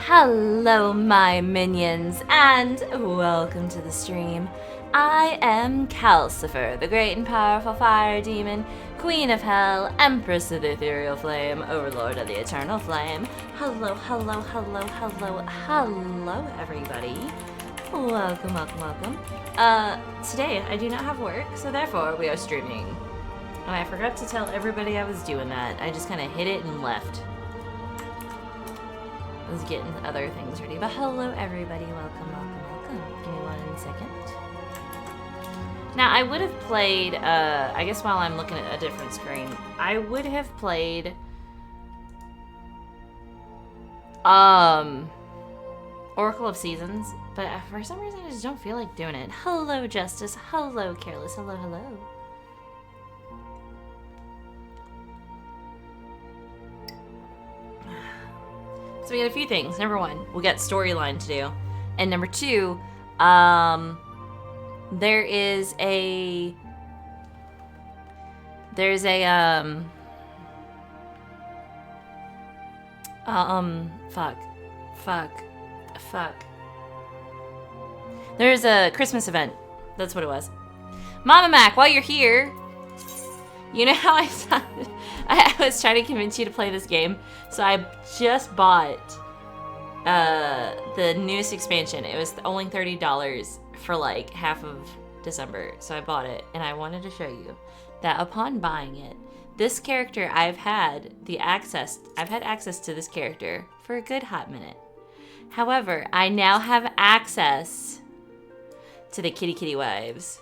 Hello, my minions, and welcome to the stream. I am Kalcifer, the great and powerful fire demon, queen of hell, empress of the ethereal flame, overlord of the eternal flame. Hello, hello, hello, hello, hello, everybody. Welcome, welcome, welcome. Today I do not have work, so therefore we are streaming. And I forgot to tell everybody I was doing that. I just kind of hit it and left. I was getting other things ready. But hello, everybody. Welcome, welcome, welcome. Give me 1 second. Now, I would have played, I guess while I'm looking at a different screen, I would have played, Oracle of Seasons, but for some reason I just don't feel like doing it. Hello, Justice. Hello, Careless. Hello, hello. So we got a few things. Number one, we got storyline to do. And number two, there's a There's a Christmas event. That's what it was. Mama Mac, while you're here, you know how I was trying to convince you to play this game? So I just bought the newest expansion. It was only $30 for like half of December. So I bought it, and I wanted to show you that upon buying it, this character I've had access to this character for a good hot minute. However, I now have access to the kitty wives.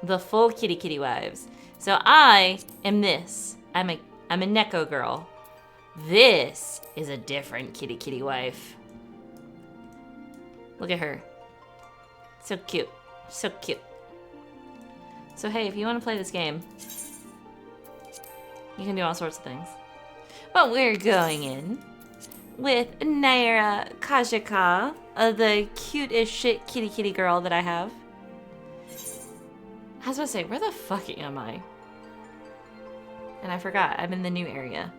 The full kitty wives. So I am this. I'm a Neko girl. This is a different kitty wife. Look at her. So cute. So cute. So hey, if you want to play this game, you can do all sorts of things. But we're going in with Naira Kajika, the cute as shit kitty girl that I have. I was about to say, where the fuck am I? And I forgot, I'm in the new area.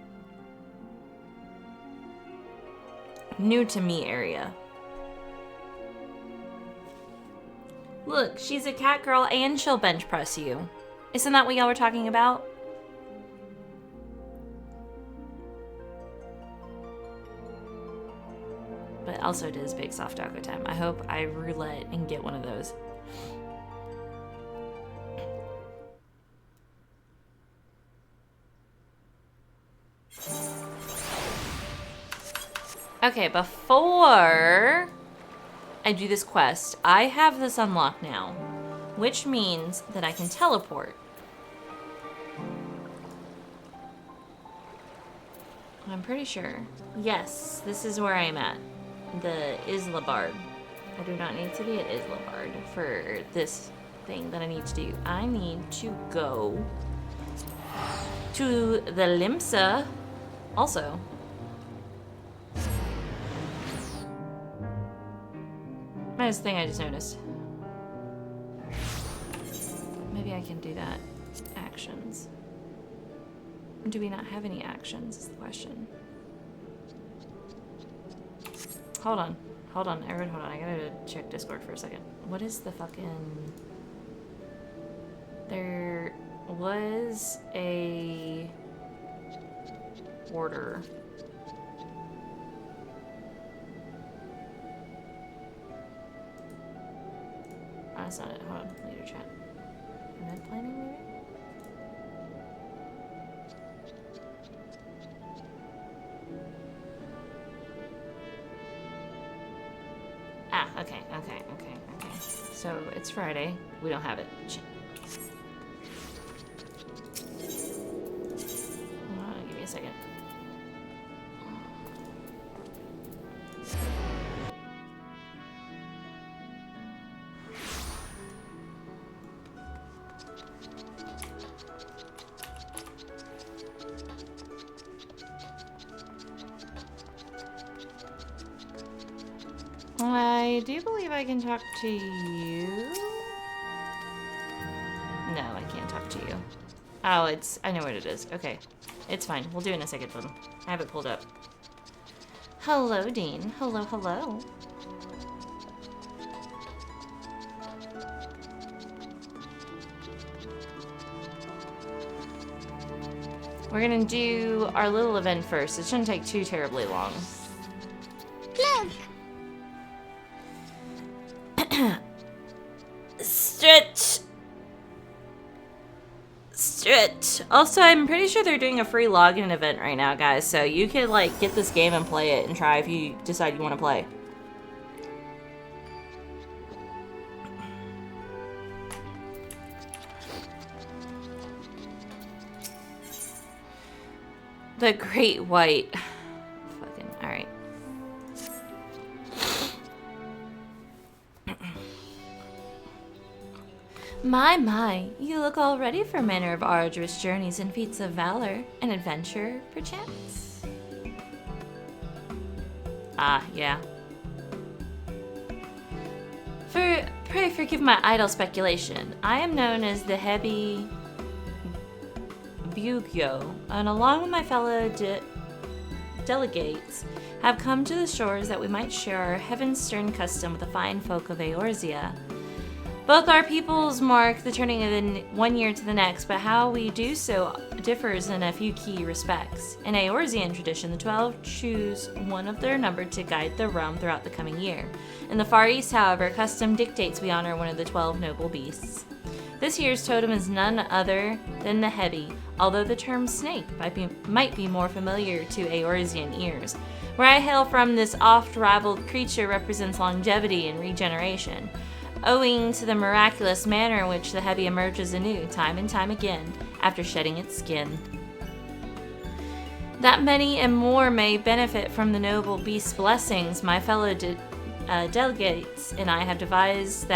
New to me area. Look, she's a cat girl and she'll bench press you. Isn't that what y'all were talking about? But also it is big soft taco time. I hope I roulette and get one of those. Okay, before I do this quest, I have this unlocked now, which means that I can teleport. I'm pretty sure. Yes, this is where I'm at. The Islabard. I do not need to be at Islabard for this thing that I need to do. I need to go to the Limsa also. That's the thing I just noticed. Maybe I can do that. Actions. Do we not have any actions is the question. Hold on. Hold on. Everyone hold on. I gotta check Discord for a second. What is the fucking... There was a order. Oh, that's not it. Hold on. Later chat. Event planning, maybe? Ah, okay. So, it's Friday. We don't have it. Shit. Hold on, give me a second. I do believe I can talk to you. No, I can't talk to you. Oh, I know what it is. Okay. It's fine. We'll do it in a second, Flynn. I have it pulled up. Hello, Dean. Hello, hello. We're gonna do our little event first. It shouldn't take too terribly long. Stretch! Stretch! Also, I'm pretty sure they're doing a free login event right now, guys. So you could, like, get this game and play it and try if you decide you want to play. The Great White. Fucking, alright. My, you look all ready for manner of arduous journeys and feats of valor, an adventure, perchance. Ah, yeah. Pray forgive my idle speculation. I am known as the Hebi Bugyo, and along with my fellow delegates, have come to the shores that we might share our heaven-stern custom with the fine folk of Eorzea. Both our peoples mark the turning of one year to the next, but how we do so differs in a few key respects. In Eorzean tradition, the 12 choose one of their number to guide the realm throughout the coming year. In the Far East, however, custom dictates we honor one of the 12 noble beasts. This year's totem is none other than the Hebi, although the term snake might be more familiar to Eorzean ears. Where I hail from, this oft-rivaled creature represents longevity and regeneration, owing to the miraculous manner in which the Hebi emerges anew, time and time again, after shedding its skin. That many and more may benefit from the noble beast's blessings, my fellow delegates and I have devised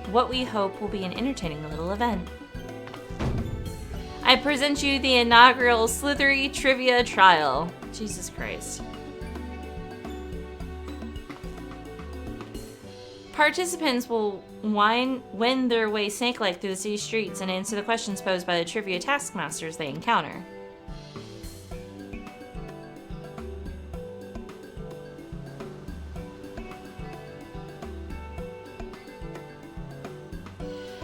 what we hope will be an entertaining little event. I present you the inaugural Slithery Trivia Trial. Jesus Christ. Participants will wend their way snake-like through the city streets and answer the questions posed by the trivia taskmasters they encounter.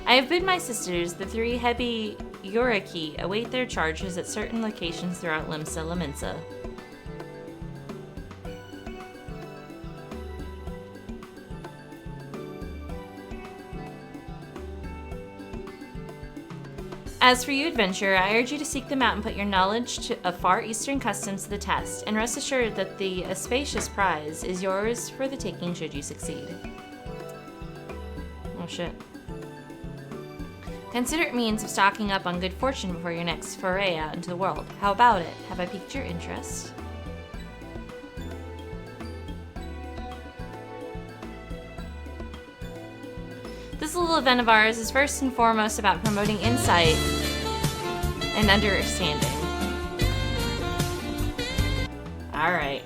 I have bid my sisters, the 3 Hebi Yoriki, await their charges at certain locations throughout Limsa Laminsa. As for you, adventurer, I urge you to seek them out and put your knowledge of Far Eastern customs to the test, and rest assured that the spacious prize is yours for the taking should you succeed. Oh shit. Consider it means of stocking up on good fortune before your next foray out into the world. How about it? Have I piqued your interest? This little event of ours is first and foremost about promoting insight and understanding. Alright.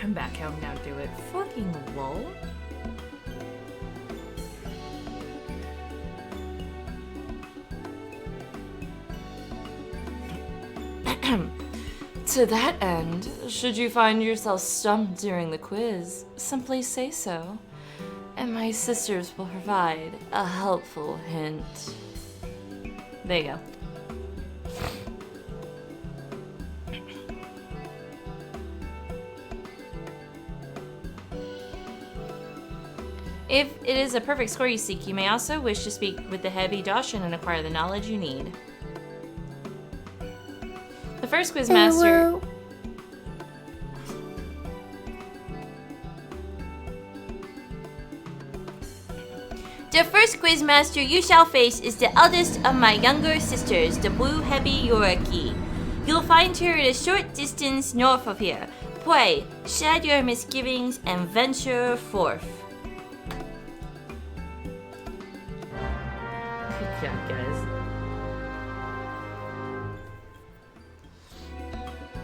I'm back home now, do it. Fucking lol. To that end, should you find yourself stumped during the quiz, simply say so, and my sisters will provide a helpful hint. There you go. If it is a perfect score you seek, you may also wish to speak with the Hebi Doshin and acquire the knowledge you need. The first quizmaster. The first quizmaster you shall face is the eldest of my younger sisters, the Blue Hebi Yoriki. You'll find her at a short distance north of here. Pray, shed your misgivings and venture forth. Good job, guys.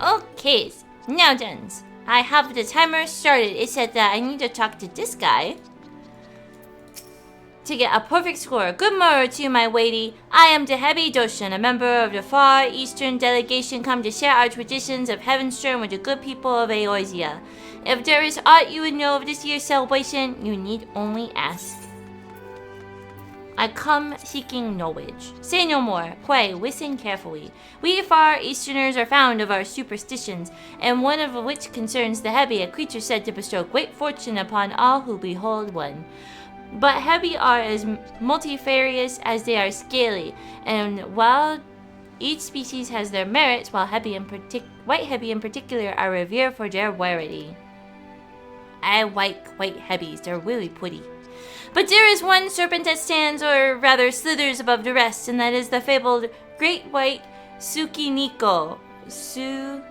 Okay, now then, I have the timer started. It said that I need to talk to this guy. to get a perfect score. Good morrow to you, my lady. I am Dehebi Doshan, a member of the Far Eastern delegation come to share our traditions of Heavenstern with the good people of Eorzea. If there is aught you would know of this year's celebration, you need only ask. I come seeking knowledge. Say no more. Pray, listen carefully. We Far Easterners are fond of our superstitions, and one of which concerns the Hebi, a creature said to bestow great fortune upon all who behold one. But Hebi are as multifarious as they are scaly, and while each species has their merits, while white Hebi in particular are revered for their rarity. I like white Hebis, they're really pretty. But there is one serpent that stands, or rather slithers above the rest, and that is the fabled great white Tsuchinoko. Tsuchinoko.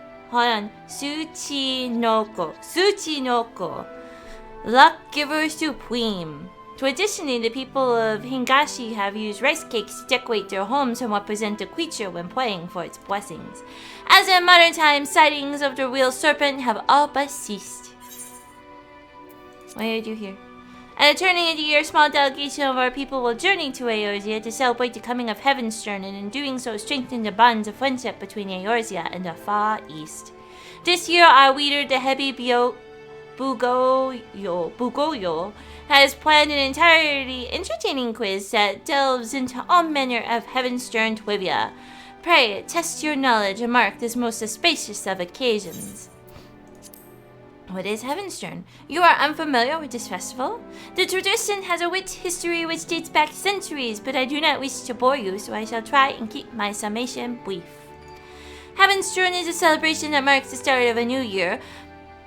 Luck giver supreme. Traditionally, the people of Hingashi have used rice cakes to decorate their homes and represent the creature when praying for its blessings. As in modern times, sightings of the real serpent have all but ceased. Why are you here? At the turning of the year, a small delegation of our people will journey to Eorzea to celebrate the coming of Heavenstern, and in doing so strengthen the bonds of friendship between Eorzea and the Far East. This year, our leader, the Hebi Bugoyo, has planned an entirely entertaining quiz that delves into all manner of Heavenstern trivia. Pray, test your knowledge and mark this most auspicious of occasions. What is Heavenstern? You are unfamiliar with this festival? The tradition has a rich history which dates back centuries, but I do not wish to bore you, so I shall try and keep my summation brief. Heavenstern is a celebration that marks the start of a new year,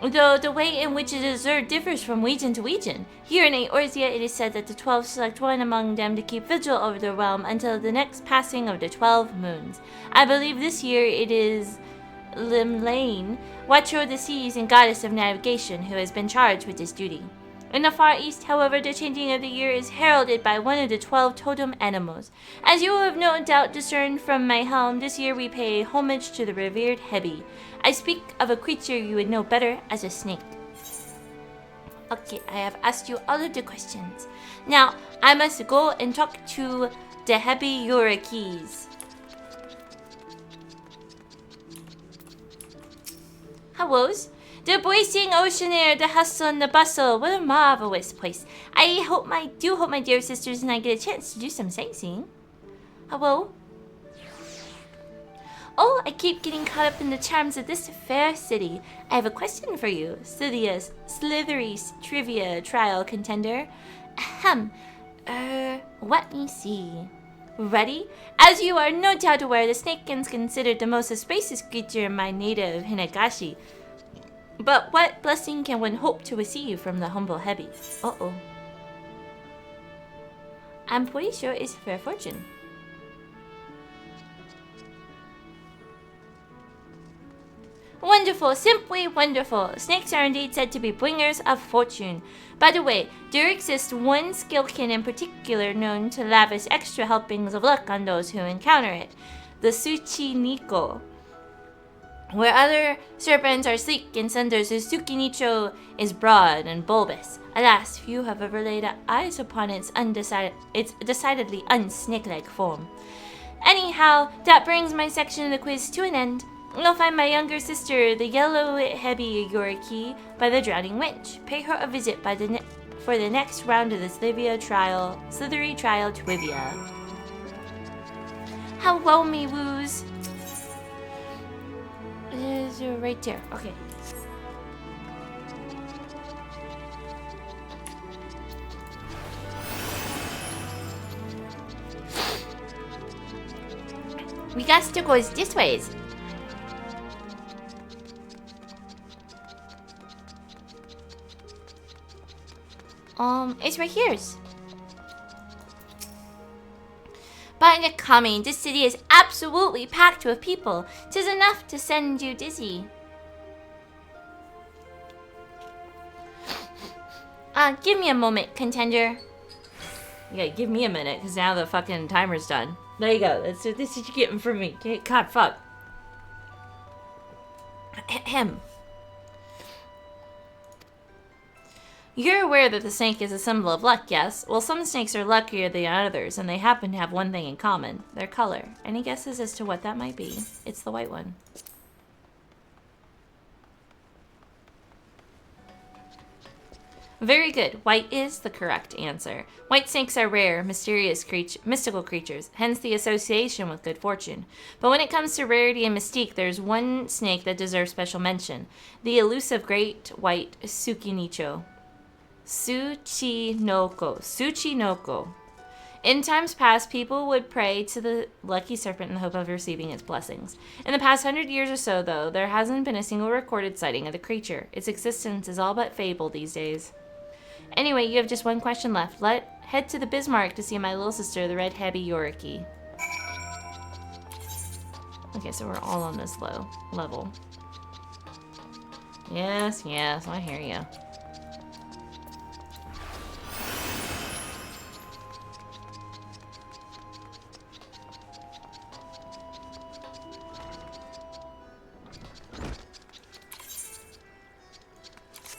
though the way in which it is observed differs from region to region. Here in Eorzea, it is said that the 12 select one among them to keep vigil over the realm until the next passing of the 12 moons. I believe this year it is Limlane, watcher of the seas and goddess of navigation, who has been charged with this duty. In the Far East, however, the changing of the year is heralded by one of the 12 totem animals. As you have no doubt discerned from my helm, this year we pay homage to the revered Hebi. I speak of a creature you would know better as a snake. Okay, I have asked you all of the questions. Now, I must go and talk to the Hebi Yorakis. Hellos. The bracing ocean air, the hustle and the bustle. What a marvelous place. I do hope my dear sisters and I get a chance to do some sightseeing. Hello? Oh, I keep getting caught up in the charms of this fair city. I have a question for you, slithery trivia trial contender. Ahem. Let me see. Ready? As you are no doubt aware, the snake is considered the most auspicious creature in my native Hinagashi. But what blessing can one hope to receive from the humble Hebi? Uh-oh. I'm pretty sure it's fair fortune. Wonderful, simply wonderful. Snakes are indeed said to be bringers of fortune. By the way, there exists one skillkin in particular known to lavish extra helpings of luck on those who encounter it. The Tsuchinoko. Where other serpents are sleek and slender, the Tsukinicho is broad and bulbous. Alas, few have ever laid eyes upon its decidedly unsnake-like form. Anyhow, that brings my section of the quiz to an end. You'll find my younger sister, the yellow Hebi Yoriki, by the Drowning Winch. Pay her a visit for the next round of the slithery trial trivia. Hello, me woos. It is right there. Okay. We got to go this ways. It's right here. By the coming, this city is absolutely packed with people. 'Tis enough to send you dizzy. Give me a moment, contender. Yeah, give me a minute, because now the fucking timer's done. There you go. This is what you're getting from me. God, fuck. Ahem. You're aware that the snake is a symbol of luck, yes? Well, some snakes are luckier than others, and they happen to have one thing in common. Their color. Any guesses as to what that might be? It's the white one. Very good. White is the correct answer. White snakes are rare, mystical creatures, hence the association with good fortune. But when it comes to rarity and mystique, there's one snake that deserves special mention. The elusive great white Tsukinicho. Tsuchinoko. In times past, people would pray to the lucky serpent in the hope of receiving its blessings. In the past 100 years or so, though, there hasn't been a single recorded sighting of the creature. Its existence is all but fable these days. Anyway, you have just one question left. Head to the Bismarck to see my little sister, the red Habby Yoriki. Okay, so we're all on this low level. Yes, I hear you.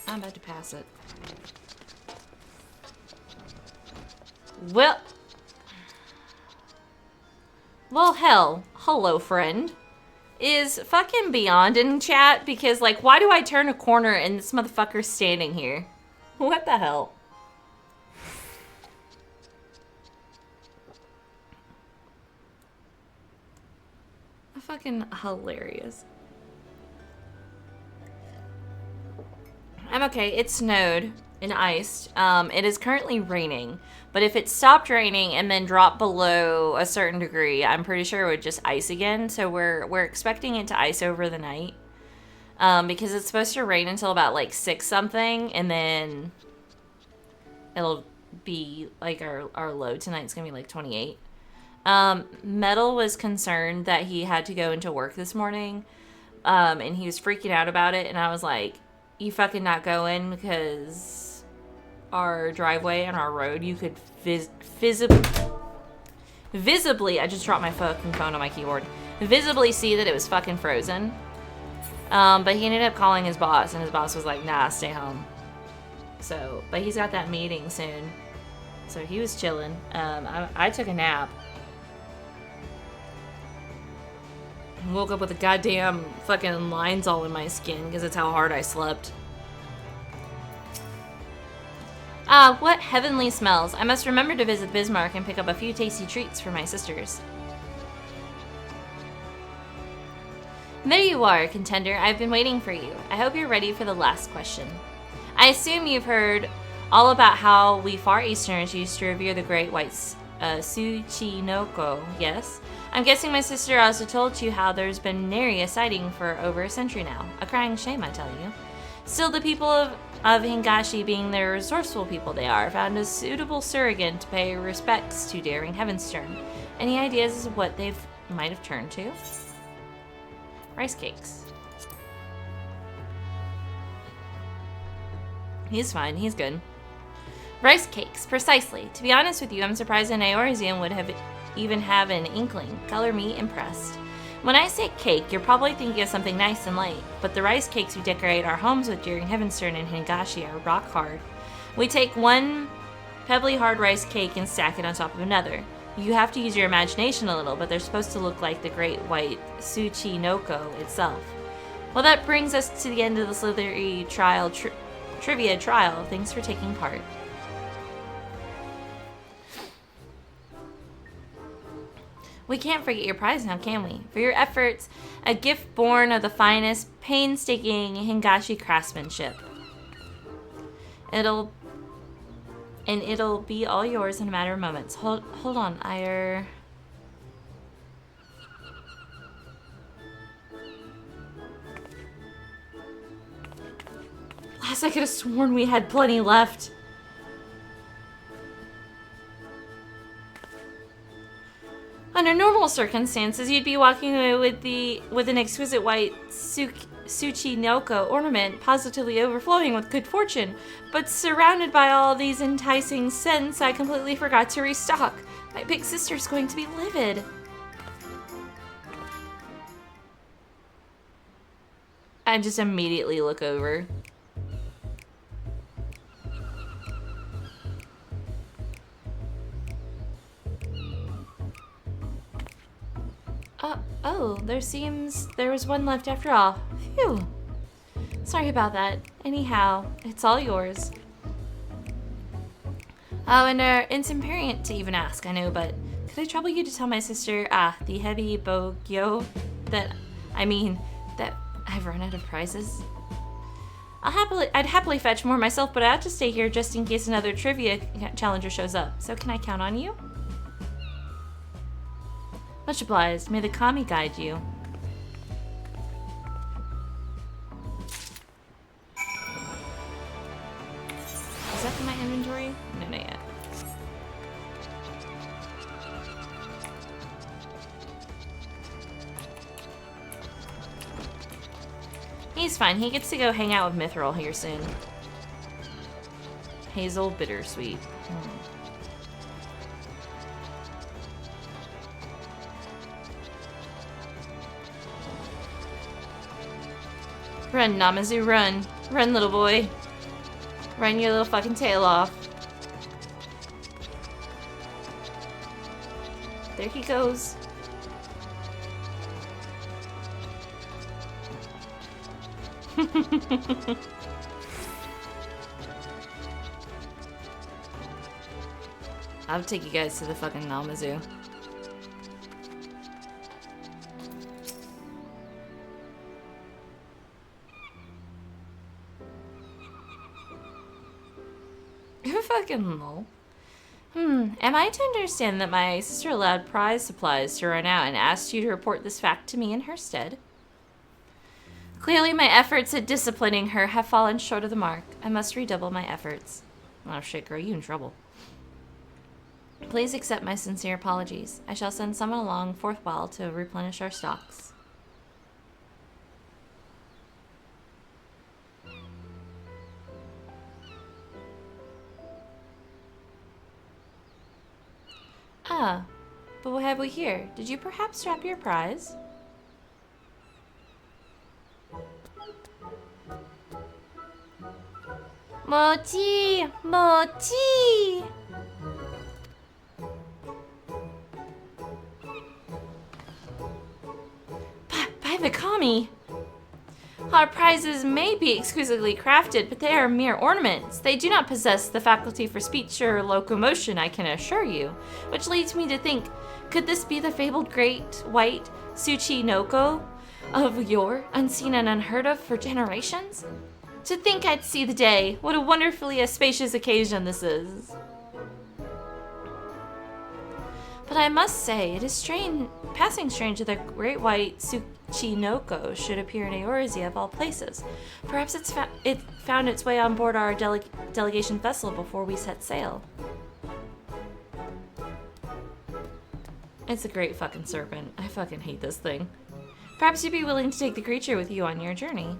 I'm about to pass it. Well, hell. Hello, friend. Is fucking Beyond in chat? Because, like, why do I turn a corner and this motherfucker's standing here? What the hell? Fucking hilarious. I'm okay. It snowed and iced. It is currently raining. But if it stopped raining and then dropped below a certain degree, I'm pretty sure it would just ice again. So we're expecting it to ice over the night. Because it's supposed to rain until about like 6 something. And then it'll be like our low tonight's going to be like 28. Metal was concerned that he had to go into work this morning. And he was freaking out about it. And I was like, you fucking not go in because our driveway and our road, you could visibly, I just dropped my fucking phone on my keyboard, visibly see that it was fucking frozen. But he ended up calling his boss, and his boss was like, nah, stay home. So, but he's got that meeting soon. So he was chilling. I took a nap. Woke up with the goddamn fucking lines all in my skin because that's how hard I slept. Ah, what heavenly smells. I must remember to visit Bismarck and pick up a few tasty treats for my sisters. There you are, contender. I've been waiting for you. I hope you're ready for the last question. I assume you've heard all about how we Far Easterners used to revere the great white Tsuchinoko, yes? I'm guessing my sister also told you how there's been nary a sighting for over a century now. A crying shame, I tell you. Still, the people of Hingashi, being the resourceful people they are, found a suitable surrogate to pay respects to daring Heavenstern. Any ideas as to what they might have turned to? Rice cakes. He's fine. He's good. Rice cakes, precisely. To be honest with you, I'm surprised an Eorzean would even have an inkling. Color me impressed. When I say cake, you're probably thinking of something nice and light, but the rice cakes we decorate our homes with during Heavenstern and Hingashi are rock hard. We take one pebbly hard rice cake and stack it on top of another. You have to use your imagination a little, but they're supposed to look like the great white Tsuchinoko itself. Well, that brings us to the end of the Slithery trial trivia trial. Thanks for taking part. We can't forget your prize now, can we? For your efforts, a gift born of the finest, painstaking Hingashi craftsmanship. It'll be all yours in a matter of moments. Hold on, Last I could have sworn we had plenty left. Under normal circumstances, you'd be walking away with an exquisite white Tsuchinoko ornament positively overflowing with good fortune. But surrounded by all these enticing scents, I completely forgot to restock. My big sister's going to be livid. I just immediately look over. there was one left after all. Phew. Sorry about that. Anyhow, it's all yours. Oh, and it's impertinent to even ask, I know, but could I trouble you to tell my sister, the heavy Bogyo, that I've run out of prizes? I'd happily fetch more myself, but I ought to stay here just in case another trivia challenger shows up. So can I count on you? Much obliged. May the kami guide you. Is that in my inventory? No, not yet. He's fine. He gets to go hang out with Mithril here soon. Hazel Bittersweet. Run, Namazu, run. Run, little boy. Run your little fucking tail off. There he goes. I'll take you guys to the fucking Namazu. Fucking lol. Am I to understand that my sister allowed prize supplies to run out and asked you to report this fact to me in her stead? Clearly my efforts at disciplining her have fallen short of the mark. I must redouble my efforts. Oh shit, girl, you in trouble. Please accept my sincere apologies. I shall send someone along forthwhile to replenish our stocks. Ah, but what have we here? Did you perhaps strap your prize? Mochi! Mochi! By the kami! Our prizes may be exquisitely crafted, but they are mere ornaments. They do not possess the faculty for speech or locomotion, I can assure you. Which leads me to think, could this be the fabled great white Tsuchinoko of yore, unseen and unheard of for generations? To think I'd see the day. What a wonderfully spacious occasion this is. But I must say, it is passing strange that the great white Tsuchinoko should appear in Eorzea of all places. Perhaps it found its way on board our delegation vessel before we set sail. It's a great fucking serpent. I fucking hate this thing. Perhaps you'd be willing to take the creature with you on your journey.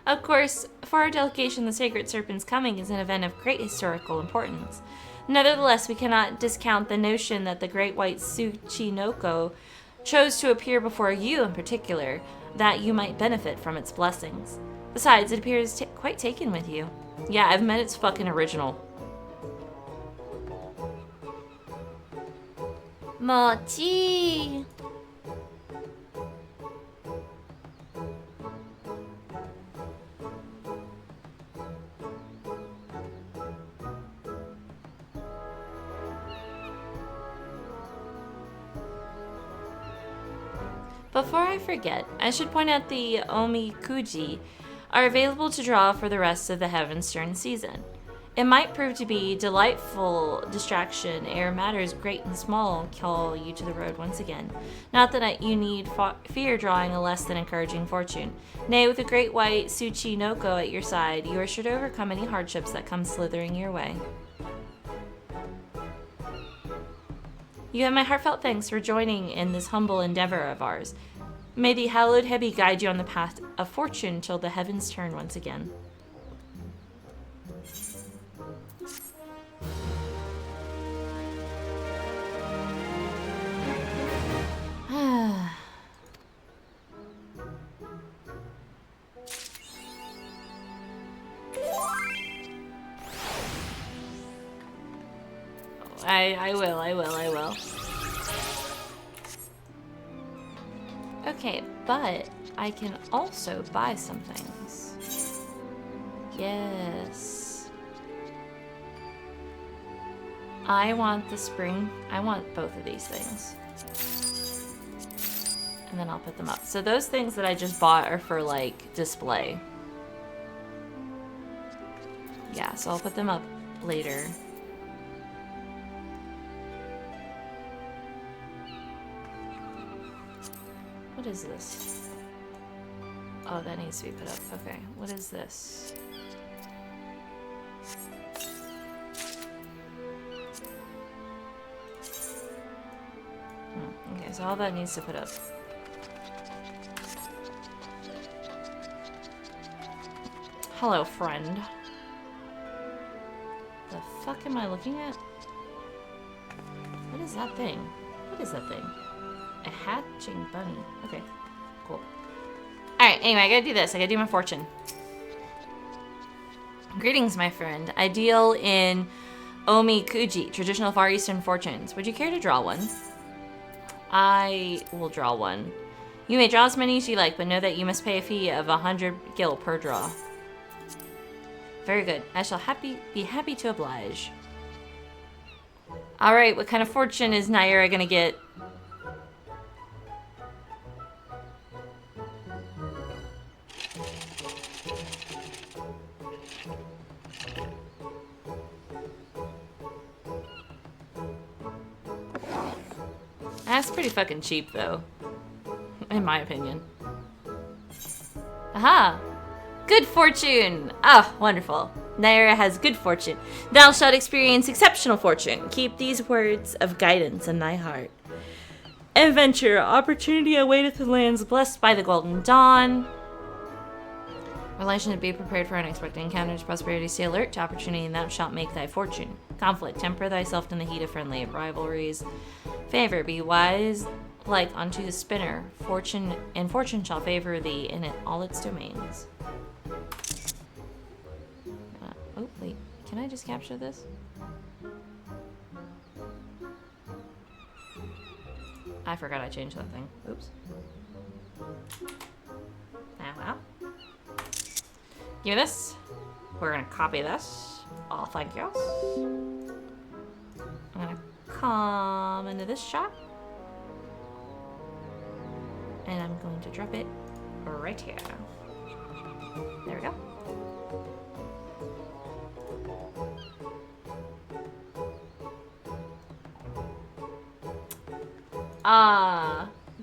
Of course, for our delegation, the Sacred Serpent's coming is an event of great historical importance. Nevertheless, we cannot discount the notion that the Great White Tsuchinoko chose to appear before you in particular, that you might benefit from its blessings. Besides, it appears quite taken with you. Yeah, I've met its fucking original. Mochi! Before I forget, I should point out the Omikuji are available to draw for the rest of the Heaven's Turn season. It might prove to be delightful distraction ere matters great and small call you to the road once again. Not that you need fear drawing a less than encouraging fortune. Nay, with a great white Tsuchinoko at your side, you are sure to overcome any hardships that come slithering your way. You have my heartfelt thanks for joining in this humble endeavor of ours. May the hallowed Hebi guide you on the path of fortune till the heavens turn once again. I will. Okay, but I can also buy some things. Yes. I want the spring. I want both of these things. And then I'll put them up. So those things that I just bought are for, like, display. Yeah, so I'll put them up later. What is this? Oh, that needs to be put up. Okay, what is this? Okay, so all that needs to put up. Hello, friend. The fuck am I looking at? What is that thing? What is that thing? A hatching bunny. Okay, cool. Alright, anyway, I gotta do this. I gotta do my fortune. Greetings, my friend. I deal in Omikuji, traditional Far Eastern fortunes. Would you care to draw one? I will draw one. You may draw as many as you like, but know that you must pay a fee of 100 gil per draw. Very good. I shall be happy to oblige. Alright, what kind of fortune is Naira gonna get? That's pretty fucking cheap, though. In my opinion. Aha! Good fortune! Ah, wonderful. Naira has good fortune. Thou shalt experience exceptional fortune. Keep these words of guidance in thy heart. Adventure, opportunity awaiteth the lands blessed by the golden dawn. Relation to be prepared for unexpected encounters. Prosperity, stay alert to opportunity, and thou shalt make thy fortune. Conflict, temper thyself in the heat of friendly rivalries. Favor, be wise like unto the spinner. Fortune shall favor thee in all its domains. Oh, wait. Can I just capture this? I forgot I changed that thing. Oops. Ah, well. Give me this. We're gonna copy this. Oh, thank you. I'm gonna come into this shop. And I'm going to drop it right here. There we go.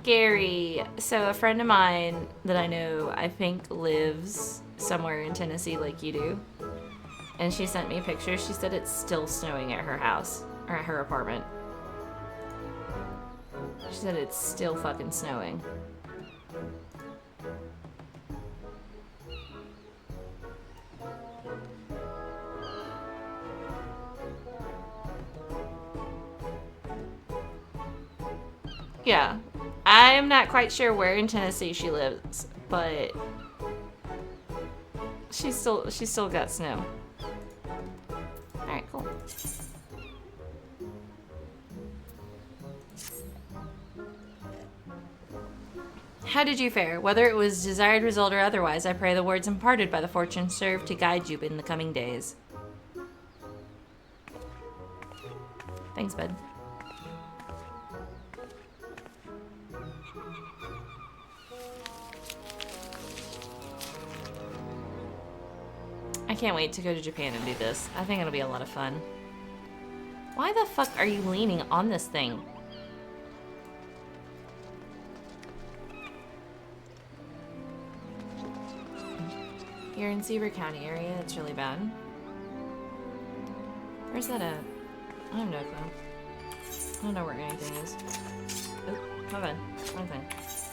Gary. So a friend of mine that I know, I think lives somewhere in Tennessee like you do. And she sent me a picture. She said it's still snowing at her house, or at her apartment. She said it's still fucking snowing. Yeah. I'm not quite sure where in Tennessee she lives, but she's still got snow. Alright, cool. How did you fare? Whether it was desired result or otherwise, I pray the words imparted by the fortune serve to guide you in the coming days. Thanks, bud. I can't wait to go to Japan and do this. I think it'll be a lot of fun. Why the fuck are you leaning on this thing? You're in Seaver County area. It's really bad. Where's that at? I have no clue. I don't know where anything is. Oh, my bad. Wrong thing.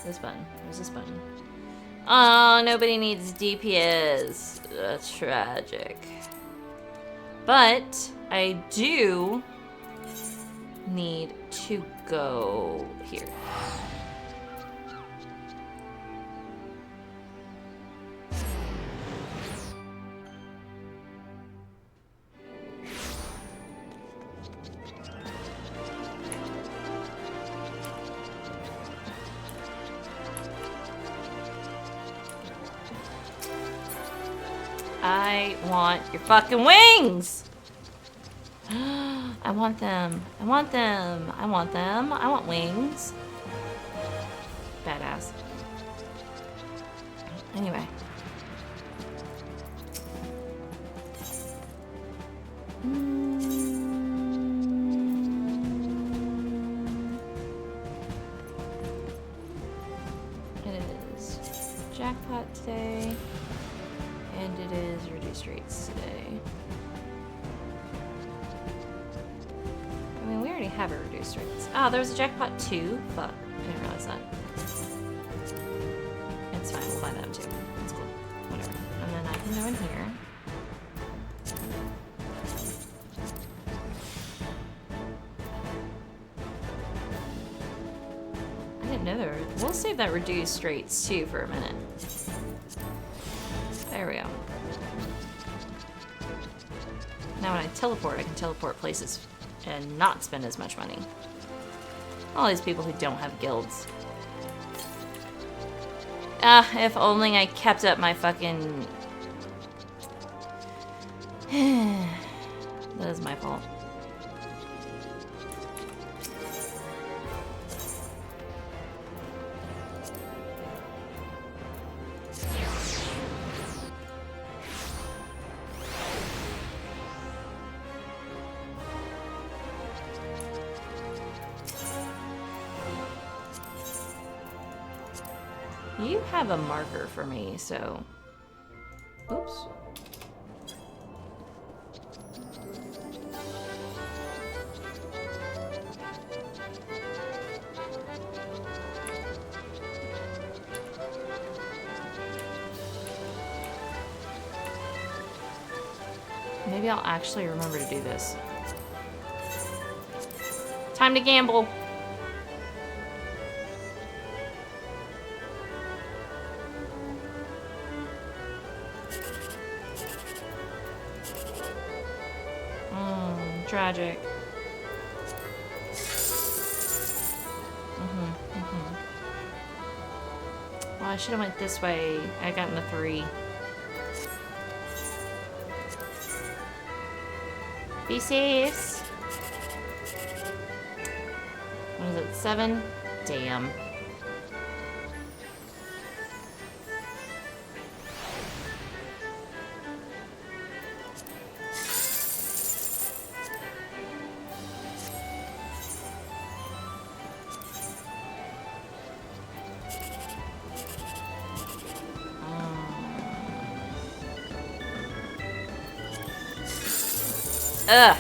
This button. Where's this button? Oh, nobody needs DPS. That's tragic. But I do need to go here. I want your fucking wings! I want them. I want them. I want them. I want wings. Badass. Anyway. It is jackpot today. And it is reduced rates today. I mean, we already have a reduced rates. Oh, there's a jackpot too? Fuck. I didn't realize that. It's fine, we'll buy them too. That's cool. Whatever. And then I can go in here. I didn't know there were... We'll save that reduced rates too for a minute. There we go. Now when I teleport, I can teleport places and not spend as much money. All these people who don't have guilds. Ah, if only I kept up my fucking... That is my fault. You have a marker for me, so... Oops. Maybe I'll actually remember to do this. Time to gamble! Tragic. Well, I should have went this way. I got in the 3. Be safe. What is it? 7? Damn. Ugh.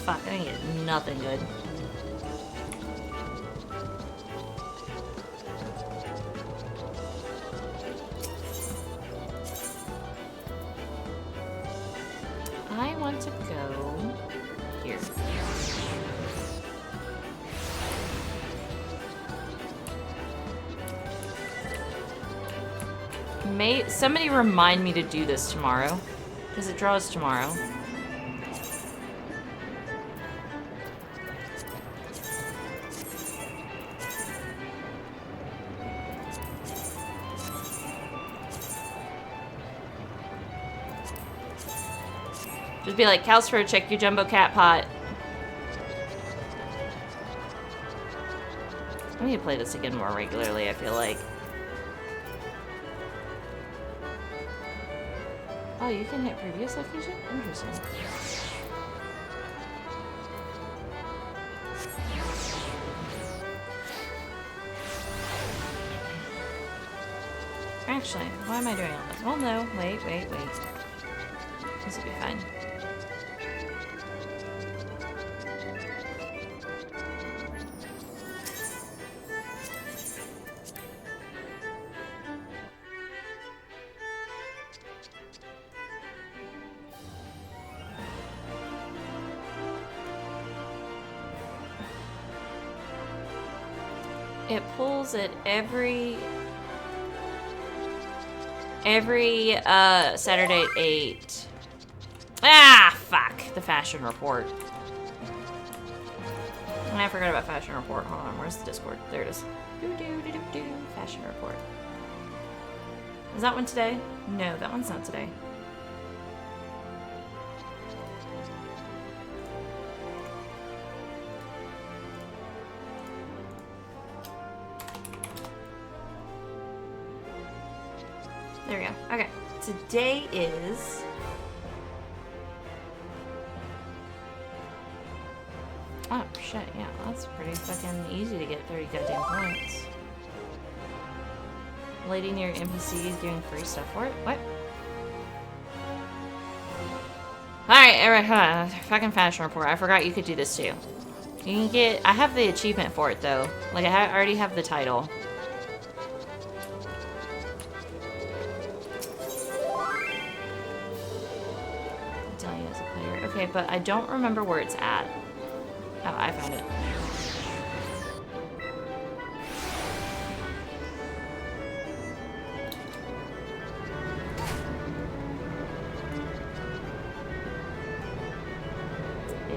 Fuck, I didn't get nothing good. I want to go here. Somebody remind me to do this tomorrow. Because it draws tomorrow. Just be like, Kalcifer, check your jumbo cat pot. I need to play this again more regularly, I feel like. Oh, you can hit previous location? Interesting. Actually, why am I doing all this? Well, no. Wait. This will be fine. It pulls it every Saturday at 8. Ah, fuck. The fashion report. I forgot about fashion report. Hold on, where's the Discord? There it is. Fashion report. Is that one today? No, that one's not today. There we go. Okay. Today is... Oh, shit. Yeah, that's pretty fucking easy to get 30 goddamn points. Lady near NPC is doing free stuff for it. What? Alright, hold on. Fucking fashion report. I forgot you could do this too. You can get... I have the achievement for it though. Like, I already have the title. Tell you as a player. Okay, but I don't remember where it's at. Oh, I found it.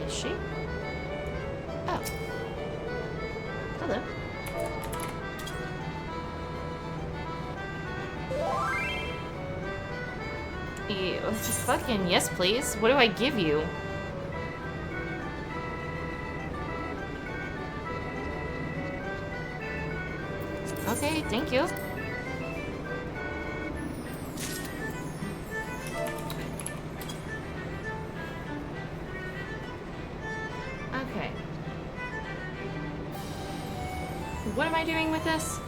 Is she? Oh. Hello. Ew, just fucking yes, please. What do I give you? Okay, thank you. Okay. What am I doing with this?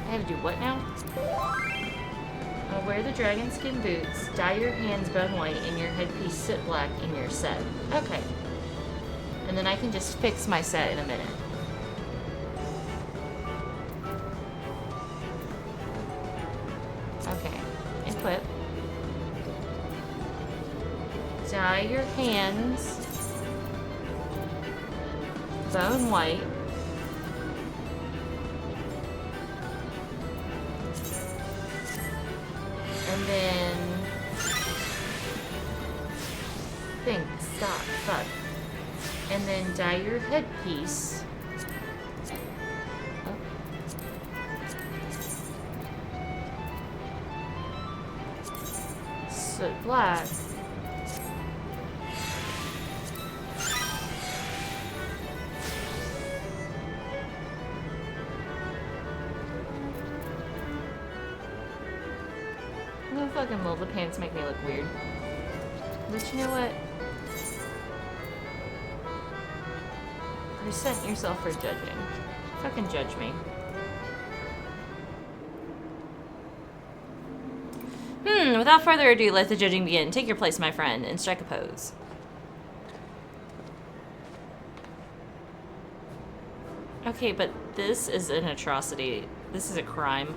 I have to do what now? I'll wear the dragon skin boots, dye your hands bone white, and your headpiece soot black in your set. Okay. And then I can just fix my set in a minute. Okay. Equip. Dye your hands bone white. And then... Think. Stop. Fuck. And then dye your headpiece. Oh. Soot black. No fucking well, the pants make me look weird. But you know what? Resent yourself for judging. Fucking judge me. Without further ado, let the judging begin. Take your place, my friend, and strike a pose. Okay, but this is an atrocity. This is a crime.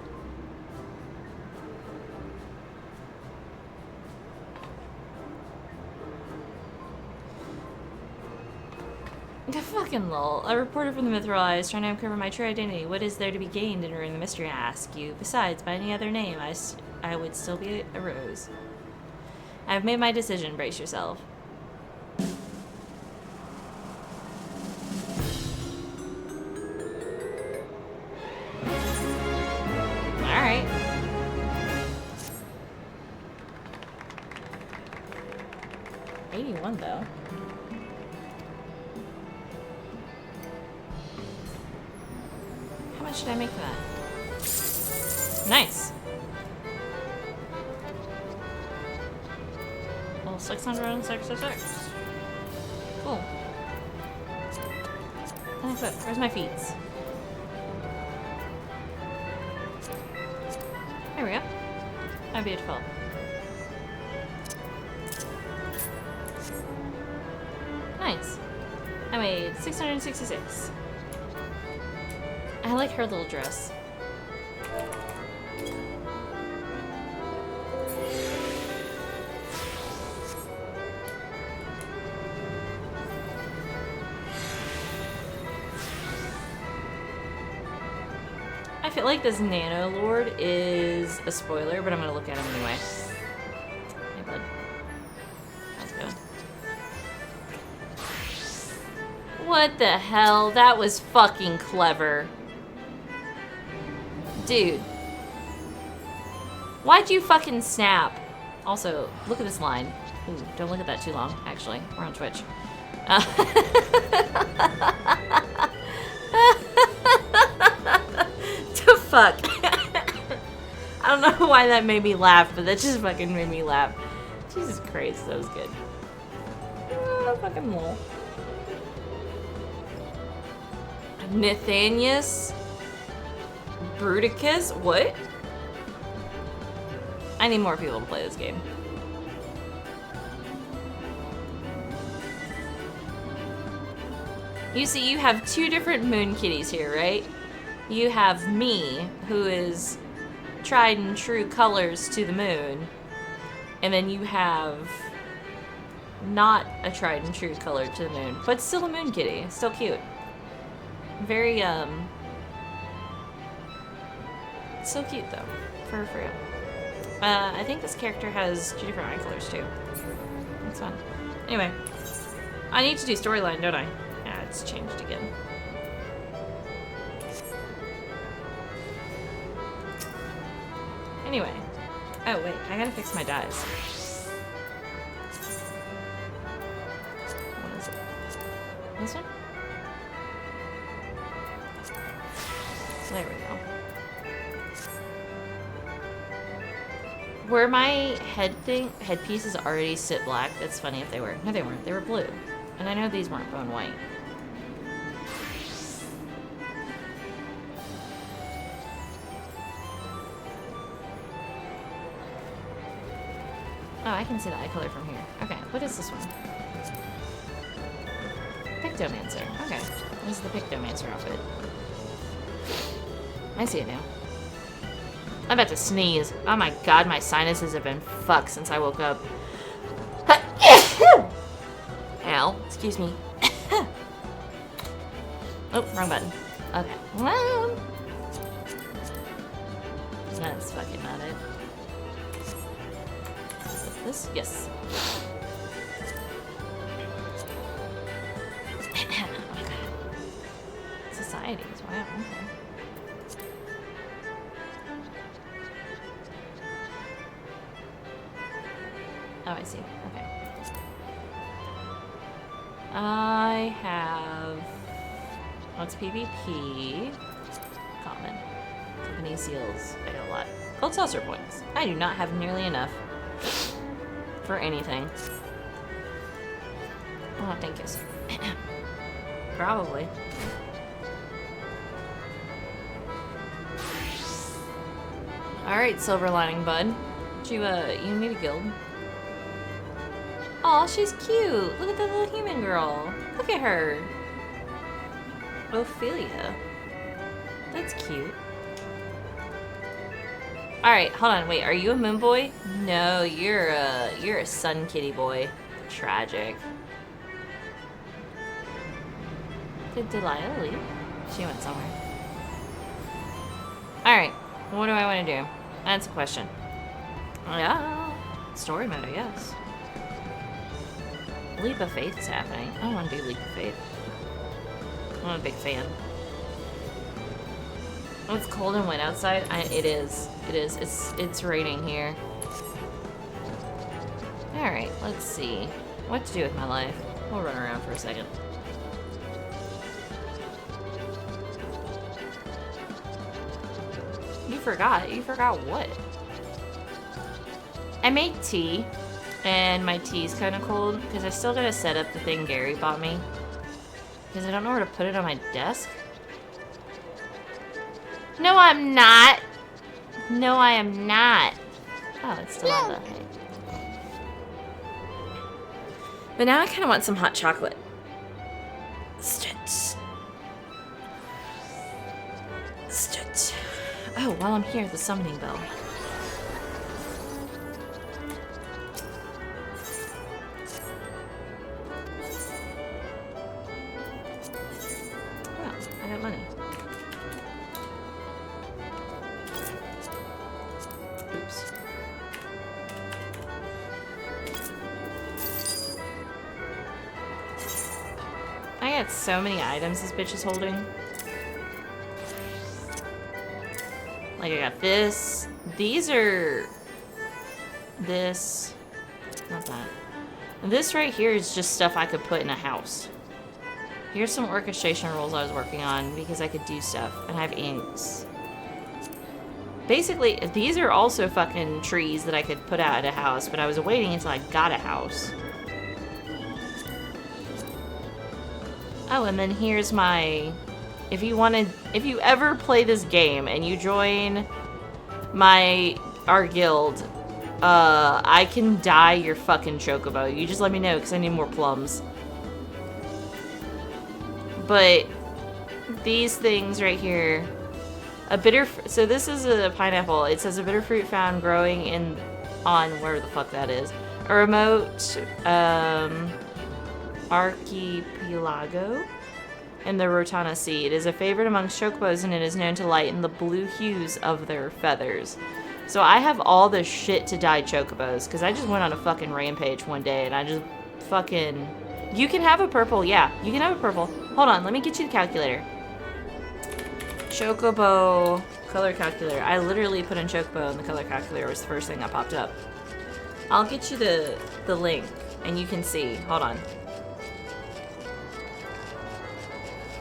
Fucking lol. A reporter from the Mithril is trying to uncover my true identity. What is there to be gained in knowing the mystery, I ask you? Besides, by any other name, I would still be a rose. I have made my decision. Brace yourself. Alright. $81 though. How much should I make for that? Nice. Well, 666. Cool. Where's my feet? There we go. I'm beautiful. Nice. I made 666. I like her little dress. I feel like this Nano Lord is a spoiler, but I'm gonna look at him anyway. Hey, bud. How's it going? What the hell? That was fucking clever. Dude. Why'd you fucking snap? Also, look at this line. Ooh, don't look at that too long, actually. We're on Twitch. The fuck? I don't know why that made me laugh, but that just fucking made me laugh. Jesus Christ, that was good. Fucking lol. Nathanius Bruticus? What? I need more people to play this game. You see, you have two different moon kitties here, right? You have me, who is tried and true colors to the moon. And then you have not a tried and true color to the moon, but still a moon kitty. Still cute. Very, so cute, though. For real. I think this character has two different eye colors, too. That's fun. Anyway. I need to do storyline, don't I? Yeah, it's changed again. Anyway. Oh, wait. I gotta fix my dyes. What is it? This one? There we go. Were my headpieces already sit black? That's funny if they were. No, they weren't. They were blue. And I know these weren't bone white. Oh, I can see the eye color from here. Okay, what is this one? Pictomancer. Okay, this is the Pictomancer outfit. I see it now. I'm about to sneeze. Oh my god, my sinuses have been fucked since I woke up. Ow, excuse me. Oh, wrong button. Okay. Well, that's fucking not it. This? Yes. Oh my god. Societies, wow, okay. Oh, I see. Okay. I have... What's PvP? Common. Company seals. I got a lot. Gold saucer points. I do not have nearly enough for anything. Oh, thank you, sir. Probably. Alright, Silver Lining Bud. You need a guild. Aw, she's cute. Look at that little human girl. Look at her. Ophelia. That's cute. Alright, hold on. Wait, are you a moon boy? No, you're a sun kitty boy. Tragic. Did Delilah leave? She went somewhere. Alright, what do I want to do? That's a question. Yeah. Story mode, I guess. Leap of Faith is happening. I don't want to do Leap of Faith. I'm a big fan. Oh, it's cold and wet outside. It is. It is. It's raining here. Alright, let's see. What to do with my life. We'll run around for a second. You forgot. You forgot what? I made tea. And my tea's kind of cold, because I still gotta set up the thing Gary bought me. Because I don't know where to put it on my desk. No, I'm not. No, I am not. Oh, it's still on the head. But now I kind of want some hot chocolate. Stretch. Stretch. Oh, while I'm here, the summoning bell. Money. Oops. I got so many items this bitch is holding. Like, I got this. These are... This. Not that. This right here is just stuff I could put in a house. Here's some orchestration rules I was working on because I could do stuff. And I have inks. Basically, these are also fucking trees that I could put out at a house, but I was waiting until I got a house. Oh, and then here's my... If you ever play this game and you join our guild, I can dye your fucking chocobo. You just let me know, because I need more plums. But these things right here, so this is a pineapple. It says a bitter fruit found growing on where the fuck that is. A remote archipelago in the Rotana Sea. It is a favorite amongst chocobos, and it is known to lighten the blue hues of their feathers. So I have all this shit to dye chocobos, because I just went on a fucking rampage one day, and I just fucking... You can have a purple, yeah. You can have a purple. Hold on, let me get you the calculator. Chocobo color calculator. I literally put in chocobo, and the color calculator was the first thing that popped up. I'll get you the link, and you can see. Hold on.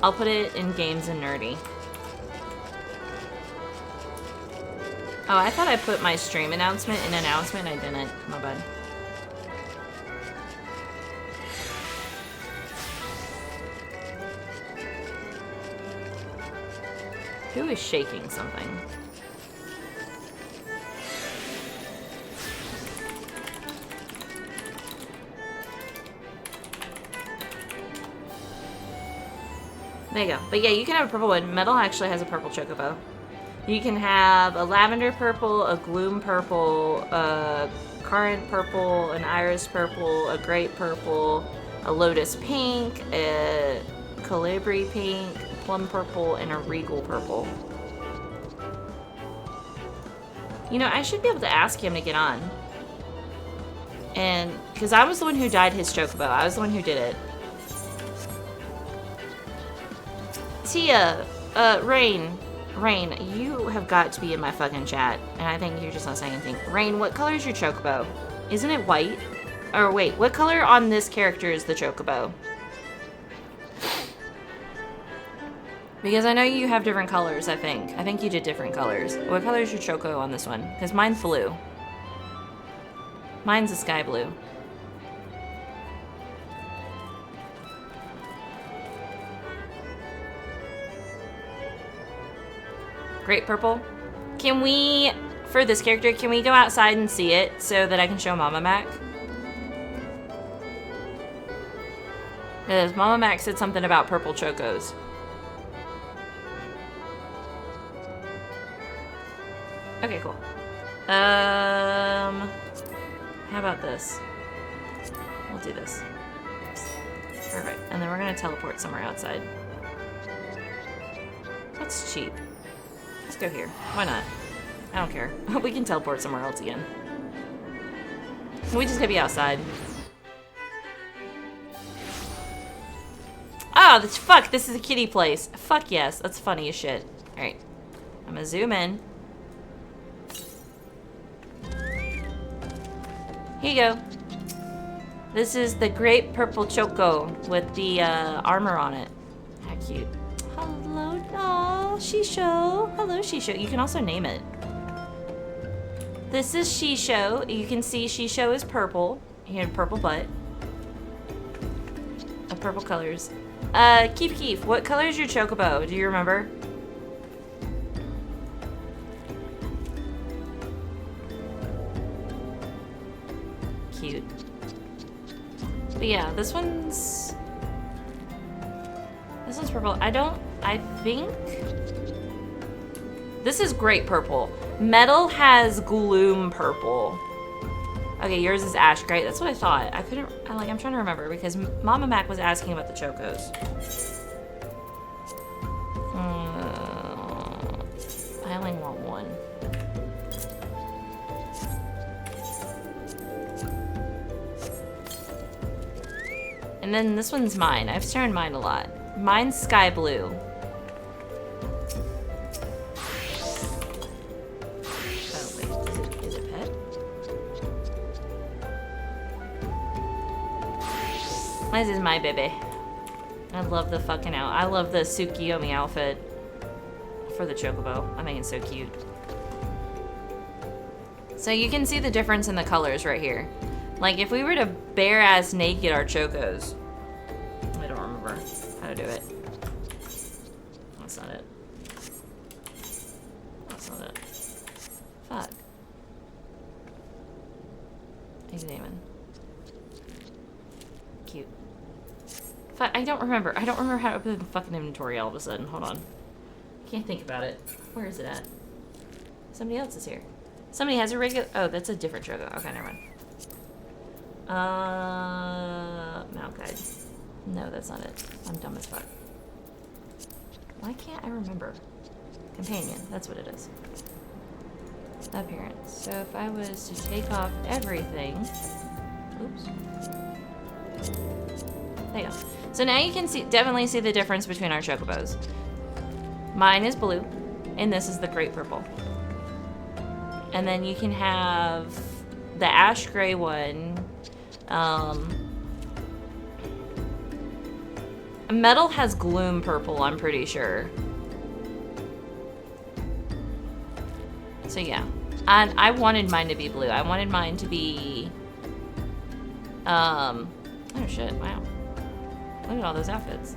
I'll put it in Games and Nerdy. Oh, I thought I put my stream announcement in announcement. I didn't. My bad. Who is shaking something? There you go. But yeah, you can have a purple one. Metal actually has a purple chocobo. You can have a lavender purple, a gloom purple, a currant purple, an iris purple, a grape purple, a lotus pink, a colibri pink, plum purple, and a regal purple. You know, I should be able to ask him to get on. And, because I was the one who dyed his chocobo. I was the one who did it. Tia, Rain, you have got to be in my fucking chat. And I think you're just not saying anything. Rain, what color is your chocobo? Isn't it white? Or wait, what color on this character is the chocobo? Because I know you have different colors, I think. I think you did different colors. What color is your choco on this one? Because mine's blue. Mine's a sky blue. Great purple. Can we, for this character, can we go outside and see it so that I can show Mama Mac? Because Mama Mac said something about purple chocos. Okay, cool. How about this? We'll do this. Perfect. And then we're gonna teleport somewhere outside. That's cheap. Let's go here. Why not? I don't care. We can teleport somewhere else again. We just gotta be outside. Oh, fuck, this is a kitty place. Fuck yes, that's funny as shit. Alright. I'm gonna zoom in. Here you go. This is the great purple choco with the armor on it. How cute. Hello, oh, Shisho. Hello, Shisho. You can also name it. This is Shisho. You can see Shisho is purple. He had a purple butt. Of purple colors. Keef, what color is your chocobo? Do you remember? Cute. But yeah, this one's purple. I think this is great purple. Metal has gloom purple. Okay, yours is ash. Great, that's what I thought. I'm trying to remember because Mama Mac was asking about the chocos. I only want one. And then this one's mine. I've shown mine a lot. Mine's sky blue. This is my baby. I love the fucking I love the Tsukiyomi outfit for the chocobo. I think it's so cute. So you can see the difference in the colors right here. Like if we were to bare ass naked our chocos. I don't remember how to do it. That's not it. That's not it. Fuck. Examine. Cute. Fuck, I don't remember. I don't remember how to open the fucking inventory all of a sudden. Hold on. Can't think about it. Where is it at? Somebody else is here. Somebody has a regular... Oh, that's a different choco. Okay, never mind. Mount guide. No, that's not it. I'm dumb as fuck. Why can't I remember? Companion. That's what it is. Appearance. So if I was to take off everything... Oops. There you go. So now you can definitely see the difference between our chocobos. Mine is blue, and this is the great purple. And then you can have the ash gray one. Metal has gloom purple, I'm pretty sure. So yeah. And I wanted mine to be blue. I wanted mine to be... Oh shit, wow. Look at all those outfits.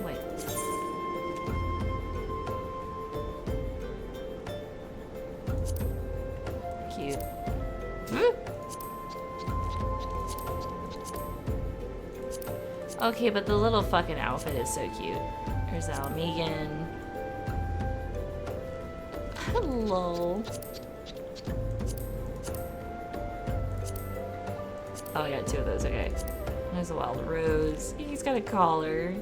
Wait. Cute. Okay, but the little fucking outfit is so cute. There's Megan. Hello. Oh, I got two of those, okay. There's a wild rose. He's got a collar.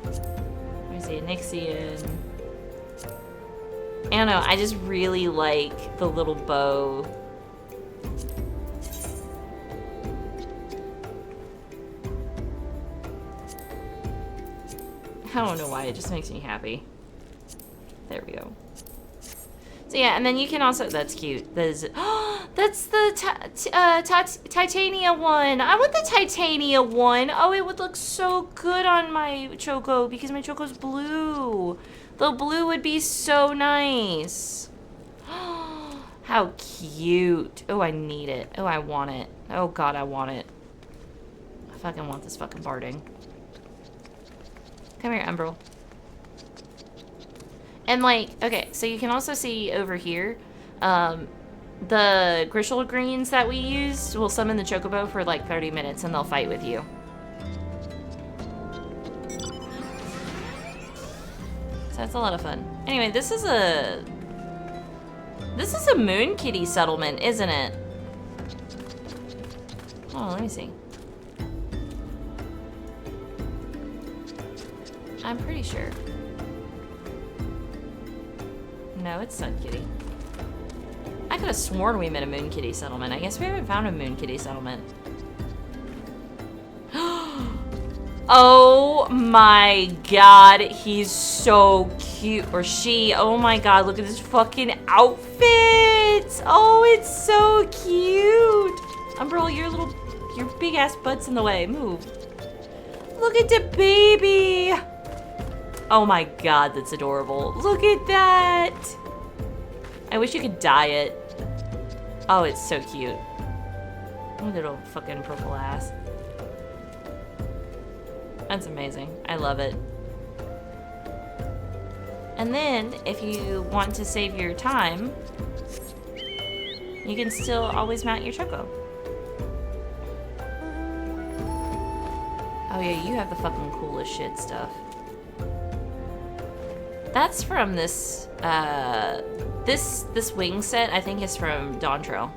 There's the Onyxian. I don't know, I just really like the little bow. I don't know why, it just makes me happy. There we go. So yeah, and then you can also, that's cute. That's the Titania one. I want the Titania one. Oh, it would look so good on my Choco because my Choco's blue. The blue would be so nice. How cute. Oh, I need it. Oh, I want it. Oh god, I want it. I fucking want this fucking barding. Come here, Umbral. And like, okay, so you can also see over here, the Grishel greens that we use will summon the Chocobo for like 30 minutes and they'll fight with you. So that's a lot of fun. Anyway, this is a Moon Kitty settlement, isn't it? Oh, let me see. I'm pretty sure. No, it's Sun Kitty. I could have sworn we met a Moon Kitty settlement. I guess we haven't found a Moon Kitty settlement. Oh my god, he's so cute. Or she. Oh my god, look at this fucking outfit. Oh, it's so cute. Umbrella, your big ass butt's in the way. Move. Look at the baby. Oh my god, that's adorable. Look at that. I wish you could dye it. Oh, it's so cute. Little fucking purple ass. That's amazing. I love it. And then, if you want to save your time, you can still always mount your Choco. Oh yeah, you have the fucking coolest shit stuff. That's from this, this wing set, I think is from Dawn Trail.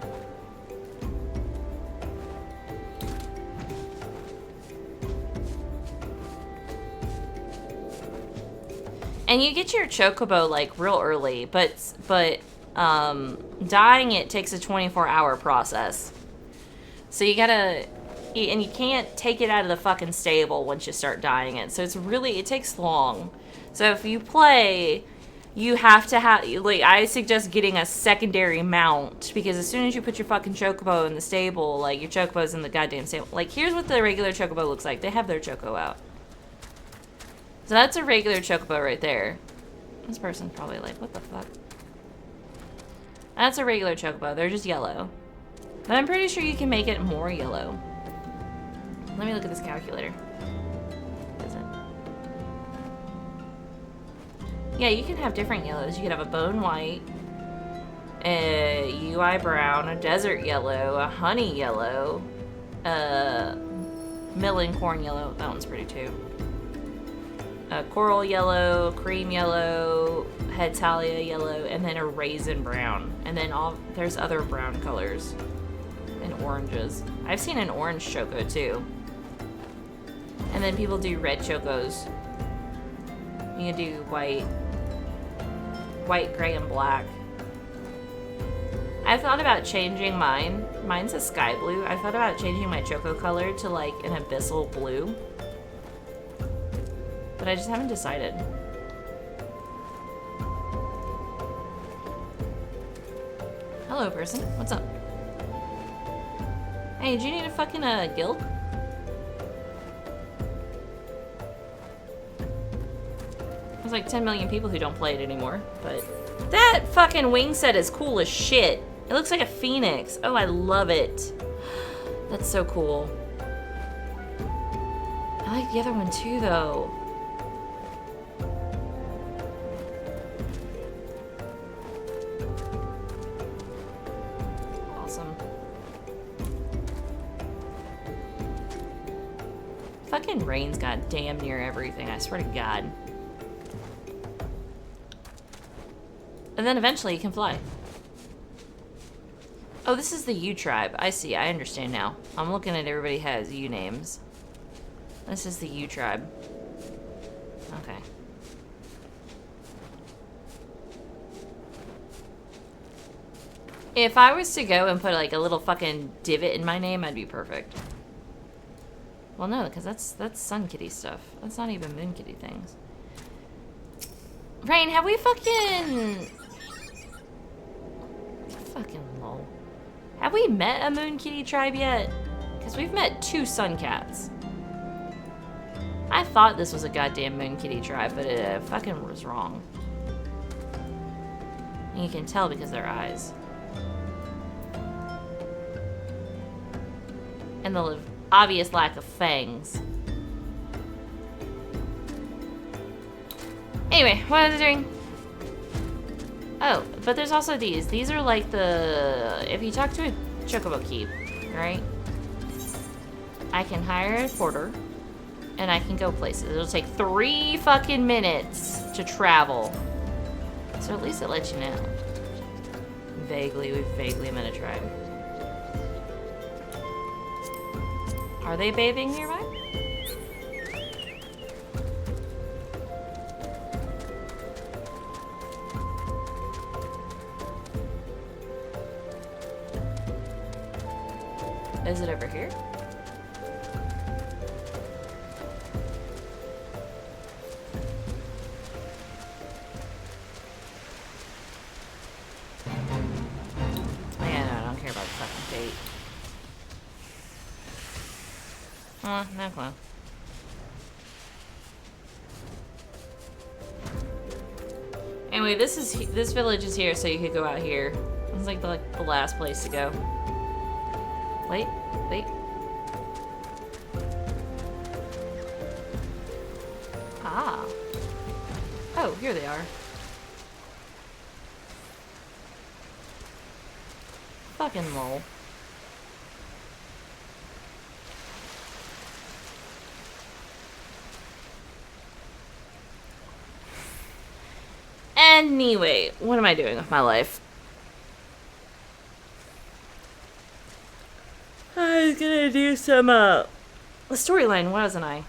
And you get your Chocobo like real early, but dyeing it takes a 24-hour process. So you gotta and you can't take it out of the fucking stable once you start dyeing it. So it takes long. So if you play, you have to have, like, I suggest getting a secondary mount, because as soon as you put your fucking chocobo in the stable, like, your chocobo's in the goddamn stable. Like, here's what the regular chocobo looks like. They have their choco out. So that's a regular chocobo right there. This person's probably like, what the fuck? That's a regular chocobo. They're just yellow. But I'm pretty sure you can make it more yellow. Let me look at this calculator. Is it? Yeah, you can have different yellows. You could have a bone white, a UI brown, a desert yellow, a honey yellow, a milling corn yellow. That one's pretty too. A coral yellow, cream yellow, Hetalia yellow, and then a raisin brown. And then there's other brown colors and oranges. I've seen an orange choco too. And then people do red chocos. You can do white, gray, and black. I thought about changing mine. Mine's a sky blue. I thought about changing my choco color to like an abyssal blue. But I just haven't decided. Hello, person. What's up? Hey, do you need a fucking guild? There's like 10 million people who don't play it anymore, but... That fucking wing set is cool as shit. It looks like a phoenix. Oh, I love it. That's so cool. I like the other one too, though. Fucking Rain's got damn near everything, I swear to God. And then eventually you can fly. Oh, this is the U tribe. I see, I understand now. I'm looking at everybody has U names. This is the U tribe. Okay. If I was to go and put like a little fucking divot in my name, I'd be perfect. Well, no, because that's Sun Kitty stuff. That's not even Moon Kitty things. Rain, have we fucking lol. Have we met a Moon Kitty tribe yet? Because we've met 2 Sun Cats. I thought this was a goddamn Moon Kitty tribe, but it fucking was wrong. And you can tell because of their eyes. And the obvious lack of fangs. Anyway, what was I doing? Oh, but there's also these. These are like the... If you talk to a chocobo keep, right? I can hire a porter, and I can go places. It'll take 3 fucking minutes to travel. So at least it lets you know. We've vaguely met a tribe. Are they bathing nearby? Is it over here? Yeah, no, I don't care about the fucking date. No clue. Anyway, this village is here, so you could go out here. It's like the last place to go. Wait. Ah. Oh, here they are. Fucking lol. Anyway, what am I doing with my life? I was gonna do some, the storyline, wasn't I?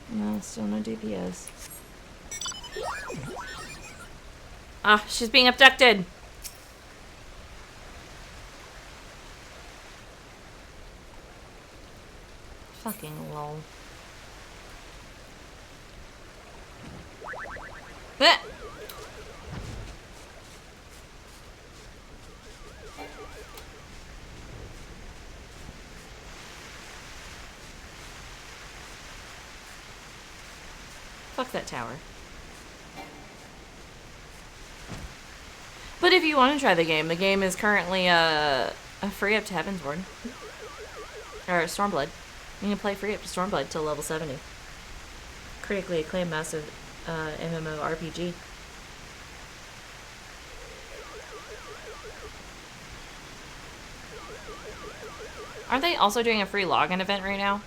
No, still no DPS. Ah, she's being abducted. Fucking lol. Ah! Fuck that tower. But if you want to try the game is currently free up to Heavensward. Or Stormblood. You can play free up to Stormblood till level 70. Critically acclaimed massive MMORPG. Aren't they also doing a free login event right now?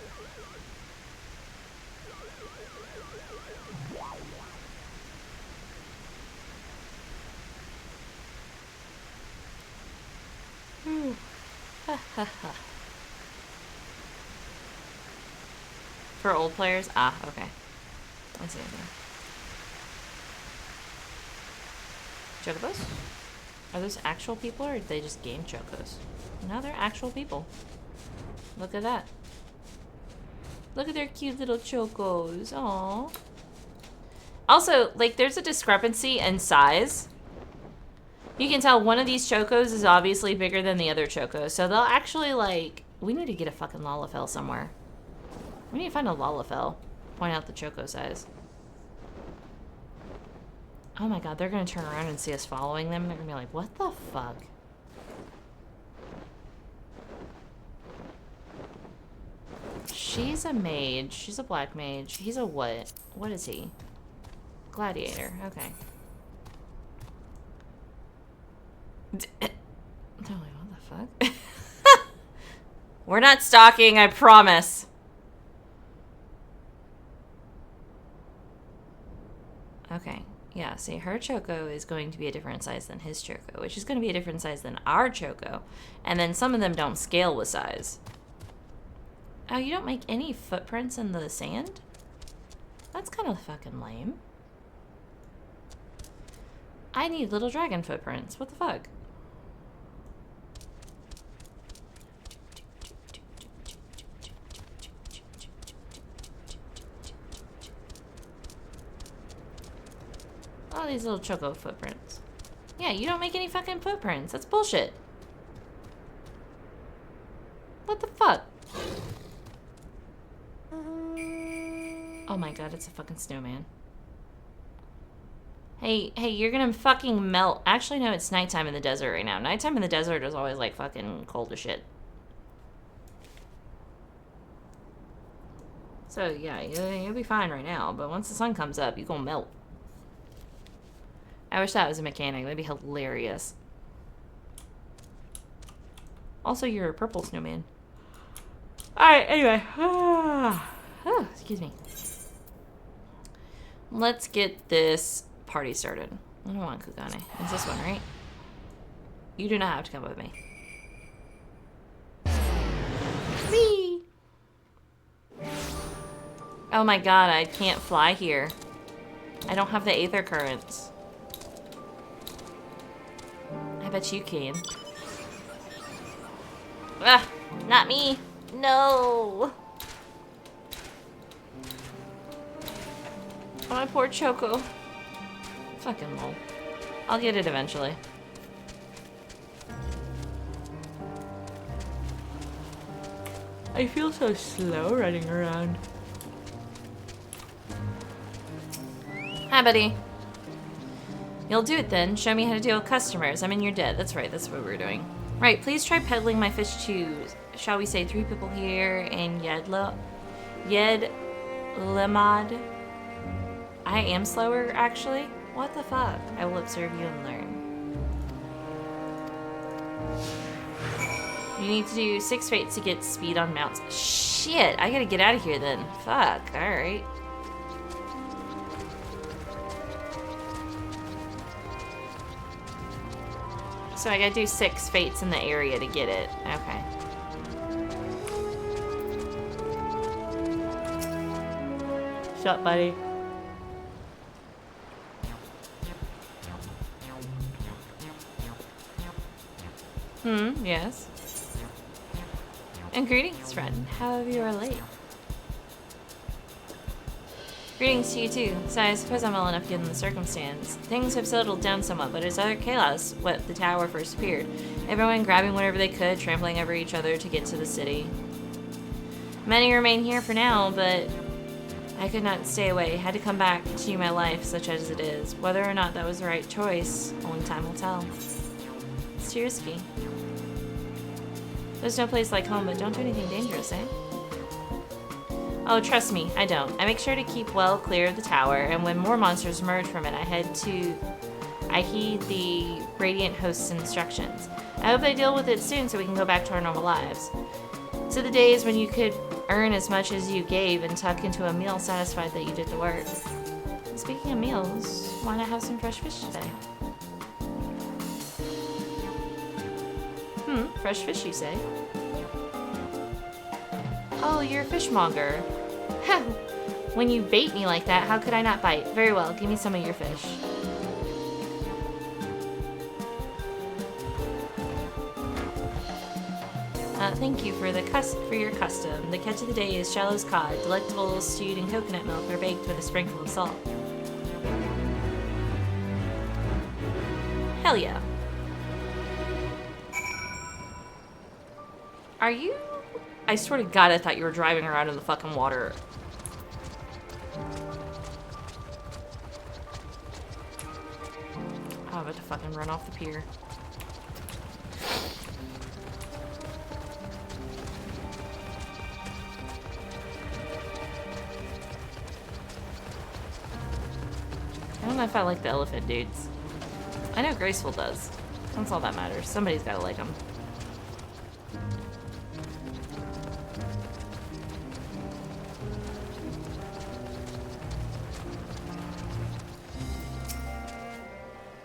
For old players? Ah, okay. I see. Chocobos? Are those actual people or did they just game chocos? No, they're actual people. Look at that. Look at their cute little chocos. Aww. Also, like, there's a discrepancy in size. You can tell one of these chocos is obviously bigger than the other chocos. So they'll actually, like... We need to get a fucking Lalafell somewhere. We need to find a Lalafell. Point out the choco size. Oh my god, they're gonna turn around and see us following them. And they're gonna be like, what the fuck? She's a mage. She's a black mage. He's a what? What is he? Gladiator. Okay. What the fuck? We're not stalking, I promise. Okay. Yeah, see, her choco is going to be a different size than his choco, which is going to be a different size than our choco. And then some of them don't scale with size. Oh, you don't make any footprints in the sand? That's kind of fucking lame. I need little dragon footprints. What the fuck? All these little choco footprints. Yeah, you don't make any fucking footprints. That's bullshit. What the fuck? Oh my god, it's a fucking snowman. Hey, you're gonna fucking melt. Actually, no, it's nighttime in the desert right now. Nighttime in the desert is always like fucking cold as shit. So yeah, you'll be fine right now, but once the sun comes up, you're gonna melt. I wish that was a mechanic. That'd be hilarious. Also, you're a purple snowman. Alright, anyway. Oh, excuse me. Let's get this party started. I don't want Kugane. It's this one, right? You do not have to come with me. Whee! Oh my god, I can't fly here. I don't have the aether currents. I bet you can. Ah, not me. No. Oh, my poor Choco. Fucking lol. I'll get it eventually. I feel so slow running around. Hi, buddy. You'll do it then. Show me how to deal with customers. I mean, you're dead. That's right. That's what we're doing. Right. Please try peddling my fish to, shall we say, 3 people here in Yed Lemad. I am slower, actually. What the fuck? I will observe you and learn. You need to do 6 fates to get speed on mounts. Shit, I gotta get out of here then. Fuck, alright. So I gotta do 6 fates in the area to get it. Okay. Shut, buddy. Yes. And greetings, friend. How you are late? Greetings to you too. So I suppose I'm well enough given the circumstance. Things have settled down somewhat, but it's utter chaos when the tower first appeared. Everyone grabbing whatever they could, trampling over each other to get to the city. Many remain here for now, but I could not stay away. Had to come back to my life, such as it is. Whether or not that was the right choice, only time will tell. It's too risky. There's no place like home, but don't do anything dangerous, eh? Oh, trust me, I don't. I make sure to keep well clear of the tower, and when more monsters emerge from it, I heed the Radiant Host's instructions. I hope they deal with it soon so we can go back to our normal lives. To the days when you could earn as much as you gave and tuck into a meal satisfied that you did the work. Speaking of meals, why not have some fresh fish today? Fresh fish, you say? Oh, you're a fishmonger. When you bait me like that, how could I not bite? Very well, give me some of your fish. Thank you for your custom. The catch of the day is Shallow's cod, delectable stewed in coconut milk or baked with a sprinkle of salt. Hell yeah. Are you? I swear to God, I thought you were driving around in the fucking water. Oh, I'm about to fucking run off the pier. I don't know if I like the elephant dudes. I know Graceful does. That's all that matters. Somebody's gotta like them.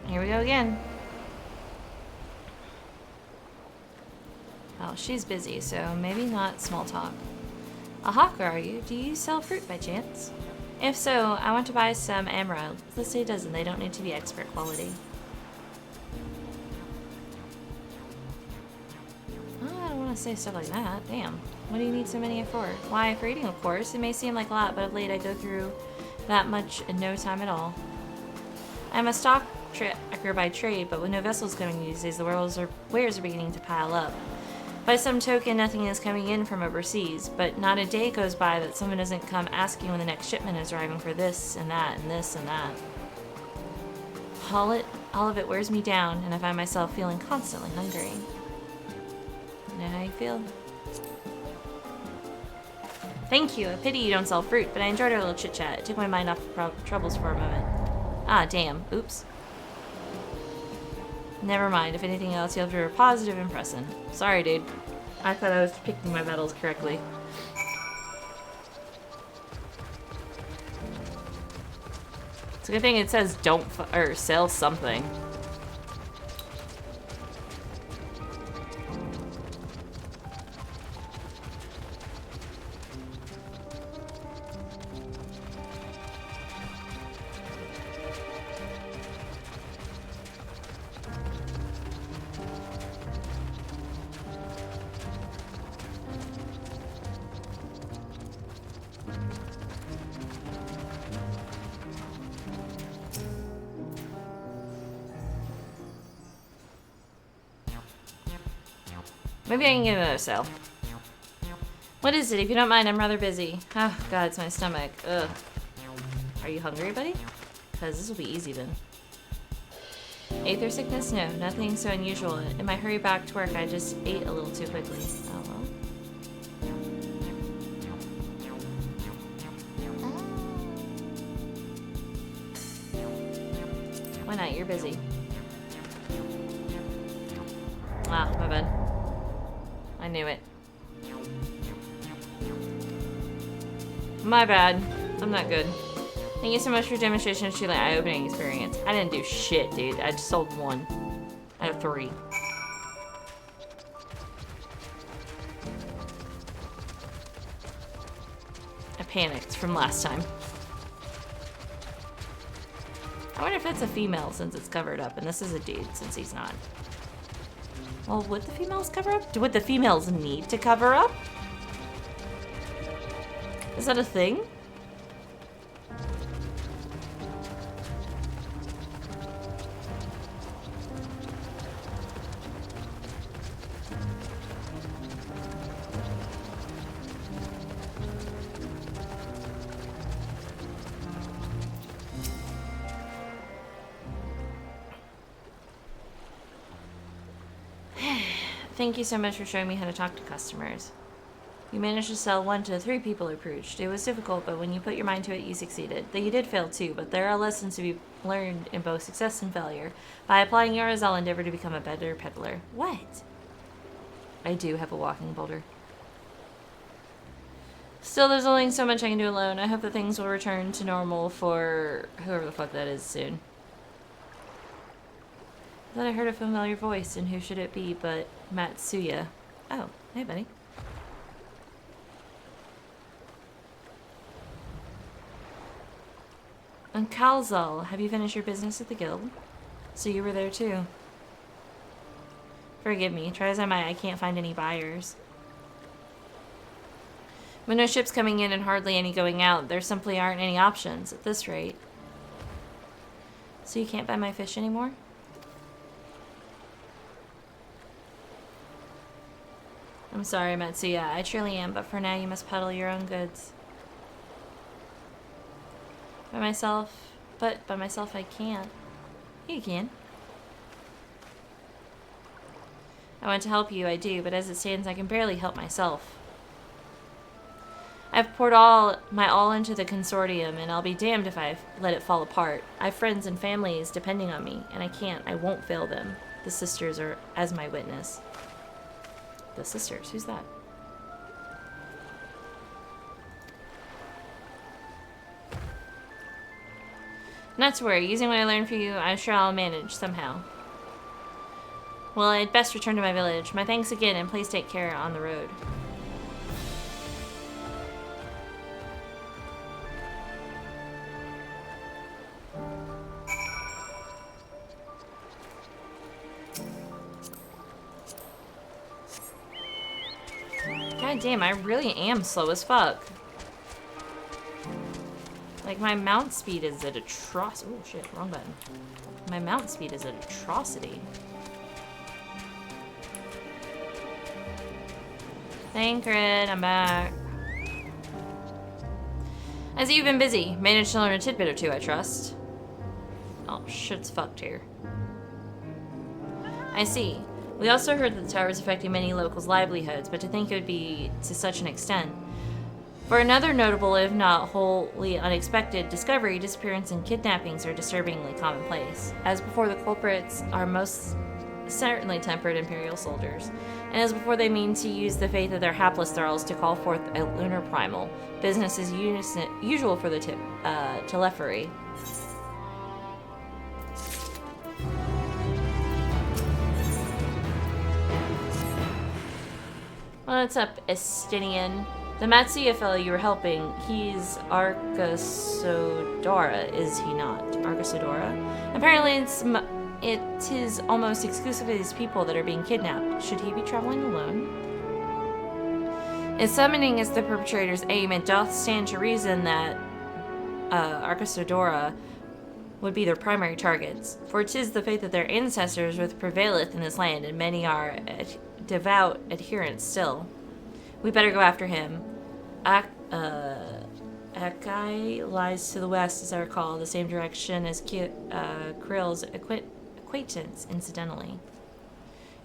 Here we go again. Oh, she's busy, so maybe not small talk. A hawker, are you? Do you sell fruit by chance? If so, I want to buy some amaranth. Let's say a dozen. They don't need to be expert quality. Oh, I don't want to say stuff like that. Damn. What do you need so many for? Why, for eating, of course. It may seem like a lot, but of late I go through that much in no time at all. I'm a stock tracker by trade, but with no vessels coming these days, the wares are beginning to pile up. By some token, nothing is coming in from overseas, but not a day goes by that someone doesn't come asking when the next shipment is arriving for this and that and this and that. All of it wears me down, and I find myself feeling constantly hungry. You know how you feel? Thank you. A pity you don't sell fruit, but I enjoyed our little chit-chat. It took my mind off the troubles for a moment. Ah, damn. Oops. Never mind. If anything else, you'll have a positive impression. Sorry, dude. I thought I was picking my battles correctly. It's a good thing it says don't or sell something. Maybe I can get another sale. What is it? If you don't mind, I'm rather busy. Oh, God, it's my stomach. Ugh. Are you hungry, buddy? Because this will be easy then. Aether sickness? No, nothing so unusual. In my hurry back to work, I just ate a little too quickly. Oh, well. Why not? You're busy. Ah, my bad. I knew it. My bad. I'm not good. Thank you so much for your demonstration of truly eye-opening experience. I didn't do shit, dude. I just sold 1 out of 3. I panicked from last time. I wonder if it's a female since it's covered up, and this is a dude since he's not. Well, would the females cover up? Would the females need to cover up? Is that a thing? Thank you so much for showing me how to talk to customers. You managed to sell 1 to 3 people approached. It was difficult, but when you put your mind to it, you succeeded. Though you did fail too, but there are lessons to be learned in both success and failure. By applying yours, I'll endeavor to become a better peddler. What? I do have a walking boulder. Still, there's only so much I can do alone. I hope that things will return to normal for whoever the fuck that is soon. I thought I heard a familiar voice, and who should it be but Matsuya? Oh, hey buddy. And Kalzal, have you finished your business at the guild? So you were there too. Forgive me, try as I might, I can't find any buyers. With no ships coming in and hardly any going out, there simply aren't any options at this rate. So you can't buy my fish anymore? I'm sorry, Matsuya, I truly am, but for now you must peddle your own goods. By myself, but by myself I can't. You can. I want to help you, I do, but as it stands, I can barely help myself. I've poured my all into the consortium, and I'll be damned if I let it fall apart. I have friends and families depending on me, and I won't fail them. The sisters are as my witness. The sisters? Who's that? Not to worry. Using what I learned from you, I'm sure I'll manage somehow. Well, I'd best return to my village. My thanks again, and please take care on the road. God damn, I really am slow as fuck. Like, my mount speed is an atrocity. Oh shit, wrong button. My mount speed is an atrocity. Thancred, I'm back. I see you've been busy. Managed to learn a tidbit or two, I trust. Oh, shit's fucked here. I see. We also heard that the tower is affecting many locals' livelihoods, but to think it would be to such an extent. For another notable, if not wholly unexpected, discovery, disappearance and kidnappings are disturbingly commonplace. As before, the culprits are most certainly tempered Imperial soldiers. And as before, they mean to use the faith of their hapless thralls to call forth a lunar primal. Business as usual for the Telephary. What's up, Estinian? The Matsuya fellow you were helping, he's Arkasodora, is he not? Arkasodora? Apparently it is almost exclusively his people that are being kidnapped. Should he be traveling alone? If summoning is the perpetrator's aim, it doth stand to reason that Arkasodora would be their primary targets. For 'tis the faith of their ancestors which prevaileth in this land, and many are devout adherents still. We better go after him. Akai lies to the west, as I recall, the same direction as Krill's acquaintance, incidentally.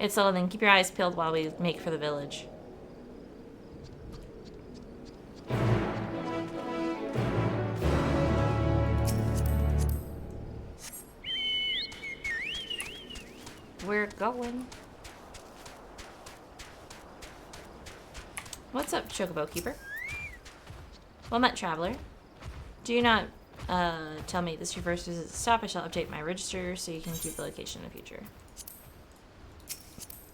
It's settled then. Keep your eyes peeled while we make for the village. We're going. What's up, Chocobo Keeper? Well met, traveler. Do not tell me this is your first visit to stop. I shall update my register so you can keep the location in the future.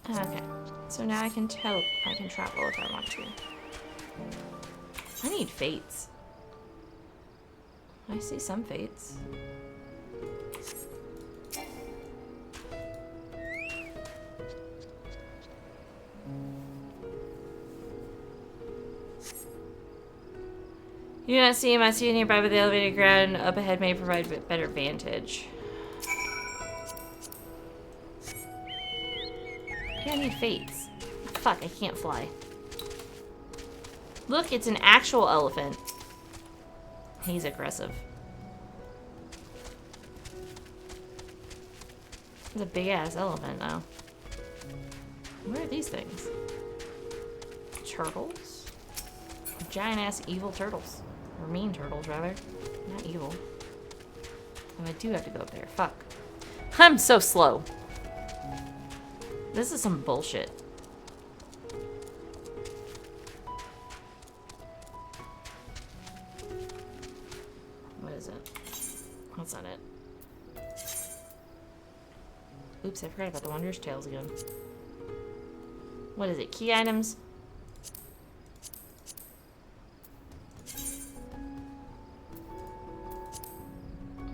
Okay, so now I can travel if I want to. I need fates. I see some fates. You do not see him. I see you nearby, but the elevated ground up ahead may provide better vantage. Yeah, I need fates. Fuck, I can't fly. Look, it's an actual elephant. He's aggressive. It's a big ass elephant now. What are these things? Turtles? Giant-ass evil turtles. Or mean turtles, rather. Not evil. Oh, I do have to go up there. Fuck. I'm so slow. This is some bullshit. What is it? That's not it. Oops, I forgot about the Wanderer's Tales again. What is it? Key items?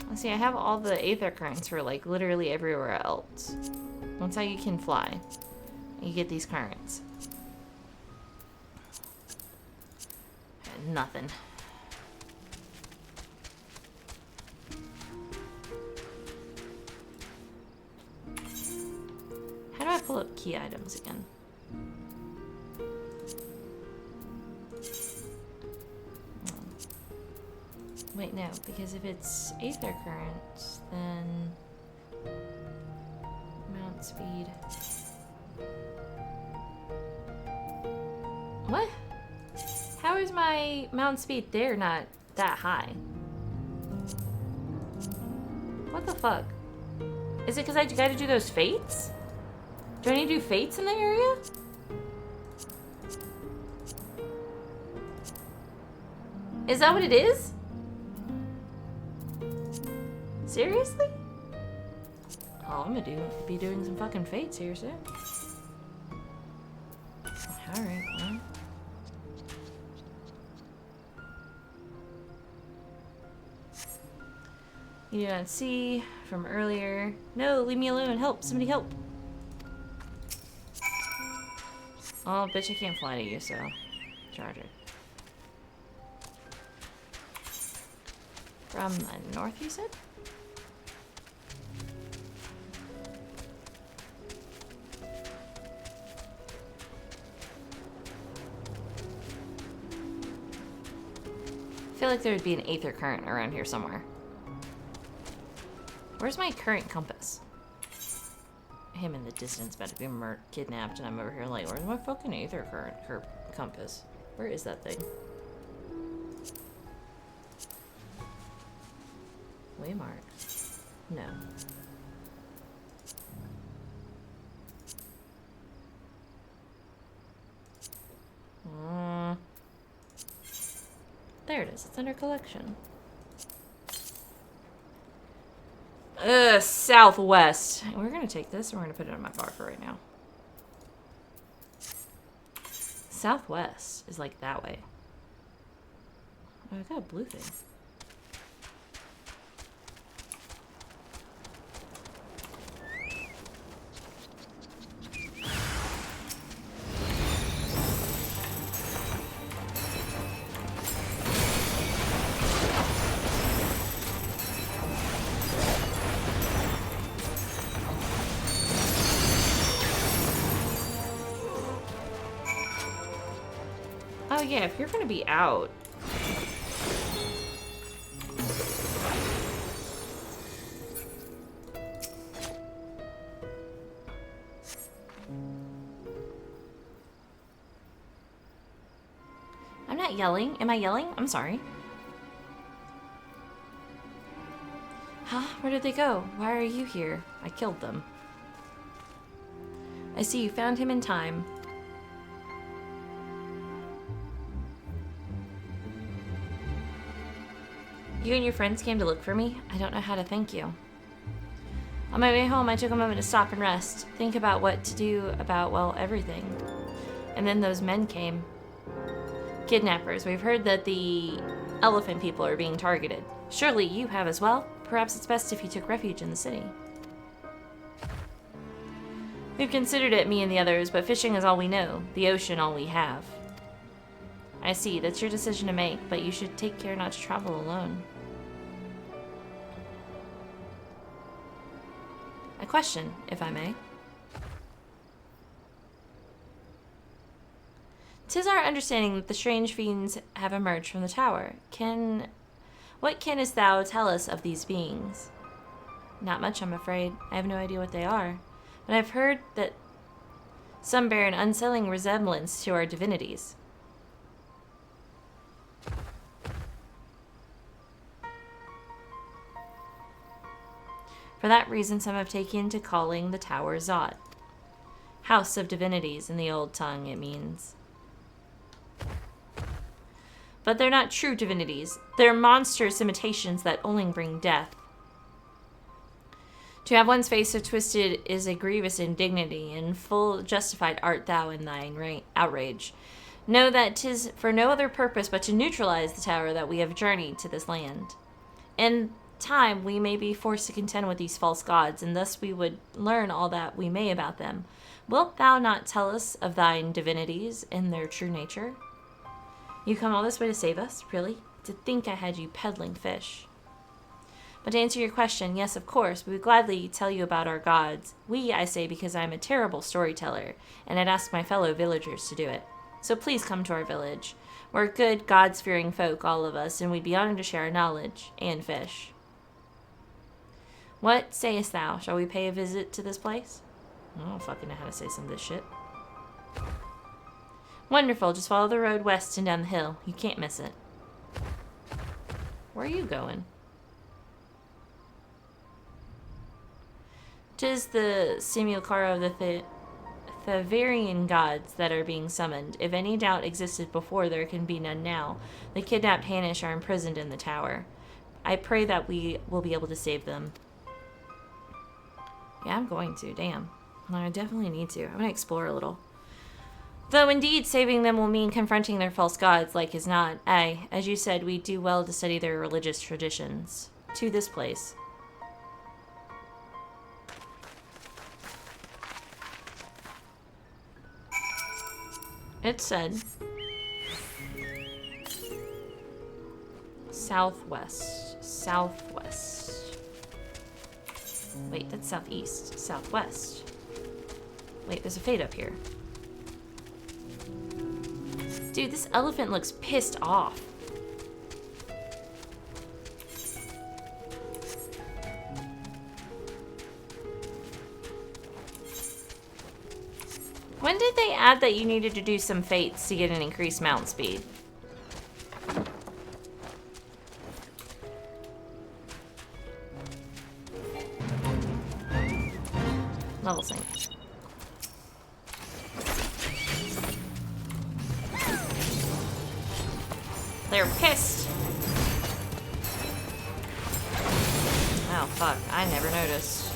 Let's see, I have all the Aether Currents for like literally everywhere else. That's how you can fly. You get these currents. Nothing. How do I pull up key items again? Wait, no, because if it's Aether Currents, then mount speed. What? How is my mount speed there not that high? What the fuck? Is it because I gotta do those fates? Do I need to do fates in the area? Is that what it is? Seriously? Oh, I'm gonna be doing some fucking fates here soon. Alright, well. You do not see from earlier. No, leave me alone. Help. Somebody help. Oh, bitch, I can't fly to you, so charge it. From the north, you said? I feel like there would be an Aether Current around here somewhere. Where's my current compass? Him in the distance about to be kidnapped, and I'm over here like, where's my fucking Aether Current compass? Where is that thing? Waymark. No. There it is. It's under collection. Southwest. We're gonna take this and we're gonna put it on my bar for right now. Southwest is like that way. Oh, I got a blue thing. Oh yeah, if you're gonna be out. I'm not yelling. Am I yelling? I'm sorry. Huh? Where did they go? Why are you here? I killed them. I see you found him in time. You and your friends came to look for me? I don't know how to thank you. On my way home, I took a moment to stop and rest, think about what to do about, well, everything. And then those men came. Kidnappers. We've heard that the elephant people are being targeted. Surely you have as well. Perhaps it's best if you took refuge in the city. We've considered it, me and the others, but fishing is all we know. The ocean all we have. I see, that's your decision to make, but you should take care not to travel alone. A question, if I may. 'Tis our understanding that the strange fiends have emerged from the tower. What canst thou tell us of these beings? Not much, I'm afraid. I have no idea what they are. But I've heard that Some bear an unsettling resemblance to our divinities. For that reason, some have taken to calling the tower Zot. House of Divinities in the old tongue, it means. But they're not true divinities. They're monstrous imitations that only bring death. To have one's face so twisted is a grievous indignity, and full justified art thou in thine outrage. Know that 'tis for no other purpose but to neutralize the tower that we have journeyed to this land. In time we may be forced to contend with these false gods, and thus we would learn all that we may about them. Wilt thou not tell us of thine divinities and their true nature? You come all this way to save us? Really? To think I had you peddling fish. But to answer your question, yes, of course, we would gladly tell you about our gods. We, I say, because I am a terrible storyteller, and I'd ask my fellow villagers to do it. So please come to our village. We're good, gods-fearing folk, all of us, and we'd be honored to share our knowledge, and fish. What sayest thou? Shall we pay a visit to this place? I don't fucking know how to say some of this shit. Wonderful, just follow the road west and down the hill. You can't miss it. Where are you going? 'Tis the simulacra of the Thavarian gods that are being summoned. If any doubt existed before, there can be none now. The kidnapped Hanish are imprisoned in the tower. I pray that we will be able to save them. Yeah, I'm going to. Damn. I definitely need to. I'm going to explore a little. Though indeed saving them will mean confronting their false gods, like as not. Aye, as you said, we do well to study their religious traditions. To this place. It said southwest. Southwest. Wait, that's southeast. Southwest. Wait, there's a fade up here. Dude, this elephant looks pissed off. When did they add that you needed to do some fates to get an increased mount speed? Level sync. They're pissed. Oh, fuck. I never noticed.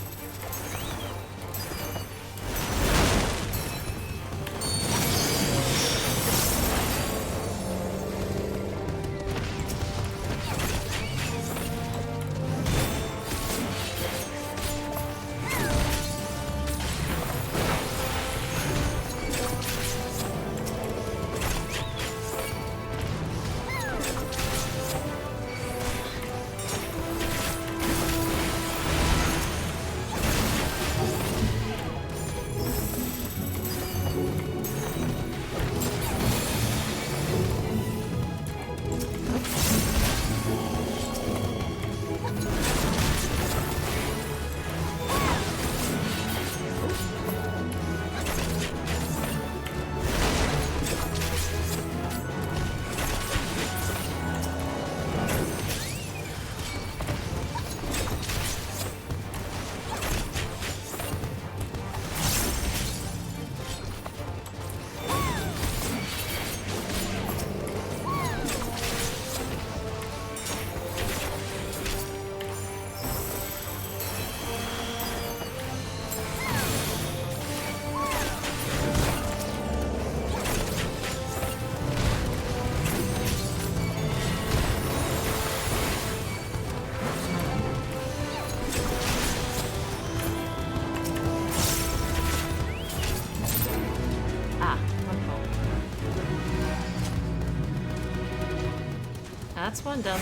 That's one done.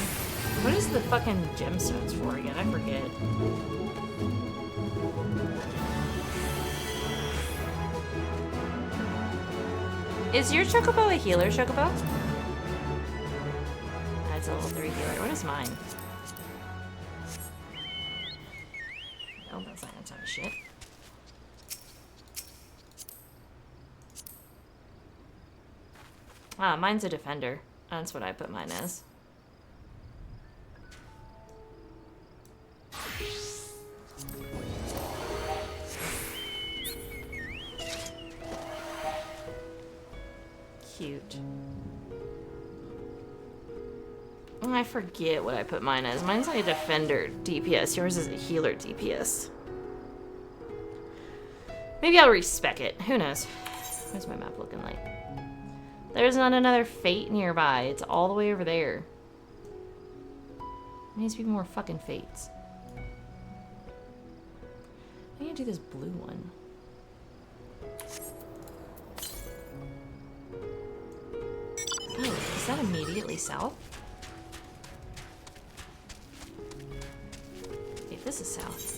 What is the fucking gemstones for again? I forget. Is your chocobo a healer chocobo? That's a level 3 healer. What is mine? Oh, that's not gonna tell me shit. Ah, mine's a defender. That's what I put mine as. Cute. Oh, I forget what I put mine as. Mine's like a defender DPS. Yours is a healer DPS. Maybe I'll respec it. Who knows? What's my map looking like? There's not another fate nearby. It's all the way over there. There needs to be more fucking fates. I need to do this blue one. Oh, is that immediately south? Wait, this is south.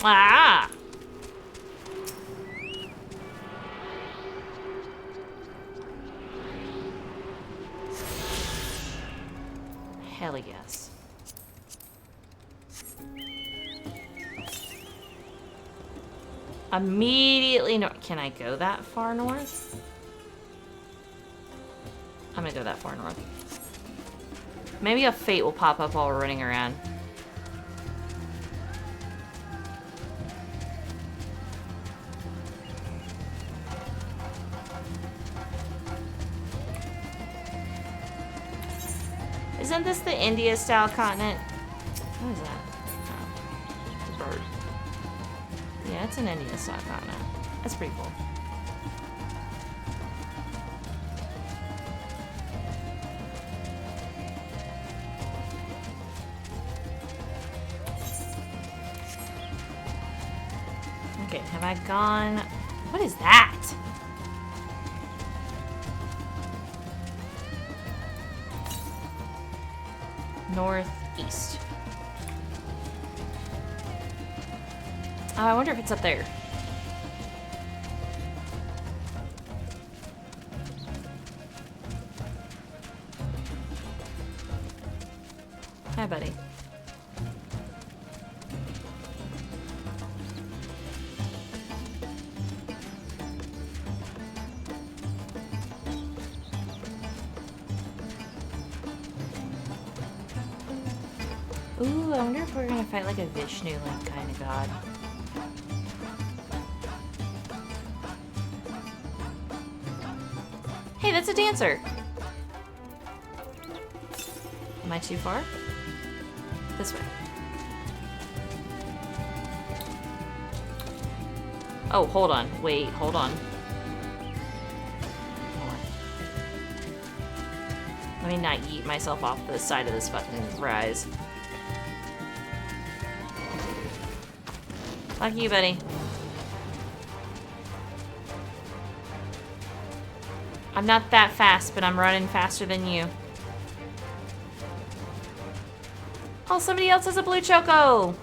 Ah! Hell yes. Immediately north. Can I go that far north? I'm gonna go that far north. Maybe a fate will pop up while we're running around. Isn't this the India-style continent? What is that? Oh, it's a bird. Yeah, it's an India-style continent. That's pretty cool. Okay, have I gone... What is that? Northeast. Oh, I wonder if it's up there. Hi, buddy. Ooh, I wonder if we're gonna fight like a Vishnu-like kind of god. Hey, that's a dancer! Am I too far? This way. Oh, hold on. Wait, hold on. Let me not yeet myself off the side of this fucking rise. Fuck you, buddy. I'm not that fast, but I'm running faster than you. Oh, somebody else has a blue choco!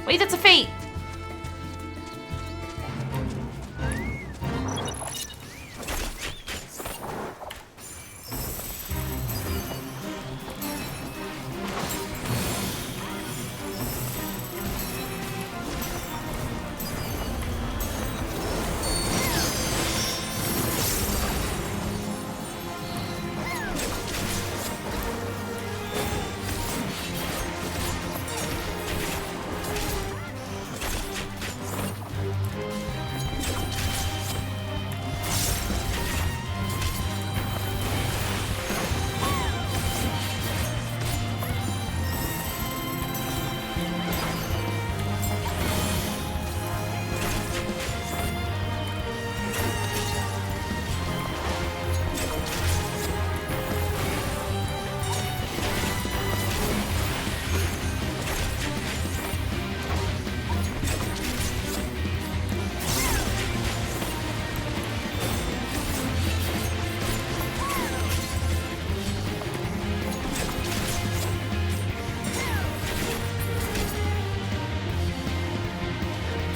Wait, that's a fate!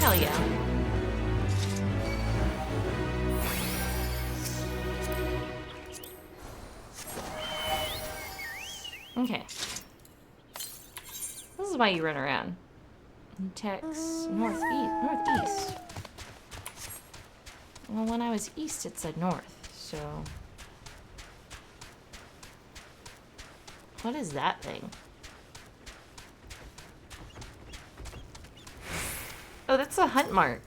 Hell yeah. Okay. This is why you run around. Text northeast. Well, when I was east, it said north, so... What is that thing? Oh, that's a hunt mark.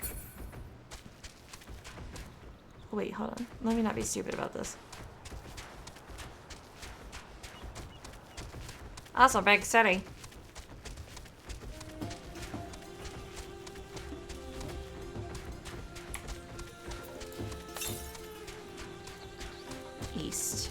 Wait, hold on. Let me not be stupid about this. Also, big city. East.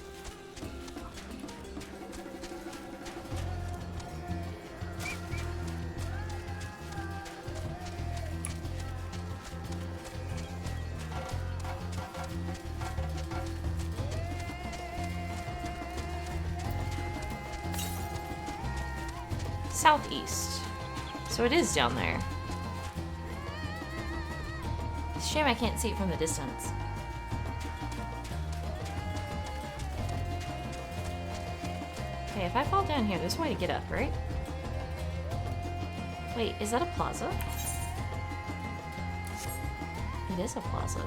Southeast. So it is down there. It's a shame I can't see it from the distance. Okay, if I fall down here, there's a way to get up, right? Wait, is that a plaza? It is a plaza.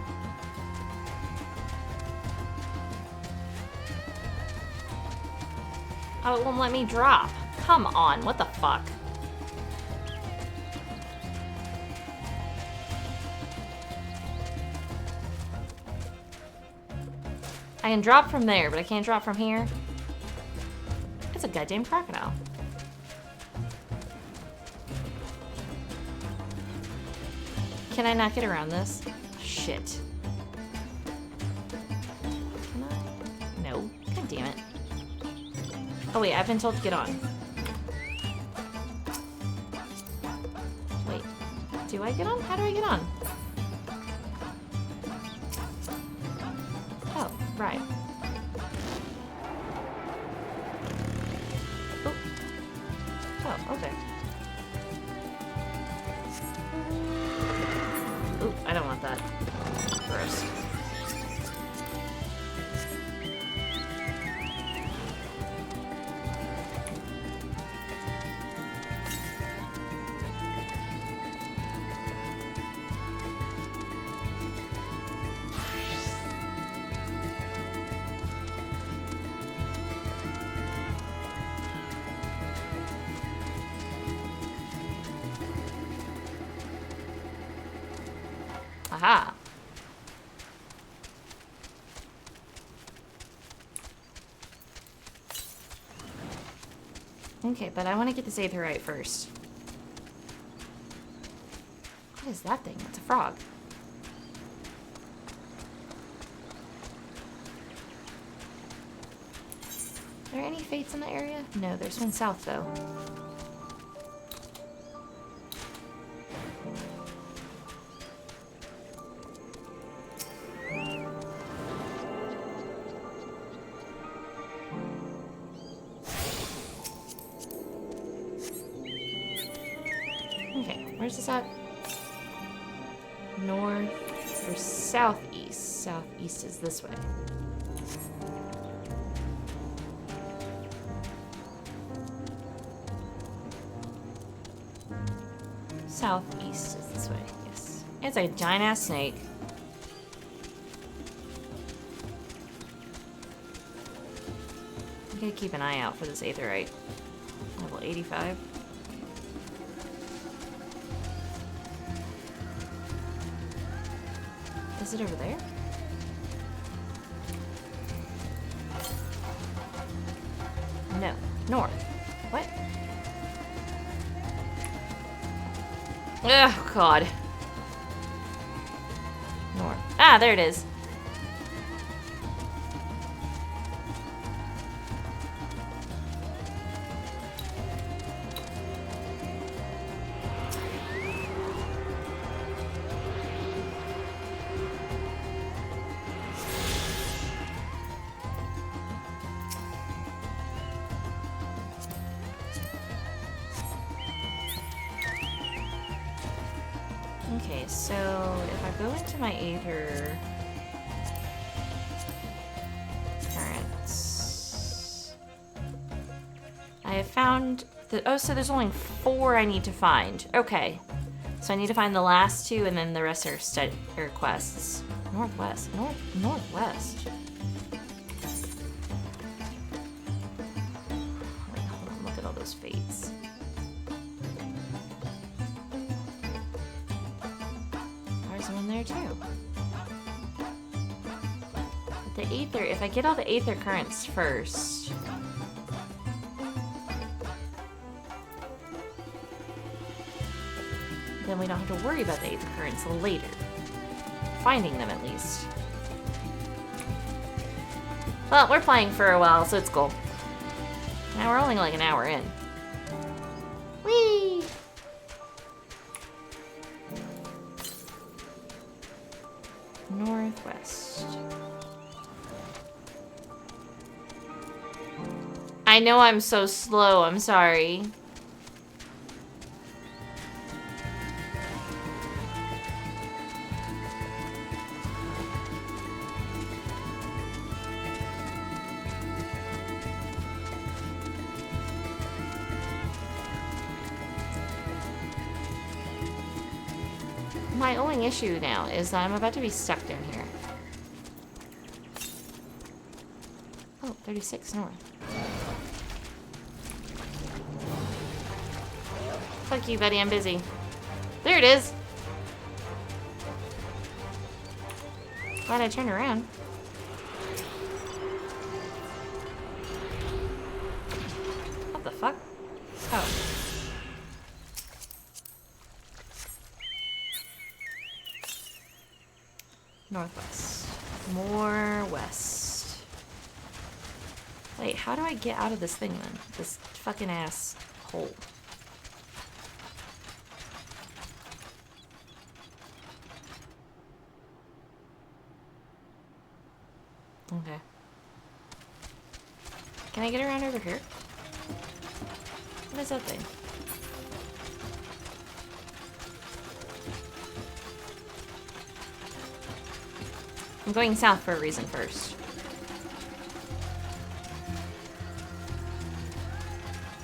Oh, it won't let me drop. Come on, what the fuck? I can drop from there, but I can't drop from here. It's a goddamn crocodile. Can I not get around this? Shit. Can I? No. God damn it. Oh wait, I've been told to get on. Wait. Do I get on? How do I get on? Oh, right. Oh. Oh, okay. Ooh, I don't want that. Gross. Aha. Okay, but I want to get this aetherite first. What is that thing? It's a frog. Are there any fates in the area? No, there's one south though. Where's this at? North or southeast? Southeast is this way. Southeast is this way, yes. It's a giant ass snake. I'm gonna keep an eye out for this aetherite. Level 85. Is it over there? No. North. What? Oh, God. North. Ah, there it is. Okay, so if I go into my Aether currents, I have found the. Oh, so there's only 4 I need to find. Okay, so I need to find the last 2, and then the rest are quests. Northwest, northwest. Wait, hold on. Look at all those fates. There's one there too. The Aether, if I get all the Aether currents first. Then we don't have to worry about the Aether currents later. Finding them at least. Well, we're playing for a while, so it's cool. Now we're only like an hour in. Whee! Northwest. I know I'm so slow, I'm sorry. My only issue now is that I'm about to be stuck down here. Oh, 36 north. Fuck you, buddy, I'm busy. There it is! Glad I turned around. What the fuck? Oh. Northwest. More west. Wait, how do I get out of this thing then? This fucking ass hole. Okay. Can I get around over here? What is that thing? I'm going south for a reason first.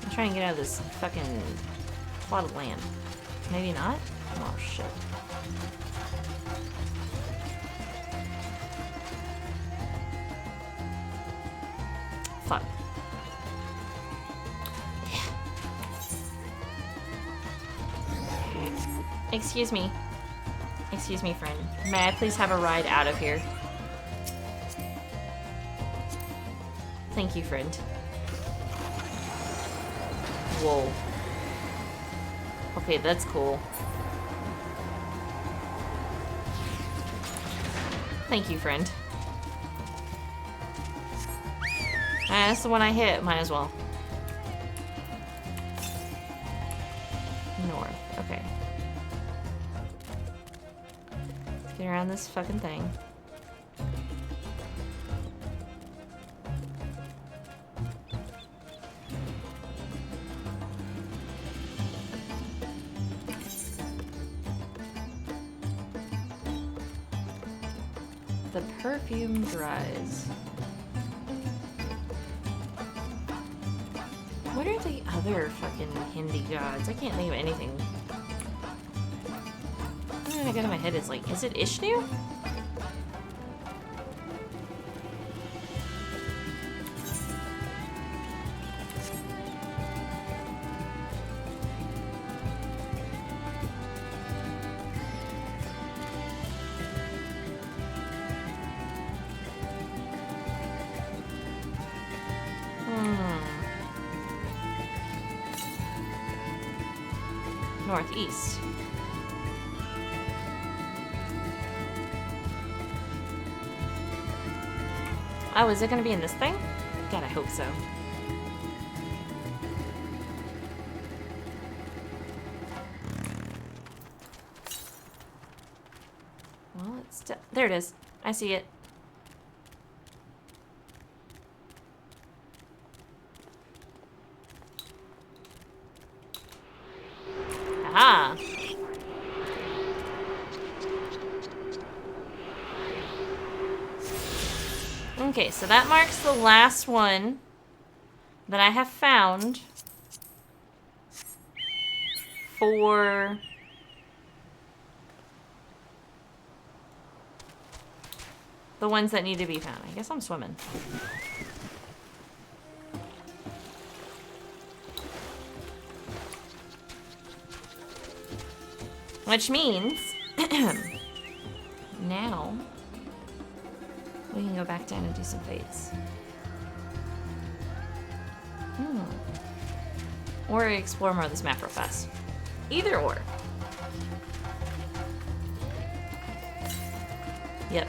I'm trying to get out of this fucking plot of land. Maybe not? Oh shit. Fuck. Excuse me. Excuse me, friend. May I please have a ride out of here? Thank you, friend. Whoa. Okay, that's cool. Thank you, friend. That's the one I hit. Might as well. North. Okay. Let's get around this fucking thing. The perfume dries. What are the other fucking Hindi gods? I can't think of anything. The only thing I got in my head is like, is it Ishnu? Northeast. Oh, is it gonna be in this thing? God, I hope so. Well, it's there it is. I see it. Aha! Okay, so that marks the last one that I have found for the ones that need to be found. I guess I'm swimming. Which means now we can go back down and do some fates. Or explore more of this map real fast. Either or. Yep.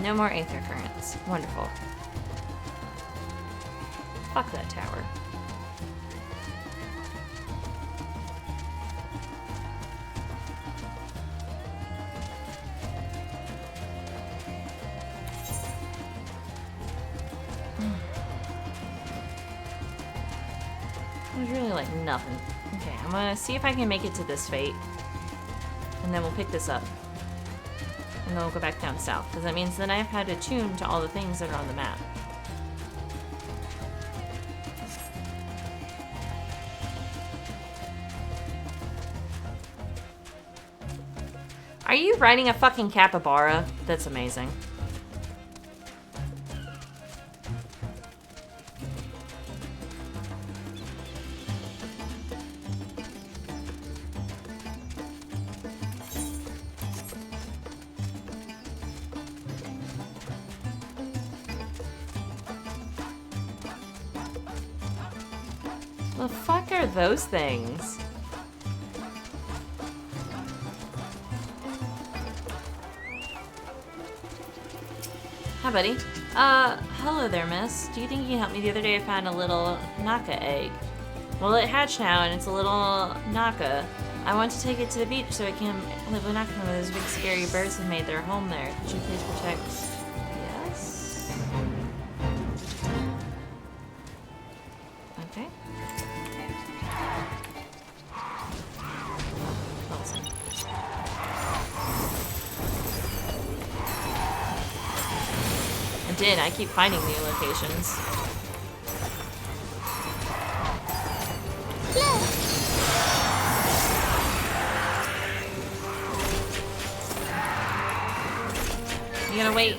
No more aether currents. Wonderful. Fuck that tower. There's really like nothing. Okay, I'm gonna see if I can make it to this fate. And then we'll pick this up. And then we'll go back down south. Because that means then I've had to tune to all the things that are on the map. Are you riding a fucking capybara? That's amazing. The fuck are those things? Hi, buddy. Hello there, miss. Do you think you can help me? The other day I found a little Naka egg. Well, it hatched now, and it's a little Naka. I want to take it to the beach so it can live with Naka. Those big scary birds have made their home there. Could you please protect? Yes? Okay. Awesome. I keep finding new locations. You gotta wait.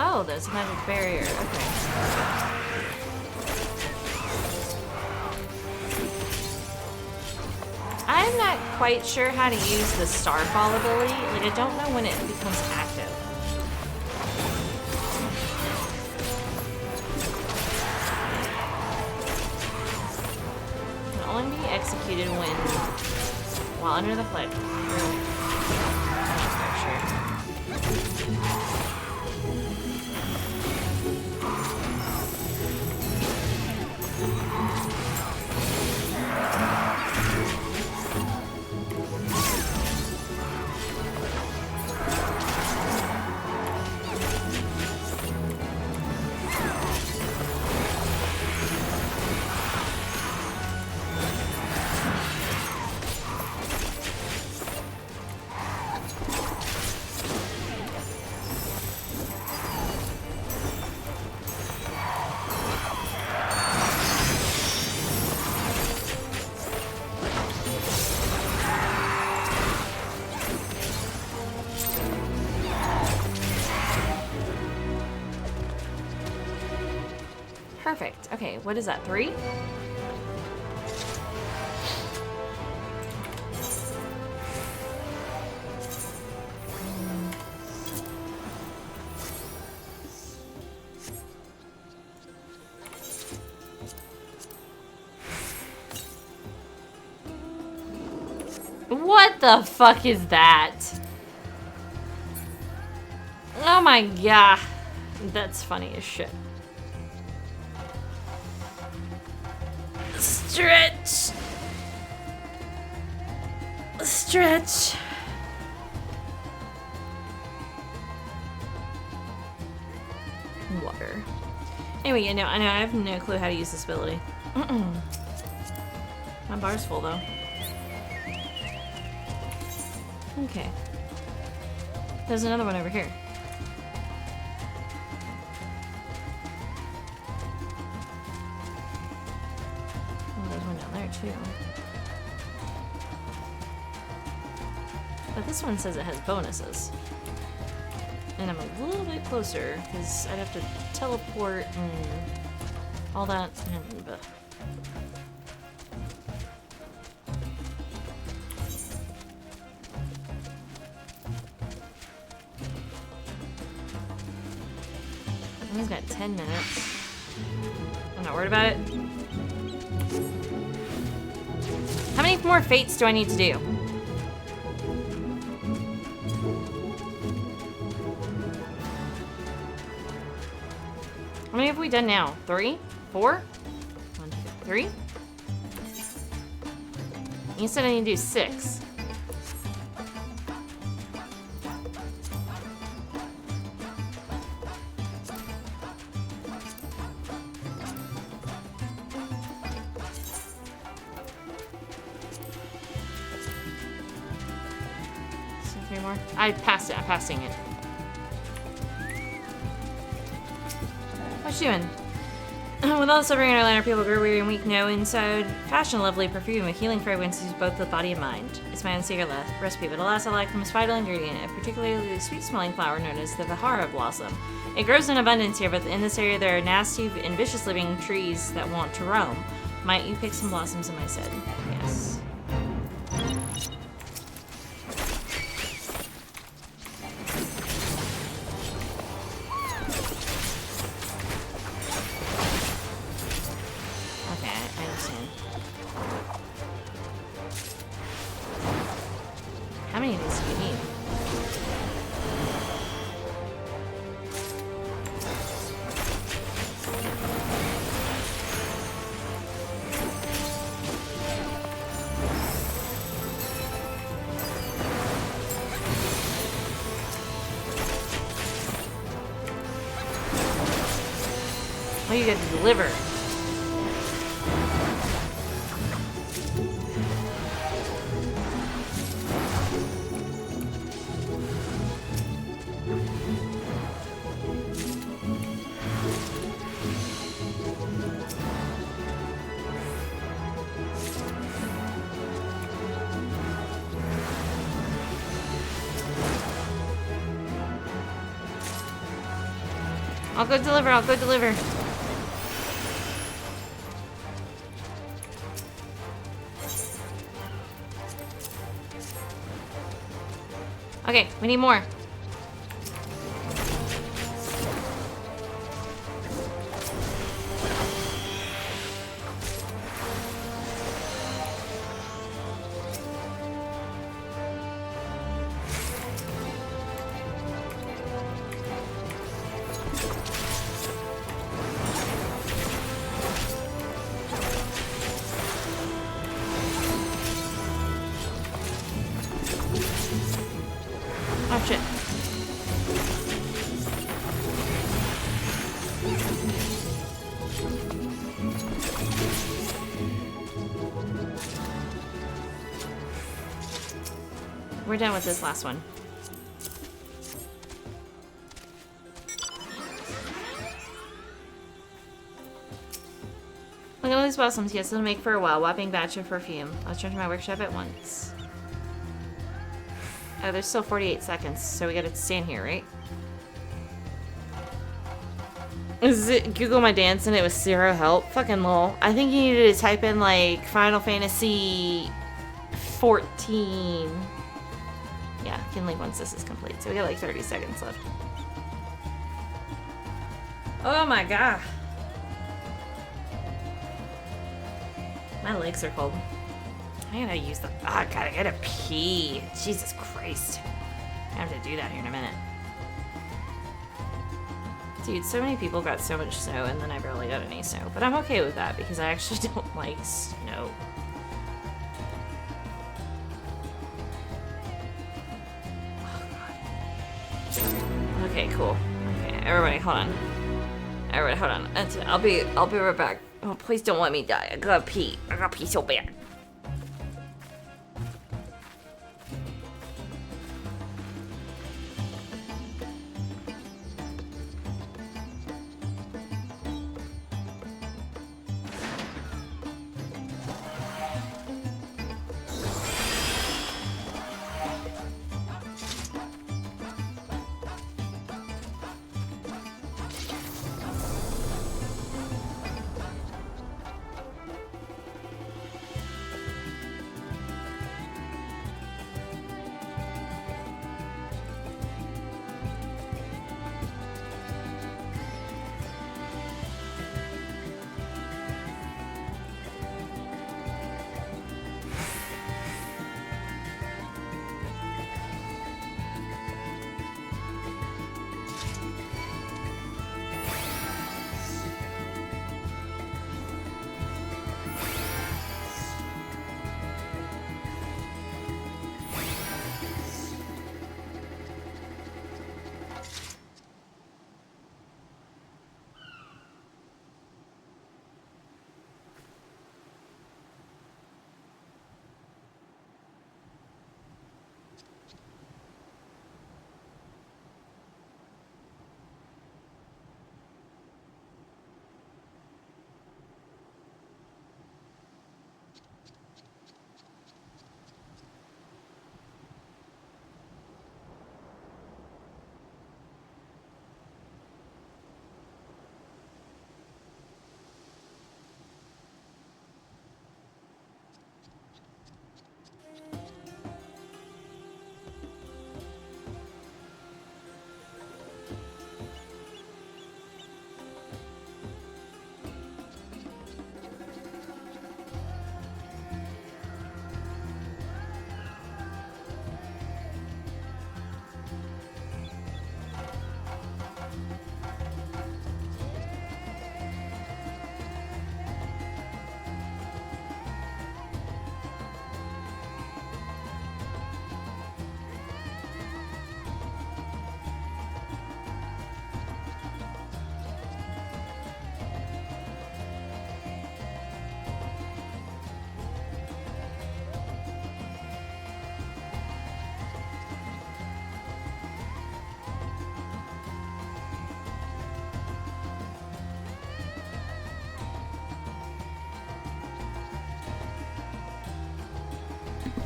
Oh, there's a magic barrier. Okay. I'm not quite sure how to use the Starfall ability. Like, I don't know when it becomes active. It can only be executed when while under the flag. Really? I'm not sure. Perfect. Okay, what is that? 3? What the fuck is that? Oh my god. That's funny as shit. Stretch. Stretch. Water. Anyway, I know I have no clue how to use this ability. My bar's full though. Okay. There's another one over here. Oh, there's one down there too. But this one says it has bonuses. And I'm a little bit closer because I'd have to teleport and all that. But he's got 10 minutes. I'm not worried about it. How many more fates do I need to do? How many have we done now? 3? 4? 1, 2, 3? You said I need to do 6. So 3 more? I passed it. I'm passing it. What you doing? With all the suffering in our land, our people grow weary and weak. No, inside fashion, lovely perfume, a healing fragrance is both the body and mind. It's my own secret recipe, but alas, I lack the most vital ingredient, a particularly sweet-smelling flower known as the Vihara blossom. It grows in abundance here, but in this area there are nasty and vicious-living trees that want to roam. Might you pick some blossoms in my stead? Yes. How many of these do you need? Oh, you get to deliver. I'll go deliver, I'll go deliver. Okay, we need more. Oh shit. We're done with this last one. Look at all these blossoms. Yes, it'll make for a while. Whopping batch of perfume. I'll return to my workshop at once. Oh, there's still 48 seconds, so we gotta stand here, right? Is it Google My Dance and it was 0 help? Fucking lol. I think you needed to type in like Final Fantasy XIV. Yeah, can leave once this is complete. So we got like 30 seconds left. Oh my god. My legs are cold. I gotta use the... Oh, God, I gotta pee. Jesus Christ. I have to do that here in a minute. Dude, so many people got so much snow, and then I barely got any snow. But I'm okay with that, because I actually don't like snow. Oh, God. Okay, cool. Okay, everybody, hold on. Everybody, hold on. I'll be right back. Oh, please don't let me die. I gotta pee. I gotta pee so bad.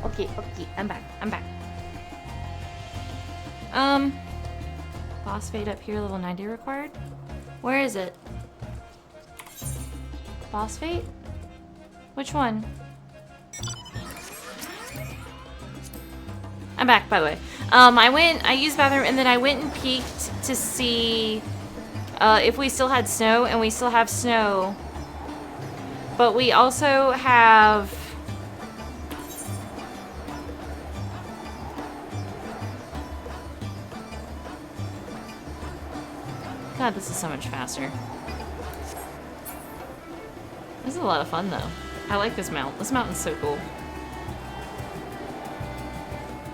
Okay, I'm back. Boss fate up here, level 90 required? Where is it? Boss fate? Which one? I'm back, by the way. I used the bathroom, and then I went and peeked to see if we still had snow, and we still have snow. But we also have... God, this is so much faster. This is a lot of fun, though. I like this mount. This mountain's so cool.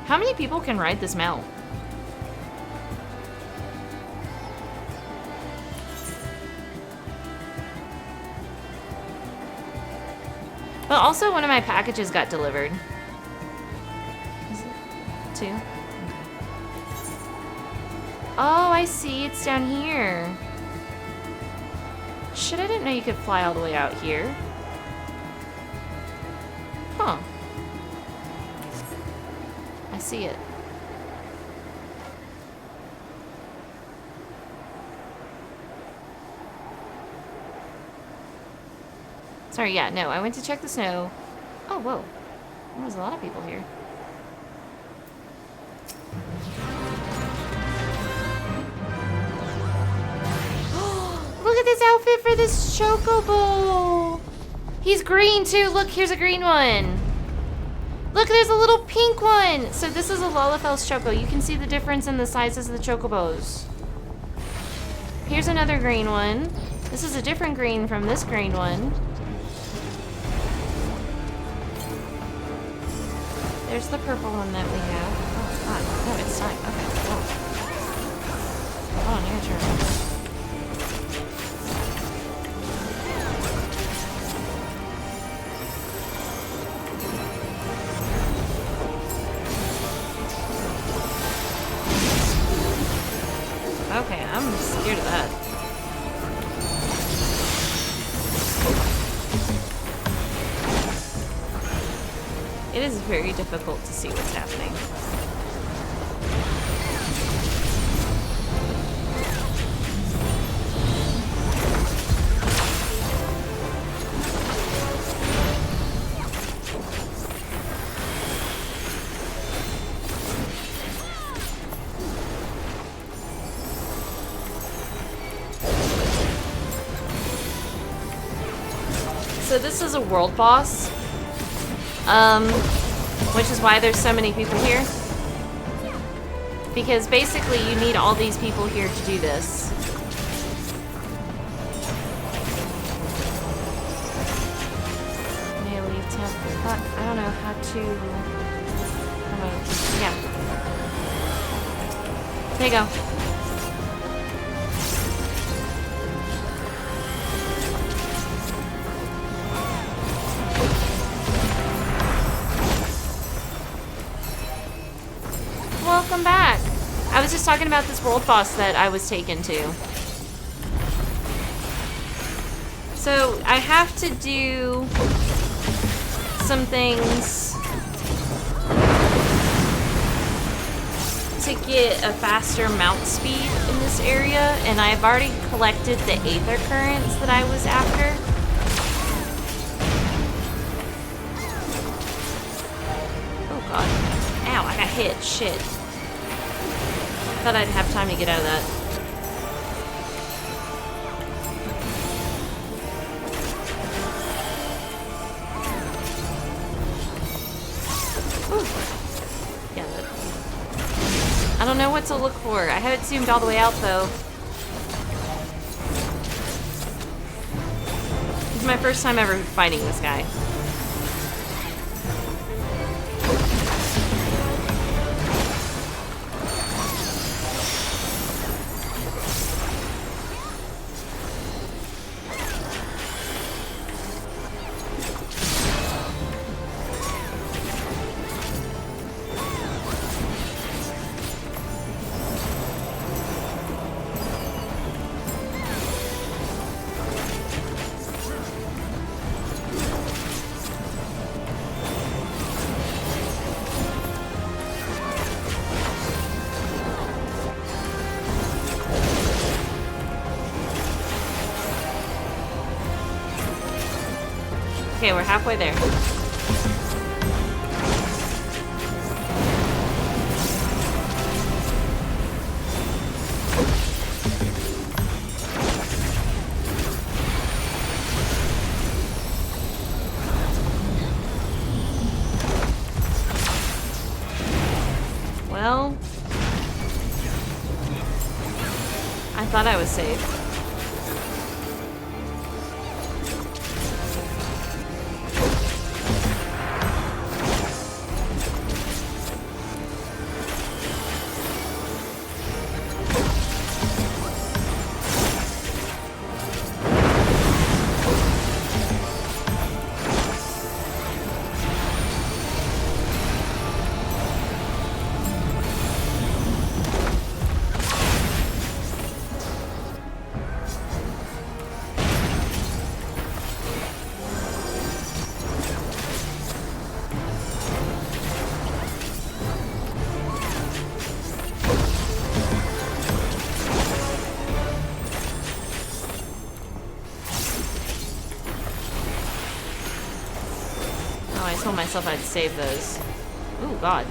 How many people can ride this mount? But also, one of my packages got delivered. Is it 2? Okay. Oh, I see. It's down here. Shit, I didn't know you could fly all the way out here. Huh. I see it. Sorry, yeah, no, I went to check the snow. Oh, whoa. There's a lot of people here. Look at this outfit for this chocobo. He's green, too. Look, here's a green one. Look, there's a little pink one. So this is a Lolafel's Choco. You can see the difference in the sizes of the Chocobos. Here's another green one. This is a different green from this green one. There's the purple one that we have. Oh, God. Oh, it's time. Okay. Oh. Hold on, I gotta turn it on. Okay, I'm scared of that. It is very difficult to see what's happening. So this is a world boss, which is why there's so many people here. Because basically you need all these people here to do this. Melee temp. I don't know how to. Yeah. There you go. Welcome back. I was just talking about this world boss that I was taken to. So I have to do some things to get a faster mount speed in this area, and I've already collected the Aether Currents that I was after. Oh God. Ow, I got hit. Shit. Thought I'd have time to get out of that. Ooh. Yeah, I don't know what to look for. I haven't zoomed all the way out, though. This is my first time ever fighting this guy. Okay, we're halfway there. Well, I thought I was safe. I told myself I'd save those. Ooh, God.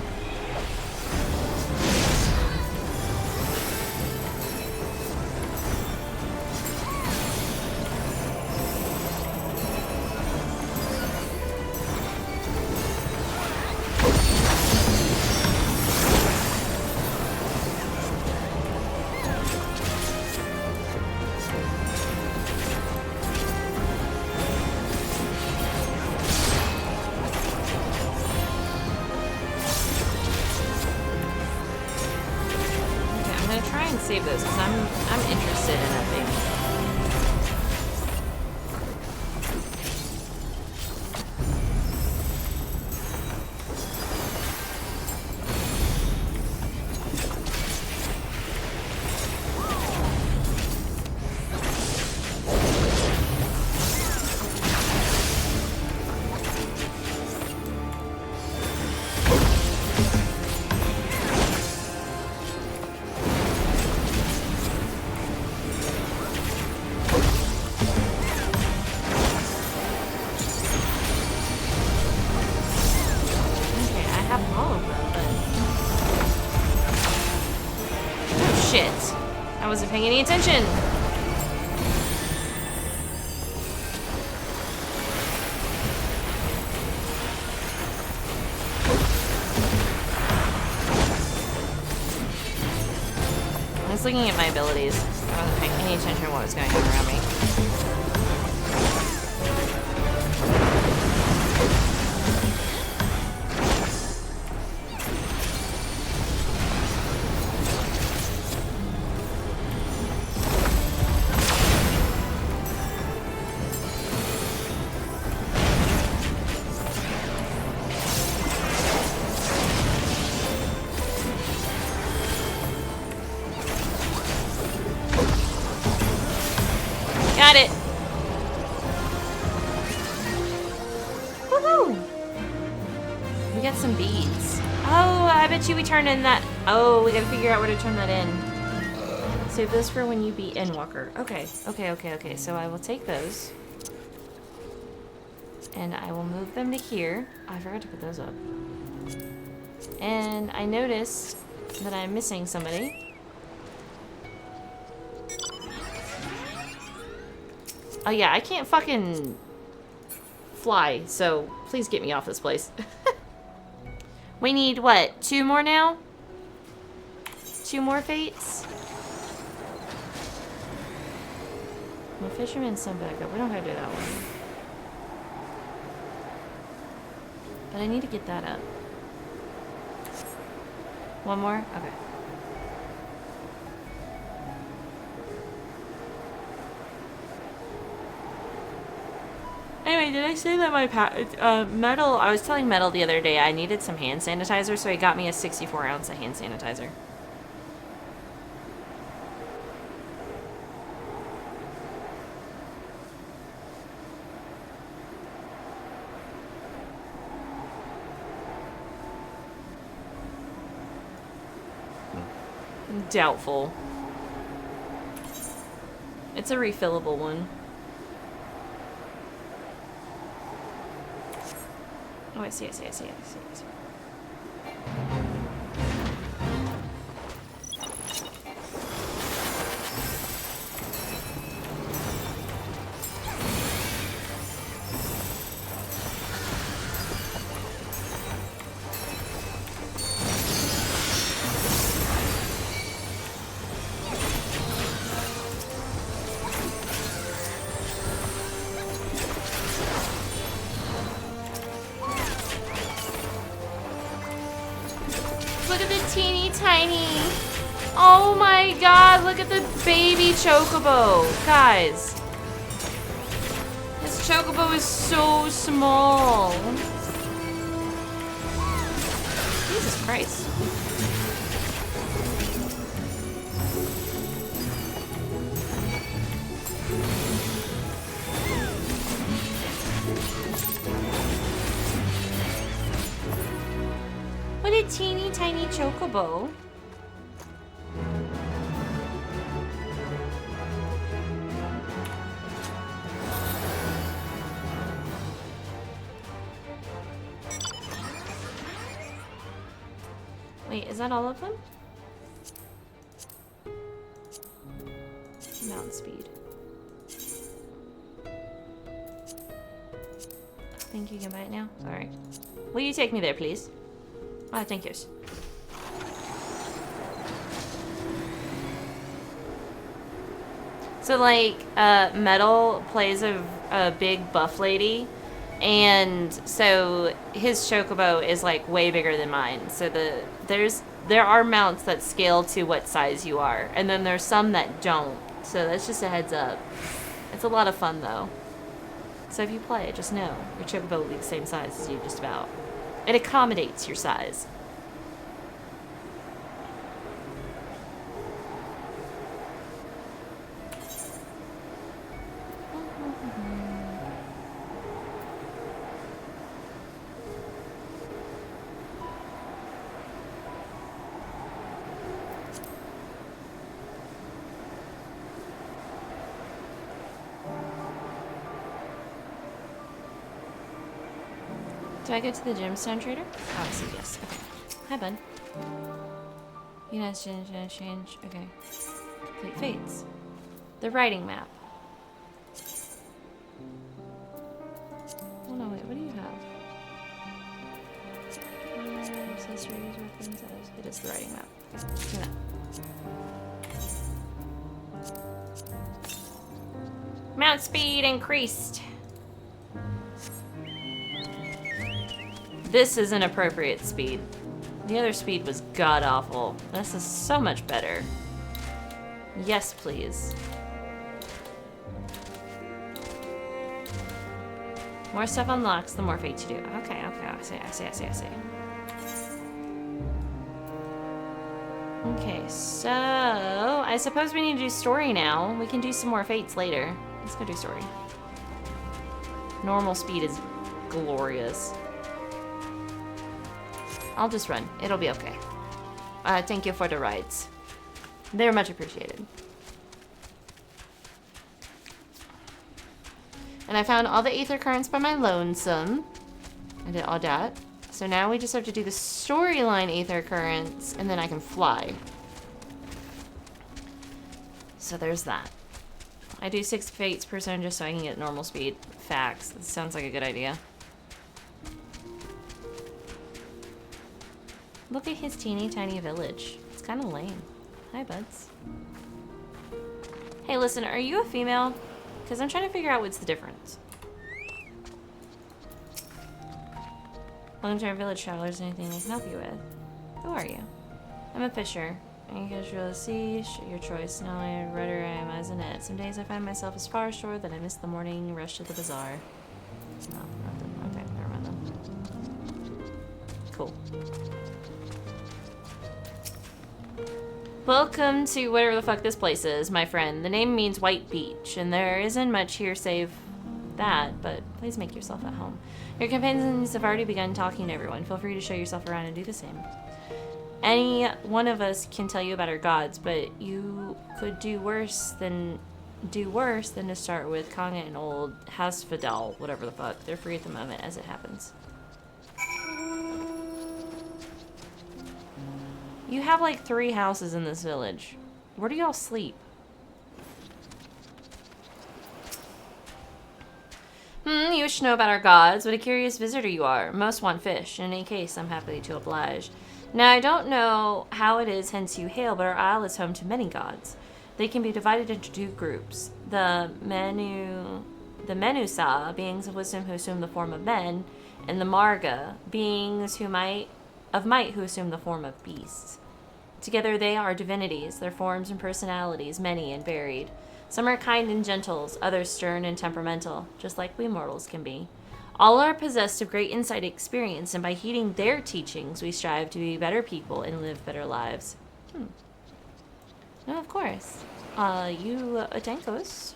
I'm interested in that thing. I wasn't paying any attention. I was looking at my abilities. I wasn't paying any attention to what was going on around me. Got it. Woohoo! We got some beads. Oh, I bet you we turn in that. Oh, we gotta figure out where to turn that in. Save those for when you beat Endwalker. Okay, okay. So I will take those. And I will move them to here. Oh, I forgot to put those up. And I noticed that I'm missing somebody. Oh yeah, I can't fucking fly, so please get me off this place. We need, what, 2 more now? 2 more fates? Well, Fisherman's Son backup. We don't have to do that one. But I need to get that up. 1 more? Okay. Anyway, did I say that my Metal... I was telling Metal the other day I needed some hand sanitizer, so he got me a 64 ounce of hand sanitizer. Doubtful. It's a refillable one. Oh, I see. Look at the teeny tiny. Oh my god, look at the baby chocobo. Guys. This chocobo is so small. Jesus Christ. What a teeny tiny chocobo. Wait, is that all of them? Mount speed. Think you can buy it now? Alright. Will you take me there, please? Oh, thank you. So, like, Metal plays a big buff lady, and so his chocobo is, like, way bigger than mine. So there's there are mounts that scale to what size you are, and then there's some that don't. So that's just a heads up. It's a lot of fun though. So if you play it, just know your chocobo will be the same size as you just about. It accommodates your size. Do I go to the gemstone trader? Obviously, yes. Okay. Hi, bud. You know, change. Okay. Complete fates. The writing map. Oh, no, wait. What do you have? Accessories, weapons. It is the writing map. Okay. Do that. Mount speed increased. This is an appropriate speed. The other speed was god-awful. This is so much better. Yes, please. More stuff unlocks, the more fate you do. Okay, I see. Okay, so... I suppose we need to do story now. We can do some more fates later. Let's go do story. Normal speed is glorious. I'll just run. It'll be okay. Thank you for the rides. They're much appreciated. And I found all the aether currents by my lonesome. I did all that. So now we just have to do the storyline aether currents, and then I can fly. So there's that. I do 6 fates per turn just so I can get normal speed. Facts. That sounds like a good idea. Look at his teeny tiny village. It's kind of lame. Hi, buds. Hey, listen, are you a female? Because I'm trying to figure out what's the difference. Long-term village travelers, anything I can help you with? Who are you? I'm a fisher. I can control the sea, your choice. Not only a rudder, I am as a net. Some days I find myself as far ashore that I miss the morning rush to the bazaar. No, nothing. Okay, never mind then. Cool. Welcome to whatever the fuck this place is, my friend. The name means white beach, and there isn't much here save that, but please make yourself at home. Your companions have already begun talking to everyone. Feel free to show yourself around and do the same. Any one of us can tell you about our gods, but you could do worse than to start with Konga and old Hasfadal, whatever the fuck. They're free at the moment as it happens. You have like 3 houses in this village. Where do y'all sleep? You wish to know about our gods. What a curious visitor you are. Most want fish. In any case, I'm happy to oblige. Now, I don't know how it is hence you hail, but our isle is home to many gods. They can be divided into 2 groups. The Menusa, beings of wisdom who assume the form of men, and the Marga, beings of might who assume the form of beasts. Together they are divinities, their forms and personalities many and varied. Some are kind and gentle, others stern and temperamental, just like we mortals can be. All are possessed of great insight and experience, and by heeding their teachings, we strive to be better people and live better lives. No, of course. You Atankos?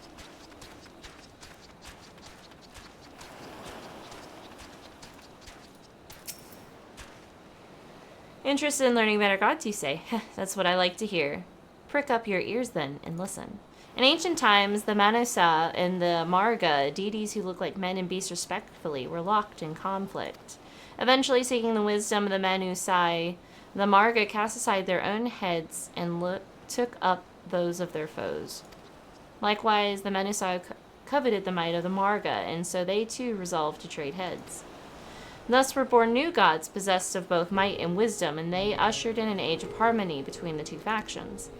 Interested in learning about our gods, you say? That's what I like to hear. Prick up your ears then and listen. In ancient times, the Manusa and the Marga, deities who look like men and beasts respectively, were locked in conflict. Eventually, seeking the wisdom of the Manusai, the Marga cast aside their own heads and took up those of their foes. Likewise, the Manusai coveted the might of the Marga, and so they too resolved to trade heads. Thus were born new gods possessed of both might and wisdom, and they ushered in an age of harmony between the 2 factions.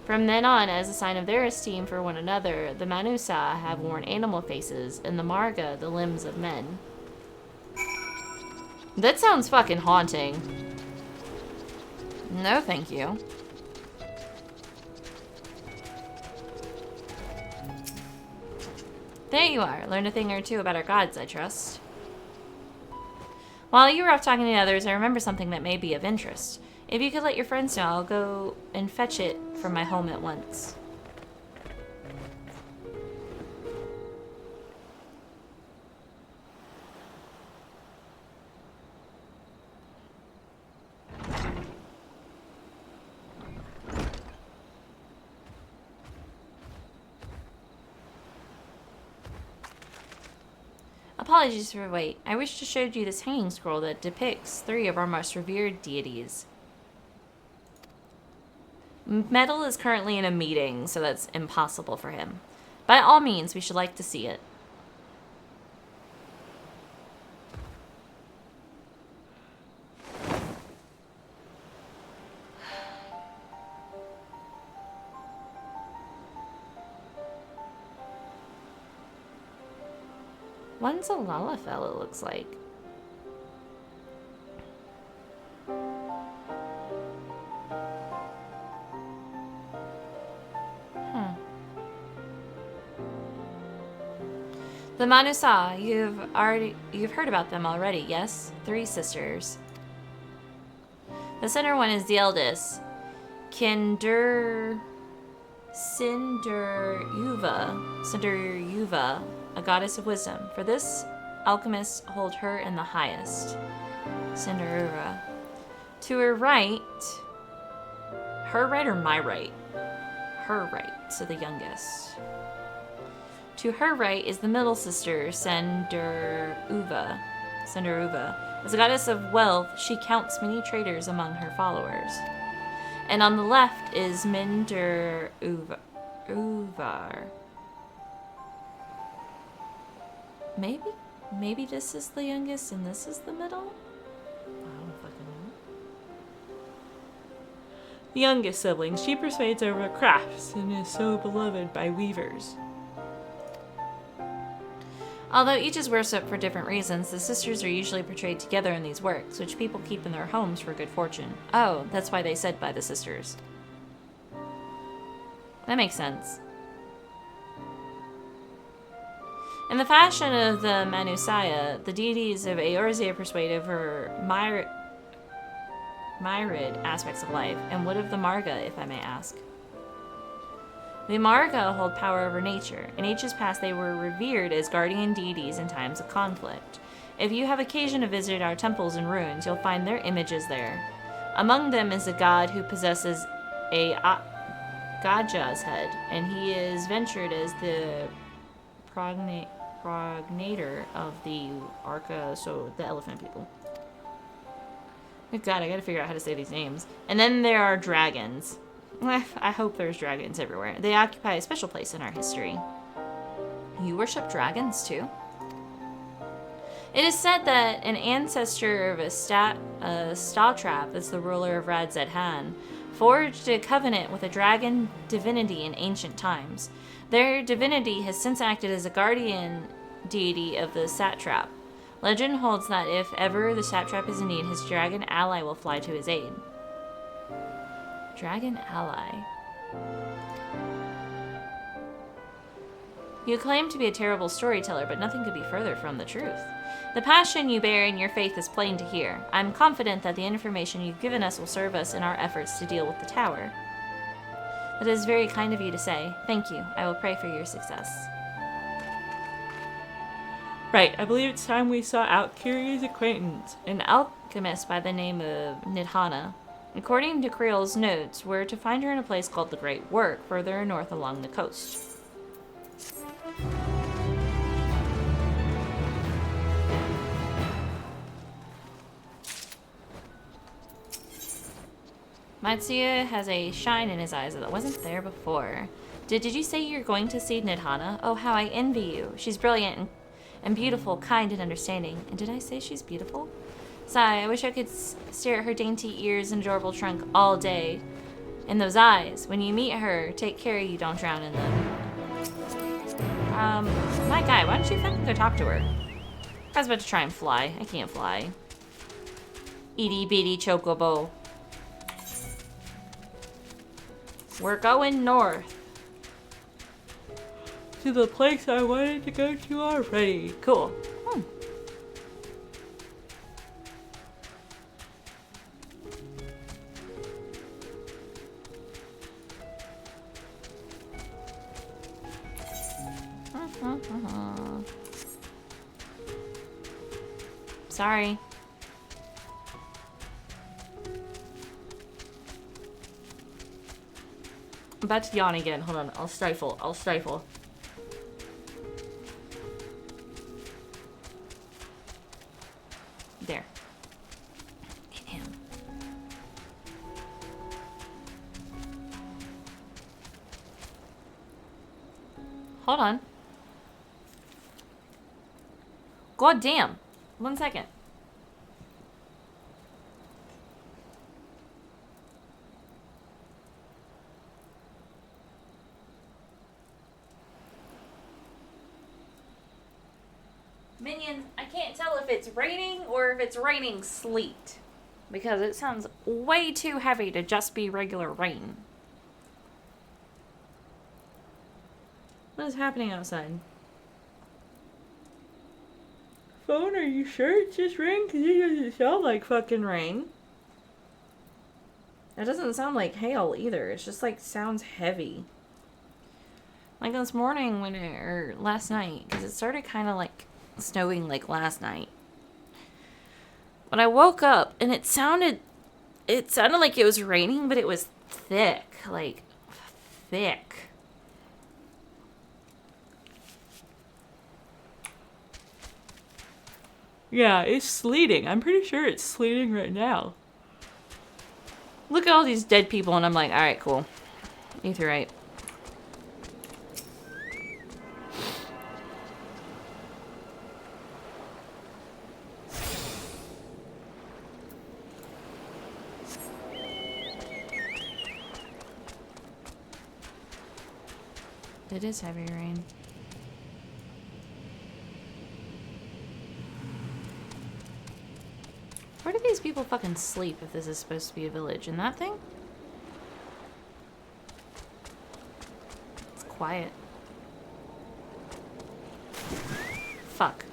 From then on, as a sign of their esteem for one another, the Manusa have worn animal faces, and the Marga the limbs of men. That sounds fucking haunting. No, thank you. There you are. Learned a thing or two about our gods, I trust. While you were off talking to others, I remember something that may be of interest. If you could let your friends know, I'll go and fetch it from my home at once. Apologies for the wait. I wish to show you this hanging scroll that depicts 3 of our most revered deities. Metal is currently in a meeting, so that's impossible for him. By all means, we should like to see it. One's a Lalafell, it looks like. The Manusa, you've heard about them already, yes? 3 sisters. The center one is the eldest, Cinderuva, a goddess of wisdom. For this, alchemists hold her in the highest. Cinderuva. To her right, her right or my right? Her right, so the youngest. To her right is the middle sister, Cinderuva. As a goddess of wealth, she counts many traders among her followers. And on the left is Minderuvar. Maybe this is the youngest and this is the middle? I don't fucking know. The youngest sibling, she persuades over crafts and is so beloved by weavers. Although each is worshipped for different reasons, the sisters are usually portrayed together in these works, which people keep in their homes for good fortune. Oh, that's why they said by the sisters. That makes sense. In the fashion of the Manusaya, the deities of Eorzea persuade over myrid aspects of life, and what of the Marga, if I may ask? The Marga hold power over nature. In ages past, they were revered as guardian deities in times of conflict. If you have occasion to visit our temples and ruins, you'll find their images there. Among them is a god who possesses a Gaja's head, and he is ventured as the progenitor of the Arca, so the elephant people. Good God, I gotta figure out how to say these names. And then there are dragons. I hope there's dragons everywhere. They occupy a special place in our history. You worship dragons too? It is said that an ancestor of a Staltrap, that's the ruler of Radzedhan, forged a covenant with a dragon divinity in ancient times. Their divinity has since acted as a guardian deity of the satrap. Legend holds that if ever the satrap is in need, his dragon ally will fly to his aid. Dragon ally. You claim to be a terrible storyteller, but nothing could be further from the truth. The passion you bear in your faith is plain to hear. I'm confident that the information you've given us will serve us in our efforts to deal with the tower. That is very kind of you to say. Thank you. I will pray for your success. Right, I believe it's time we sought out Kiri's acquaintance, an alchemist by the name of Nidhana. According to Creel's notes, we're to find her in a place called the Great Work, further north along the coast. Matsuya has a shine in his eyes that wasn't there before. Did you say you're going to see Nidhana? Oh, how I envy you. She's brilliant and beautiful, kind and understanding. And did I say she's beautiful? Sigh, I wish I could stare at her dainty ears and adorable trunk all day. And those eyes. When you meet her, take care you don't drown in them. My guy, why don't you fucking go talk to her? I was about to try and fly. I can't fly. Itty bitty chocobo. We're going north. To the place I wanted to go to already. Cool. Sorry. I'm about to yawn again. Hold on. I'll stifle. There. Damn. Hold on. God damn. 1 second. Minions, I can't tell if it's raining or if it's raining sleet. Because it sounds way too heavy to just be regular rain. What is happening outside? Phone, are you sure it's just rain? Because it doesn't sound like fucking rain. It doesn't sound like hail either. It's just like sounds heavy. Like this morning or last night. Because it started kind of like snowing like last night. When I woke up and it sounded like it was raining, but it was thick. Like, thick. Yeah, it's sleeting. I'm pretty sure it's sleeting right now. Look at all these dead people, and I'm like, alright, cool. Ether right. It is heavy rain. Where do these people fucking sleep if this is supposed to be a village? In that thing? It's quiet. Fuck.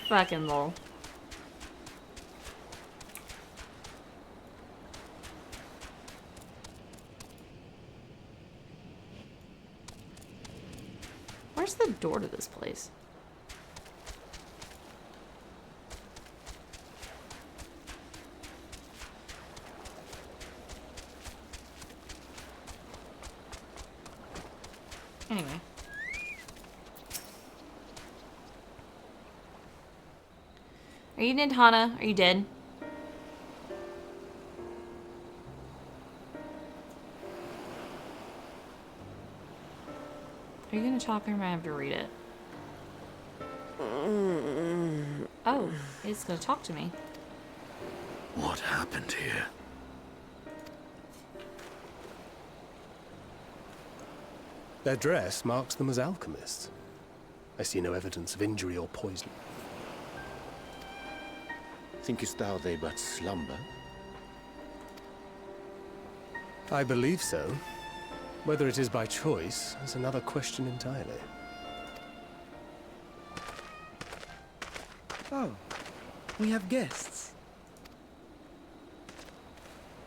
Fucking lol. Where's the door to this place? Anyway. Are you dead, Hana? Are you dead? Are you gonna talk or am I have to read it? Oh, it's gonna talk to me. What happened here? Their dress marks them as alchemists. I see no evidence of injury or poison. Thinkest thou they but slumber? I believe so. Whether it is by choice is another question entirely. Oh, we have guests.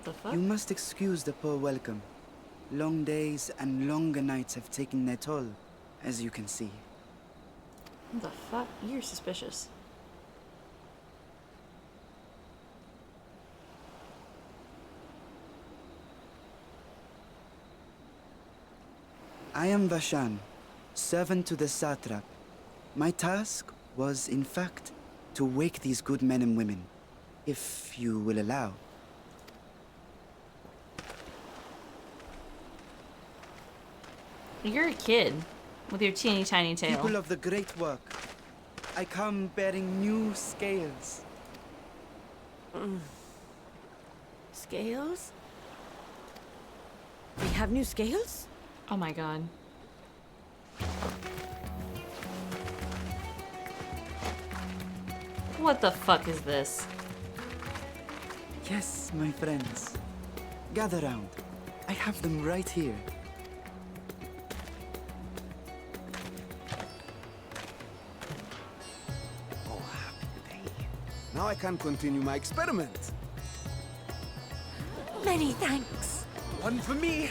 The fuck? You must excuse the poor welcome. Long days and longer nights have taken their toll, as you can see. What the fuck? You're suspicious. I am Vashan, servant to the satrap. My task was, in fact, to wake these good men and women, if you will allow. You're a kid with your teeny tiny tail. People of the great work, I come bearing new scales. Scales? We have new scales? Oh my god. What the fuck is this? Yes, my friends. Gather round. I have them right here. Oh, happy day. Now I can continue my experiment. Many thanks. One for me.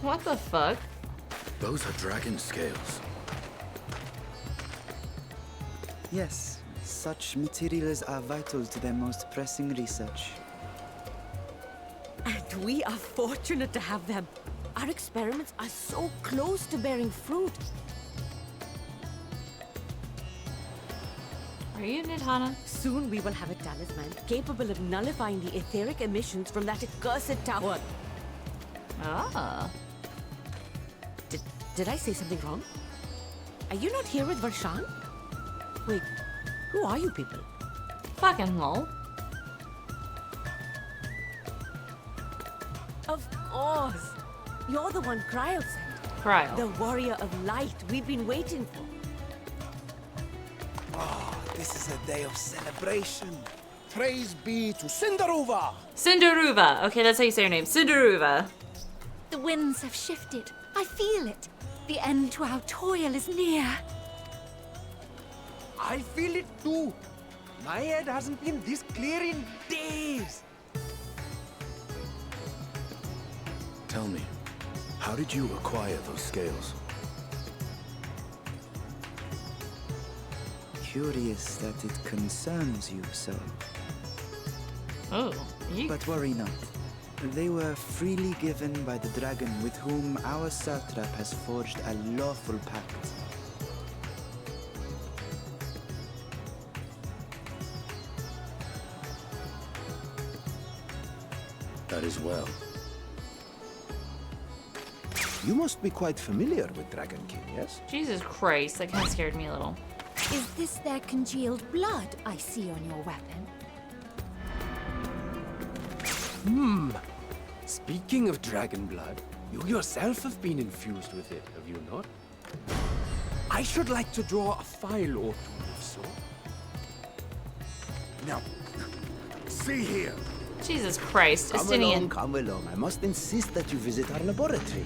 What the fuck? Those are dragon scales. Yes, such materials are vital to their most pressing research. And we are fortunate to have them. Our experiments are so close to bearing fruit. Are you Nidhana? Soon we will have a talisman capable of nullifying the etheric emissions from that accursed tower. Ah. Did I say something wrong? Are you not here with Varshan? Wait, who are you people? Fucking lol. Of course! You're the one Kryl sent. Cryo. The warrior of light we've been waiting for. Ah, this is a day of celebration. Praise be to Cinderuva. Cinderuva. Okay, that's how you say your name. Cinderuva. The winds have shifted. I feel it. The end to our toil is near. I feel it too. My head hasn't been this clear in days. Tell me, how did you acquire those scales? Curious that it concerns you so. Oh, you. But worry not. They were freely given by the dragon with whom our satrap has forged a lawful pact. That is well. You must be quite familiar with Dragon King, yes? Jesus Christ, that kind of scared me a little. Is this their congealed blood I see on your weapon? Speaking of dragon blood, you yourself have been infused with it, have you not? I should like to draw a file or two, if so. Now, see here. Jesus Christ, Estinian. Come along. I must insist that you visit our laboratory.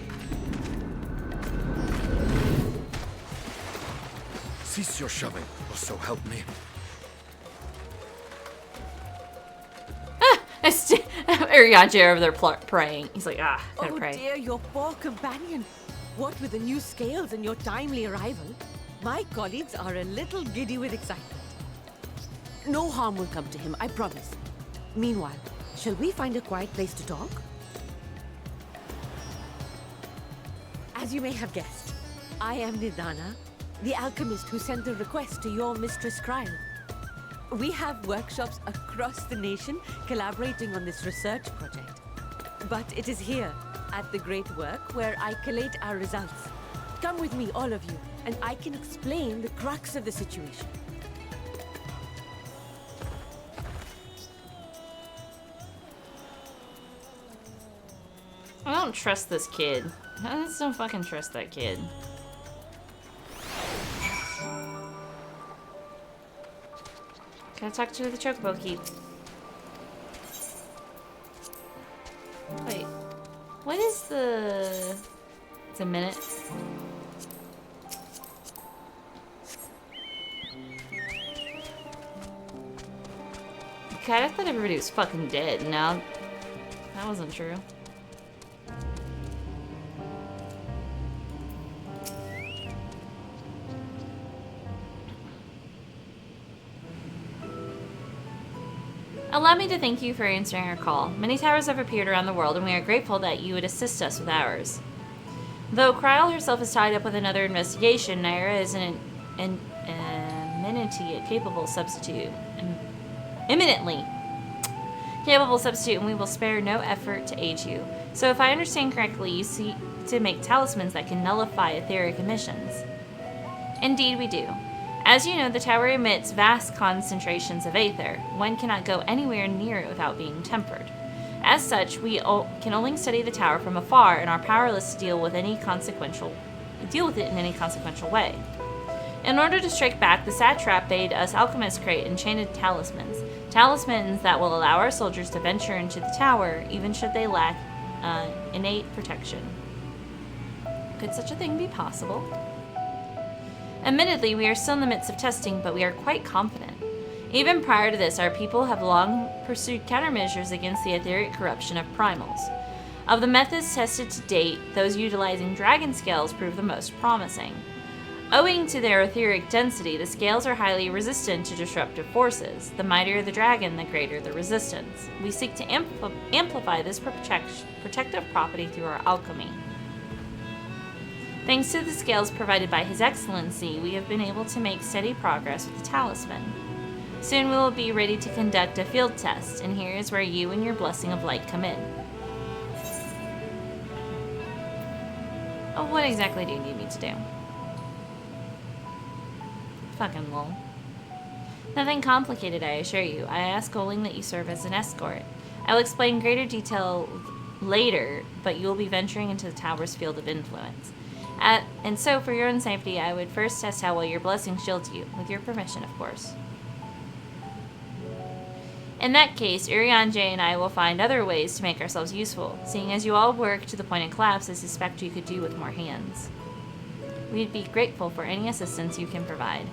Cease your shoving, or so help me. Urianger over there praying. He's like, gotta Oh pray. dear, your poor companion. What with the new scales and your timely arrival, my colleagues are a little giddy with excitement. No harm will come to him, I promise. Meanwhile, shall we find a quiet place to talk? As you may have guessed, I am Nidhana, the alchemist who sent the request to your mistress Kryl. We have workshops across the nation collaborating on this research project. But it is here, at the Great Work, where I collate our results. Come with me, all of you, and I can explain the crux of the situation. I don't trust this kid. I just don't fucking trust that kid. Gotta talk to the chocobo keep. Wait. What is the... It's a minute. God, I thought everybody was fucking dead. No, that wasn't true. Allow me to thank you for answering our call. Many towers have appeared around the world, and we are grateful that you would assist us with ours. Though Kryl herself is tied up with another investigation, Naira is an eminently capable substitute. Eminently capable substitute, and we will spare no effort to aid you. So if I understand correctly, you seek to make talismans that can nullify etheric emissions. Indeed we do. As you know, the tower emits vast concentrations of aether. One cannot go anywhere near it without being tempered. As such, we can only study the tower from afar and are powerless to deal with it in any consequential way. In order to strike back, the satrap bade us alchemists create enchanted talismans. Talismans that will allow our soldiers to venture into the tower, even should they lack innate protection. Could such a thing be possible? Admittedly, we are still in the midst of testing, but we are quite confident. Even prior to this, our people have long pursued countermeasures against the etheric corruption of primals. Of the methods tested to date, those utilizing dragon scales prove the most promising. Owing to their etheric density, the scales are highly resistant to disruptive forces. The mightier the dragon, the greater the resistance. We seek to amplify this protective property through our alchemy. Thanks to the scales provided by His Excellency, we have been able to make steady progress with the talisman. Soon we will be ready to conduct a field test, and here is where you and your blessing of light come in. Oh, what exactly do you need me to do? Fucking lol. Nothing complicated, I assure you. I ask only that you serve as an escort. I will explain greater detail later, but you will be venturing into the tower's field of influence. And so, for your own safety, I would first test how well your blessing shields you, with your permission, of course. In that case, Urianger and I will find other ways to make ourselves useful. Seeing as you all work to the point of collapse, I suspect you could do with more hands. We'd be grateful for any assistance you can provide.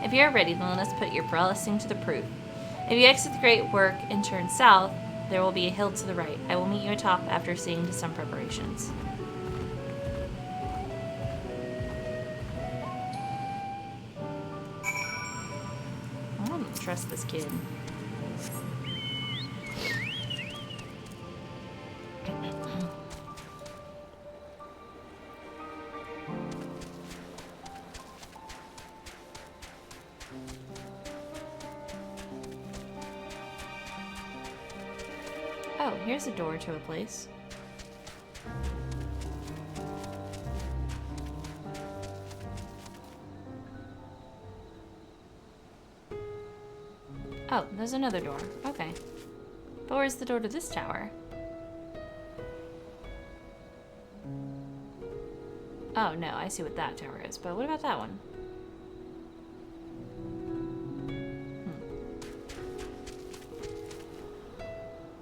If you are ready, then let us put your blessing to the proof. If you exit the Great Work and turn south, there will be a hill to the right. I will meet you atop after seeing to some preparations. I don't trust this kid. Oh, here's a door to a place. Oh, there's another door. Okay. But where's the door to this tower? Oh, no, I see what that tower is. But what about that one?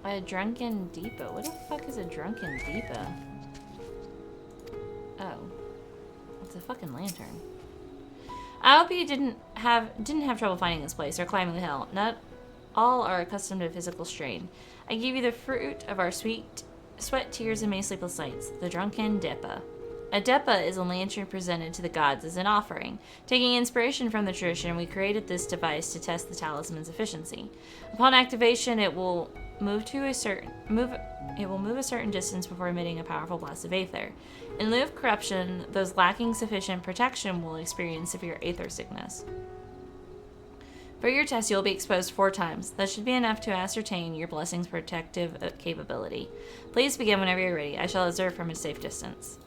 A drunken depot. What the fuck is a drunken depot? Oh. It's a fucking lantern. I hope you didn't have trouble finding this place or climbing the hill. Not all are accustomed to physical strain. I give you the fruit of our sweat, tears, and many sleepless nights. The drunken depot. A depa is a lantern presented to the gods as an offering. Taking inspiration from the tradition, we created this device to test the talisman's efficiency. Upon activation, it will move a certain distance before emitting a powerful blast of aether. In lieu of corruption, those lacking sufficient protection will experience severe aether sickness. For your test, you'll be exposed 4 times. That should be enough to ascertain your blessing's protective capability. Please begin whenever you're ready. I shall observe from a safe distance.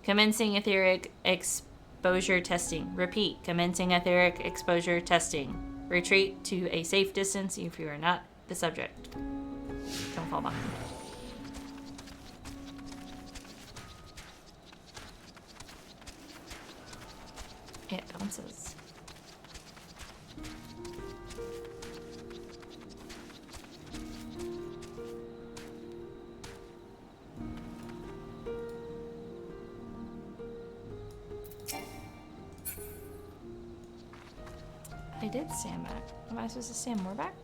Commencing etheric exposure testing. Repeat. Commencing etheric exposure testing. Retreat to a safe distance if you are not the subject. Don't fall behind. It bounces. I did stand back. Am I supposed to stand more back?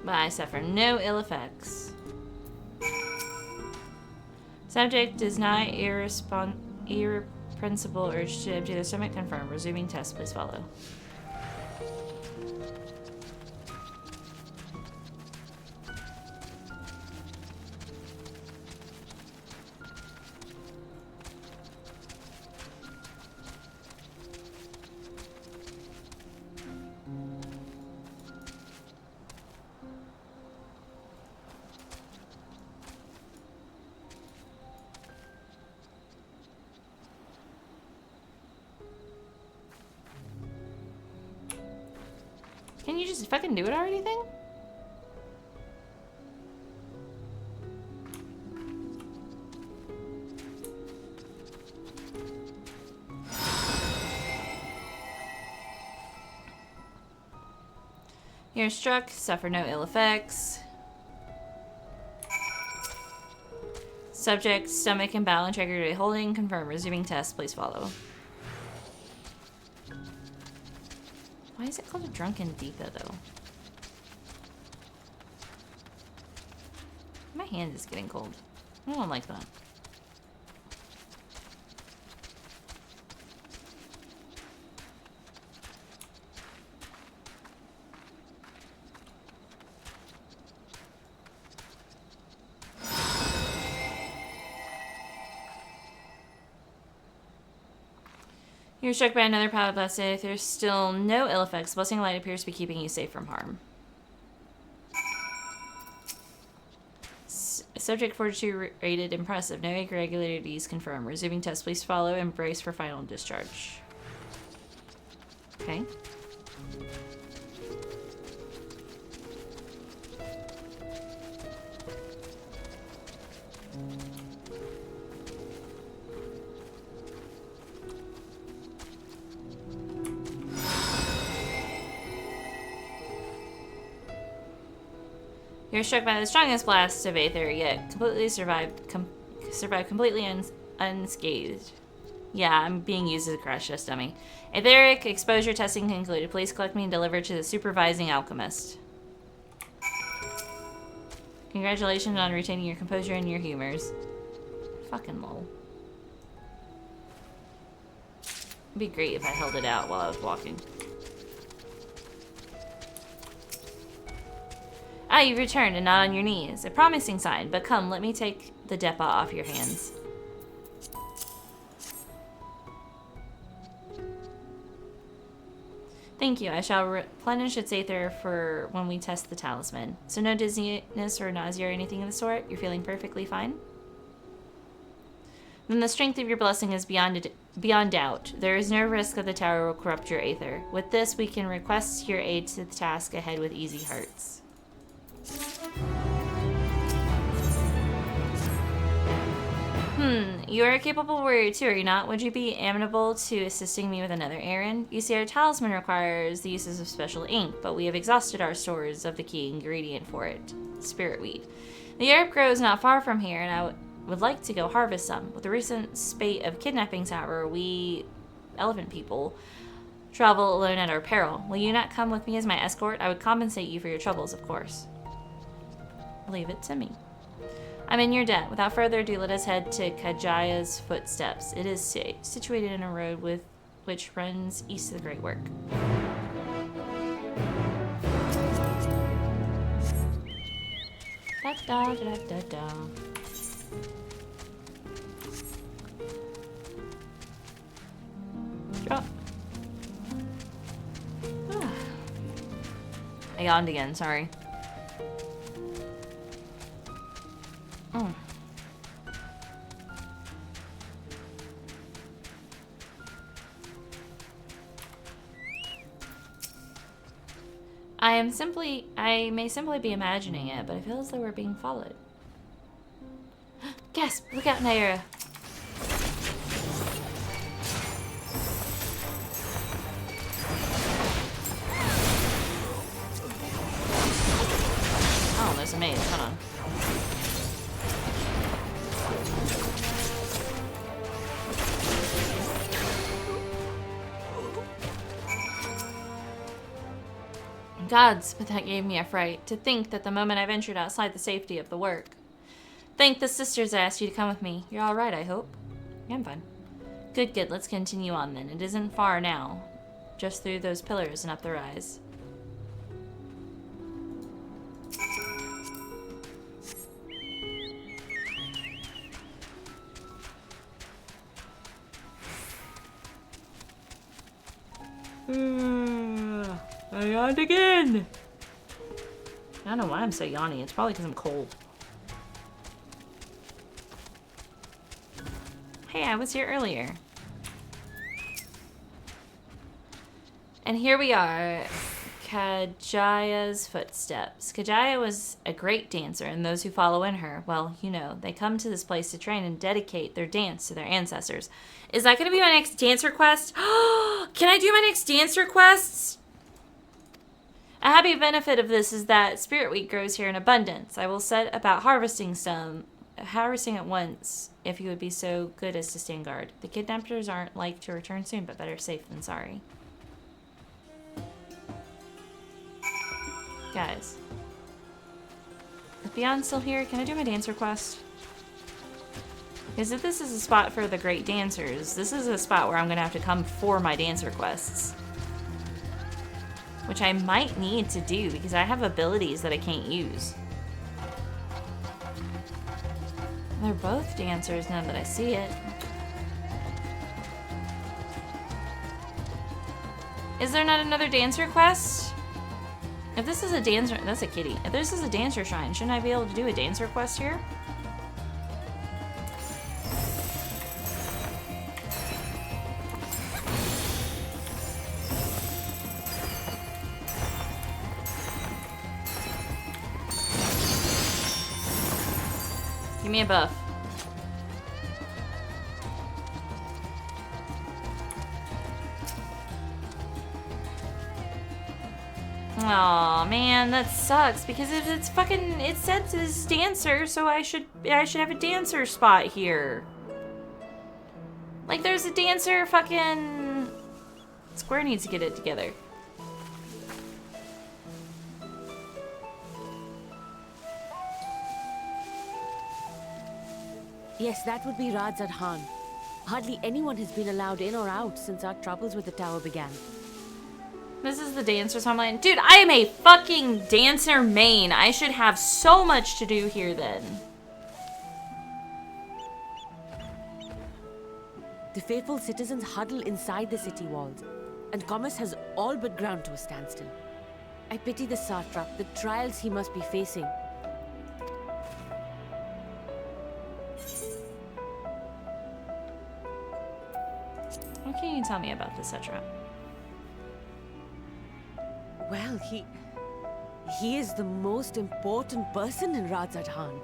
But I suffer no ill effects. Subject does not irrepressible urge to empty the stomach confirmed. Resuming test, please follow. you just fucking do it already, thing? You're struck, suffer no ill effects. Subject, stomach and bowel integrity holding, confirm, resuming test, please follow. Why is it called a drunken diva though? My hand is getting cold. I don't like that. You're struck by another power blast. There's still no ill effects. Blessing light appears to be keeping you safe from harm. Subject fortitude rated impressive. No irregularities confirmed. Resuming test, please follow and brace for final discharge. Okay. You're struck by the strongest blast of Aether yet completely survived completely unscathed. Yeah, I'm being used as a crash test dummy. Etheric exposure testing concluded. Please collect me and deliver to the supervising alchemist. Congratulations on retaining your composure and your humors. Fucking lol. It'd be great if I held it out while I was walking. Ah, you've returned and not on your knees. A promising sign, but come, let me take the Depa off your hands. Thank you. I shall replenish its aether for when we test the talisman. So no dizziness or nausea or anything of the sort? You're feeling perfectly fine? Then the strength of your blessing is beyond doubt. There is no risk that the tower will corrupt your aether. With this, we can request your aid to the task ahead with easy hearts. You are a capable warrior too, are you not? Would you be amenable to assisting me with another errand? You see, our talisman requires the uses of special ink, but we have exhausted our stores of the key ingredient for it, spirit weed. The herb grows not far from here, and I would like to go harvest some. With the recent spate of kidnappings, however, we elephant people travel alone at our peril. Will you not come with me as my escort? I would compensate you for your troubles, of course. Leave it to me. I'm in your debt. Without further ado, let us head to Kajaya's footsteps. It is situated in a road which runs east of the Great Work. Da da da da da. Drop. I yawned again, sorry. Oh. I may simply be imagining it, but I feel as though we're being followed. Gasp! Look out, Naira! Oh, there's a maze. Hold on. Gods, but that gave me a fright. To think that the moment I ventured outside the safety of the work. Thank the sisters I asked you to come with me. You're alright, I hope? Yeah, I'm fine. Good, good. Let's continue on then. It isn't far now. Just through those pillars and up the rise. I yawned again. I don't know why I'm so yawny. It's probably because I'm cold. Hey, I was here earlier. And here we are. Kajaya's footsteps. Kajaya was a great dancer, and those who follow in her, well, you know, they come to this place to train and dedicate their dance to their ancestors. Is that going to be my next dance request? Can I do my next dance requests? A happy benefit of this is that Spirit Week grows here in abundance. I will set about harvesting at once, if you would be so good as to stand guard. The kidnappers aren't like to return soon, but better safe than sorry. Guys. Is Beyond still here? Can I do my dance request? Because if this is a spot for the great dancers, this is a spot where I'm going to have to come for my dance requests. Which I might need to do because I have abilities that I can't use. They're both dancers now that I see it. Is there not another dance request? If this is a dancer, that's a kitty. If this is a dancer shrine, shouldn't I be able to do a dance request here? Give me a buff. Aw, man, that sucks because if it's fucking, it says it's dancer, so I should have a dancer spot here. Like, there's a dancer fucking... Square needs to get it together. Yes, that would be Radzad Khan. Hardly anyone has been allowed in or out since our troubles with the tower began. This is the dancer, so I'm like, dude, I am a fucking dancer main. I should have so much to do here then. The faithful citizens huddle inside the city walls, and commerce has all but ground to a standstill. I pity the satrap, the trials he must be facing. What can you tell me about the satrap? Well, he is the most important person in Radzad Khan.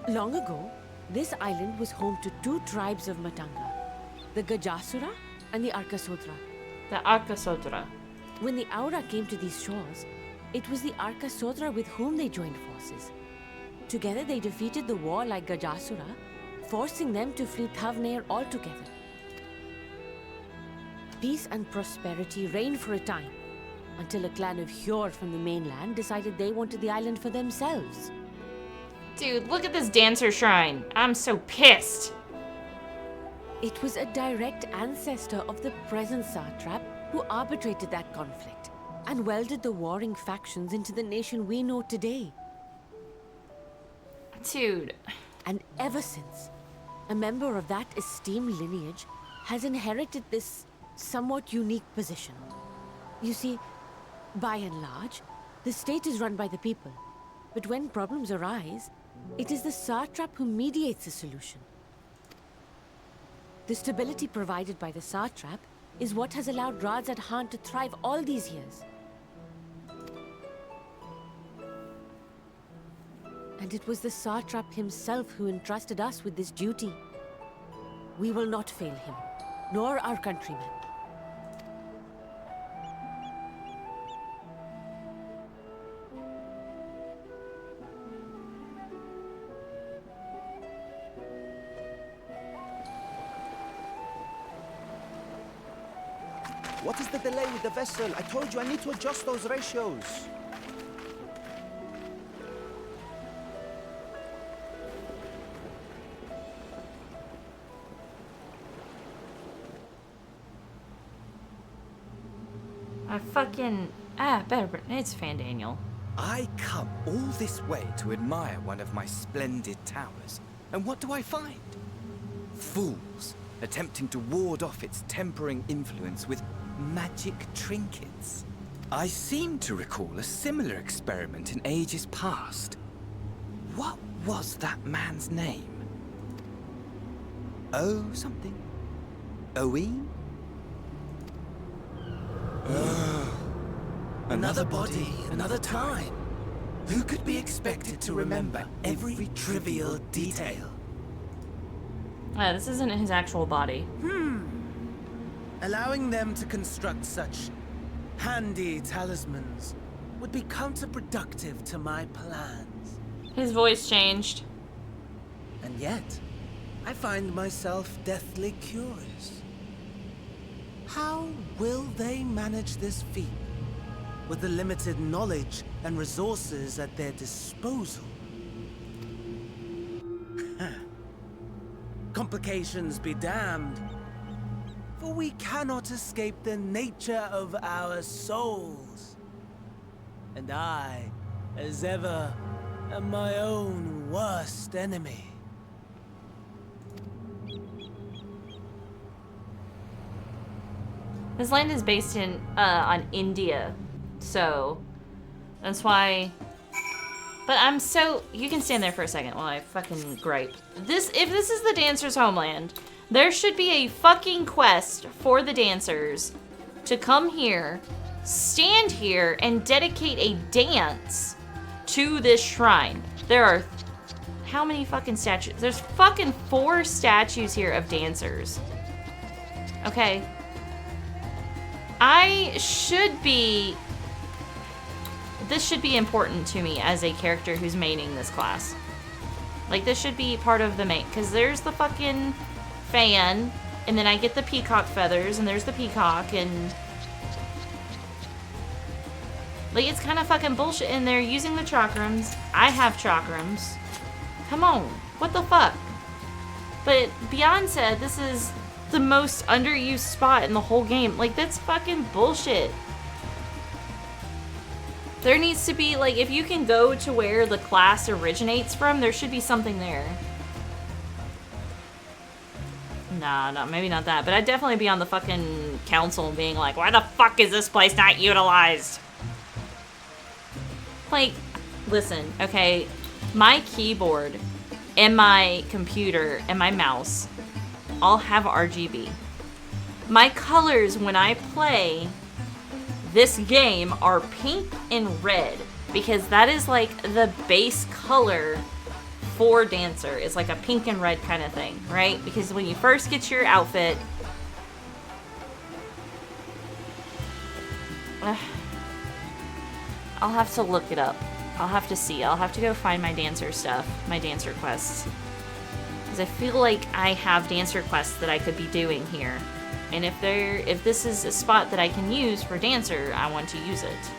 Long ago, this island was home to two tribes of Matanga, the Gajasura and the Arkasodra. The Arkasodra. When the Aura came to these shores, it was the Arkasodra with whom they joined forces. Together they defeated the warlike Gajasura, forcing them to flee Thavnair altogether. Peace and prosperity reigned for a time, until a clan of Hjord from the mainland decided they wanted the island for themselves. Dude, look at this dancer shrine. I'm so pissed. It was a direct ancestor of the present satrap who arbitrated that conflict and welded the warring factions into the nation we know today. Dude. And ever since, a member of that esteemed lineage has inherited this somewhat unique position. You see, by and large, the state is run by the people. But when problems arise, it is the satrap who mediates a solution. The stability provided by the satrap is what has allowed Radzad Khan to thrive all these years. And it was the satrap himself who entrusted us with this duty. We will not fail him, nor our countrymen. What is the delay with the vessel? I told you I need to adjust those ratios. Better. It's Fan Daniel. I come all this way to admire one of my splendid towers, and what do I find? Fools attempting to ward off its tempering influence with magic trinkets. I seem to recall a similar experiment in ages past. What was that man's name? Oh something? Owen? Another body, another time. Who could be expected to remember every trivial detail? This isn't his actual body. Allowing them to construct such handy talismans would be counterproductive to my plans. His voice changed. And yet, I find myself deathly curious. How will they manage this feat with the limited knowledge and resources at their disposal? Complications be damned, for we cannot escape the nature of our souls. And I, as ever, am my own worst enemy. This land is based in on India, so that's why. But I'm so, you can stand there for a second while I fucking gripe. If this is the dancers' homeland, there should be a fucking quest for the dancers to come here, stand here, and dedicate a dance to this shrine. There are how many fucking statues? There's fucking 4 statues here of dancers. Okay. This should be important to me as a character who's maining this class. Like, this should be part of the main, because there's the fucking fan, and then I get the peacock feathers, and there's the peacock, and like, it's kind of fucking bullshit, and they're using the chakrams. I have chakrams. Come on, what the fuck? But beyond said, this is the most underused spot in the whole game. Like, that's fucking bullshit. There needs to be, like, if you can go to where the class originates from, there should be something there. Nah, no, maybe not that. But I'd definitely be on the fucking council being like, why the fuck is this place not utilized? Like, listen, okay, my keyboard and my computer and my mouse all have RGB. My colors when I play this game are pink and red because that is like the base color for Dancer. It's like a pink and red kind of thing, right? Because when you first get your outfit, I'll have to look it up. I'll have to see. I'll have to go find my Dancer stuff, my Dancer quests. Because I feel like I have Dancer quests that I could be doing here. And if this is a spot that I can use for Dancer, I want to use it.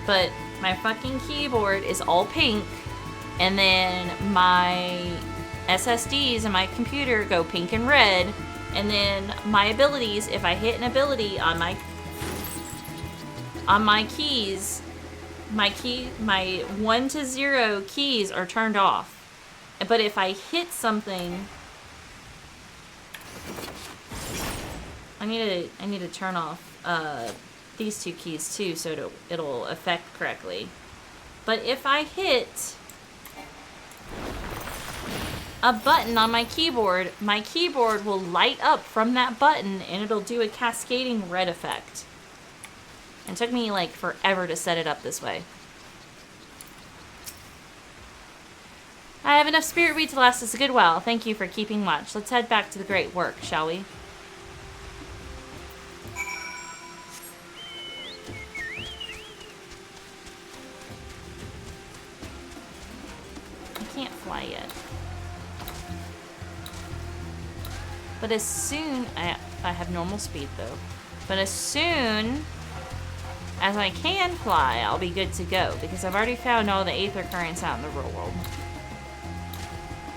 But my fucking keyboard is all pink, and then my SSDs and my computer go pink and red, and then my abilities, if I hit an ability on my keys, my 1 to 0 keys are turned off. But if I hit something, I need to turn off these 2 keys too, so it'll affect correctly. But if I hit a button on my keyboard will light up from that button, and it'll do a cascading red effect. It took me like forever to set it up this way. I have enough spirit weed to last us a good while. Thank you for keeping watch. Let's head back to the great work, shall we? I can't fly yet. But as soon... I have normal speed, though. But as soon as I can fly, I'll be good to go. Because I've already found all the aether currents out in the real world.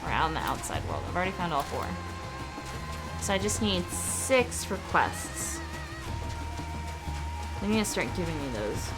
Or out in the outside world. I've already found all 4. So I just need 6 requests. They need to start giving me those.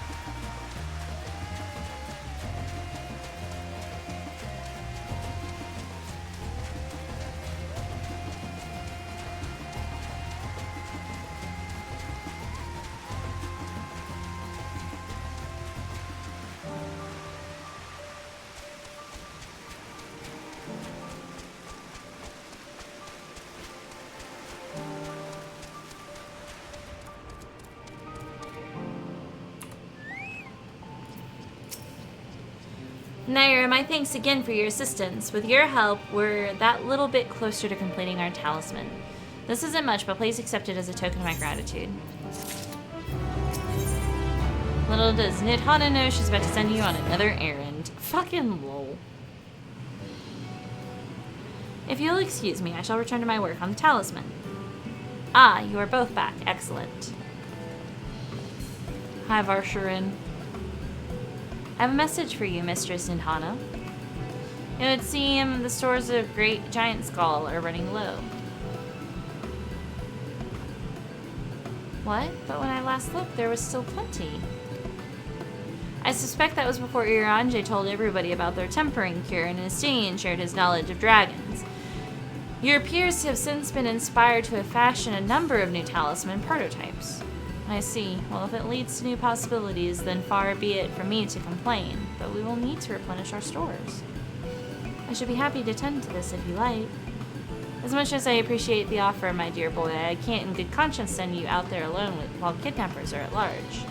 Naira, my thanks again for your assistance. With your help, we're that little bit closer to completing our talisman. This isn't much, but please accept it as a token of my gratitude. Little does Nidhana know she's about to send you on another errand. Fucking lol. If you'll excuse me, I shall return to my work on the talisman. Ah, you are both back. Excellent. Hi, Varsharin. I have a message for you, Mistress Nidhana. It would seem the stores of Great Giant Skull are running low. What? But when I last looked, there was still plenty. I suspect that was before Iranje told everybody about their tempering cure and Justinian shared his knowledge of dragons. Your peers have since been inspired to fashion a number of new talisman prototypes. I see. Well, if it leads to new possibilities, then far be it from me to complain, but we will need to replenish our stores. I should be happy to tend to this if you like. As much as I appreciate the offer, my dear boy, I can't in good conscience send you out there alone while kidnappers are at large.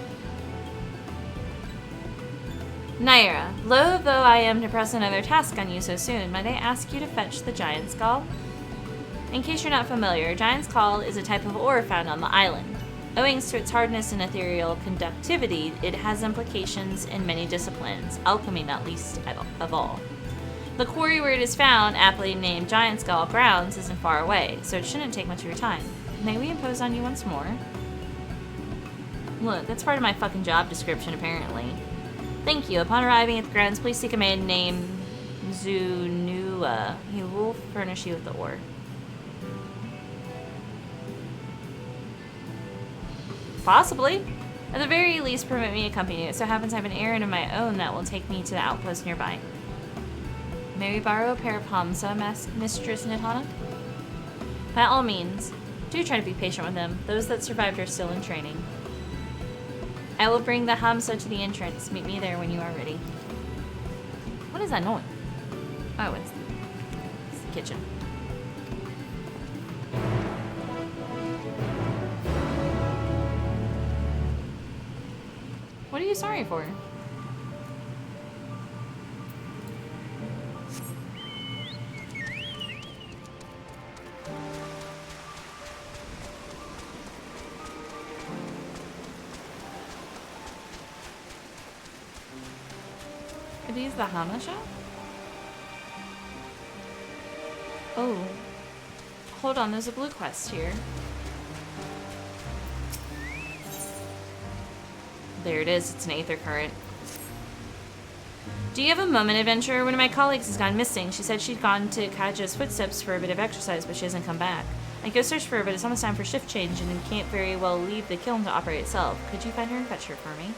Naira, loath though I am to press another task on you so soon, might I ask you to fetch the Giant's Call? In case you're not familiar, Giant's Call is a type of ore found on the island. Owing to its hardness and ethereal conductivity, it has implications in many disciplines, alchemy not least of all. The quarry where it is found, aptly named Giant Skull Grounds, isn't far away, so it shouldn't take much of your time. May we impose on you once more? Look, that's part of my fucking job description, apparently. Thank you. Upon arriving at the grounds, please seek a man named Zunua. He will furnish you with the ore. Possibly. At the very least, permit me to accompany you. It so happens I have an errand of my own that will take me to the outpost nearby. May we borrow a pair of Hamsa, Mistress Nidhana? By all means, do try to be patient with them. Those that survived are still in training. I will bring the Hamsa to the entrance. Meet me there when you are ready. What is that noise? Oh, it's the kitchen. What are you sorry for? Are these the Hama shop? Oh. Hold on, there's a blue quest here. There it is, it's an Aether Current. Do you have a moment, adventurer? One of my colleagues has gone missing. She said she'd gone to Kaja's footsteps for a bit of exercise, but she hasn't come back. I go search for her, but it's almost time for shift change, and we can't very well leave the kiln to operate itself. Could you find her and fetch her for me?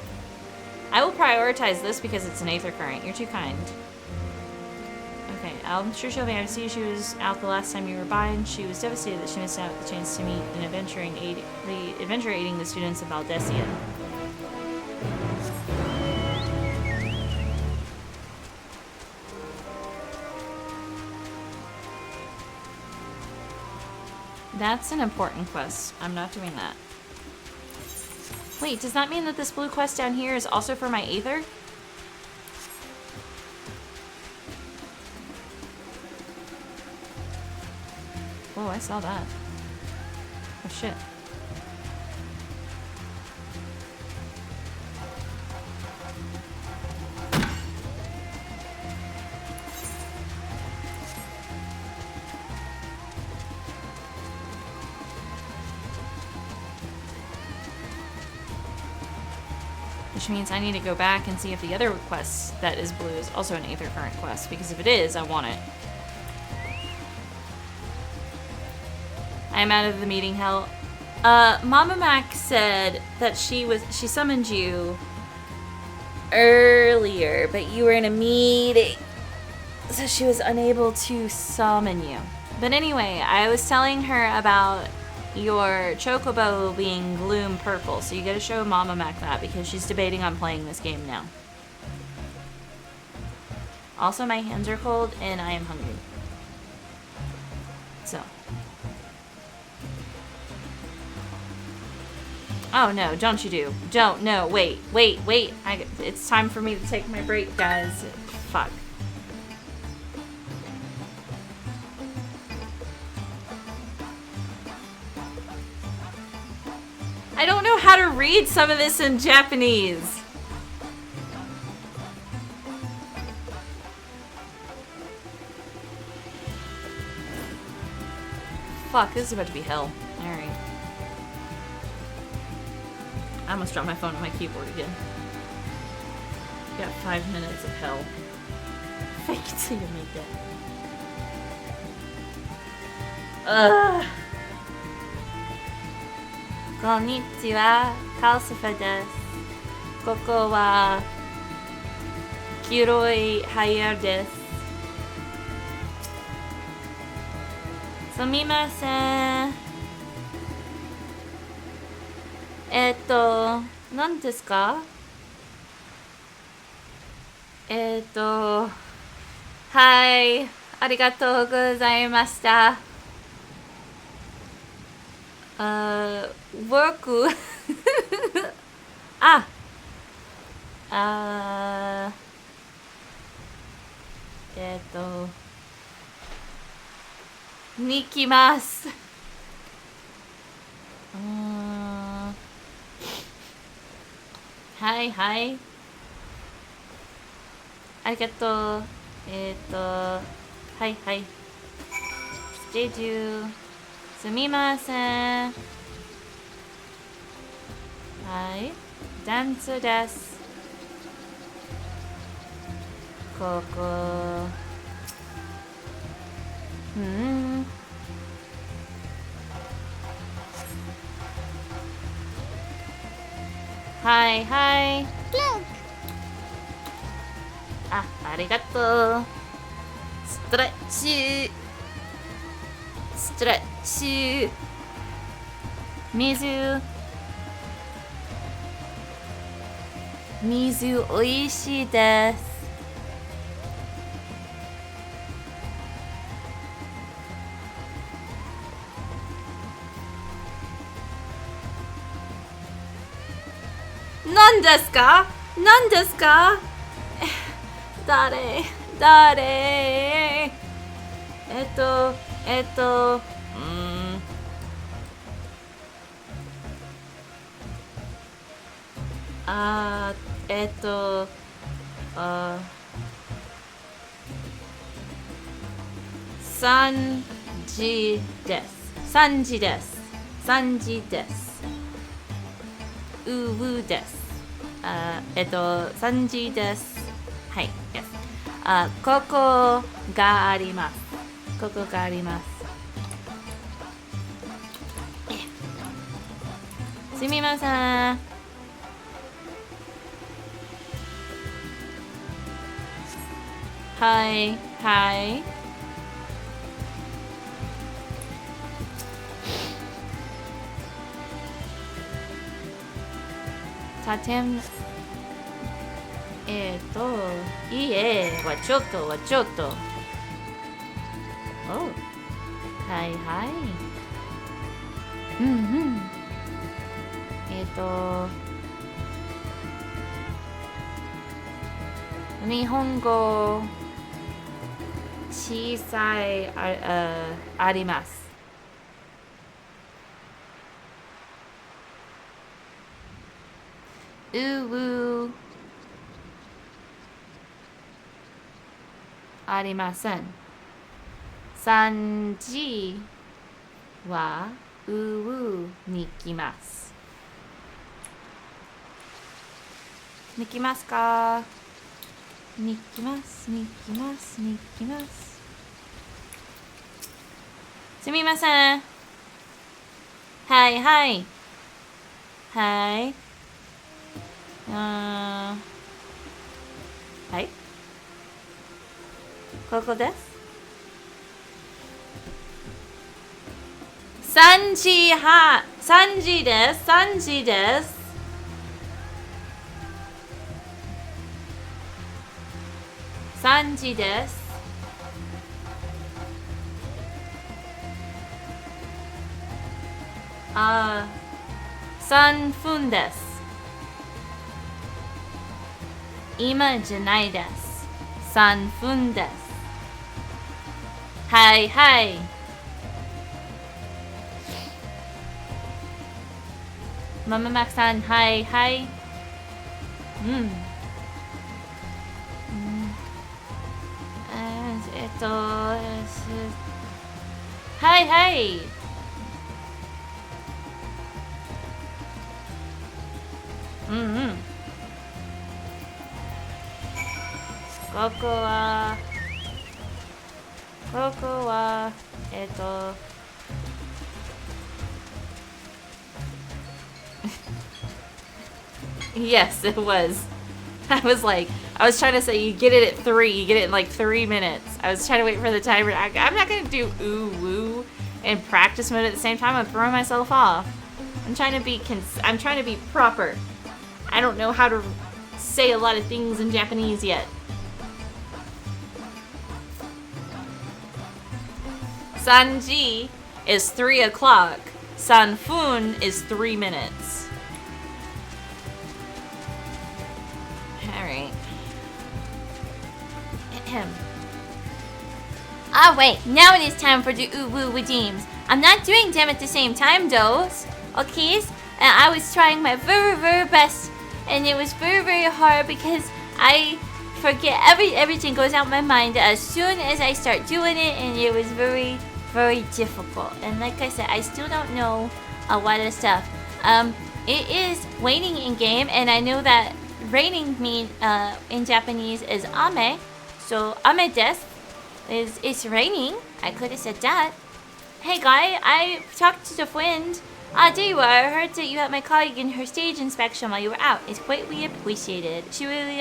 I will prioritize this because it's an Aether Current. You're too kind. Okay, I'm sure she'll be able to see you. She was out the last time you were by, and she was devastated that she missed out the chance to meet an adventurer aiding the students of Valdesian. That's an important quest. I'm not doing that. Wait, does that mean that this blue quest down here is also for my Aether? Oh, I saw that. Oh, shit. Which means I need to go back and see if the other quest that is blue is also an Aether Current quest, because if it is, I want it. I am out of the meeting hell. Mama Mac said that she summoned you earlier, but you were in a meeting, so she was unable to summon you. But anyway, I was telling her about your chocobo being gloom purple, so you gotta show Mama Mac that because she's debating on playing this game now. Also, my hands are cold and I am hungry. So. Oh no, don't you do. Don't, no, wait. It's time for me to take my break, guys. Fuck. I don't know how to read some of this in Japanese. Fuck, this is about to be hell. Alright. I almost dropped my phone on my keyboard again. Got 5 minutes of hell. Fake it till you make it. Konnichiwa, Kalcifer desu. Koko wa Kiroi Haier desu. Sumimasen. 何ですか？はい、ありがとうございました。僕にきます。はいはい。ありがとう。はいはい。ステージすみません。はい。ダンスです。ここ。はいはい。ありがとう。ストレッチ。ストレッチ。水おいしいです。何ですか？何ですか？誰3時です。3時です。3時です。です。3時です。はい、yes。ここがあります。ここがあります。すみません。はいはい。いいえはちょっと。はいはい。日本語小さいあります。ありません。3時はに来ます。に来ますか？に来ます。すみません。はいはい。はい。はい。ここです。3時です。3時です。3時です。3分です。今じゃないです。Sanfun desu. Hi, hi. Mama Max-san, hi, hi. Hi, hi. Koko wa, Yes, it was. I was trying to say you get it at 3. You get it in like 3 minutes. I was trying to wait for the timer. I'm not gonna do ooh woo and practice mode at the same time. I'm throwing myself off. I'm trying to be proper. I don't know how to say a lot of things in Japanese yet. Sanji is 3 o'clock. Sanfun is 3 minutes. Alright. Ah, wait. Now it is time for the Uwu redeems. I'm not doing them at the same time, though. Okay? And I was trying my very, very best. And it was very, very hard because I forget everything goes out my mind as soon as I start doing it. And it was very, very difficult. And like I said, I still don't know a lot of stuff. It is raining in game. And I know that raining in Japanese is ame. So ame desu is it's raining. I could have said that. Hey guy, I talked to the friend. There you are. I heard that you helped my colleague in her stage inspection while you were out. It's greatly appreciated. She really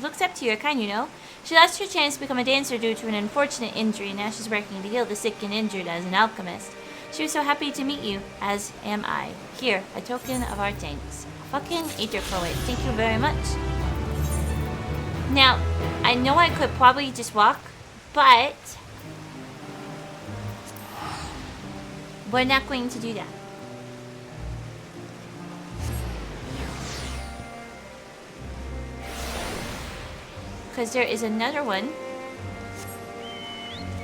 looks up to your kind, you know. She lost her chance to become a dancer due to an unfortunate injury, and now she's working to heal the sick and injured as an alchemist. She was so happy to meet you, as am I. Here, a token of our thanks. Fucking Aether Poet, thank you very much. Now, I know I could probably just walk, but we're not going to do that. Because there is another one.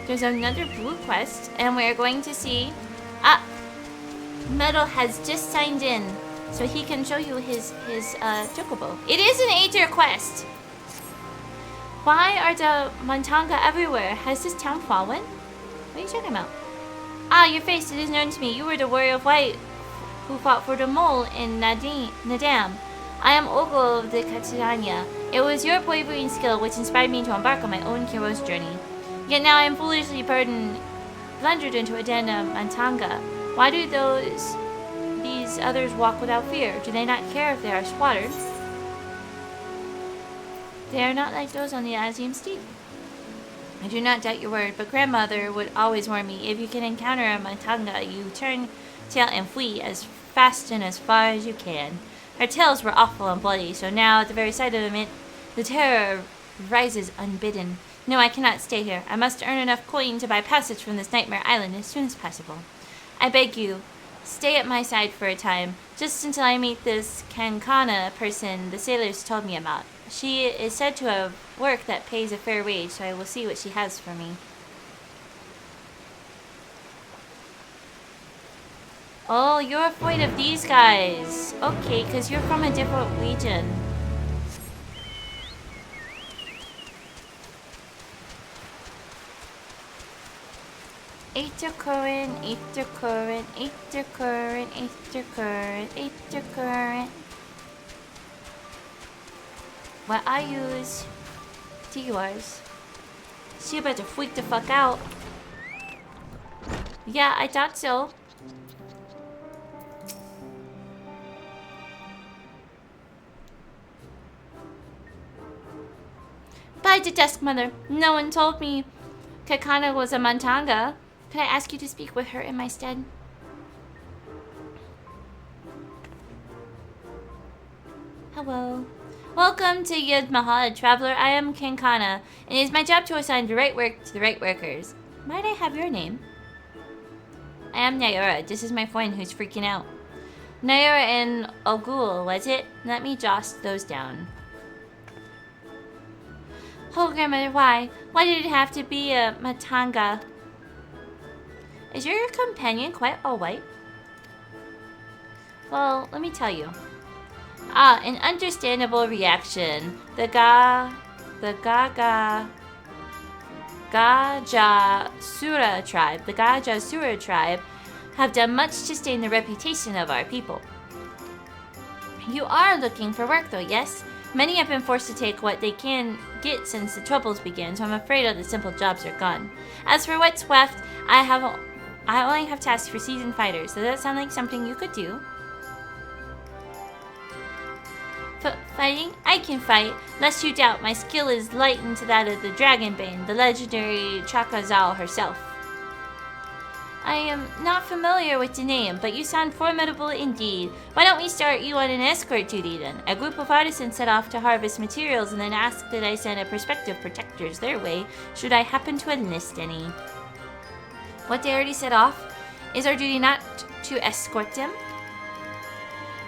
There's another blue quest, and we're going to see... Metal has just signed in, so he can show you his chocobo. It is an Aether quest! Why are the Montanga everywhere? Has this town fallen? What are you talking about? Ah, your face, it is known to me. You were the warrior of white who fought for the mole in Nadam. I am Ogle of the Catania. It was your bravery and skill which inspired me to embark on my own hero's journey. Yet now I am foolishly blundered into a den of Montanga. Why do these others walk without fear? Do they not care if they are slaughtered? They are not like those on the Azium Steep. I do not doubt your word, but grandmother would always warn me, if you can encounter a Montanga, you turn tail and flee as fast and as far as you can. Her tails were awful and bloody, so now, at the very sight of it, the terror rises unbidden. No, I cannot stay here. I must earn enough coin to buy passage from this nightmare island as soon as possible. I beg you, stay at my side for a time, just until I meet this Kankana person the sailors told me about. She is said to have work that pays a fair wage, so I will see what she has for me. Oh, you're afraid of these guys. Okay, because you're from a different region. Aether current, aether current, aether current, aether current, aether current. What I use to yours. She about to freak the fuck out. Yeah, I thought so. By the desk, mother. No one told me Kakana was a Montanga. Could I ask you to speak with her in my stead? Hello. Welcome to Yud Mahal, traveler. I am Kankana, and it is my job to assign the right work to the right workers. Might I have your name? I am Nayora. This is my friend who's freaking out. Nayora and Ogul, was it? Let me jot those down. Oh, grandmother, why? Why did it have to be a matanga? Is your companion quite alright? Well, let me tell you. Ah, an understandable reaction. The Gajasura tribe have done much to stain the reputation of our people. You are looking for work though, yes? Many have been forced to take what they can get since the troubles began, so I'm afraid all the simple jobs are gone. As for what's left, I only have tasks for seasoned fighters. Does that sound like something you could do? Fighting? I can fight. Lest you doubt, my skill is likened to that of the Dragonbane, the legendary Chakazal herself. I am not familiar with the name, but you sound formidable indeed. Why don't we start you on an escort duty then? A group of artisans set off to harvest materials and then ask that I send a prospective protectors their way, should I happen to enlist any. What, they already set off? Is our duty not to escort them?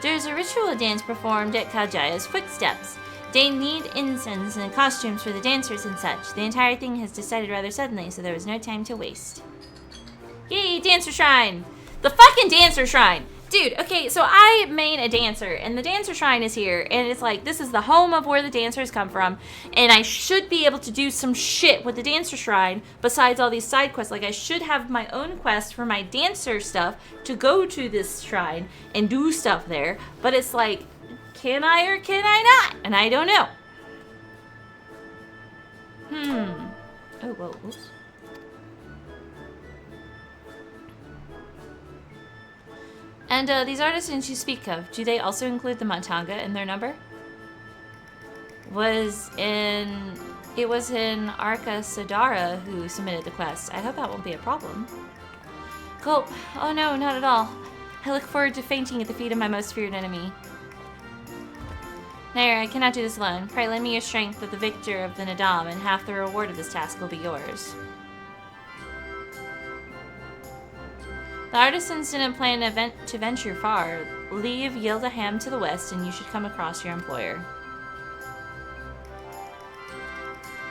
There's a ritual dance performed at Kaljaya's footsteps. They need incense and costumes for the dancers and such. The entire thing has decided rather suddenly, so there was no time to waste. Yay, Dancer Shrine! The fucking Dancer Shrine! Dude, okay, so I main a dancer, and the Dancer Shrine is here, and it's like, this is the home of where the dancers come from, and I should be able to do some shit with the Dancer Shrine besides all these side quests. Like, I should have my own quest for my dancer stuff to go to this shrine and do stuff there, but it's like, can I or can I not? And I don't know. Oh, whoa, oops. And these artisans you speak of, do they also include the Matanga in their number? It was in Arca Sadara who submitted the quest. I hope that won't be a problem. Gulp. Oh no, not at all. I look forward to fainting at the feet of my most feared enemy. Nair, I cannot do this alone. Pray lend me your strength of the victor of the Nadam, and half the reward of this task will be yours. The artisans didn't plan to venture far. Leave Yildaham to the west, and you should come across your employer.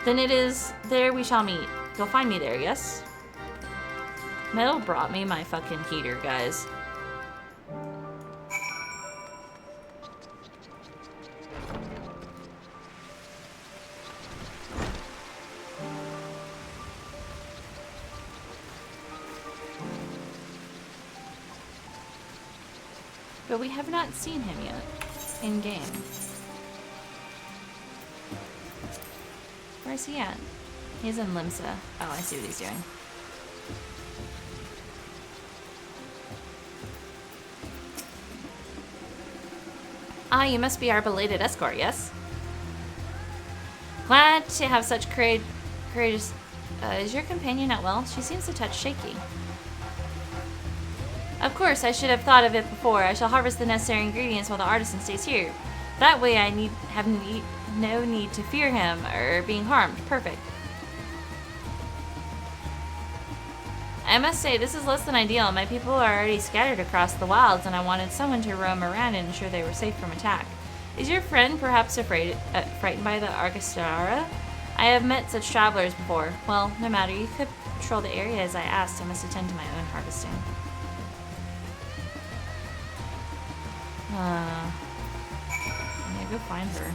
Then it is there we shall meet. You'll find me there, yes? Metal brought me my fucking heater, guys. But we have not seen him yet in game. Where's he at? He's in Limsa. Oh, I see what he's doing. Ah, you must be our belated escort, yes? Glad to have such courageous... is your companion not well? She seems a touch shaky. Of course, I should have thought of it before. I shall harvest the necessary ingredients while the artisan stays here. That way I have no need to fear him or being harmed. Perfect. I must say, this is less than ideal. My people are already scattered across the wilds, and I wanted someone to roam around and ensure they were safe from attack. Is your friend perhaps frightened by the Argastara? I have met such travelers before. Well, no matter. You could patrol the area as I asked. I must attend to my own harvesting. I need to go find her.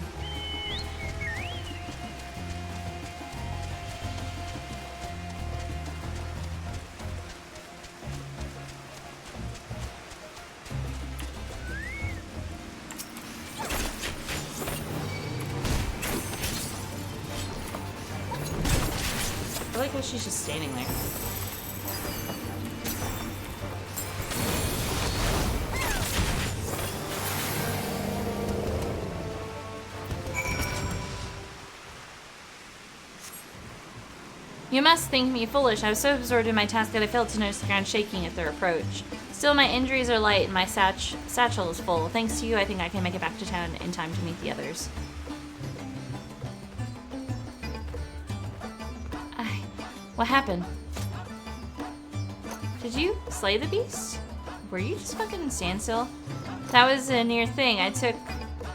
I like how she's just standing there. You must think me foolish. I was so absorbed in my task that I failed to notice the ground shaking at their approach. Still, my injuries are light and my satchel is full. Thanks to you, I think I can make it back to town in time to meet the others. What happened? Did you slay the beast? Were you just fucking standstill? That was a near thing. I took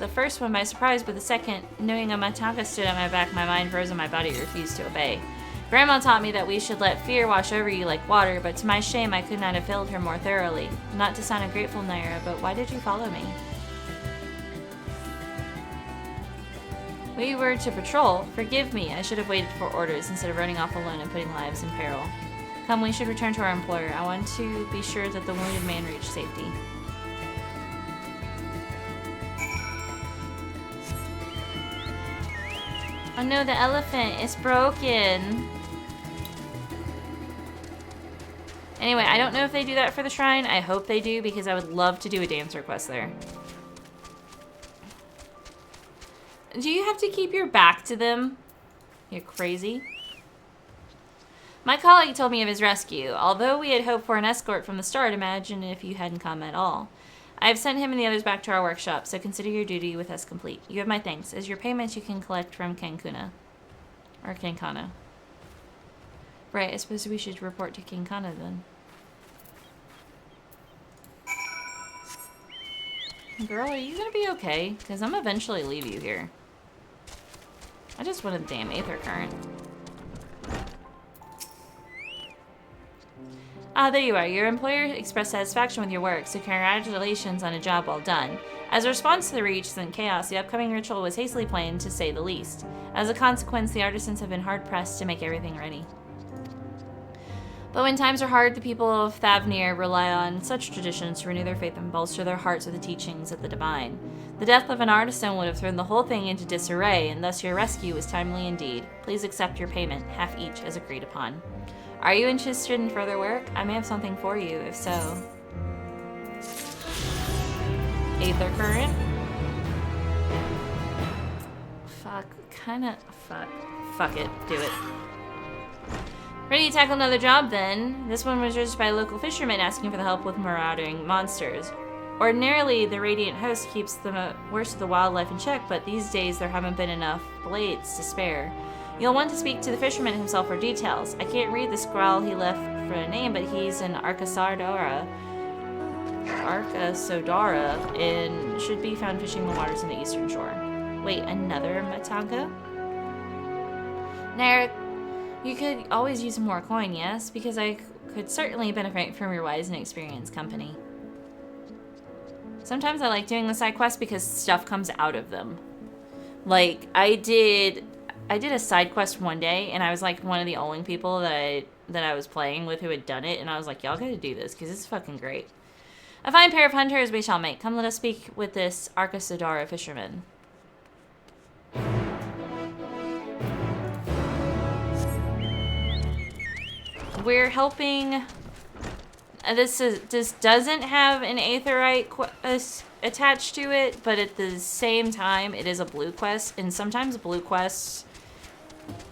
the first one by surprise, but the second, knowing a Matanga stood at my back, my mind froze and my body refused to obey. Grandma taught me that we should let fear wash over you like water, but to my shame, I could not have failed her more thoroughly. Not to sound ungrateful, Naira, but why did you follow me? We were to patrol. Forgive me, I should have waited for orders instead of running off alone and putting lives in peril. Come, we should return to our employer. I want to be sure that the wounded man reached safety. Oh no, the elephant is broken. Anyway, I don't know if they do that for the shrine. I hope they do because I would love to do a dance request there. Do you have to keep your back to them? You're crazy. My colleague told me of his rescue. Although we had hoped for an escort from the start, imagine if you hadn't come at all. I have sent him and the others back to our workshop, so consider your duty with us complete. You have my thanks. As your payments, you can collect from Cancuna. Or Cancana. Right, I suppose we should report to King Kana then. Girl, are you gonna be okay? Because I'm eventually leave you here. I just want a damn Aether Current. Ah, there you are. Your employer expressed satisfaction with your work, so congratulations on a job well done. As a response to the recent chaos, the upcoming ritual was hastily planned, to say the least. As a consequence, the artisans have been hard-pressed to make everything ready. But when times are hard, the people of Thavnir rely on such traditions to renew their faith and bolster their hearts with the teachings of the divine. The death of an artisan would have thrown the whole thing into disarray, and thus your rescue was timely indeed. Please accept your payment, half each as agreed upon. Are you interested in further work? I may have something for you, if so. Aether Current? Fuck, fuck it, do it. Ready to tackle another job then? This one was judged by a local fisherman asking for the help with marauding monsters. Ordinarily, the Radiant Host keeps the worst of the wildlife in check, but these days there haven't been enough blades to spare. You'll want to speak to the fisherman himself for details. I can't read the scrawl he left for a name, but he's an Arkasodara, and should be found fishing the waters in the eastern shore. Wait, another Matanga? Naira, you could always use more coin, yes? Because I could certainly benefit from your wise and experienced company. Sometimes I like doing the side quests because stuff comes out of them. Like, I did a side quest one day, and I was like one of the only people that I was playing with who had done it, and I was like, y'all gotta do this, because it's fucking great. A fine pair of hunters we shall make. Come, let us speak with this Arkasodara fisherman. We're helping... This doesn't have an Aetherite attached to it, but at the same time, it is a blue quest, and sometimes blue quests...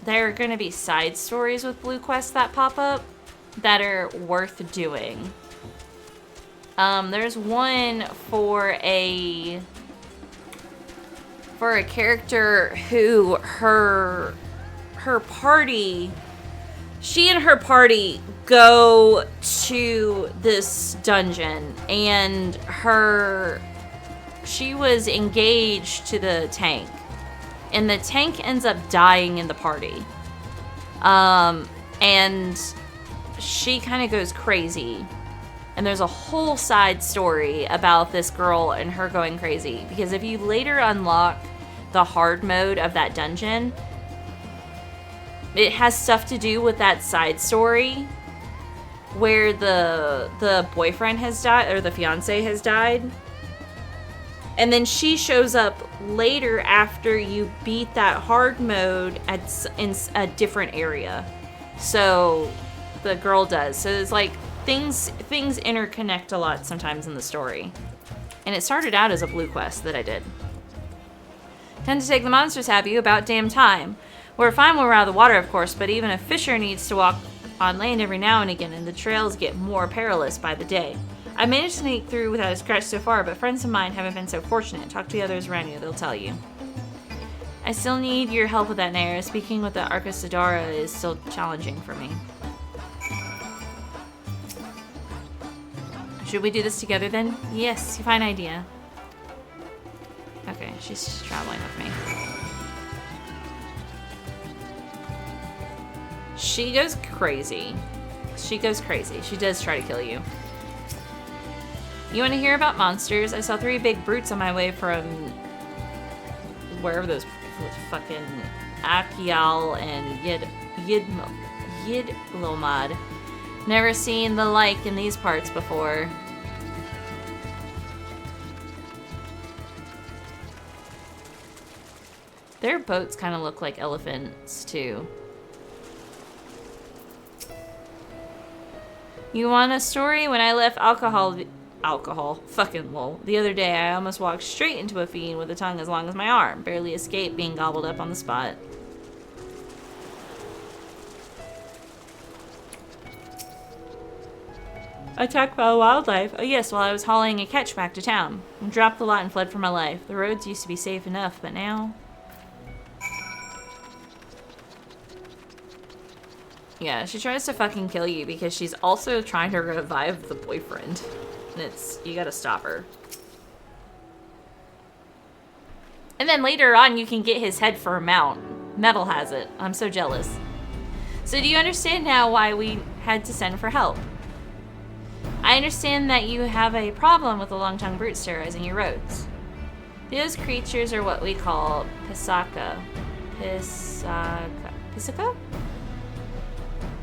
There are going to be side stories with blue quests that pop up that are worth doing. There's one for a character who her party, she and her party go to this dungeon, and she was engaged to the tank. And the tank ends up dying in the party. And she kind of goes crazy. And there's a whole side story about this girl and her going crazy. Because if you later unlock the hard mode of that dungeon, it has stuff to do with that side story where the boyfriend has died, or the fiance has died. And then she shows up later after you beat that hard mode in a different area. So the girl does. So it's like things interconnect a lot sometimes in the story. And it started out as a blue quest that I did. Tend to take the monsters, have you? About damn time. We're fine when we're out of the water, of course, but even a fisher needs to walk on land every now and again, and the trails get more perilous by the day. I managed to sneak through without a scratch so far, but friends of mine haven't been so fortunate. Talk to the others around you, they'll tell you. I still need your help with that, Naira. Speaking with the Arkasodara is still challenging for me. Should we do this together then? Yes, fine idea. Okay, she's traveling with me. She goes crazy. She goes crazy. She does try to kill you. You want to hear about monsters? I saw 3 big brutes on my way from wherever those fucking Akial and Yidlomad. Never seen the like in these parts before. Their boats kind of look like elephants too. You want a story? When I left fucking lol, the other day I almost walked straight into a fiend with a tongue as long as my arm. Barely escaped being gobbled up on the spot. Attacked by wildlife? Oh yes, while I was hauling a catch back to town. Dropped the lot and fled for my life. The roads used to be safe enough, but now... Yeah, she tries to fucking kill you because she's also trying to revive the boyfriend. And it's... you gotta stop her. And then later on you can get his head for a mount. Metal has it. I'm so jealous. So do you understand now why we had to send for help? I understand that you have a problem with the long-tongued brutes terrorizing your roads. Those creatures are what we call Pisaka. Pisaka?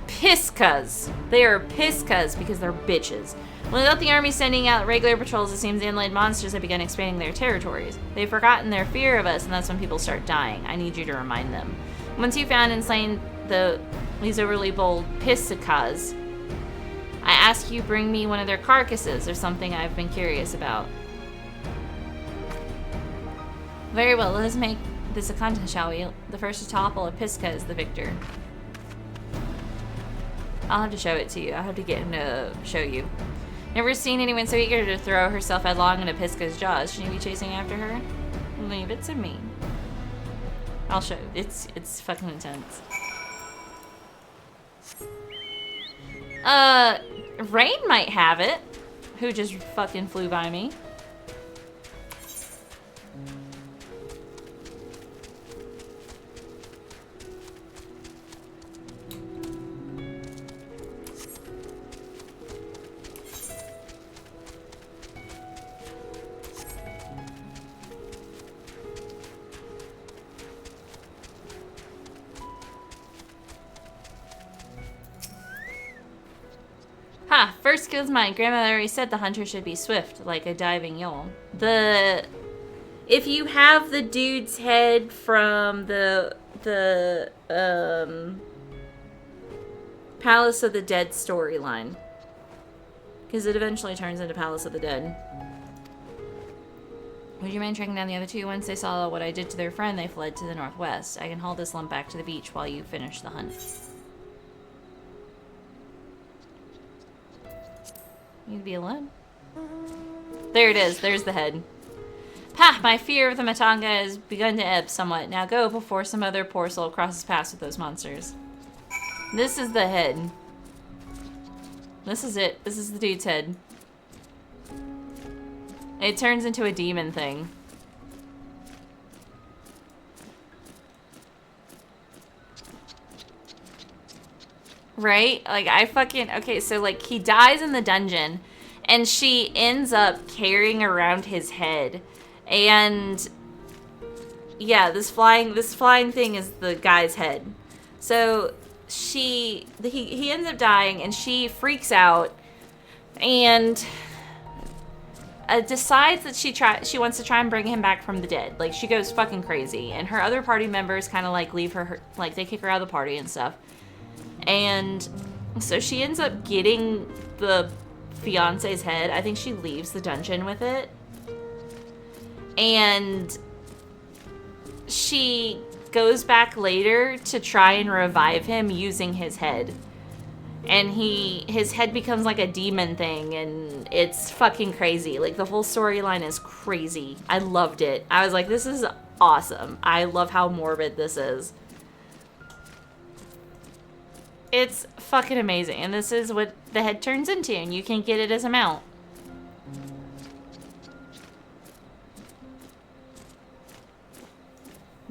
Piskas. They are Piskas because they're bitches. Without the army sending out regular patrols, it seems the inland monsters have begun expanding their territories. They've forgotten their fear of us, and that's when people start dying. I need you to remind them. Once you found and slain these overly bold Pisakas, I ask you bring me one of their carcasses or something I've been curious about. Very well, let us make this a contest, shall we? The first to topple a Pisca is the victor. I'll have to show it to you. I'll have to get him to show you. Never seen anyone so eager to throw herself headlong into Pisca's jaws. Should you be chasing after her? Leave it to me. I'll show you. It's fucking intense. Rain might have it. Who just fucking flew by me. First skill's mine. Grandmother already said the hunter should be swift, like a diving yole. If you have the dude's head from the Palace of the Dead storyline, because it eventually turns into Palace of the Dead. Would you mind tracking down the other two? Once they saw what I did to their friend, they fled to the northwest. I can haul this lump back to the beach while you finish the hunt. You'd be alone. There it is. There's the head. Ha! My fear of the Matanga has begun to ebb somewhat. Now go before some other poor soul crosses paths with those monsters. This is the head. This is it. This is the dude's head. It turns into a demon thing. Right? Like, I fucking... Okay, so, like, he dies in the dungeon, and she ends up carrying around his head. And... yeah, this flying thing is the guy's head. So, he ends up dying, and she freaks out, and... decides that she wants to try and bring him back from the dead. Like, she goes fucking crazy. And her other party members kind of, like, leave her... like, they kick her out of the party and stuff. And so she ends up getting the fiance's head. I think she leaves the dungeon with it. And she goes back later to try and revive him using his head. And his head becomes like a demon thing, and it's fucking crazy. Like, the whole storyline is crazy. I loved it. I was like, this is awesome. I love how morbid this is. It's fucking amazing. And this is what the head turns into, and you can get it as a mount.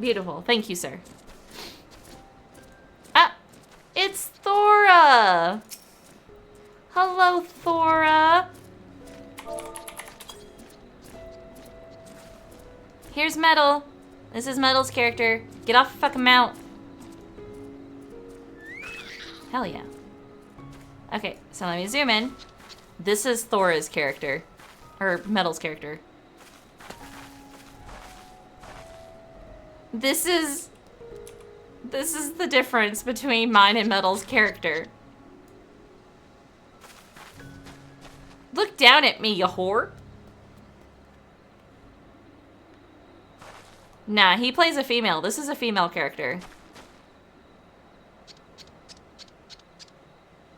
Beautiful. Thank you, sir. Ah! It's Thora! Hello, Thora! Here's Metal. This is Metal's character. Get off the fucking mount. Hell yeah. Okay, so let me zoom in. This is Thora's character. Or Metal's character. This is the difference between mine and Metal's character. Look down at me, you whore. Nah, he plays a female. This is a female character.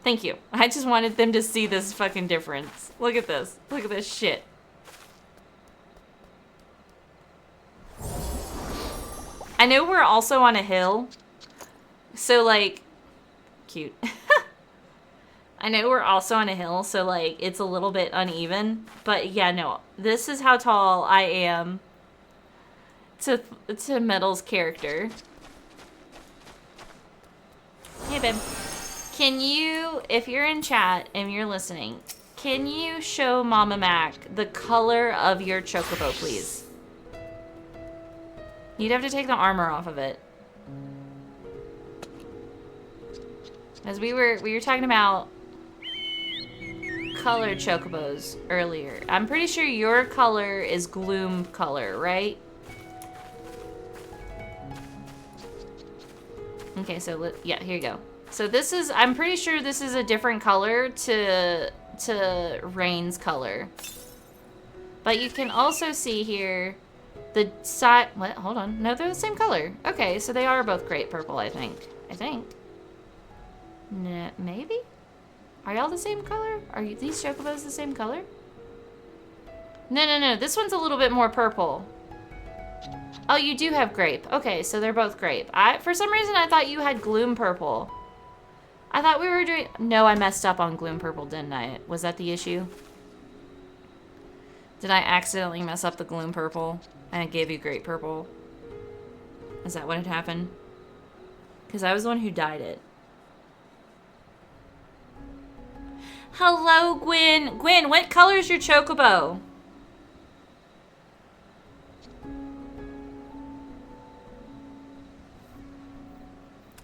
Thank you. I just wanted them to see this fucking difference. Look at this. Look at this shit. I know we're also on a hill. So, like... Cute. I know we're also on a hill, so, like, it's a little bit uneven. But, yeah, no. This is how tall I am to Metal's character. Hey, babe. Can you, if you're in chat and you're listening, can you show Mama Mac the color of your chocobo, please? You'd have to take the armor off of it. As we were talking about colored chocobos earlier. I'm pretty sure your color is gloom color, right? Okay, so yeah, here you go. So this is, I'm pretty sure this is a different color to Rain's color. But you can also see here the side, what, hold on. No, they're the same color. Okay, so they are both great purple, I think. No, maybe? Are y'all the same color? Are these chocobos the same color? No. This one's a little bit more purple. Oh, you do have grape. Okay, so they're both grape. For some reason, I thought you had gloom purple. I thought we were doing... No, I messed up on gloom purple, didn't I? Was that the issue? Did I accidentally mess up the gloom purple and it gave you grape purple? Is that what had happened? Because I was the one who dyed it. Hello, Gwen. Gwen, what color is your chocobo?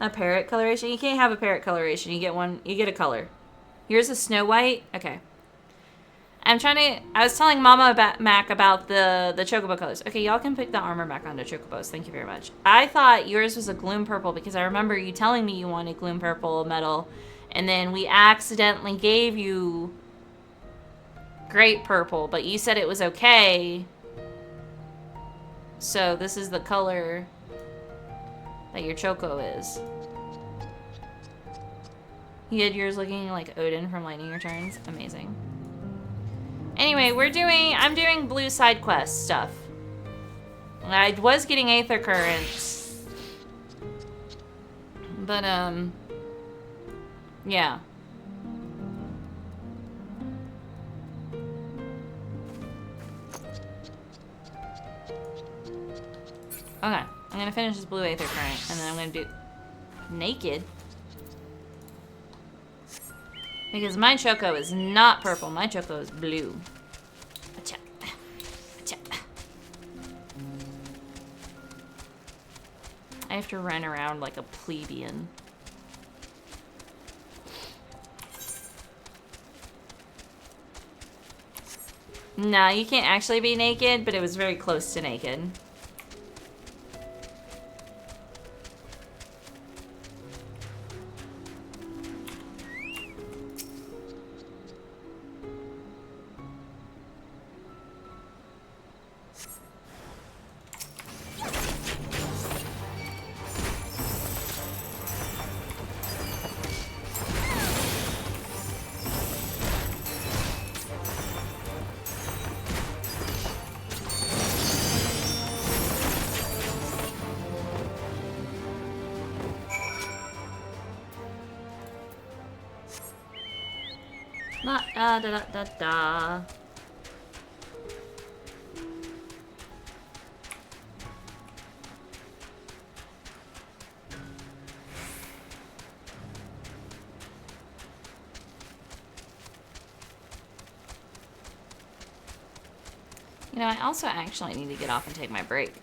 A parrot coloration? You can't have a parrot coloration. You get one. You get a color. Yours is Snow White? Okay. I was telling Mama Mac about the chocobo colors. Okay, y'all can put the armor back onto chocobos. Thank you very much. I thought yours was a gloom purple because I remember you telling me you wanted gloom purple Metal, and then we accidentally gave you grape purple, but you said it was okay. So this is the color that your choco is. You had yours looking like Odin from Lightning Returns. Amazing. Anyway, I'm doing blue side quest stuff. I was getting Aether Currents. But, yeah. Okay, I'm gonna finish this blue Aether Current, and then I'm gonna do naked. Because my choco is not purple, my choco is blue. Acha. Acha. I have to run around like a plebeian. Nah, you can't actually be naked, but it was very close to naked. Da. You know, I also actually need to get off and take my break.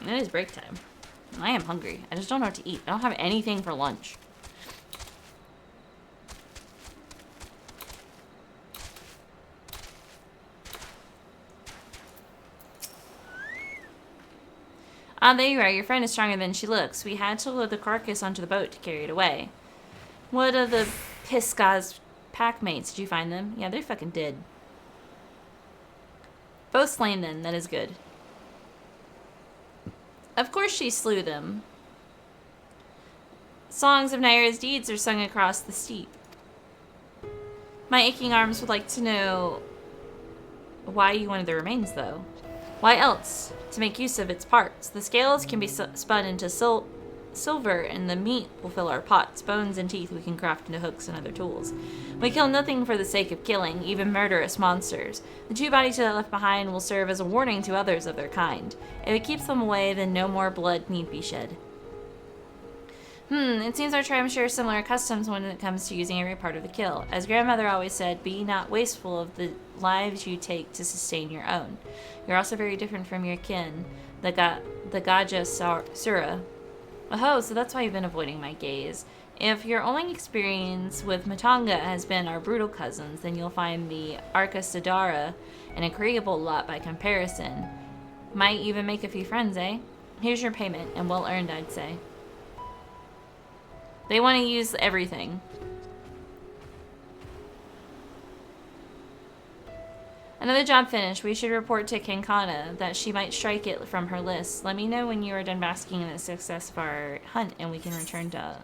It is break time. I am hungry. I just don't know what to eat. I don't have anything for lunch. Ah, there you are. Your friend is stronger than she looks. We had to load the carcass onto the boat to carry it away. What are the Pisca's packmates? Did you find them? Yeah, they're fucking dead. Both slain then. That is good. Of course she slew them. Songs of Naira's deeds are sung across the steep. My aching arms would like to know why you wanted the remains, though. Why else? To make use of its parts. The scales can be spun into silver, and the meat will fill our pots. Bones and teeth we can craft into hooks and other tools. We kill nothing for the sake of killing, even murderous monsters. The 2 bodies that are left behind will serve as a warning to others of their kind. If it keeps them away, then no more blood need be shed. It seems our tribe shares similar customs when it comes to using every part of the kill. As grandmother always said, be not wasteful of the lives you take to sustain your own. You're also very different from your kin, the Gaja Sura. Oh, so that's why you've been avoiding my gaze. If your only experience with Matanga has been our brutal cousins, then you'll find the Arca Sidara an agreeable lot by comparison. Might even make a few friends, eh? Here's your payment, and well earned, I'd say. They want to use everything. Another job finished. We should report to Kankana that she might strike it from her list. Let me know when you are done basking in the success of our hunt and we can return to...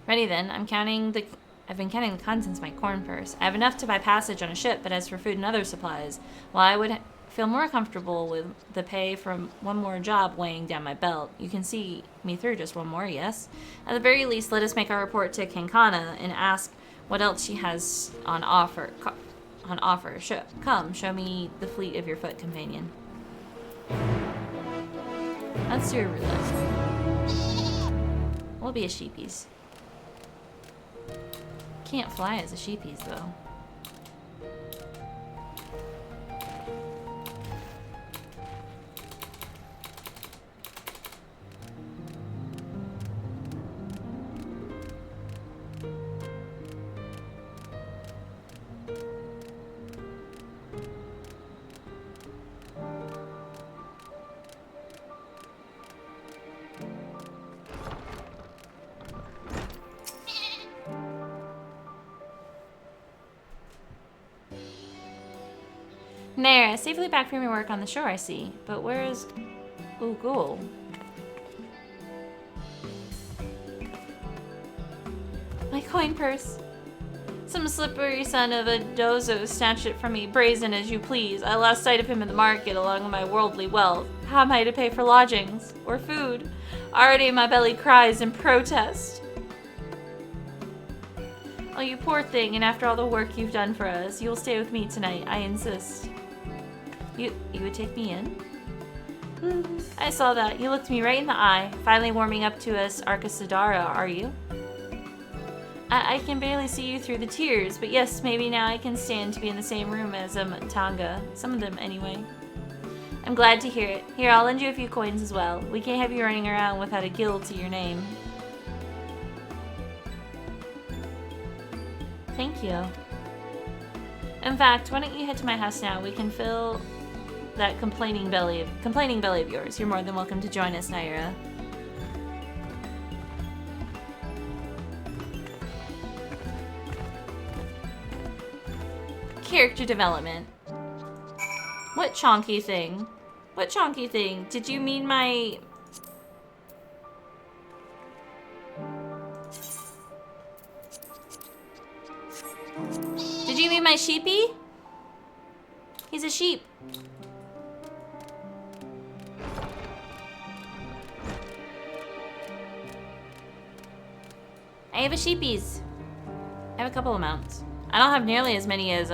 Ready then. I've been counting the contents of my corn purse. I have enough to buy passage on a ship, but as for food and other supplies, well, I would feel more comfortable with the pay from one more job weighing down my belt. You can see me through just one more, yes? At the very least, let us make our report to Kankana and ask what else she has on offer. Come, show me the fleet of your foot companion. Let's do a roulette. We'll be a sheepies. Can't fly as a sheepies, though. Naira, safely back from your work on the shore, I see. But where is Ugul? My coin purse. Some slippery son of a dozo snatched it from me, brazen as you please. I lost sight of him in the market along with my worldly wealth. How am I to pay for lodgings? Or food? Already my belly cries in protest. Oh, you poor thing, and after all the work you've done for us, you'll stay with me tonight, I insist. You would take me in? I saw that. You looked me right in the eye. Finally warming up to us, Arca Sidara, are you? I can barely see you through the tears, but yes, maybe now I can stand to be in the same room as Matanga. Some of them, anyway. I'm glad to hear it. Here, I'll lend you a few coins as well. We can't have you running around without a guild to your name. Thank you. In fact, why don't you head to my house now? We can fill that complaining belly of yours. You're more than welcome to join us, Naira. Character development. What chonky thing? What chonky thing? Did you mean my... Did you mean my sheepy? He's a sheep. I have a sheepies. I have a couple of mounts. I don't have nearly as many as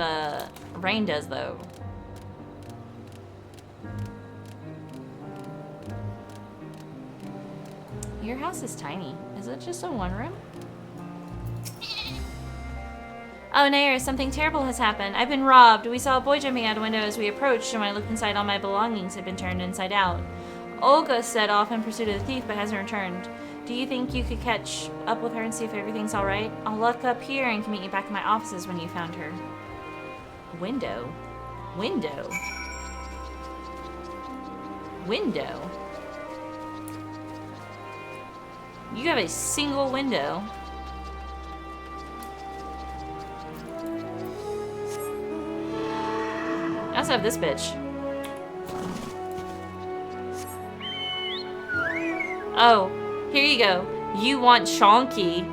Rain does, though. Your house is tiny. Is it just a one room? Oh, Nair, something terrible has happened. I've been robbed. We saw a boy jumping out a window as we approached, and when I looked inside, all my belongings had been turned inside out. Olga set off in pursuit of the thief, but hasn't returned. Do you think you could catch up with her and see if everything's alright? I'll look up here and can meet you back in my offices when you found her. Window. Window. Window. You have a single window. I also have this bitch. Oh, here you go. You want Chonky.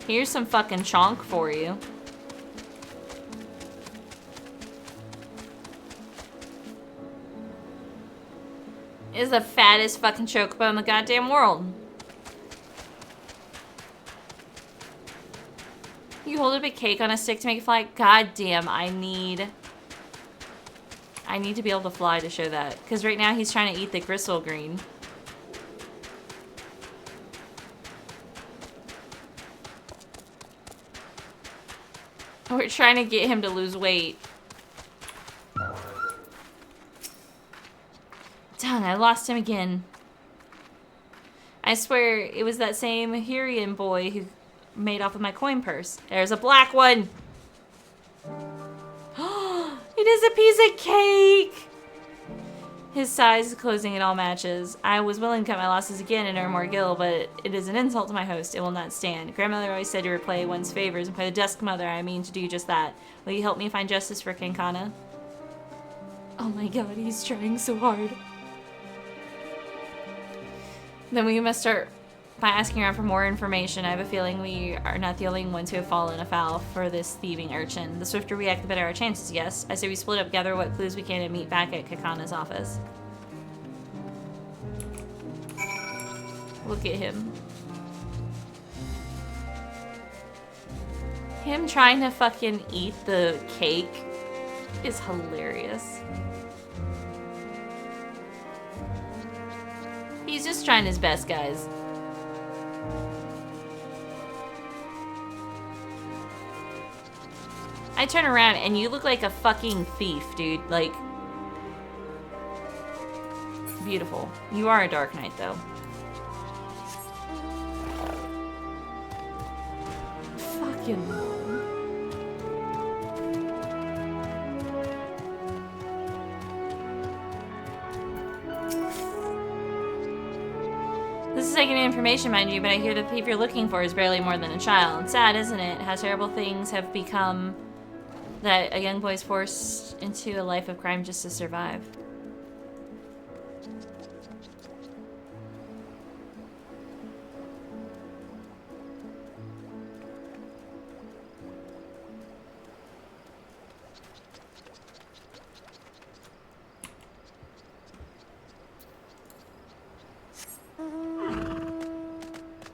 Here's some fucking chonk for you. Is the fattest fucking chocobo in the goddamn world. You hold a big cake on a stick to make it fly? God damn, I need to be able to fly to show that. Because right now he's trying to eat the gristle green. We're trying to get him to lose weight. Dang, I lost him again. I swear it was that same Hurian boy who made off with my coin purse. There's a black one. It is a piece of cake. His size, clothing, it all matches. I was willing to cut my losses again and earn more gil, but it is an insult to my host. It will not stand. Grandmother always said to repay one's favors and play the desk mother. I mean to do just that. Will you help me find justice for Kankana? Oh my god, he's trying so hard. Then we must start by asking around for more information. I have a feeling we are not the only ones who have fallen afoul for this thieving urchin. The swifter we act, the better our chances, yes. I say we split up, gather what clues we can, and meet back at Kakana's office. Look at him. Him trying to fucking eat the cake is hilarious. He's just trying his best, guys. I turn around and you look like a fucking thief, dude. Like, beautiful. You are a Dark Knight, though. Fucking lol. This is taking information, mind you, but I hear the thief you're looking for is barely more than a child. Sad, isn't it? How terrible things have become that a young boy is forced into a life of crime just to survive.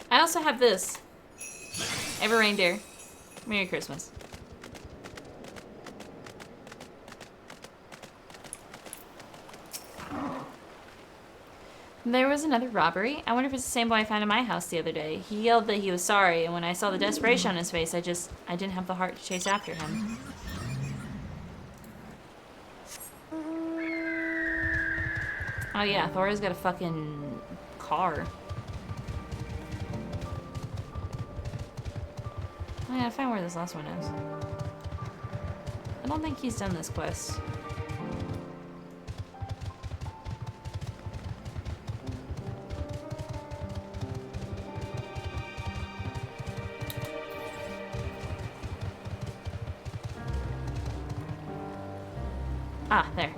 I also have this. I have a reindeer. Merry Christmas. There was another robbery. I wonder if it's the same boy I found in my house the other day. He yelled that he was sorry, and when I saw the desperation on his face, I didn't have the heart to chase after him. Oh yeah, Thora's got a fucking car. Oh yeah, I find where this last one is. I don't think he's done this quest. Ah, there.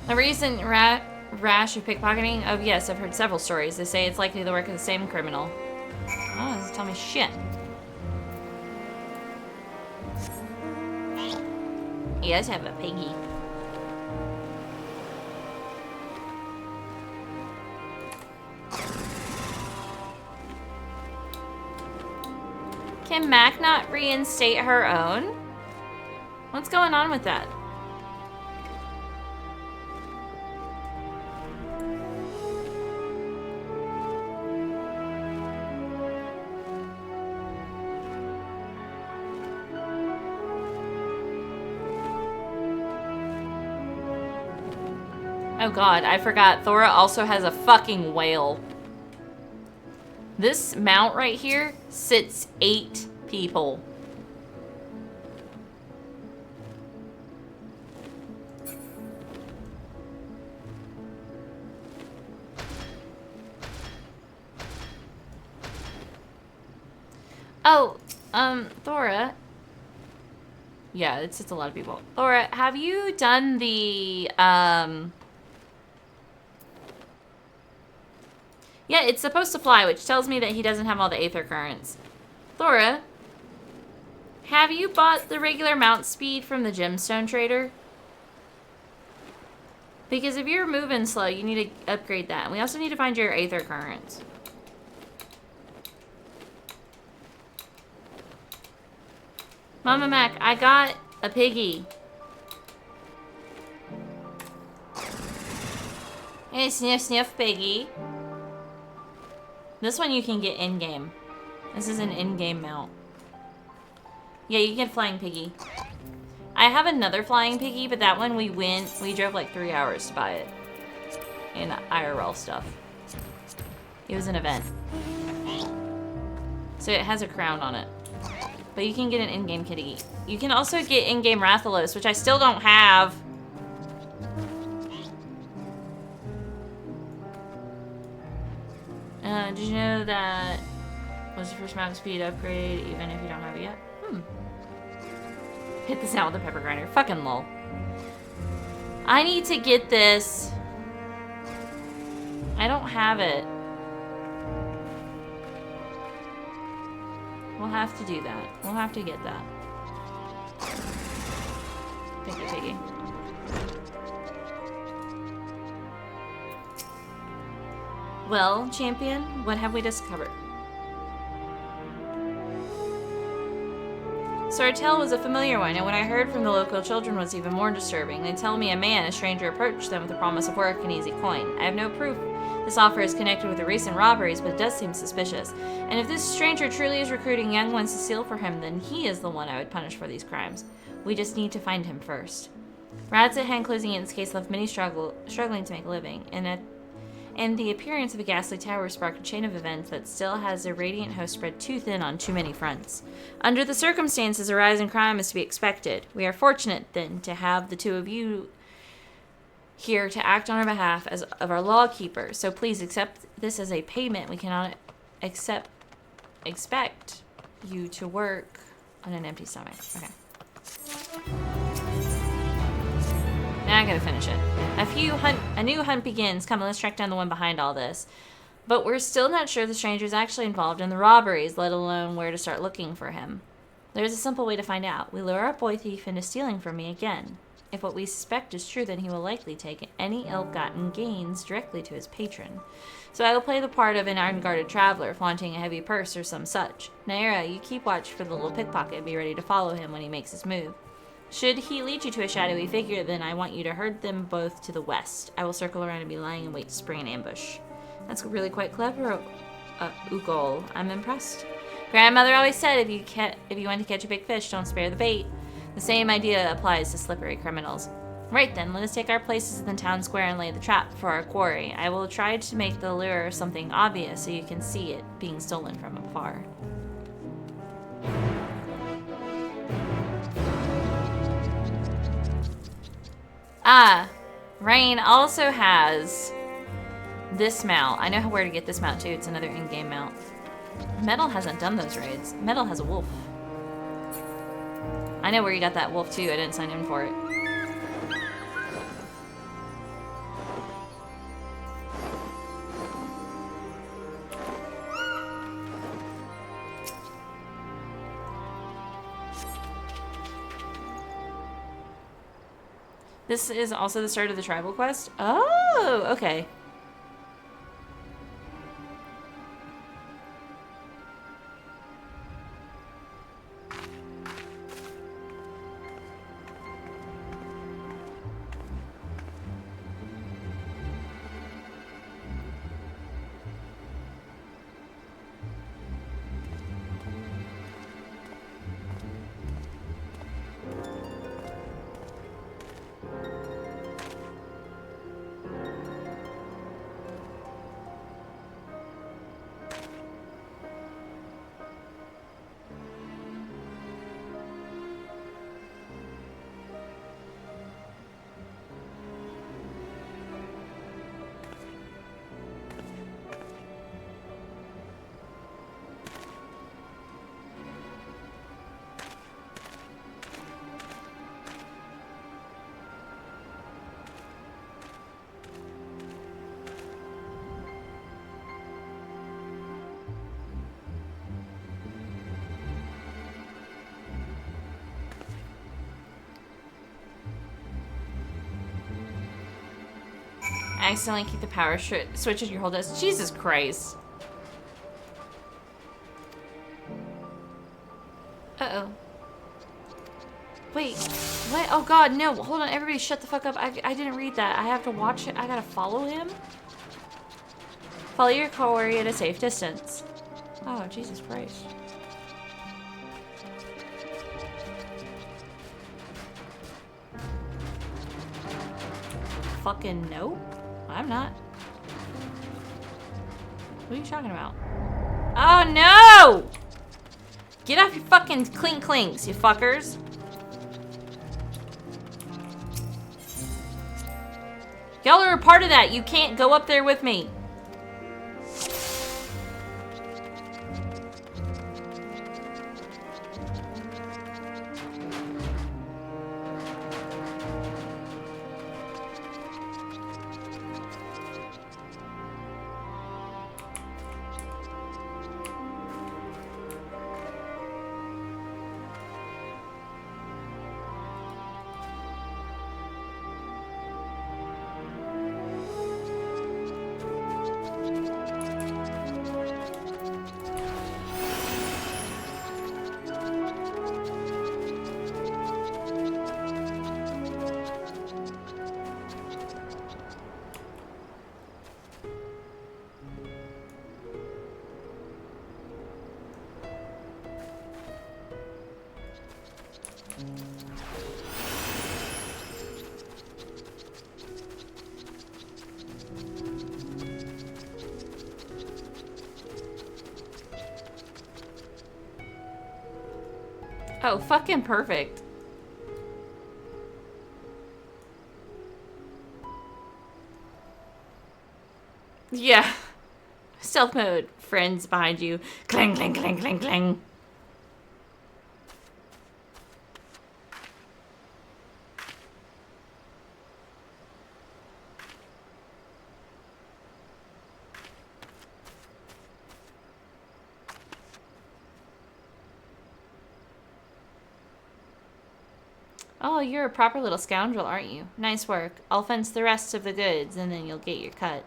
The recent rash of pickpocketing? Oh yes, I've heard several stories. They say it's likely the work of the same criminal. Oh, doesn't tell me shit. He does have a piggy. Can Mac not reinstate her own? What's going on with that? Oh god, I forgot. Thora also has a fucking whale. This mount right here sits 8 people. Oh, Thora. Yeah, it sits a lot of people. Thora, have you done the, Yeah, it's supposed to fly, which tells me that he doesn't have all the aether currents. Thora, have you bought the regular mount speed from the gemstone trader? Because if you're moving slow, you need to upgrade that. And we also need to find your aether currents. Mama Mac, I got a piggy. Hey, sniff, sniff, piggy. This one you can get in-game. This is an in-game mount. Yeah, you get flying piggy. I have another flying piggy, but that one we drove like 3 hours to buy it. In IRL stuff. It was an event. So it has a crown on it. But you can get an in-game kitty. You can also get in-game Rathalos, which I still don't have. Did you know that was the first mount speed upgrade, even if you don't have it yet? Hit this out with a pepper grinder. Fucking lol. I need to get this. I don't have it. We'll have to do that. We'll have to get that. Piggy, piggy. Well, champion, what have we discovered? So our tale was a familiar one, and what I heard from the local children was even more disturbing. They tell me a stranger, approached them with the promise of work and easy coin. I have no proof this offer is connected with the recent robberies, but it does seem suspicious. And if this stranger truly is recruiting young ones to steal for him, then he is the one I would punish for these crimes. We just need to find him first. Rats at hand closing in this case left many struggling to make a living, and the appearance of a ghastly tower sparked a chain of events that still has a radiant host spread too thin on too many fronts. Under the circumstances, a rise in crime is to be expected. We are fortunate, then, to have the two of you here to act on our behalf as of our lawkeeper. So please accept this as a payment. We cannot expect you to work on an empty stomach. Okay. Now I gotta finish it. A new hunt begins. Come, let's track down the one behind all this. But we're still not sure the stranger is actually involved in the robberies, let alone where to start looking for him. There's a simple way to find out. We lure our boy thief into stealing from me again. If what we suspect is true, then he will likely take any ill-gotten gains directly to his patron. So I will play the part of an unguarded traveler, flaunting a heavy purse or some such. Naira, you keep watch for the little pickpocket and be ready to follow him when he makes his move. Should he lead you to a shadowy figure, then I want you to herd them both to the west. I will circle around and be lying in wait to spring an ambush. That's really quite clever, Ugol. I'm impressed. Grandmother always said if you want to catch a big fish, don't spare the bait. The same idea applies to slippery criminals. Right then, let us take our places in the town square and lay the trap for our quarry. I will try to make the lure something obvious so you can see it being stolen from afar. Ah, Rain also has this mount. I know where to get this mount too. It's another in-game mount. Metal hasn't done those raids. Metal has a wolf. I know where you got that wolf too. I didn't sign in for it. This is also the start of the tribal quest? Oh, okay. Accidentally keep the power switch in your whole desk. Jesus Christ. Uh-oh. Wait, what? Oh god, no. Hold on, everybody shut the fuck up. I didn't read that. I have to watch it. I gotta follow him? Follow your quarry at a safe distance. Oh, Jesus Christ. Fucking no. I'm not. What are you talking about? Oh no! Get off your fucking clink clinks, you fuckers. Y'all are a part of that. You can't go up there with me. Oh, fucking perfect. Yeah. Stealth mode. Friends behind you. Clang, clang, clang, clang, clang. Oh, you're a proper little scoundrel, aren't you? Nice work. I'll fence the rest of the goods, and then you'll get your cut.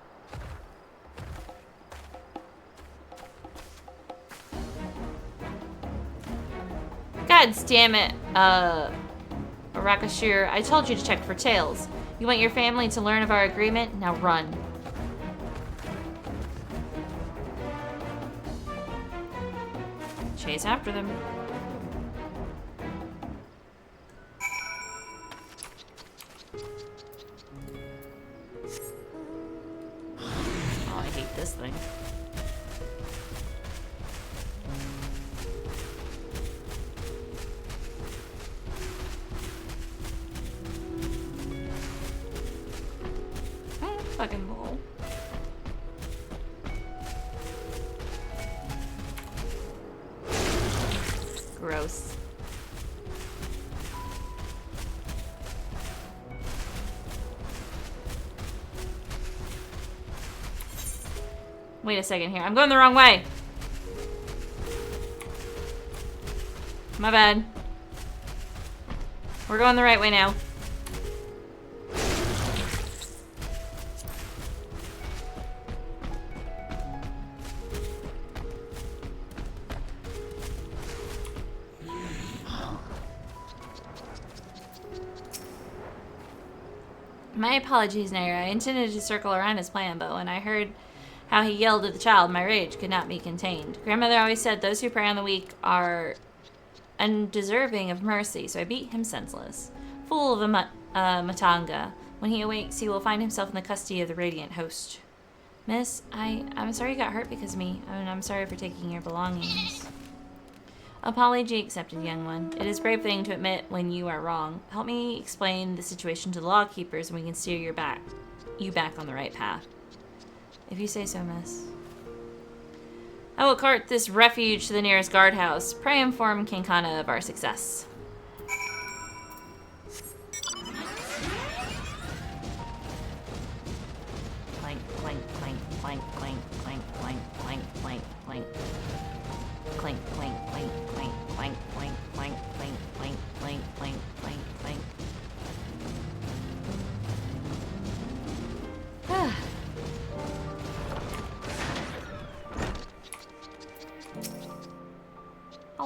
God damn it, Arakashir. I told you to check for tails. You want your family to learn of our agreement? Now run. Chase after them. This thing. Fucking bull. Gross. Wait a second here. I'm going the wrong way. My bad. We're going the right way now. My apologies, Naira. I intended to circle around his plan, but when I heard how he yelled at the child, my rage could not be contained. Grandmother always said those who prey on the weak are undeserving of mercy, so I beat him senseless. Fool of a Matanga. When he awakes, he will find himself in the custody of the Radiant Host. Miss, I'm sorry you got hurt because of me. I'm sorry for taking your belongings. Apology accepted, young one. It is a brave thing to admit when you are wrong. Help me explain the situation to the lawkeepers and we can steer you back on the right path. If you say so, miss. I will cart this refuge to the nearest guardhouse. Pray inform King Kana of our success. Clank, clank, clank, clank, clank, clank, clank, clank, clank, clank. Clank, clank, clank, clank, clank, clank, clank, clank, clank, clank, clank, clank, clank.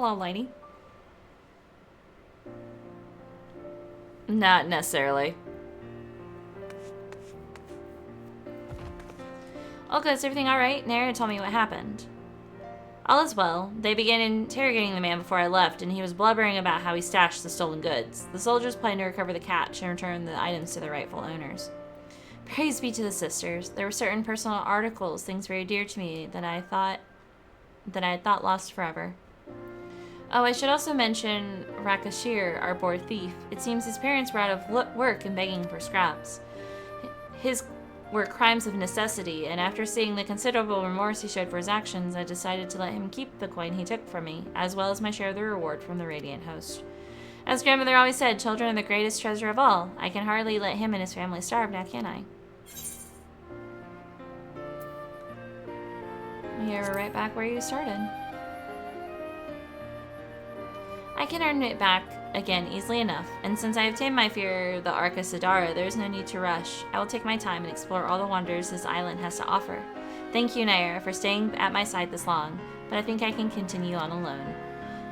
Hello, lady. Not necessarily. Olga, is everything alright? Nara told me what happened. All is well. They began interrogating the man before I left, and he was blubbering about how he stashed the stolen goods. The soldiers planned to recover the catch and return the items to their rightful owners. Praise be to the sisters. There were certain personal articles, things very dear to me, that I had thought lost forever. Oh, I should also mention Rakashir, our poor thief. It seems his parents were out of work and begging for scraps. His were crimes of necessity, and after seeing the considerable remorse he showed for his actions, I decided to let him keep the coin he took from me, as well as my share of the reward from the Radiant Host. As grandmother always said, children are the greatest treasure of all. I can hardly let him and his family starve now, can I? Yeah, we're right back where you started. I can earn it back again easily enough, and since I have tamed my fear, the Arca Sidara, there is no need to rush. I will take my time and explore all the wonders this island has to offer. Thank you, Naira, for staying at my side this long, but I think I can continue on alone.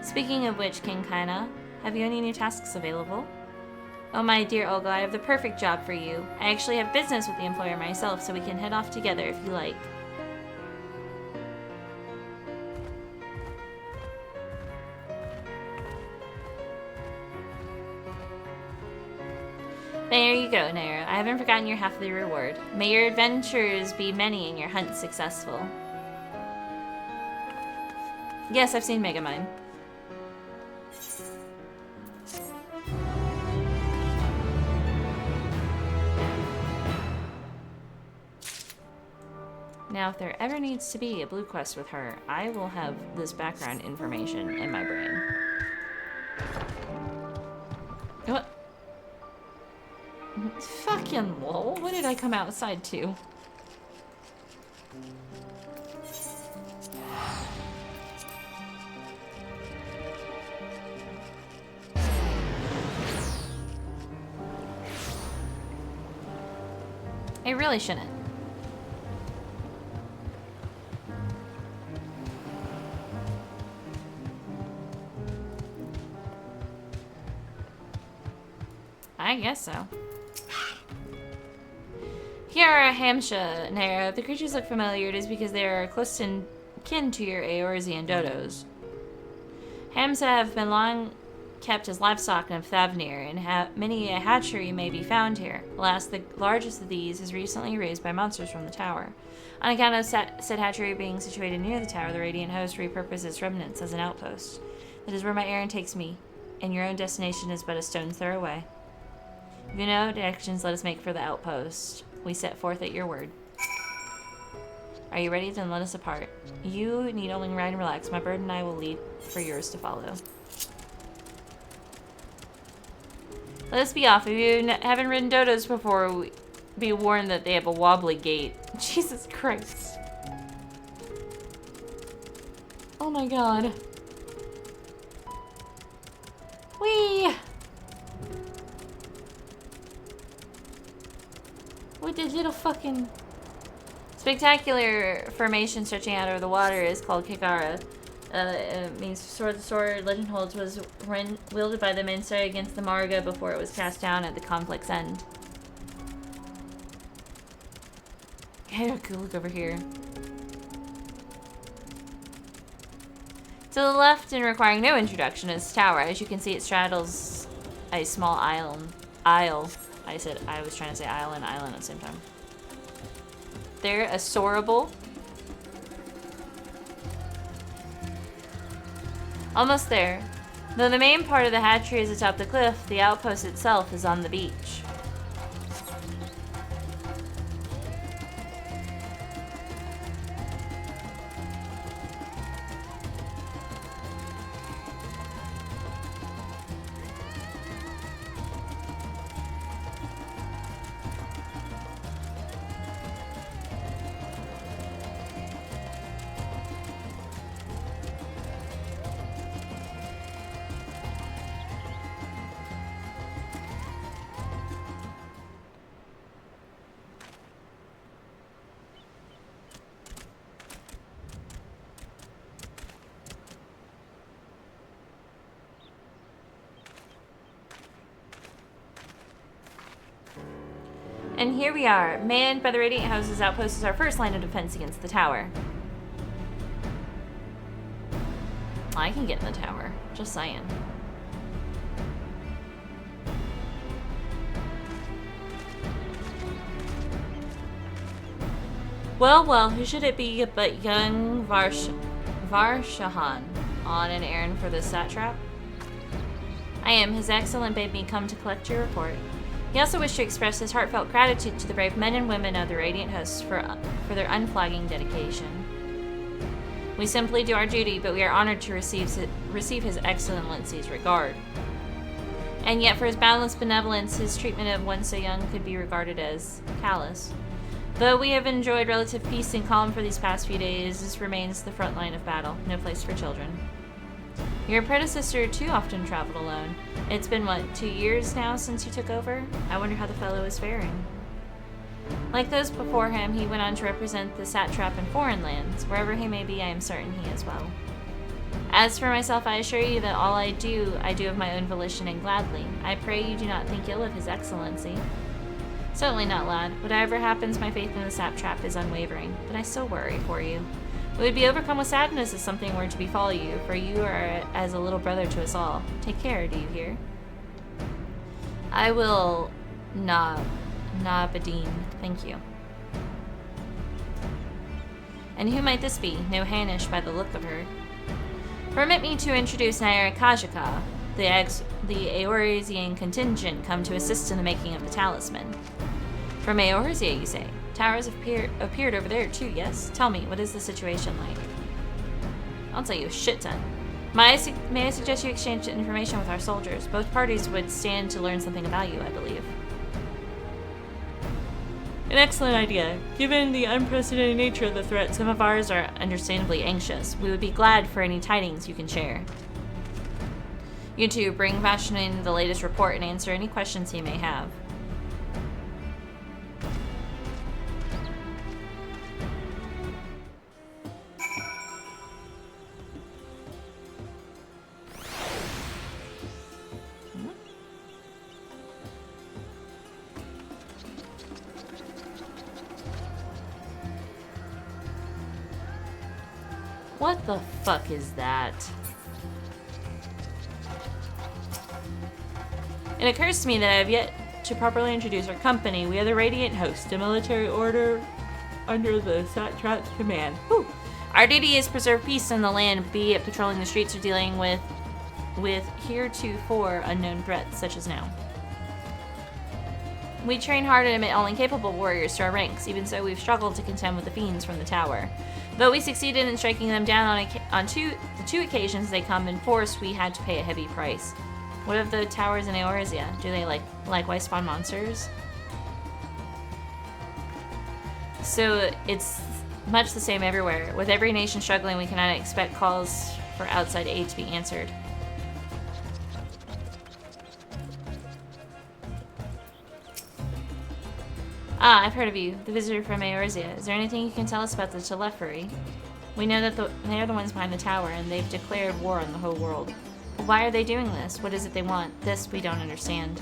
Speaking of which, King Kaina, have you any new tasks available? Oh, my dear Olga, I have the perfect job for you. I actually have business with the employer myself, so we can head off together if you like. There you go, Naira. I haven't forgotten your half of the reward. May your adventures be many and your hunt successful. Yes, I've seen Megamind. Now, if there ever needs to be a blue quest with her, I will have this background information in my brain. What? Fucking lol. What did I come outside to? I really shouldn't. I guess so. Here are Hamsha, Naira. If the creatures look familiar, it is because they are close kin to your Eorzean dodos. Hamsa have been long kept as livestock in Thavnir, and many a hatchery may be found here. Alas, the largest of these is recently raised by monsters from the tower. On account of said hatchery being situated near the tower, the Radiant Host repurposed its remnants as an outpost. That is where my errand takes me, and your own destination is but a stone's throw away. If you know directions, let us make for the outpost. We set forth at your word. Are you ready? Then let us depart. You need only ride and relax. My bird and I will lead for yours to follow. Let us be off. If you haven't ridden dodos before, be warned that they have a wobbly gait. Jesus Christ. Oh my god. Whee! With this little fucking spectacular formation stretching out over the water is called Kikara. It means sword. The sword, legend holds, was wielded by the Mainstay against the Marga before it was cast down at the conflict's end. Okay, look over here. To the left, and requiring no introduction, is the tower. As you can see, it straddles a small isle. I was trying to say island at the same time. They're a soarable. Almost there. Though the main part of the hatchery is atop the cliff, the outpost itself is on the beach. And here we are, manned by the Radiant House's outpost is our first line of defense against the tower. I can get in the tower, just saying. Well, well, who should it be but young Varshahan on an errand for the satrap? I am. His Excellent bade me come to collect your report. He also wished to express his heartfelt gratitude to the brave men and women of the Radiant Hosts for their unflagging dedication. We simply do our duty, but we are honored to receive His Excellency's regard. And yet for his boundless benevolence, his treatment of one so young could be regarded as callous. Though we have enjoyed relative peace and calm for these past few days, this remains the front line of battle, no place for children. Your predecessor too often traveled alone. It's been, what, 2 years now since you took over? I wonder how the fellow is faring. Like those before him, he went on to represent the satrap in foreign lands. Wherever he may be, I am certain he is well. As for myself, I assure you that all I do of my own volition and gladly. I pray you do not think ill of His Excellency. Certainly not, lad. Whatever happens, my faith in the satrap is unwavering, but I still worry for you. We would be overcome with sadness if something were to befall you, for you are as a little brother to us all. Take care, do you hear? I will... Nabadine. Thank you. And who might this be? No Hanish by the look of her. Permit me to introduce Naira Kajika, the Eorzean contingent come to assist in the making of the talisman. From Eorzea, you say? Towers appeared over there too, yes? Tell me, what is the situation like? I'll tell you a shit ton. May I suggest you exchange information with our soldiers? Both parties would stand to learn something about you, I believe. An excellent idea. Given the unprecedented nature of the threat, some of ours are understandably anxious. We would be glad for any tidings you can share. You two, bring Vashnin the latest report and answer any questions he may have. What the fuck is that? It occurs to me that I have yet to properly introduce our company. We are the Radiant Host, a military order under the satrap's command. Whew. Our duty is preserve peace in the land, be it patrolling the streets or dealing with heretofore unknown threats, such as now. We train hard and admit only capable warriors to our ranks. Even so, we've struggled to contend with the fiends from the tower. Though we succeeded in striking them down on the two occasions they come in force, we had to pay a heavy price. What of the towers in Eorzea? Do they likewise spawn monsters? So it's much the same everywhere. With every nation struggling, we cannot expect calls for outside aid to be answered. Ah, I've heard of you, the visitor from Eorzea. Is there anything you can tell us about the Telephory? We know that they are the ones behind the tower, and they've declared war on the whole world. But why are they doing this? What is it they want? This we don't understand.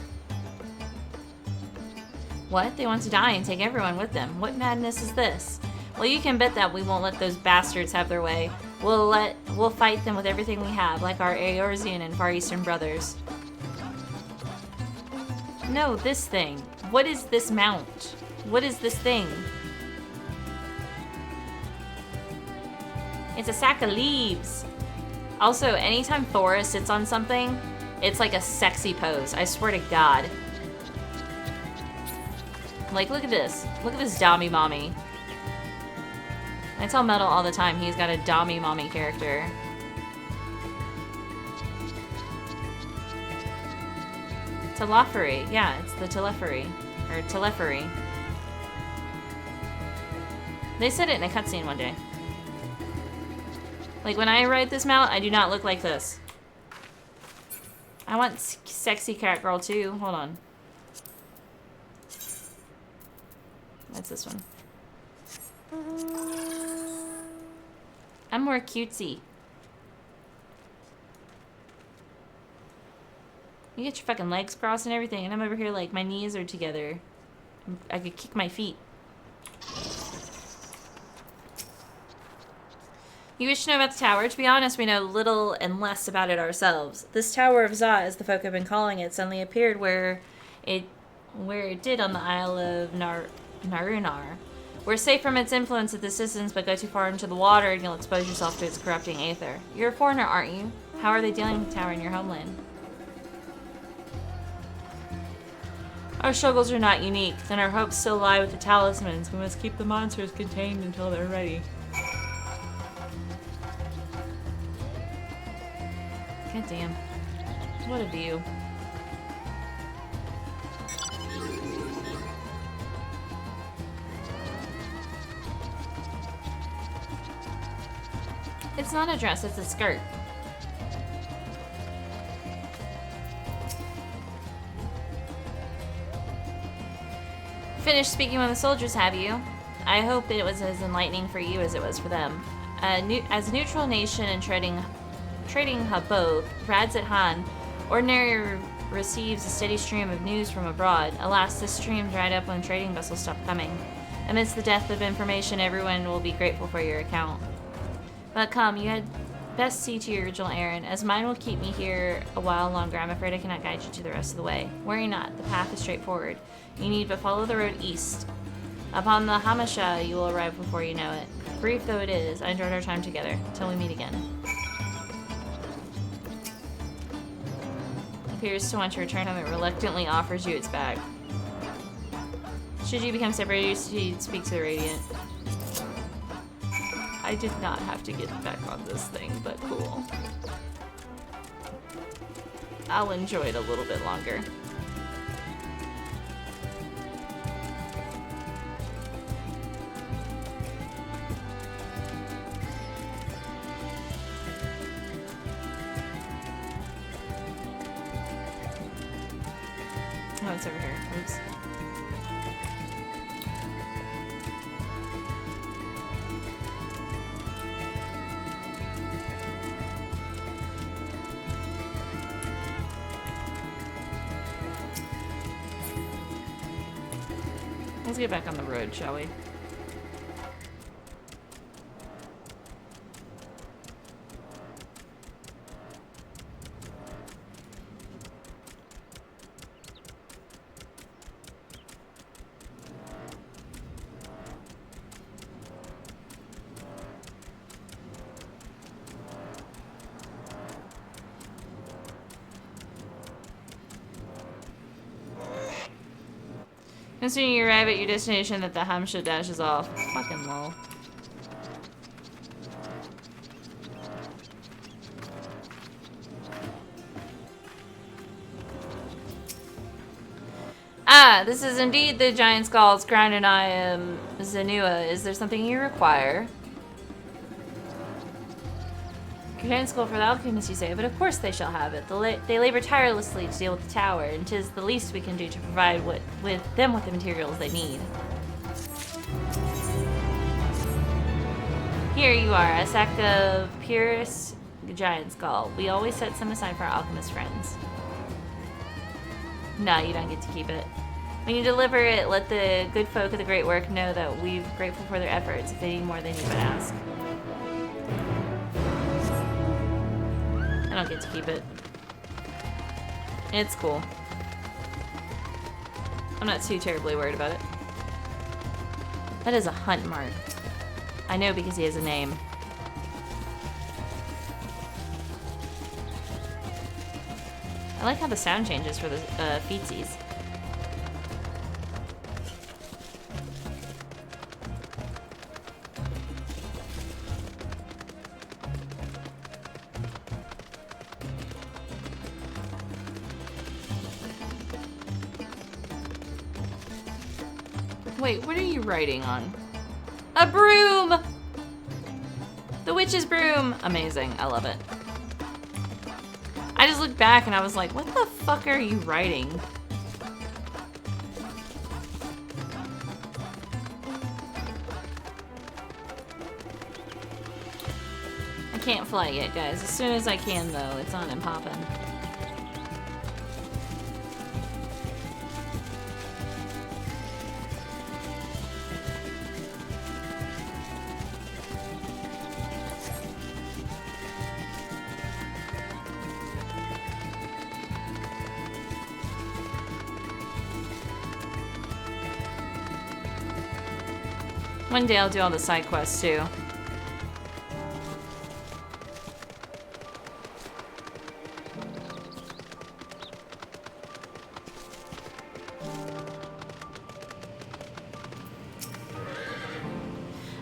What? They want to die and take everyone with them. What madness is this? Well, you can bet that we won't let those bastards have their way. We'll fight them with everything we have, like our Eorzean and Far Eastern brothers. No, this thing. What is this mount? What is this thing? It's a sack of leaves. Also, anytime Thora sits on something, it's like a sexy pose. I swear to God. Like, look at this. Look at this Dami Mommy. I tell Metal all the time he's got a Dami Mommy character. Telephory. Yeah, it's the Telephory. Or Telephory. They said it in a cutscene one day. Like, when I ride this mount, I do not look like this. I want sexy cat girl too. Hold on. That's this one. I'm more cutesy. You get your fucking legs crossed and everything, and I'm over here like my knees are together. I could kick my feet. You wish to know about the tower? To be honest, we know little and less about it ourselves. This Tower of Za, as the folk have been calling it, suddenly appeared where it did on the Isle of Narunar. We're safe from its influence at this distance, but go too far into the water and you'll expose yourself to its corrupting aether. You're a foreigner, aren't you? How are they dealing with the tower in your homeland? Our struggles are not unique, and our hopes still lie with the talismans. We must keep the monsters contained until they're ready. God damn. What a view. It's not a dress, it's a skirt. Finished speaking with the soldiers, have you? I hope it was as enlightening for you as it was for them. As a neutral nation and trading hub both, Radzit Han ordinarily receives a steady stream of news from abroad. Alas, this stream dried up when trading vessels stopped coming. Amidst the dearth of information, everyone will be grateful for your account. But come, you had best see to your original errand, as mine will keep me here a while longer. I'm afraid I cannot guide you to the rest of the way. Worry not, the path is straightforward. You need but follow the road east. Upon the Hamasha, you will arrive before you know it. Brief though it is, I enjoyed our time together. Till we meet again. Appears to want to return home. It reluctantly offers you its bag. Should you become separated, you speak to the Radiant. I did not have to get back on this thing, but cool. I'll enjoy it a little bit longer. Oh, it's over here. Oops. Let's get back on the road, shall we? As soon as you arrive at your destination, that the Hamsha dashes off. Fucking lol. Ah, this is indeed the Giant Skull's crown, and I am Zenua. Is there something you require? Giant Skull for the alchemists, you say, but of course they shall have it. They labor tirelessly to deal with the tower, and 'tis the least we can do to provide with the materials they need. Here you are, a sack of purest Giant Skull. We always set some aside for our alchemist friends. No, you don't get to keep it. When you deliver it, let the good folk of the great work know that we're grateful for their efforts. If they need more, they need but ask. I don't get to keep it. It's cool. I'm not too terribly worried about it. That is a hunt mark. I know because he has a name. I like how the sound changes for the feetsies. Wait, what are you writing on? A broom! The witch's broom! Amazing, I love it. I just looked back and I was like, what the fuck are you writing? I can't fly yet, guys. As soon as I can, though, it's on and popping. One day I'll do all the side quests too.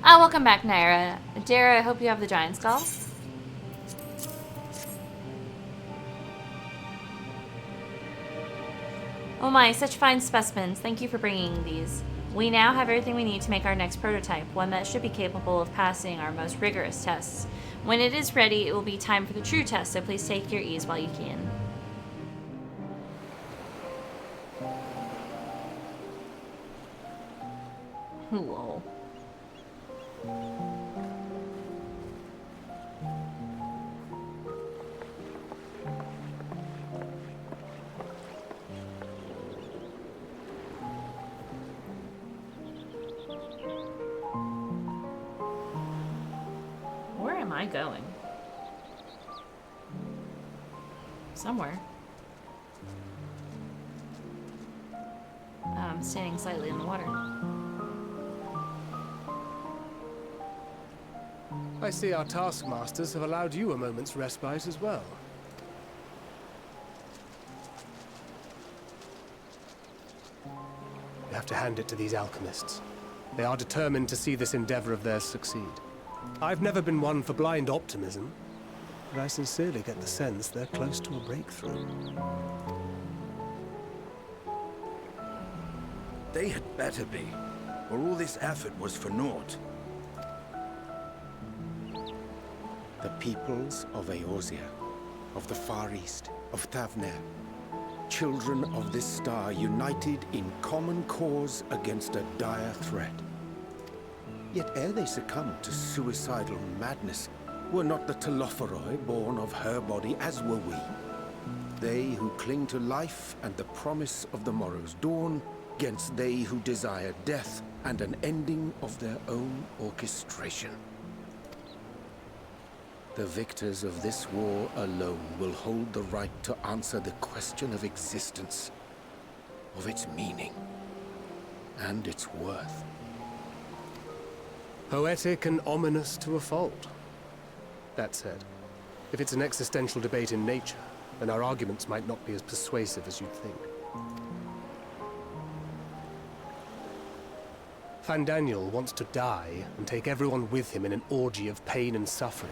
Ah, welcome back, Naira. Dara, I hope you have the giant skull. Oh my, such fine specimens. Thank you for bringing these. We now have everything we need to make our next prototype, one that should be capable of passing our most rigorous tests. When it is ready, it will be time for the true test, so please take your ease while you can. Lol. Where am I going? Somewhere. I'm standing slightly in the water. I see our taskmasters have allowed you a moment's respite as well. You have to hand it to these alchemists. They are determined to see this endeavor of theirs succeed. I've never been one for blind optimism, but I sincerely get the sense they're close to a breakthrough. They had better be, or all this effort was for naught. The peoples of Eorzea, of the Far East, of Thavner, children of this star united in common cause against a dire threat. Yet ere they succumbed to suicidal madness, were not the Telophoroi born of her body as were we? They who cling to life and the promise of the morrow's dawn, against they who desire death and an ending of their own orchestration. The victors of this war alone will hold the right to answer the question of existence, of its meaning, and its worth. Poetic and ominous to a fault. That said, if it's an existential debate in nature, then our arguments might not be as persuasive as you'd think. Fandaniel wants to die and take everyone with him in an orgy of pain and suffering.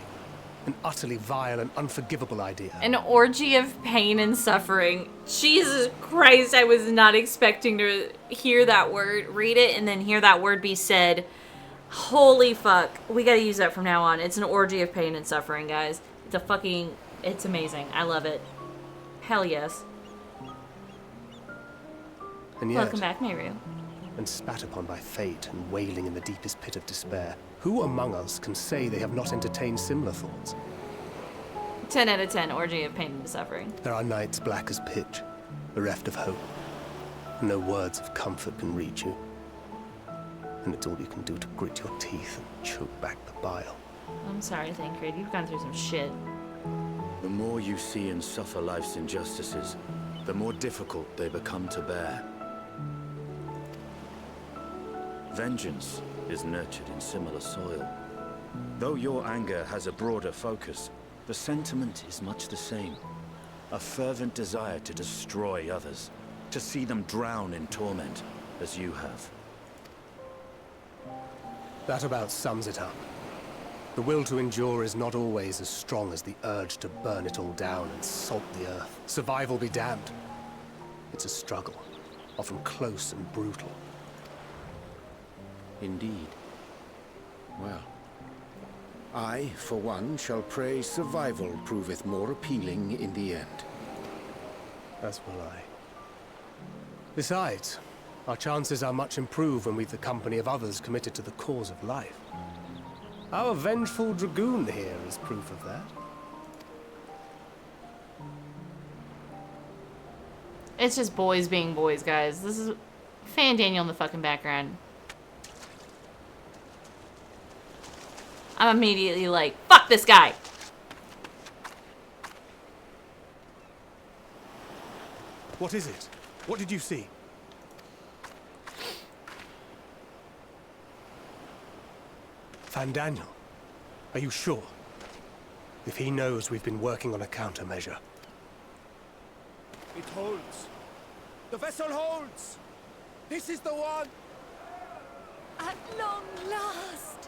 An utterly vile and unforgivable idea. An orgy of pain and suffering. Jesus Christ, I was not expecting to hear that word, read it, and then hear that word be said. Holy fuck. We gotta use that from now on. It's an orgy of pain and suffering, guys. It's amazing. I love it. Hell yes. And yet, welcome back, Meru. And spat upon by fate and wailing in the deepest pit of despair, who among us can say they have not entertained similar thoughts? 10 out of 10, orgy of pain and suffering. There are nights black as pitch, bereft of hope. No words of comfort can reach you. And it's all you can do to grit your teeth and choke back the bile. I'm sorry, Thancred. You've gone through some shit. The more you see and suffer life's injustices, the more difficult they become to bear. Vengeance is nurtured in similar soil. Though your anger has a broader focus, the sentiment is much the same. A fervent desire to destroy others, to see them drown in torment, as you have. That about sums it up. The will to endure is not always as strong as the urge to burn it all down and salt the earth. Survival be damned. It's a struggle, often close and brutal. Indeed. Well, I, for one, shall pray survival proveth more appealing in the end. As will I. Besides, our chances are much improved when we've the company of others committed to the cause of life. Our vengeful dragoon here is proof of that. It's just boys being boys, guys. This is Fandaniel in the fucking background. I'm immediately like, fuck this guy. What is it? What did you see? Fandaniel, are you sure? If he knows we've been working on a countermeasure. It holds. The vessel holds! This is the one! At long last!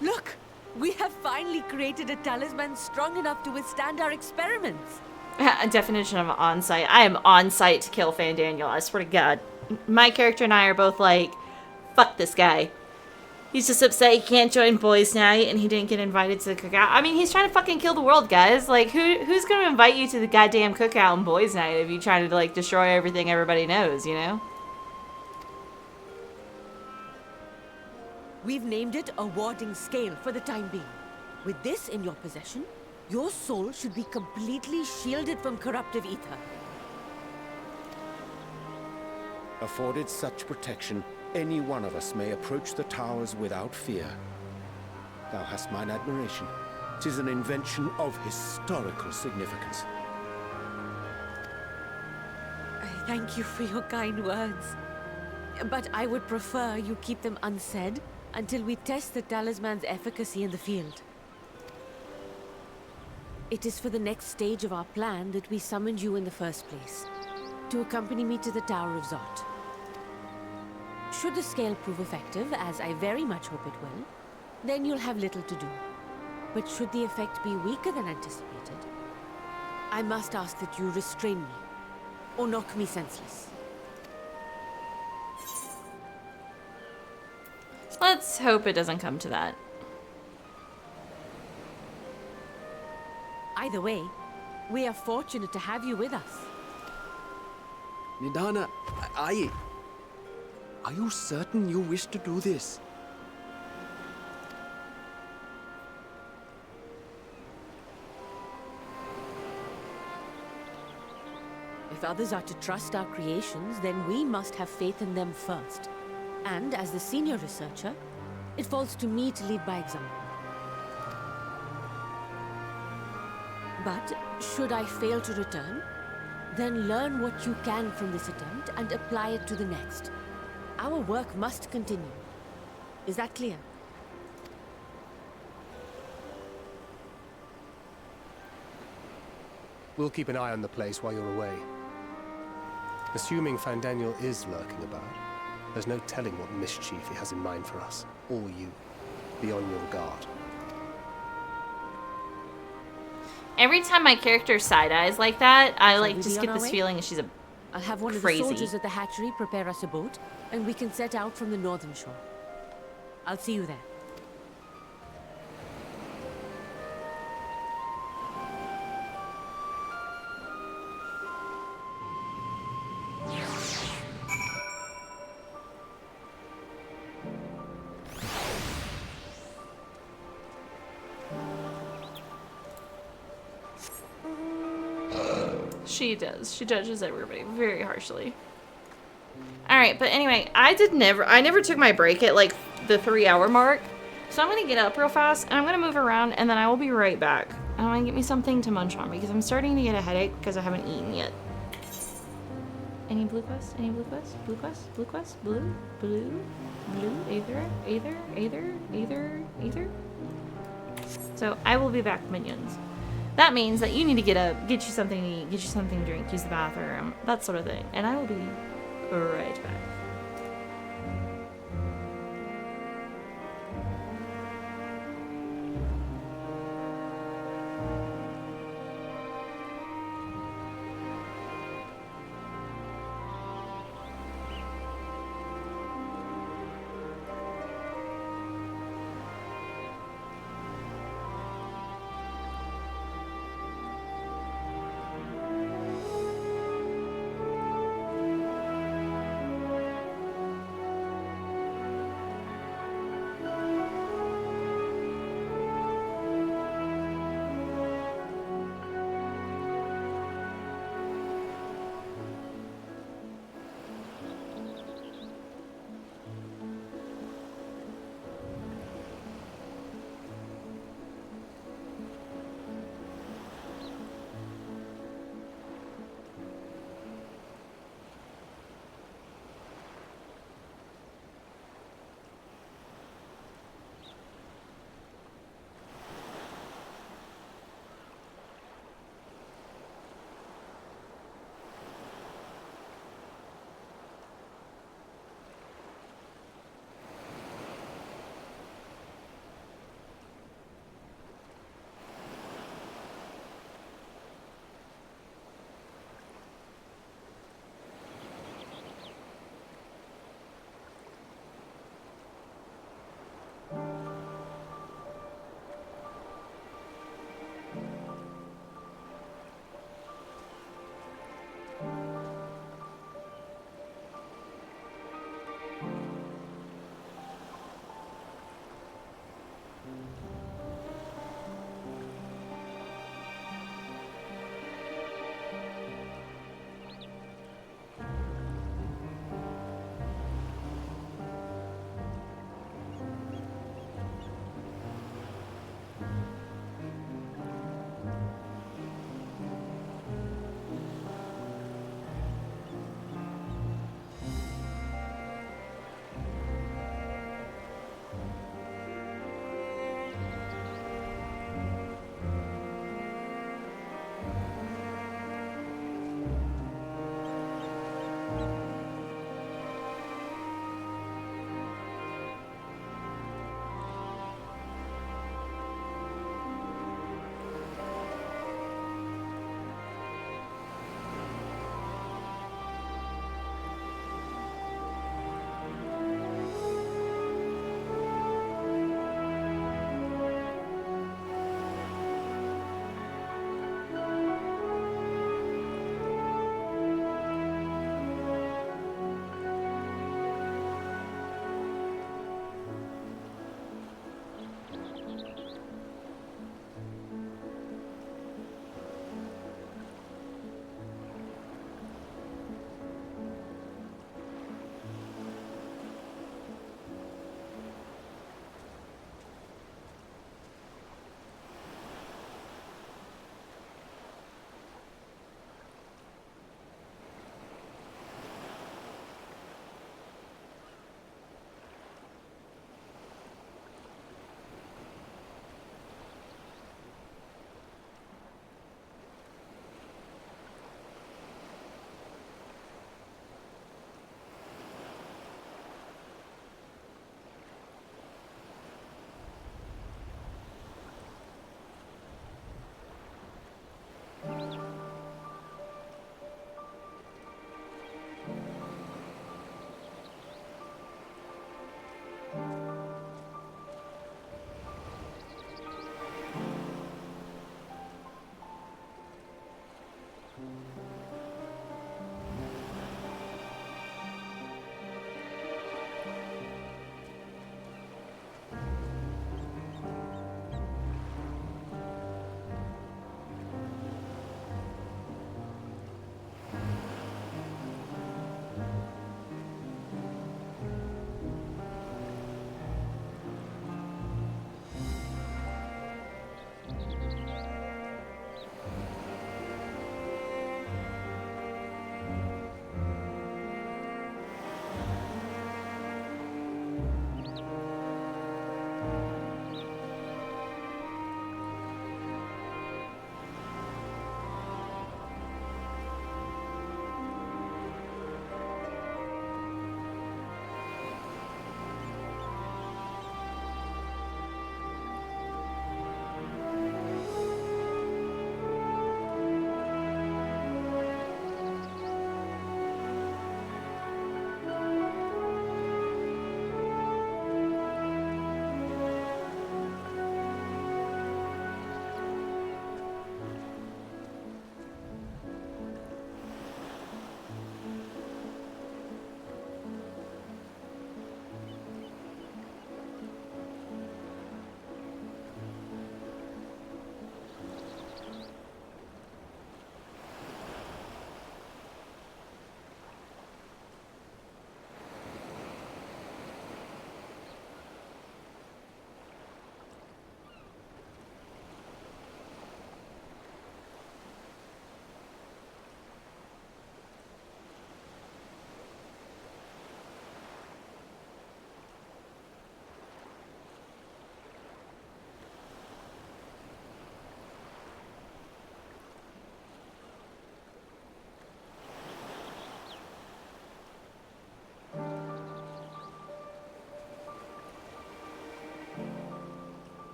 Look! We have finally created a talisman strong enough to withstand our experiments. A definition of on-site. I am on-site to kill Fandaniel, I swear to God. My character and I are both like, fuck this guy. He's just upset he can't join boys' night and he didn't get invited to the cookout. I mean, he's trying to fucking kill the world, guys. Like, who's gonna invite you to the goddamn cookout and boys' night if you try to, like, destroy everything everybody knows, you know? We've named it a warding scale for the time being. With this in your possession, your soul should be completely shielded from corruptive ether. Afforded such protection, any one of us may approach the towers without fear. Thou hast mine admiration. 'Tis an invention of historical significance. I thank you for your kind words. But I would prefer you keep them unsaid until we test the talisman's efficacy in the field. It is for the next stage of our plan that we summoned you in the first place, to accompany me to the Tower of Zot. Should the scale prove effective, as I very much hope it will, then you'll have little to do. But should the effect be weaker than anticipated, I must ask that you restrain me, or knock me senseless. Let's hope it doesn't come to that. Either way, we are fortunate to have you with us. Nidana, are you certain you wish to do this? If others are to trust our creations, then we must have faith in them first. And as the senior researcher, it falls to me to lead by example. But should I fail to return, then learn what you can from this attempt and apply it to the next. Our work must continue. Is that clear? We'll keep an eye on the place while you're away. Assuming Fandaniel is lurking about, there's no telling what mischief he has in mind for us, or you. Be on your guard. Every time my character side-eyes like that, I Shall like we just be get on our this way? feeling that she's a I'll have one crazy. of the soldiers at the hatchery prepare us a boat, and we can set out from the northern shore. I'll see you there. She does. She judges everybody very harshly. Alright, but anyway, I never took my break at like the 3-hour mark. So I'm gonna get up real fast and I'm gonna move around and then I will be right back. I want to get me something to munch on because I'm starting to get a headache because I haven't eaten yet. Any blue quest? Any blue quest? Blue quest? Blue quest? Blue? Blue? Blue? Either? So I will be back, minions. That means that you need to get up, get you something to eat, get you something to drink, use the bathroom, that sort of thing. And I will be right back.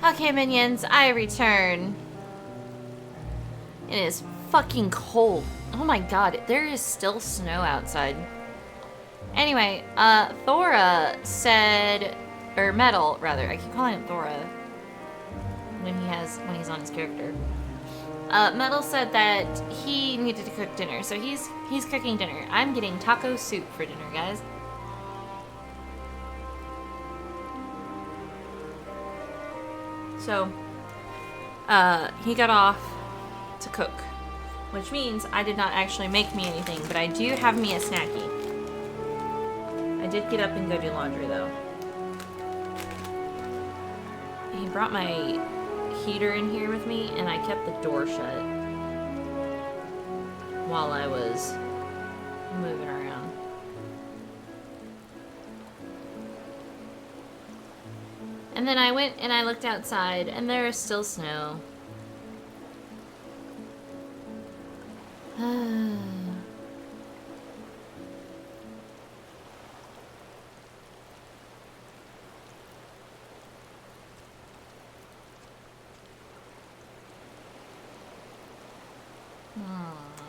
Okay, minions, I return. It is fucking cold. Oh my god, there is still snow outside. Anyway, Thora said, or Metal, rather. I keep calling him Thora when he's on his character. Metal said that he needed to cook dinner, so he's cooking dinner. I'm getting taco soup for dinner, guys. So, he got off to cook, which means I did not actually make me anything, but I do have me a snacky. I did get up and go do laundry, though. He brought my heater in here with me, and I kept the door shut while I was moving around. And then I went and I looked outside, and there is still snow.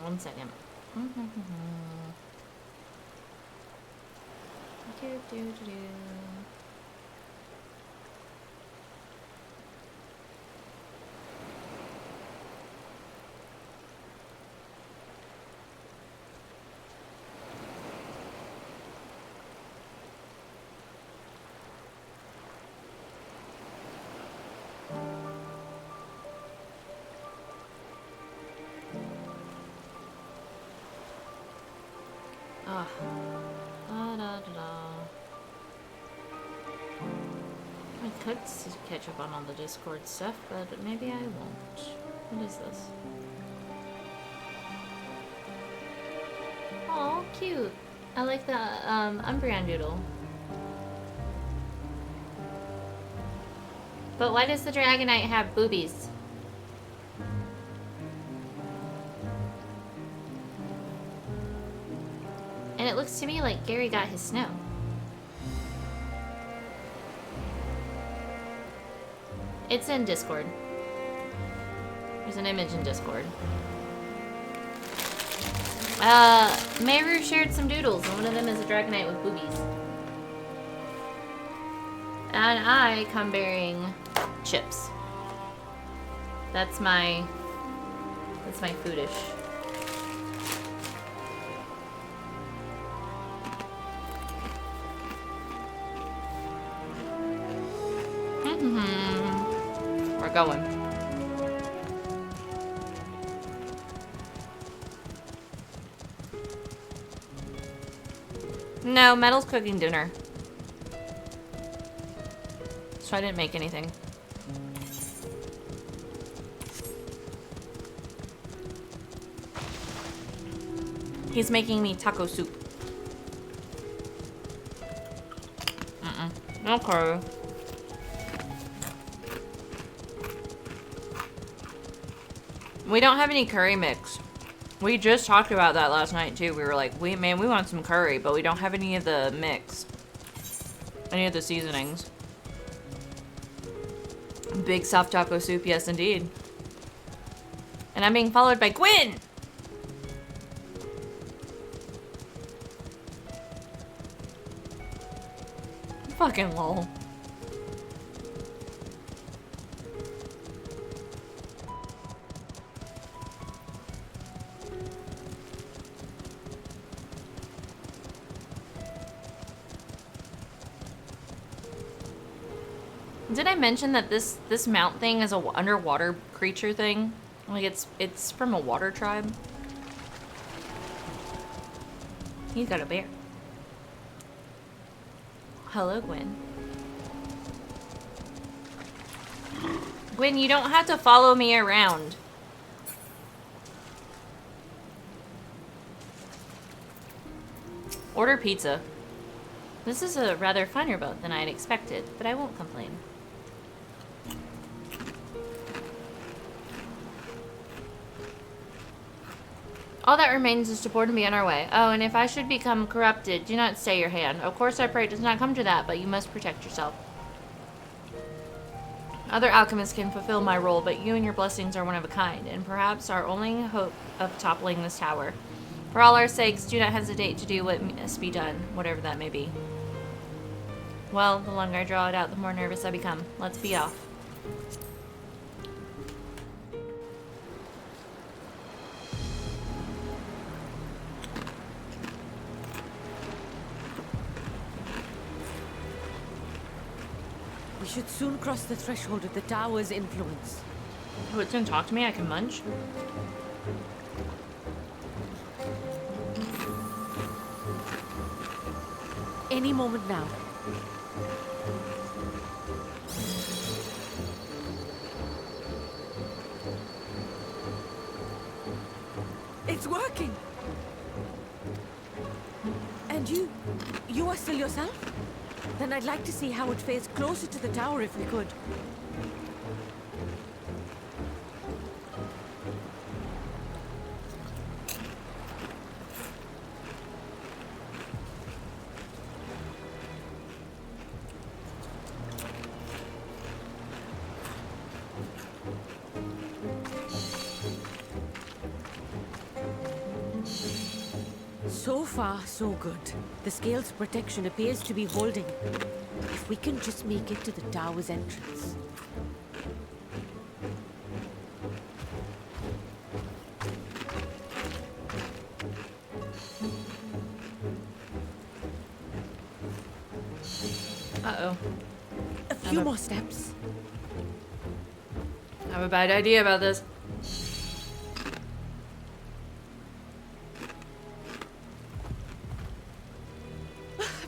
One second. I could catch up on all the Discord stuff, but maybe I won't. What is this? Oh, cute. I like the Umbreon doodle. But why does the Dragonite have boobies? And it looks to me like Gary got his snow. It's in Discord. There's an image in Discord. Meru shared some doodles, and one of them is a Dragonite with boobies. And I come bearing chips. That's my foodish. We're going. No, Metal's cooking dinner. So I didn't make anything. He's making me taco soup. Okay. We don't have any curry mix. We just talked about that last night too. We were like, we want some curry, but we don't have any of the mix. Any of the seasonings. Big soft taco soup, yes indeed. And I'm being followed by Gwen! Fucking lol. Did I mention that this mount thing is a underwater creature thing? Like it's from a water tribe. He's got a bear. Hello, Gwen. Gwen, you don't have to follow me around. Order pizza. This is a rather finer boat than I had expected, but I won't complain. All that remains is to board and be on our way. Oh, and if I should become corrupted, do not stay your hand. Of course, I pray it does not come to that, but you must protect yourself. Other alchemists can fulfill my role, but you and your blessings are one of a kind, and perhaps our only hope of toppling this tower. For all our sakes, do not hesitate to do what must be done, whatever that may be. Well, the longer I draw it out, the more nervous I become. Let's be off. We should soon cross the threshold of the tower's influence. Oh, it's gonna talk to me? I can munch? Any moment now. It's working! And you are still yourself? Then I'd like to see how it fares closer to the tower if we could. So far, so good. The scale's protection appears to be holding. If we can just make it to the tower's entrance. Uh-oh. A few more steps. I have a bad idea about this.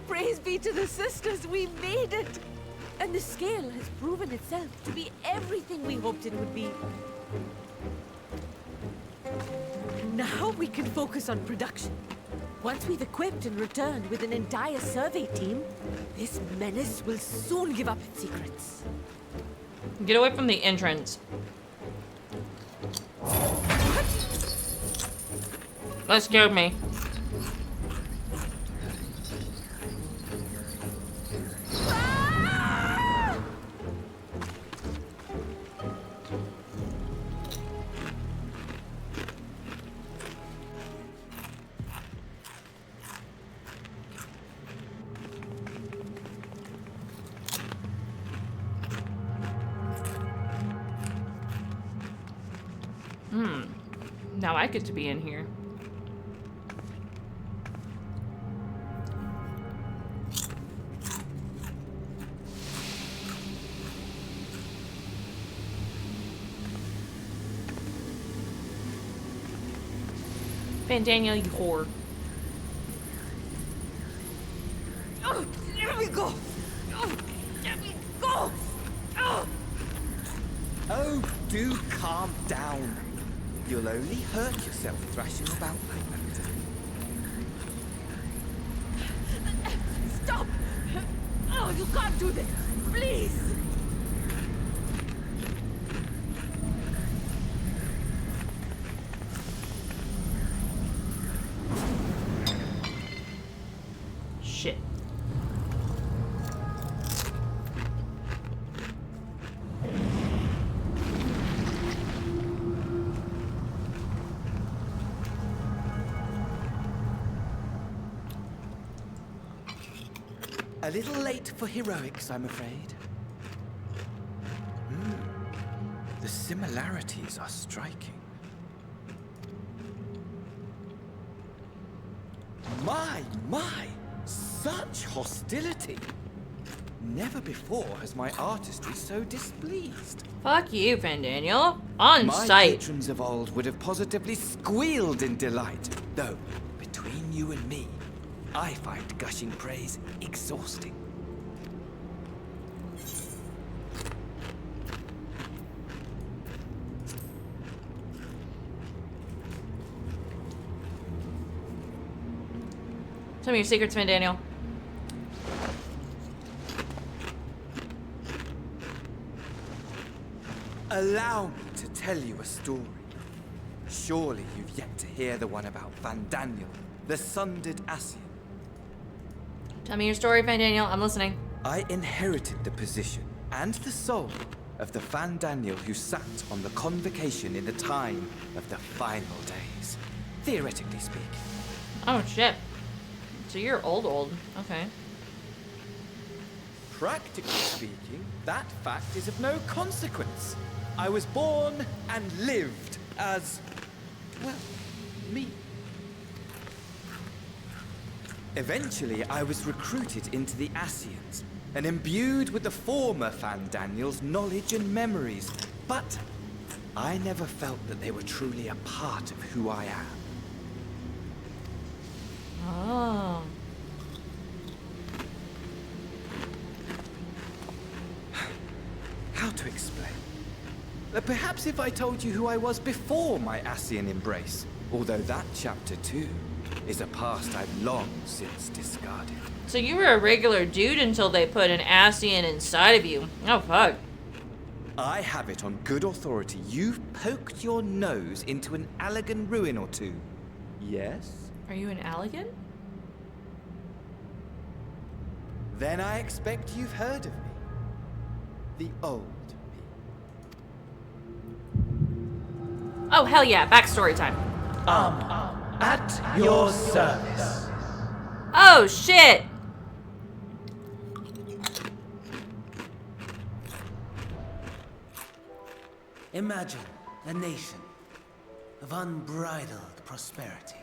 Praise be to the sisters, we made it! And the scale has proven itself to be everything we hoped it would be. Now we can focus on production. Once we've equipped and returned with an entire survey team, this menace will soon give up its secrets. Get away from the entrance. That scared me. Now I get to be in here. Daniel, you whore. Oh, let me go! Oh, let me go! Oh. Oh, do calm down. You'll only hurt yourself thrashing about like that. Stop! Oh, you can't do this! Please! Shit. A little late for heroics, I'm afraid. The similarities are striking. My! Such hostility! Never before has my artistry so displeased. Fuck you, Daniel. On My sight. patrons of old would have positively squealed in delight. Though, between you and me, I find gushing praise exhausting. Tell me your secrets, Daniel. Allow me to tell you a story. Surely you've yet to hear the one about Van Daniel, the sundered Ascian. Tell me your story, Daniel. I'm listening. I inherited the position and the soul of the Fandaniel who sat on the convocation in the time of the final days, theoretically speaking. Oh shit. So you're old. Okay. Practically speaking, that fact is of no consequence. I was born and lived as, well, me. Eventually, I was recruited into the Ascians and imbued with the former Fandaniel's knowledge and memories, but I never felt that they were truly a part of who I am. Oh. How to explain? Perhaps if I told you who I was before my Ascian embrace, although that chapter too is a past I've long since discarded. So you were a regular dude until they put an Ascian inside of you. Oh fuck. I have it on good authority you've poked your nose into an Allegan ruin or two. Yes? Are you an Allegan? Then I expect you've heard of me. The old me. Oh hell yeah, backstory time. At your service. Oh shit! Imagine a nation of unbridled prosperity.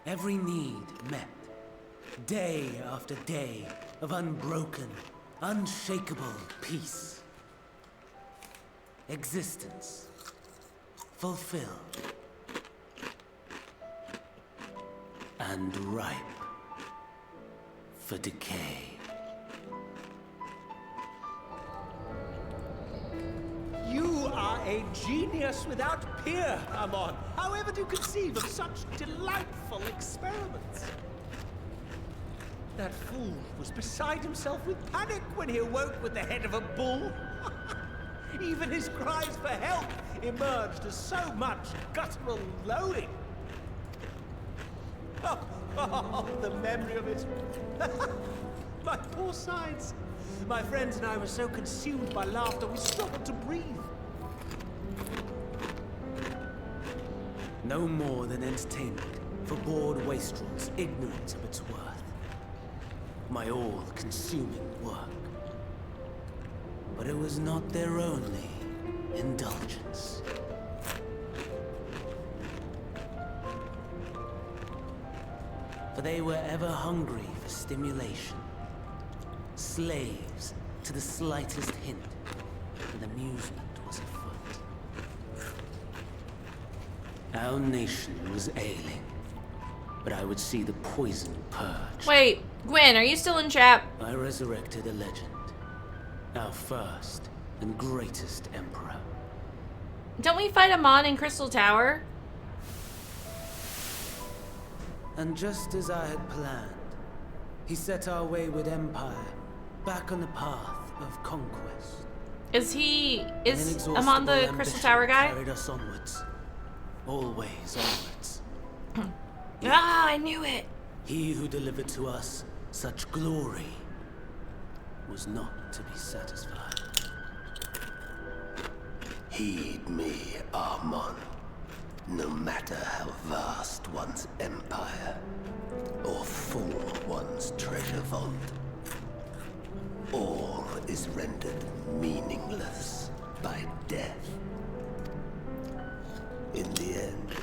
Every need met. Day after day of unbroken, unshakable peace. Existence fulfilled and ripe for decay. You are a genius without peer, Amon. However do you conceive of such delightful experiments? That fool was beside himself with panic when he awoke with the head of a bull. Even his cries for help emerged as so much guttural lowing. Oh, the memory of it. My poor sides. My friends and I were so consumed by laughter we struggled to breathe. No more than entertainment for bored wastrels ignorant of its worth. My all-consuming work. But it was not their only indulgence. For they were ever hungry for stimulation. Slaves to the slightest hint that amusement was afoot. Our nation was ailing, but I would see the poison purged. Wait, Gwen, are you still in chat? I resurrected a legend. Our first and greatest emperor. Don't we fight Amon in Crystal Tower? And just as I had planned, he set our wayward empire back on the path of conquest. Is An Amon the inexhaustible Crystal ambition Tower guy? Carried us onwards. Always onwards. Ah, I knew it. He who delivered to us such glory was not to be satisfied. Heed me, Amon. No matter how vast one's empire, or full one's treasure vault, all is rendered meaningless by death. In the end,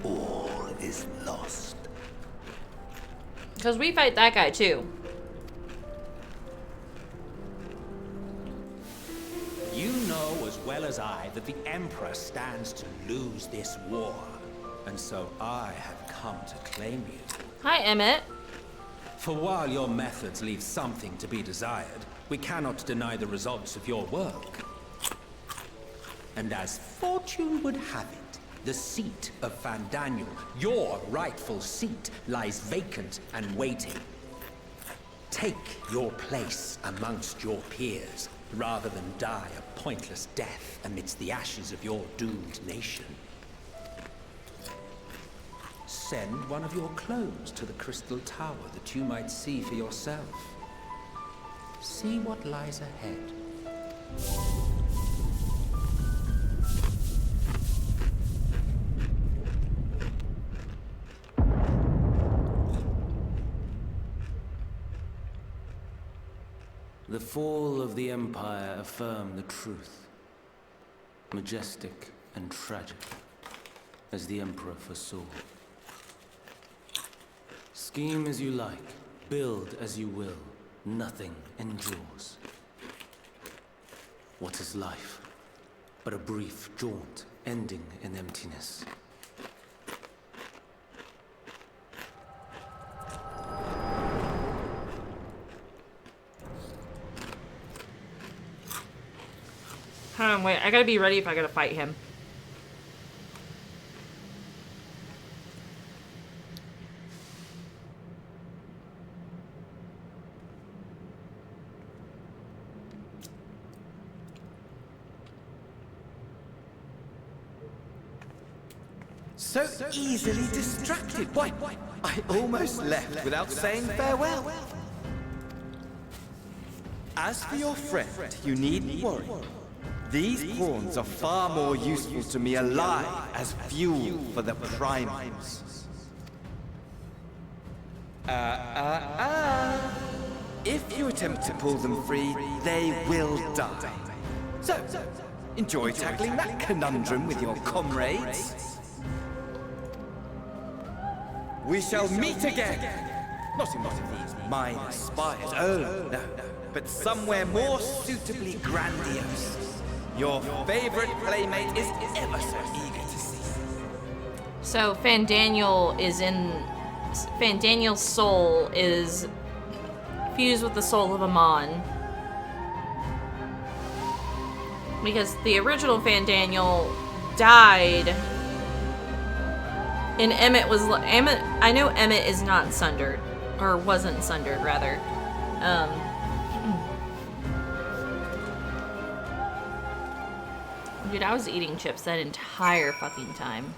all is lost. Because we fight that guy too. You know as well as I that the Emperor stands to lose this war. And so I have come to claim you. Hi, Emmett. For while your methods leave something to be desired, we cannot deny the results of your work. And as fortune would have it, the seat of Fandaniel, your rightful seat, lies vacant and waiting. Take your place amongst your peers, rather than die a pointless death amidst the ashes of your doomed nation. Send one of your clones to the Crystal Tower that you might see for yourself. see what lies ahead. The fall of the Empire affirmed the truth. Majestic and tragic, as the Emperor foresaw. Scheme as you like, build as you will, nothing endures. What is life but a brief jaunt ending in emptiness? Hold on, wait. I gotta be ready if I gotta fight him. So easily distracted. Why, I almost left without saying farewell. As for your friend, you needn't worry. These pawns are far more useful to me alive as fuel for the primals. If you attempt to pull them free, they will die. So, enjoy tackling that conundrum with your comrades. We shall meet again! Not in one of these minor spires, oh no, but somewhere more suitably grandiose. Your favorite playmate is ever so eager to see. So Fandaniel is in... Fandaniel's soul is fused with the soul of Amon. Because the original Fandaniel died... And Emmett was... I know Emmett is not sundered. Or wasn't sundered, rather. Dude, I was eating chips that entire fucking time.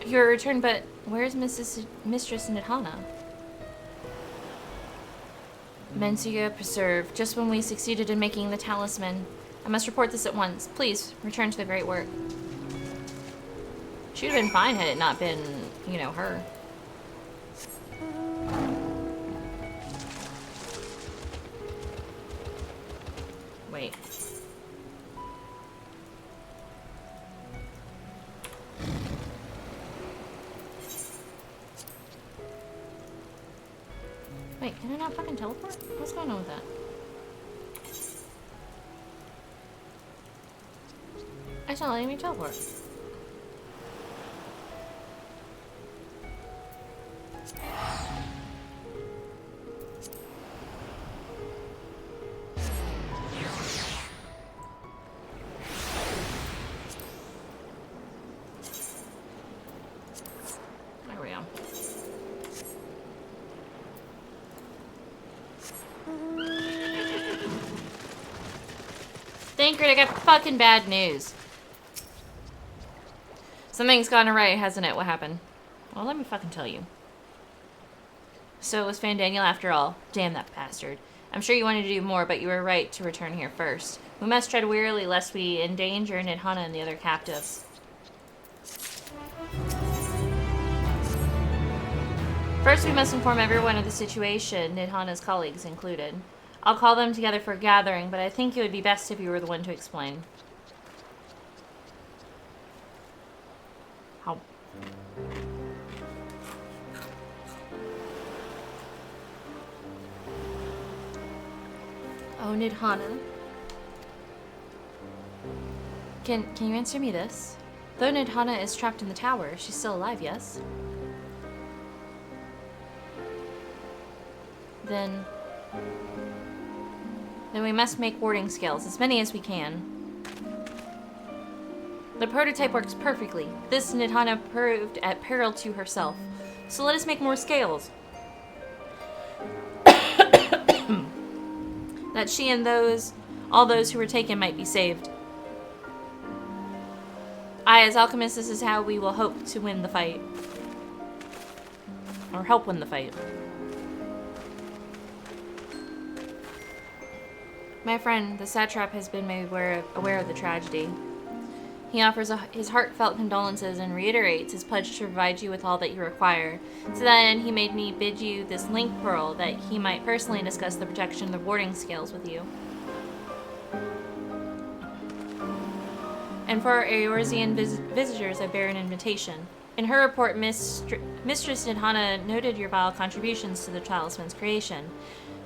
Your return, but where's Mistress Nidhana? Mensuya preserved, just when we succeeded in making the talisman. I must report this at once. Please, return to the great work. She'd have been fine had it not been, you know, her. Wait. Wait, can I not fucking teleport? What's going on with that? It's not letting me teleport. There we go. Thankred, I got fucking bad news. Something's gone awry, hasn't it? What happened? Well, let me fucking tell you. So it was Fandaniel after all. Damn that bastard. I'm sure you wanted to do more, but you were right to return here first. We must tread warily lest we endanger Nidhana and the other captives. First, we must inform everyone of the situation, Nidhana's colleagues included. I'll call them together for a gathering, but I think it would be best if you were the one to explain. How? Oh, Nidhana. Can you answer me this? Though Nidhana is trapped in the tower, she's still alive, yes? Then we must make warding scales, as many as we can. The prototype works perfectly. This Nidhana proved at peril to herself. So let us make more scales. That she and all those who were taken might be saved. As alchemists, this is how we will hope to win the fight. Or help win the fight. My friend, the satrap, has been made aware of the tragedy. He offers his heartfelt condolences and reiterates his pledge to provide you with all that you require. To that end, he made me bid you this link pearl that he might personally discuss the protection of the warding scales with you. And for our Eorzean visitors, I bear an invitation. In her report, Mistress Nidhana noted your vile contributions to the talisman's creation.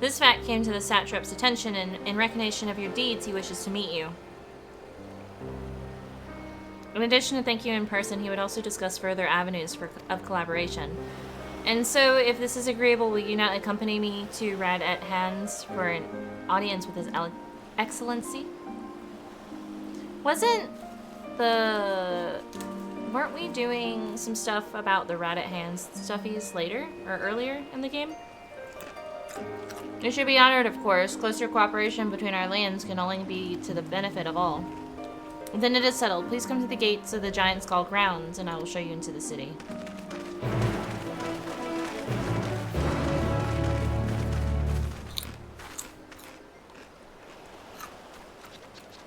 This fact came to the satrap's attention, and in recognition of your deeds, he wishes to meet you. In addition to thank you in person, he would also discuss further avenues of collaboration. And so, if this is agreeable, will you not accompany me to Rad at Hands for an audience with His Excellency? Weren't we doing some stuff about the Rad at Hands stuffies later, or earlier in the game? You should be honored, of course. Closer cooperation between our lands can only be to the benefit of all. Then it is settled. Please come to the gates of the Giant Skull grounds, and I will show you into the city.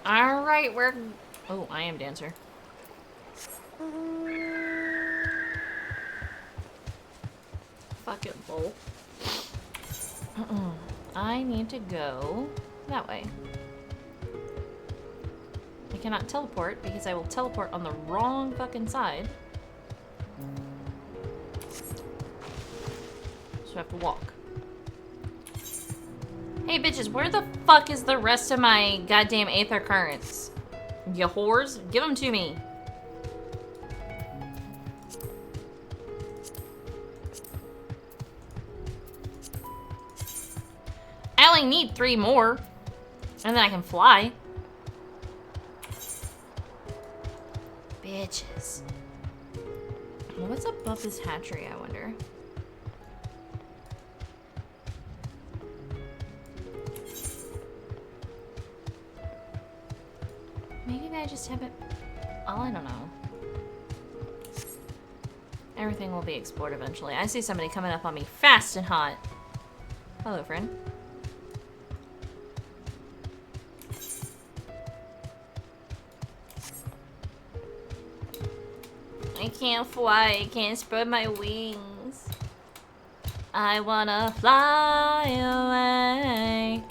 Alright, we're... Oh, I am Dancer. Fucking bull. I need to go that way. I cannot teleport because I will teleport on the wrong fucking side. So I have to walk. Hey bitches, where the fuck is the rest of my goddamn Aether Currents? You whores? Give them to me. I only need 3 more. And then I can fly. Bitches. What's above this hatchery, I wonder? Maybe I just haven't... Oh, I don't know. Everything will be explored eventually. I see somebody coming up on me fast and hot. Hello, friend. I can't fly, I can't spread my wings. I wanna fly away.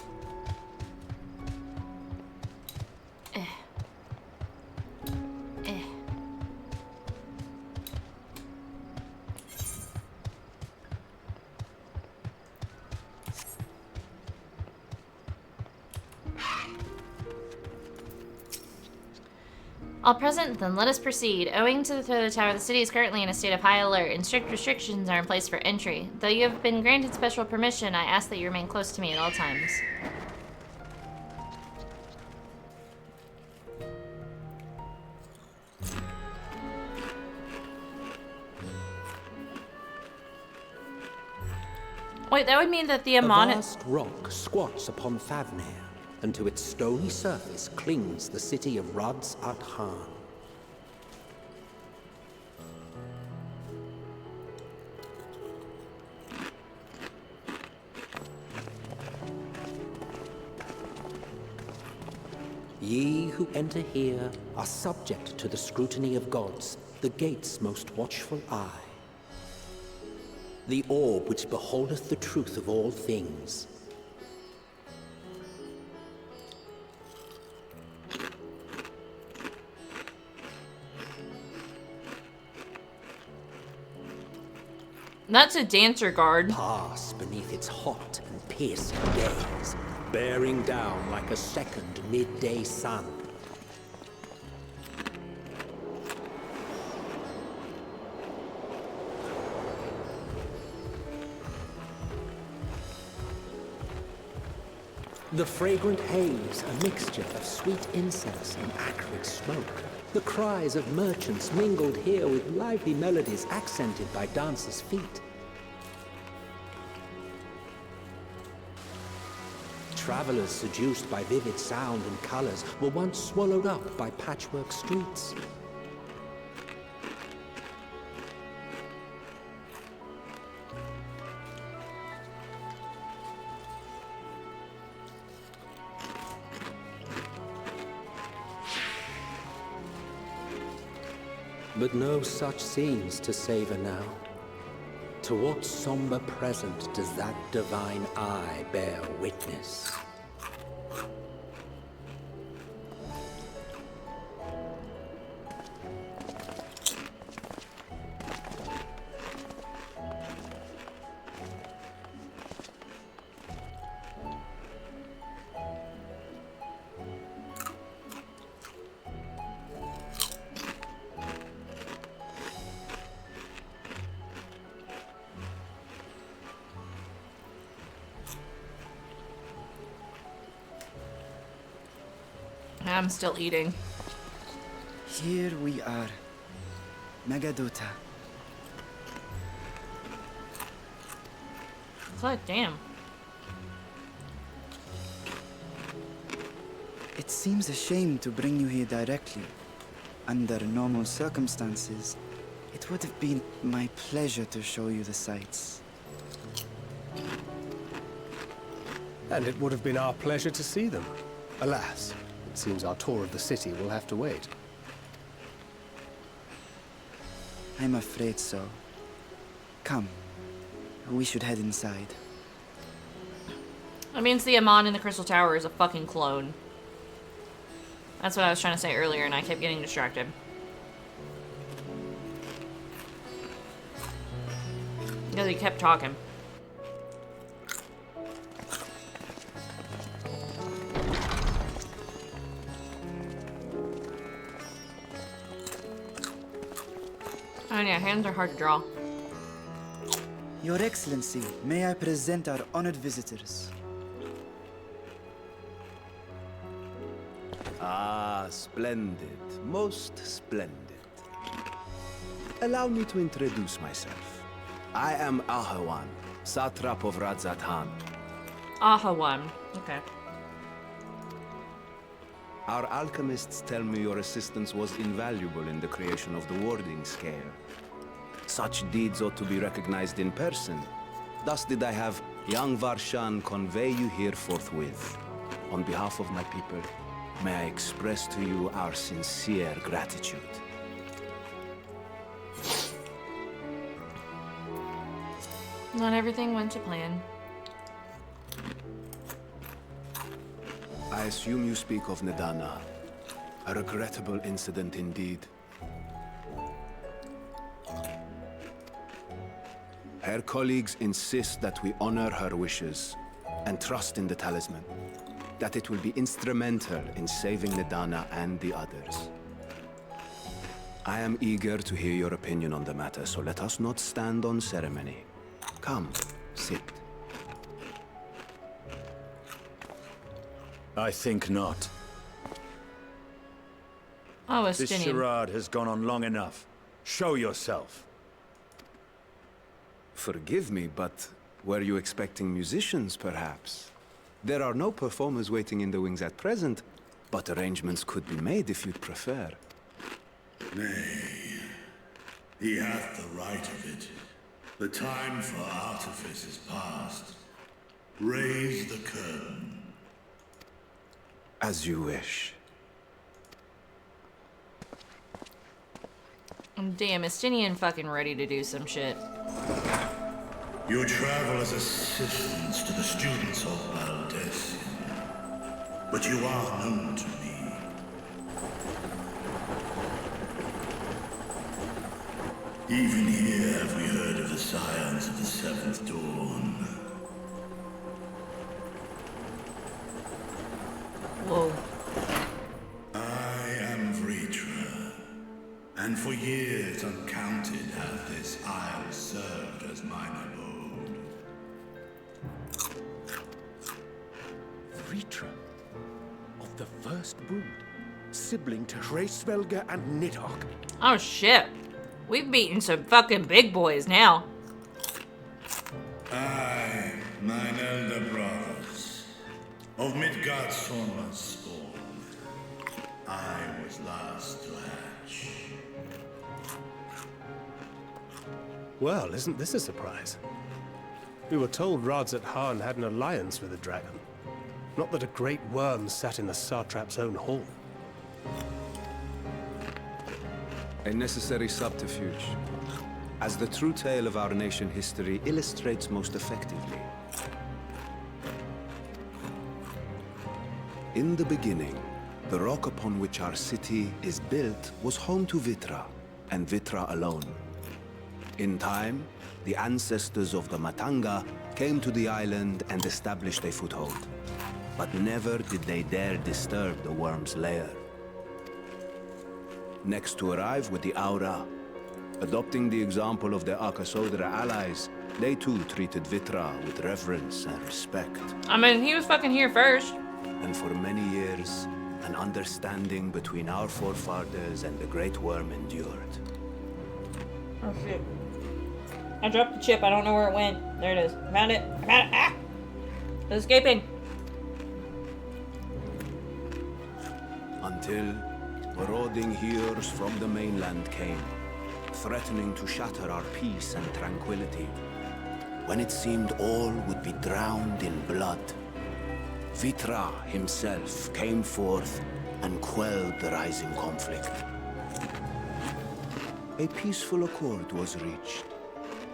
All present, then let us proceed. Owing to the threat of the tower, the city is currently in a state of high alert, and strict restrictions are in place for entry. Though you have been granted special permission, I ask that you remain close to me at all times. Wait, that would mean that the Amon... A vast rock squats upon Thavnir, and to its stony surface clings the city of Rads at Han. Ye who enter here are subject to the scrutiny of gods, the gate's most watchful eye. The orb which beholdeth the truth of all things. That's a dancer guard. Pass beneath its hot and piercing gaze, bearing down like a second midday sun. The fragrant haze, a mixture of sweet incense and acrid smoke. The cries of merchants mingled here with lively melodies accented by dancers' feet. Travelers seduced by vivid sound and colors were once swallowed up by patchwork streets. but no such scenes to savor now. To what somber present does that divine eye bear witness? I'm still eating. Here we are. Megadota. God damn. It seems a shame to bring you here directly. Under normal circumstances, it would have been my pleasure to show you the sights. And it would have been our pleasure to see them. Alas, it seems our tour of the city will have to wait. I'm afraid so. Come, we should head inside. That means the Amon in the Crystal Tower is a fucking clone. That's what I was trying to say earlier, and I kept getting distracted. Because he kept talking. Oh yeah, hands are hard to draw. Your Excellency, may I present our honored visitors? Ah, splendid. Most splendid. Allow me to introduce myself. I am Ahawan, satrap of Radzat-Han. Ahawan. Okay. Our alchemists tell me your assistance was invaluable in the creation of the warding scale. Such deeds ought to be recognized in person. Thus did I have young Varshan convey you here forthwith. On behalf of my people, may I express to you our sincere gratitude. Not everything went to plan. I assume you speak of Nidana. A regrettable incident indeed. Her colleagues insist that we honor her wishes and trust in the talisman, that it will be instrumental in saving Nidana and the others. I am eager to hear your opinion on the matter, so let us not stand on ceremony. Come, sit. I think not. Oh, This Estinian. charade has gone on long enough. Show yourself. Forgive me, but were you expecting musicians, perhaps? There are no performers waiting in the wings at present, but arrangements could be made if you'd prefer. Nay, he hath the right of it. The time for artifice is past. Raise the curtain. As you wish. Damn, Estinian fucking ready to do some shit. You travel as assistants to the students of Valdesian, but you are known to me. Even here have we heard of the scions of the Seventh Dawn. Whoa. I am Vritra, and for years uncounted hath this isle served as mine abode. Vritra, of the first brood, sibling to Hraesvelga and Nidhogg. Oh shit. We've beaten some fucking big boys now. I, mine elder brothers, of Midgard Sorma's spawn, I was last to hatch. Well, isn't this a surprise? We were told Radzat-Han had an alliance with the dragon. Not that a great worm sat in the satrap's own hall. A necessary subterfuge, as the true tale of our nation history illustrates most effectively. In the beginning, the rock upon which our city is built was home to Vitra, and Vitra alone. In time, the ancestors of the Matanga came to the island and established a foothold. But never did they dare disturb the worm's lair. Next to arrive with the Aura, adopting the example of their Akasodra allies, they too treated Vitra with reverence and respect. I mean, he was fucking here first. And for many years, an understanding between our forefathers and the Great Worm endured. Oh shit. I dropped the chip. I don't know where it went. There it is. I found it. I found it. Ah! It's escaping. Until marauding heroes from the mainland came, threatening to shatter our peace and tranquility. When it seemed all would be drowned in blood, Vitra himself came forth and quelled the rising conflict. A peaceful accord was reached,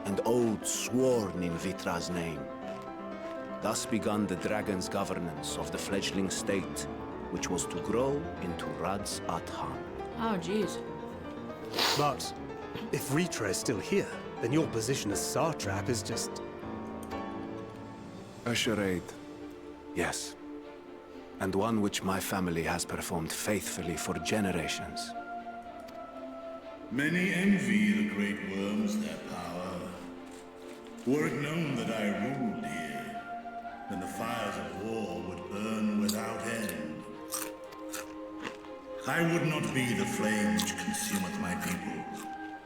and oaths sworn in Vitra's name. Thus began the dragon's governance of the fledgling state, which was to grow into Radz Athan. Oh, jeez. But if Vitra is still here, then your position as Satrap is just... A charade, yes. And one which my family has performed faithfully for generations. Many envy the great worms their power. Were it known that I ruled here, then the fires of war would burn without end. I would not be the flame which consumeth my people.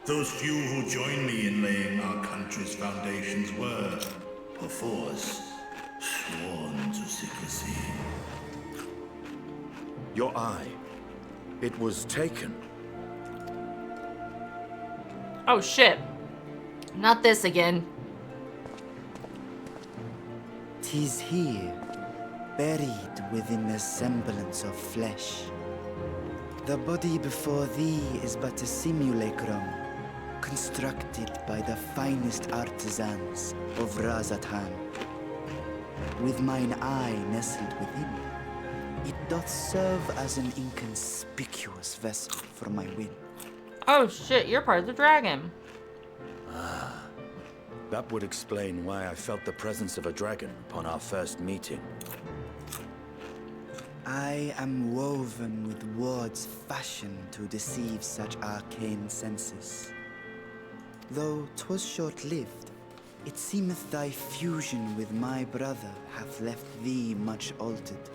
Those few who join me in laying our country's foundations were, perforce, sworn to secrecy. Your eye. It was taken. Oh shit. Not this again. 'Tis here, buried within a semblance of flesh. The body before thee is but a simulacrum, constructed by the finest artisans of Razathan. With mine eye nestled within, it doth serve as an inconspicuous vessel for my will. Oh shit, you're part of the dragon. Ah, that would explain why I felt the presence of a dragon upon our first meeting. I am woven with words fashioned to deceive such arcane senses. Though 'twas short-lived, it seemeth thy fusion with my brother hath left thee much altered,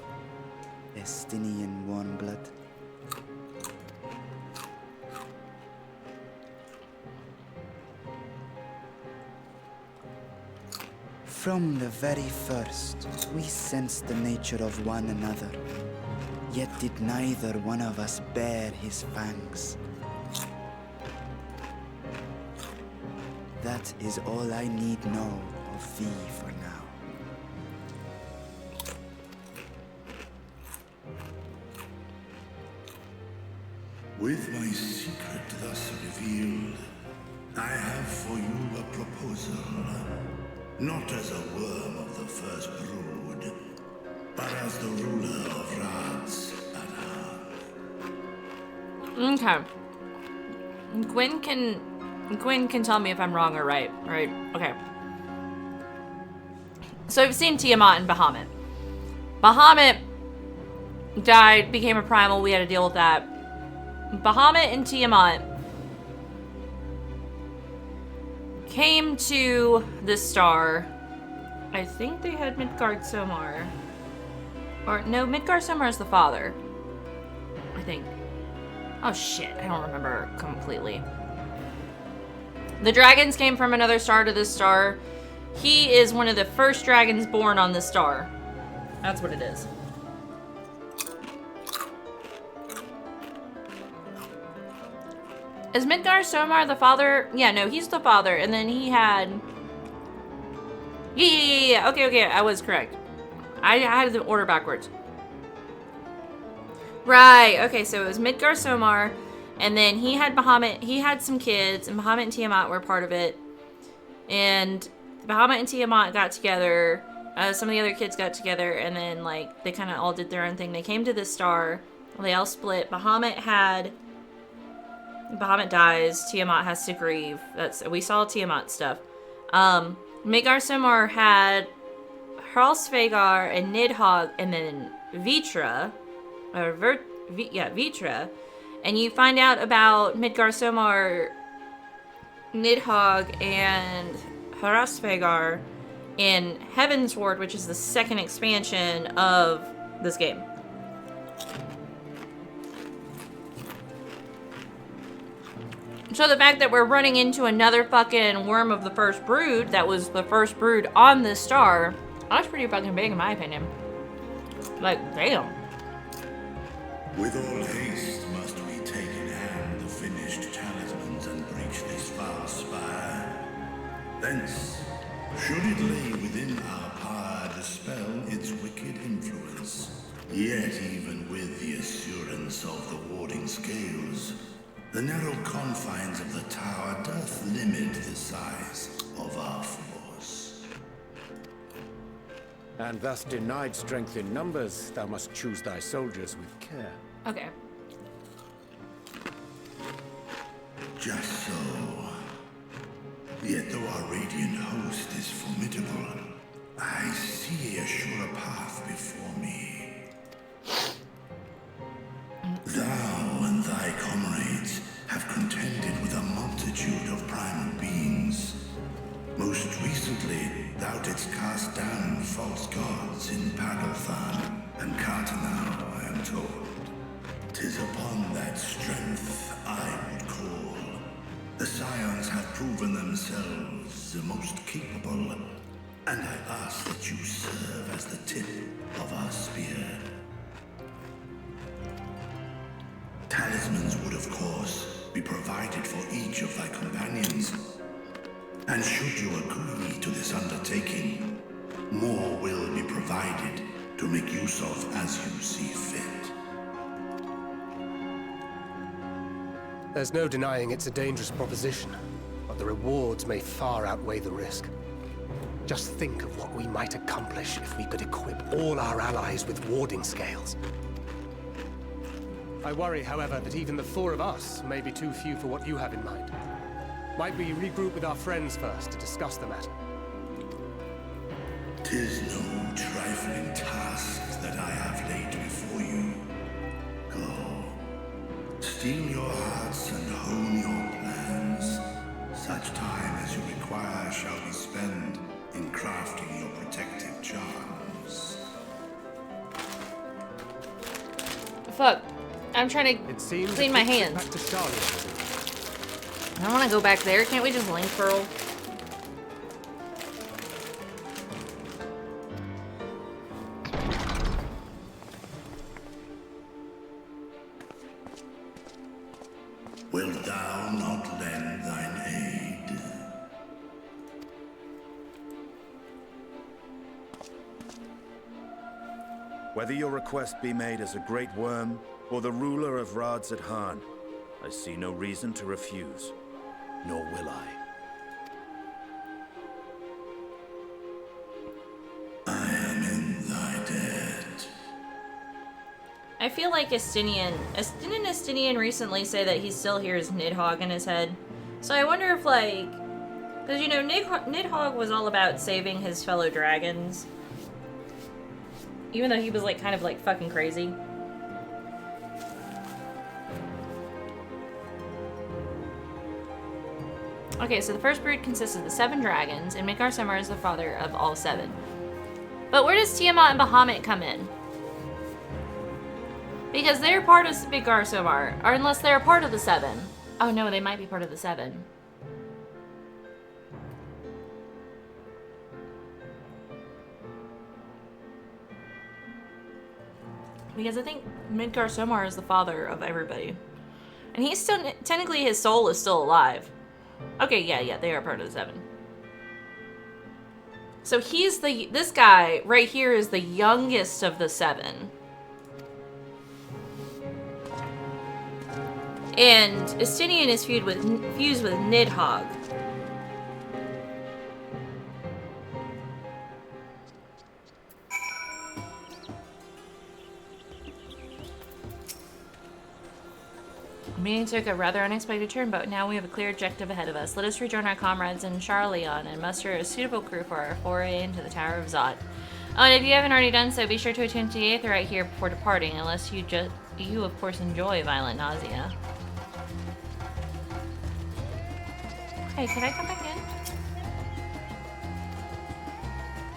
Estinian warm blood. From the very first, we sensed the nature of one another, yet did neither one of us bare his fangs. That is all I need know of thee for now. With my secret thus revealed, I have for you a proposal. Not as a worm of the first brood, but as the ruler of Radz Athan. Okay. Gwyn can tell me if I'm wrong or right. Right? Okay. So we've seen Tiamat and Bahamut. Bahamut died, became a primal, we had to deal with that. Bahamut and Tiamat came to the star. I think they had Midgard-Somar. Or, no, Midgard-Somar is the father. I think. Oh shit, I don't remember completely. The dragons came from another star to this star. He is one of the first dragons born on this star. That's what it is. Is Midgard-Somar the father? Yeah, no, he's the father. And then he had... Yeah. Okay, I was correct. I had the order backwards. Right, okay, so it was Midgard-Somar. And then he had Bahamut, he had some kids, and Bahamut and Tiamat were part of it. And Bahamut and Tiamat got together, some of the other kids got together, and then, like, they kind of all did their own thing. They came to this star, they all split. Bahamut dies, Tiamat has to grieve. We saw Tiamat stuff. Midgar Somar had Hrolsvegar and Nidhogg, and then Vitra, Vitra. And you find out about Midgar Somar, Nidhogg, and Hrolsvegar in Heaven's Ward, which is the second expansion of this game. So the fact that we're running into another fucking worm of the first brood, that was the first brood on this star, that's pretty fucking big in my opinion. Like, damn. With all haste must we take in hand the finished talismans and breach this foul spire. Thence, should it lay within our power, dispel its wicked influence. Yet even with the assurance of the warding scales, the narrow confines of the tower doth limit the size of our force. And thus denied strength in numbers, thou must choose thy soldiers with care. Okay. Just so. Yet though our radiant host is formidable, I see a surer path before me. Thou and thy comrades have contended with a multitude of primal beings. Most recently, thou didst cast down false gods in Pagalthan and Cartanau, I am told. 'Tis upon that strength I would call. The Scions have proven themselves the most capable, and I ask that you serve as the tip of our spear. Talismans would, of course, be provided for each of thy companions. And should you agree to this undertaking, more will be provided to make use of as you see fit. There's no denying it's a dangerous proposition, but the rewards may far outweigh the risk. Just think of what we might accomplish if we could equip all our allies with warding scales. I worry, however, that even the four of us may be too few for what you have in mind. Might we regroup with our friends first to discuss the matter? 'Tis no trifling task that I have laid before you. Go, steel your hearts and hone your plans. Such time as you require shall be spent in crafting your protective charms. Fuck. I'm trying to clean my hands. Back to Charlotte. I don't want to go back there. Can't we just link pearl? Wilt thou not lend thine aid? Whether your request be made as a great worm or the ruler of Rads at Han, I see no reason to refuse, nor will I. I am in thy debt. I feel like didn't Estinian recently say that he still hears Nidhogg in his head? So I wonder if, like, because, you know, Nidhogg was all about saving his fellow dragons. Even though he was, like, kind of, like, fucking crazy. Okay, so the first brood consists of the 7 dragons, and Midgar Somar is the father of all 7. But where does Tiamat and Bahamut come in? Because they're part of Midgar Somar, or unless they're part of the 7. Oh no, they might be part of the 7. Because I think Midgar Somar is the father of everybody. And he's still, technically his soul is still alive. Okay, yeah, they are part of the 7. So he's this guy right here is the youngest of the 7. And Estinian is fused with Nidhogg. The meeting took a rather unexpected turn, but now we have a clear objective ahead of us. Let us rejoin our comrades in Charleon and muster a suitable crew for our foray into the Tower of Zot. Oh, and if you haven't already done so, be sure to attend to the Aetheryte here before departing, unless you of course enjoy violent nausea. Hey, can I come back in?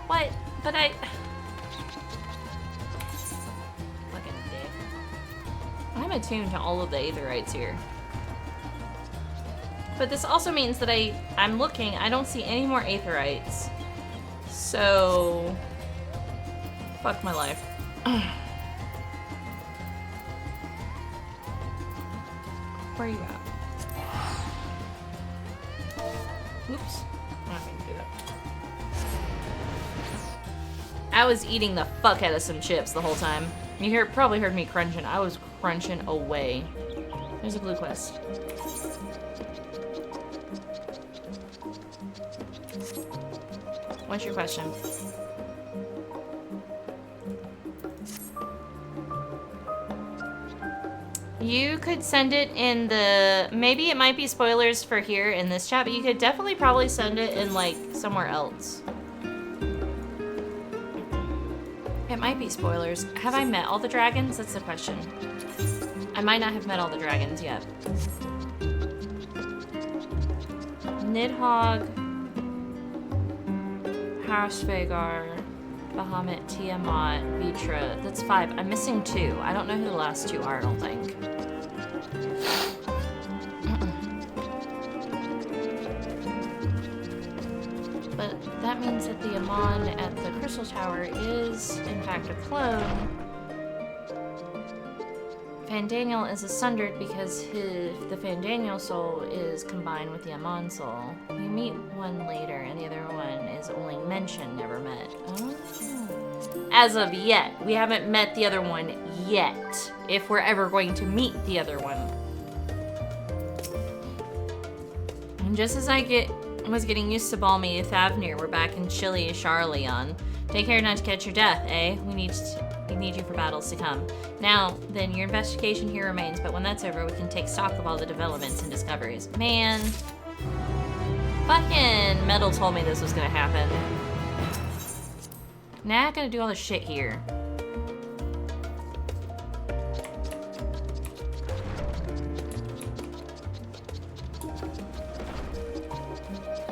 What? But I... Fucking dick. I'm attuned to all of the Aetherites here. But this also means that I'm looking, I don't see any more Aetherites. So... Fuck my life. Where are you at? Oops. I'm not gonna do that. I was eating the fuck out of some chips the whole time. You probably heard me crunching. I was crunching away. There's a blue quest. What's your question? You could send it in the... Maybe it might be spoilers for here in this chat, but you could definitely probably send it in, like, somewhere else. It might be spoilers. Have I met all the dragons? That's the question. I might not have met all the dragons yet. Nidhogg, Harasvagar, Bahamut, Tiamat, Vitra. That's 5. I'm missing 2. I don't know who the last 2 are, I don't think. But that means that the Amon at the Crystal Tower is, in fact, a clone. Fandaniel is sundered because the Fandaniel soul is combined with the Amon soul. We meet one later, and the other one is only mentioned, never met. Oh. As of yet. We haven't met the other one yet. If we're ever going to meet the other one. And just as I was getting used to balmy Thavnir, we're back in chilly Charleon. Take care not to catch your death, eh? We need you for battles to come. Now, then, your investigation here remains, but when that's over, we can take stock of all the developments and discoveries. Man. Fucking Metal told me this was gonna happen. Now I gotta do all this shit here.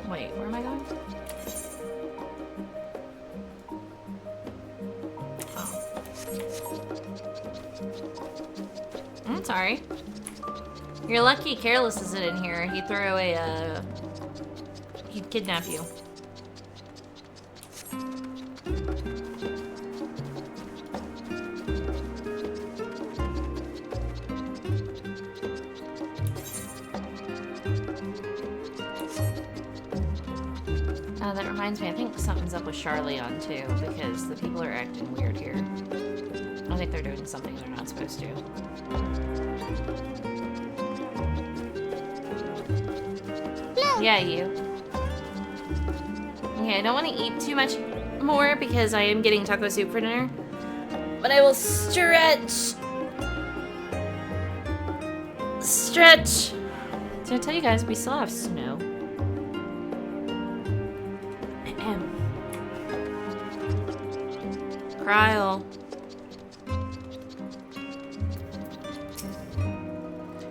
Wait, where am I going? Oh. I'm sorry. You're lucky Careless isn't in here. He'd throw away he'd kidnap you. That reminds me, I think something's up with Charleon too, because the people are acting weird here. I think they're doing something they're not supposed to. Yeah, you. Okay, I don't want to eat too much more because I am getting taco soup for dinner. But I will stretch. Stretch. Did I tell you guys we still have snow? Kryl.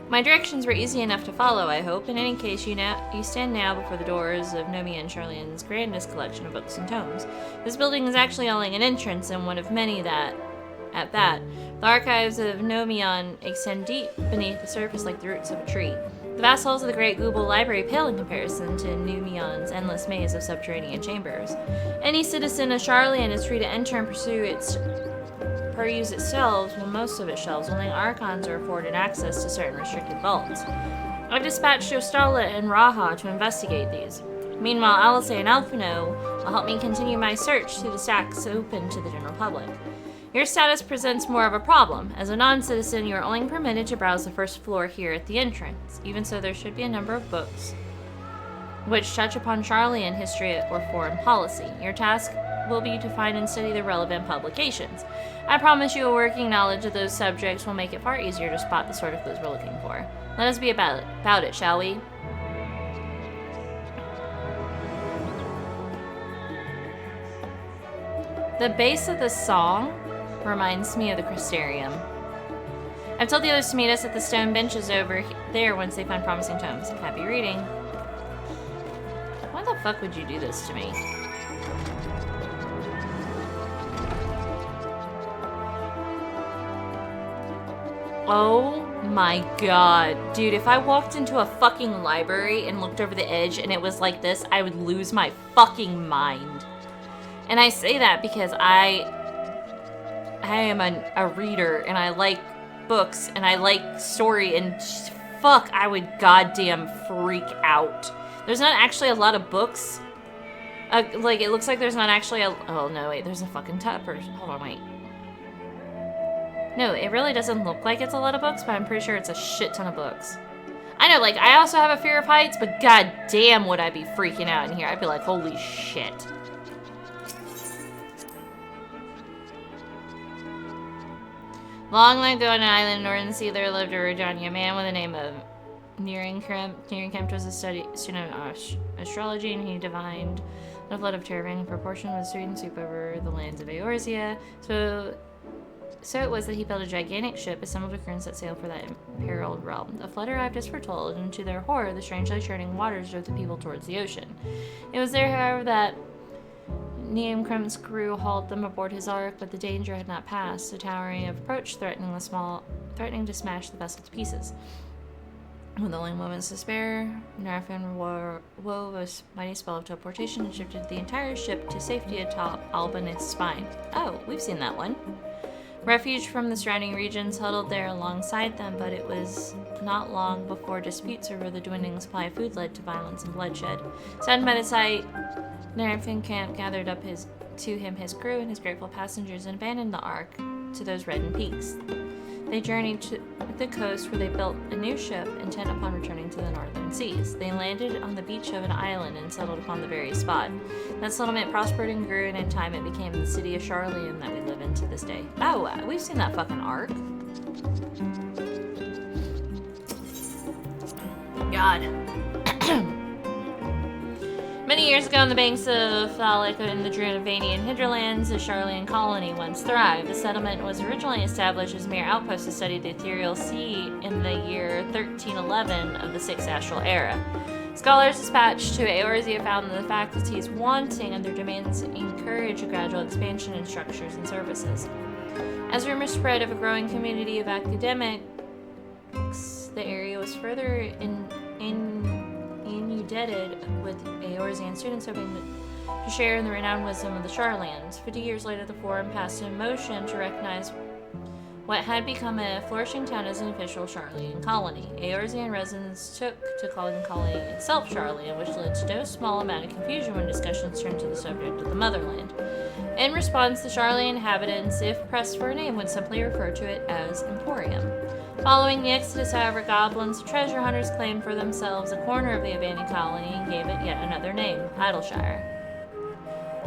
My directions were easy enough to follow, I hope. In any case, you stand now before the doors of Nomi and Charleon's grandest collection of books and tomes. This building is actually only an entrance, and one of many that, at that, the archives of Nomion extend deep beneath the surface like the roots of a tree. The vast halls of the Great Google Library pale in comparison to Numion's endless maze of subterranean chambers. Any citizen of Charleon is free to enter and peruse its shelves, well, most of its shelves. Only Archons are afforded access to certain restricted vaults. I've dispatched Ostala and Raha to investigate these. Meanwhile, Alice and Alphino will help me continue my search through the stacks open to the general public. Your status presents more of a problem. As a non-citizen, you are only permitted to browse the first floor here at the entrance. Even so, there should be a number of books which touch upon Charlian history or foreign policy. Your task will be to find and study the relevant publications. I promise you a working knowledge of those subjects will make it far easier to spot the sort of clues we're looking for. Let us be about it, shall we? The base of the song reminds me of the Crystarium. I've told the others to meet us at the stone benches over there once they find promising tomes. Happy reading. Why the fuck would you do this to me? Oh my god. Dude, if I walked into a fucking library and looked over the edge and it was like this, I would lose my fucking mind. And I say that because I am a reader and I like books and I like story and fuck, I would goddamn freak out. There's not actually a lot of books. Like, it looks like there's not actually a... Oh, no, wait, there's a fucking tupper. Hold on, wait. No, it really doesn't look like it's a lot of books, but I'm pretty sure it's a shit ton of books. I know, like, I also have a fear of heights, but goddamn would I be freaking out in here. I'd be like, holy shit. Long ago on an island in the Northern Sea, there lived a Rajani, a man with the name of Nearing-Kempt. Nearing-Kempt was a student of astrology, and he divined a flood of terrifying proportion with sweep and sweep over the lands of Eorzea. So it was that he built a gigantic ship, assembled a crew, that sailed for that imperiled realm. A flood arrived as foretold, and to their horror, the strangely churning waters drove the people towards the ocean. It was there, however, that Nearing-Kempt's crew hauled them aboard his ark, but the danger had not passed. The towering approach threatening to smash the vessel to pieces. With only moments to spare, Narfin wove a mighty spell of teleportation and shifted the entire ship to safety atop Albanith's spine. Oh, we've seen that one. Refuge from the surrounding regions huddled there alongside them, but it was not long before disputes over the dwindling supply of food led to violence and bloodshed. Saddened by the sight, Nearing-Kempt gathered up his crew and his grateful passengers and abandoned the ark to those reddened peaks. They journeyed to the coast where they built a new ship, intent upon returning to the northern seas. They landed on the beach of an island and settled upon the very spot. That settlement prospered and grew, and in time it became the city of Charlian that we live in to this day. Oh, we've seen that fucking ark. God. Many years ago on the banks of Thalic in the Drunavanian hinterlands, a Charlian colony once thrived. The settlement was originally established as a mere outpost to study the ethereal sea in the year 1311 of the Sixth Astral Era. Scholars dispatched to Eorzea found that the faculties wanting and their demands encourage a gradual expansion in structures and services. As rumors spread of a growing community of academics, the area was further inundated with Eorzean students hoping to share in the renowned wisdom of the Charlands. 50 years later, the Forum passed a motion to recognize what had become a flourishing town as an official Charlian colony. Eorzean residents took to calling the colony itself Charlian, which led to no small amount of confusion when discussions turned to the subject of the motherland. In response, the Charlian inhabitants, if pressed for a name, would simply refer to it as Emporium. Following the exodus, however, goblins and treasure hunters claimed for themselves a corner of the abandoned colony and gave it yet another name, Idleshire.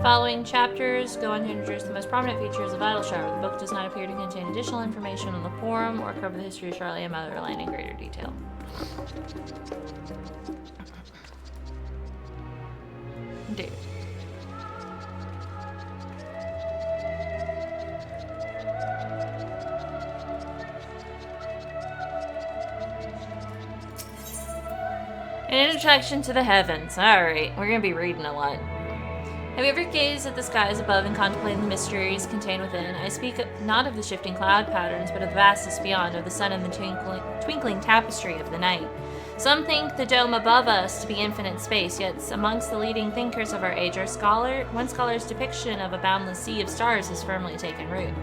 Following chapters go on to introduce the most prominent features of Idleshire. The book does not appear to contain additional information on the Forum or cover the history of Charlian Motherland in greater detail. Dude. An introduction to the heavens. Alright, we're gonna be reading a lot. Have you ever gazed at the skies above and contemplated the mysteries contained within? I speak not of the shifting cloud patterns, but of the vastness beyond, of the sun and the twinkling tapestry of the night. Some think the dome above us to be infinite space, yet amongst the leading thinkers of our age, one scholar's depiction of a boundless sea of stars has firmly taken root.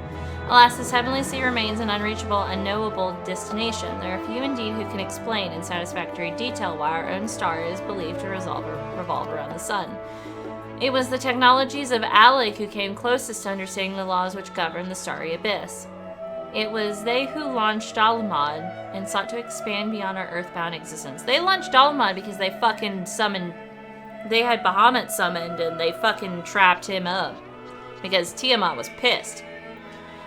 Alas, this heavenly sea remains an unreachable, unknowable destination. There are few indeed who can explain in satisfactory detail why our own star is believed to revolve around the sun. It was the technologies of Alec who came closest to understanding the laws which govern the Starry Abyss. It was they who launched Dalamad and sought to expand beyond our earthbound existence. They launched Dalamad because they fucking summoned... They had Bahamut summoned and they fucking trapped him up. Because Tiamat was pissed.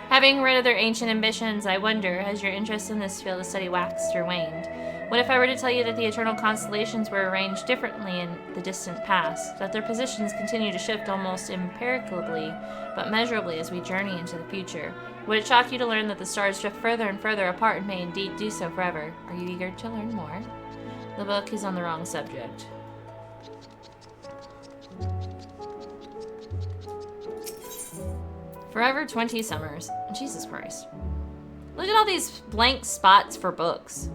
Having read of their ancient ambitions, I wonder, has your interest in this field of study waxed or waned? What if I were to tell you that the eternal constellations were arranged differently in the distant past, that their positions continue to shift almost imperceptibly, but measurably as we journey into the future? Would it shock you to learn that the stars drift further and further apart and may indeed do so forever? Are you eager to learn more? The book is on the wrong subject. Forever 20 Summers. Jesus Christ. Look at all these blank spots for books.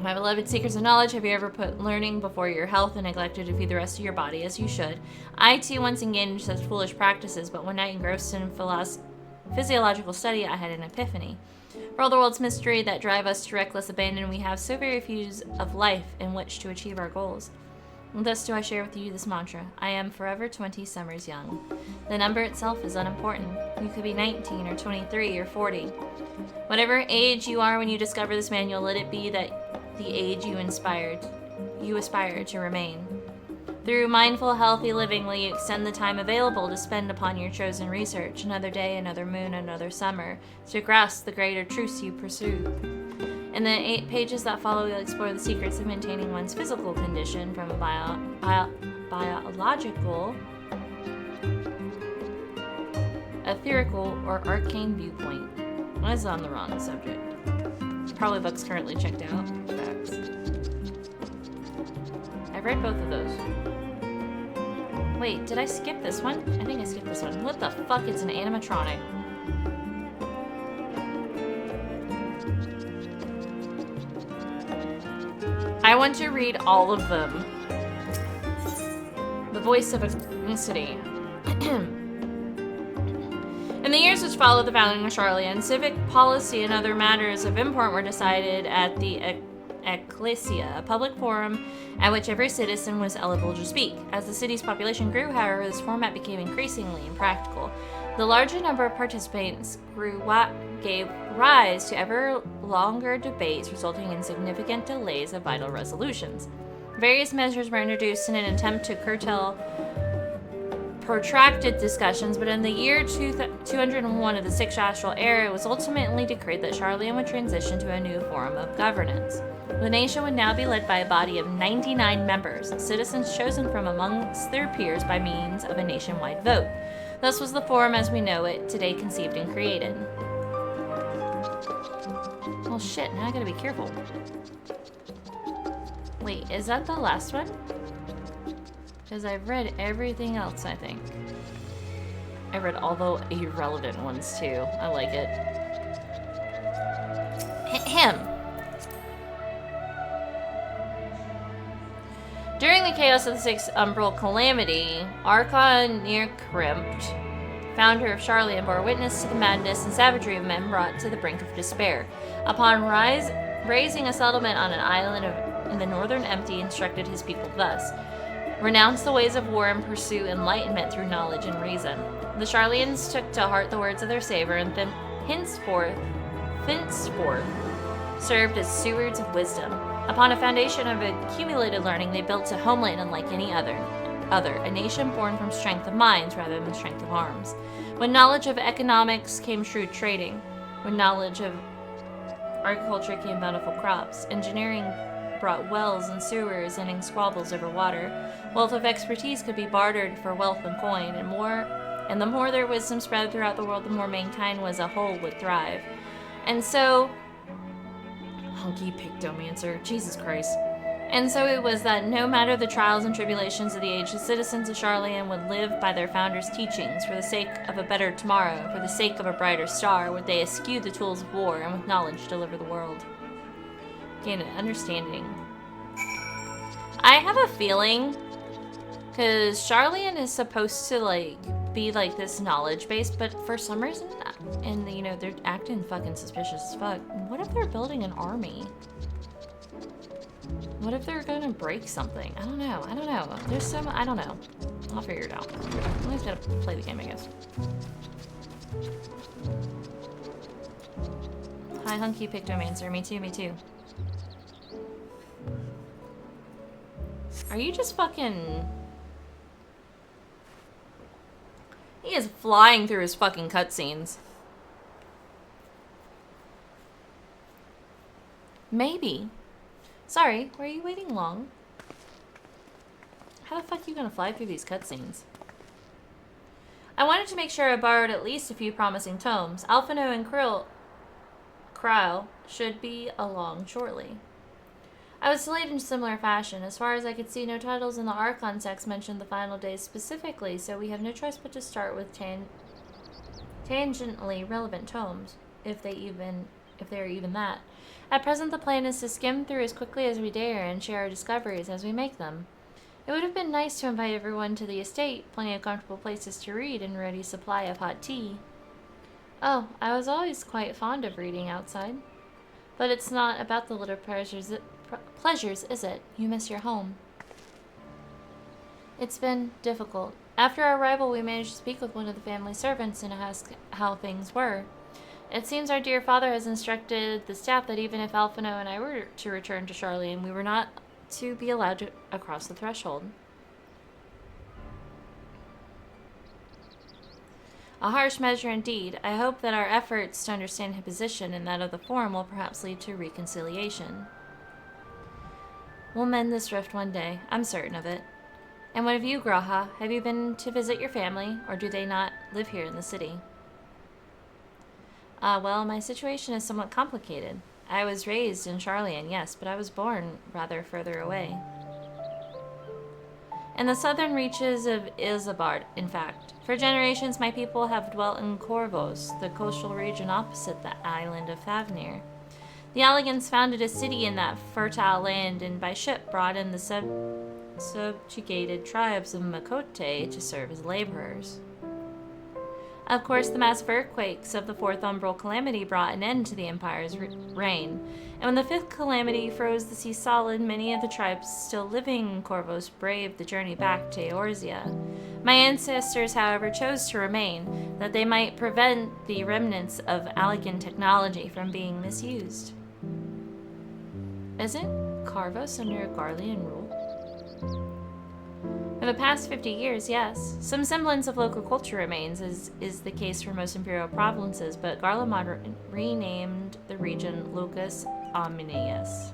My beloved seekers of knowledge, have you ever put learning before your health and neglected to feed the rest of your body as you should? I too once engaged in such foolish practices, but one night engrossed in physiological study, I had an epiphany. For all the world's mystery that drive us to reckless abandon, we have so very few of life in which to achieve our goals. And thus do I share with you this mantra. I am forever 20 summers young. The number itself is unimportant. You could be 19 or 23 or 40. Whatever age you are when you discover this manual, let it be that the age you aspire to remain. Through mindful, healthy living will you extend the time available to spend upon your chosen research, another day, another moon, another summer, to grasp the greater truths you pursue. In the 8 pages that follow, we'll explore the secrets of maintaining one's physical condition from a biological, etherical, or arcane viewpoint. That is on the wrong subject. Probably books currently checked out. Facts. I've read both of those. Wait, did I skip this one? I think I skipped this one. What the fuck? It's an animatronic. I want to read all of them. The voice of a city. In the years which followed the founding of Charlian, civic policy and other matters of import were decided at the Ecclesia, a public forum at which every citizen was eligible to speak. As the city's population grew, however, this format became increasingly impractical. The larger number of participants gave rise to ever longer debates, resulting in significant delays of vital resolutions. Various measures were introduced in an attempt to curtail protracted discussions, but in the year 201 of the Sixth Astral Era, it was ultimately decreed that Charlian would transition to a new form of governance. The nation would now be led by a body of 99 members, citizens chosen from amongst their peers by means of a nationwide vote. Thus was the forum as we know it today conceived and created. Well, shit, now I gotta be careful. Wait, is that the last one? Because I've read everything else, I think. I read all the irrelevant ones, too. I like it. Him. During the chaos of the Sixth Umbral Calamity, Archon Nirkrimpt, founder of Charlian, bore witness to the madness and savagery of men brought to the brink of despair. Upon raising a settlement on an island in the northern empty, instructed his people thus: renounce the ways of war and pursue enlightenment through knowledge and reason. The Charlians took to heart the words of their savior and henceforth served as stewards of wisdom. Upon a foundation of accumulated learning, they built a homeland unlike any other, a nation born from strength of minds rather than strength of arms. When knowledge of economics came shrewd trading. When knowledge of agriculture came bountiful crops. Engineering brought wells and sewers, ending squabbles over water. Wealth of expertise could be bartered for wealth and coin, and the more their wisdom spread throughout the world, the more mankind as a whole would thrive. And so, hunky pictomancer, Jesus Christ. And so it was that no matter the trials and tribulations of the age, the citizens of Charlian would live by their founders' teachings. For the sake of a better tomorrow, for the sake of a brighter star, would they eschew the tools of war and with knowledge deliver the world. Gain an understanding. I have a feeling, because Charlian is supposed to be this knowledge base, but for some reason, and they're acting fucking suspicious as fuck. What if they're building an army? What if they're gonna break something? I don't know. I don't know. There's some... I don't know. I'll figure it out. I'll have to play the game, I guess. Hi, Hunky Pictomancer. Me too, me too. Are you just fucking... He is flying through his fucking cutscenes. Maybe. Sorry, were you waiting long? How the fuck are you gonna fly through these cutscenes? I wanted to make sure I borrowed at least a few promising tomes. Alphino and Kryl should be along shortly. I was delayed in similar fashion. As far as I could see, no titles in the Archon text mentioned the final days specifically, so we have no choice but to start with tangentially relevant tomes, if they are even that. At present, the plan is to skim through as quickly as we dare and share our discoveries as we make them. It would have been nice to invite everyone to the estate, plenty of comfortable places to read, and a ready supply of hot tea. Oh, I was always quite fond of reading outside. But it's not about the little pleasures, is it? You miss your home. It's been difficult. After our arrival, we managed to speak with one of the family servants and ask how things were. It seems our dear father has instructed the staff that even if Alphino and I were to return to Charlene, we were not to be allowed to across the threshold. A harsh measure indeed. I hope that our efforts to understand his position and that of the Forum will perhaps lead to reconciliation. We'll mend this rift one day. I'm certain of it. And what of you, Graha? Have you been to visit your family, or do they not live here in the city? Well, my situation is somewhat complicated. I was raised in Charlian, yes, but I was born rather further away. In the southern reaches of Ilzabard, in fact. For generations, my people have dwelt in Corvos, the coastal region opposite the island of Thavnir. The Alligans founded a city in that fertile land and by ship brought in the subjugated tribes of Makote to serve as laborers. Of course, the massive earthquakes of the Fourth Umbral Calamity brought an end to the Empire's reign, and when the Fifth Calamity froze the sea solid, many of the tribes still living in Corvos braved the journey back to Eorzea. My ancestors, however, chose to remain, that they might prevent the remnants of Alligan technology from being misused. Isn't Corvos under Garlean rule? For the past 50 years, yes. Some semblance of local culture remains, as is the case for most imperial provinces, but Garlemald renamed the region Locus Omnius.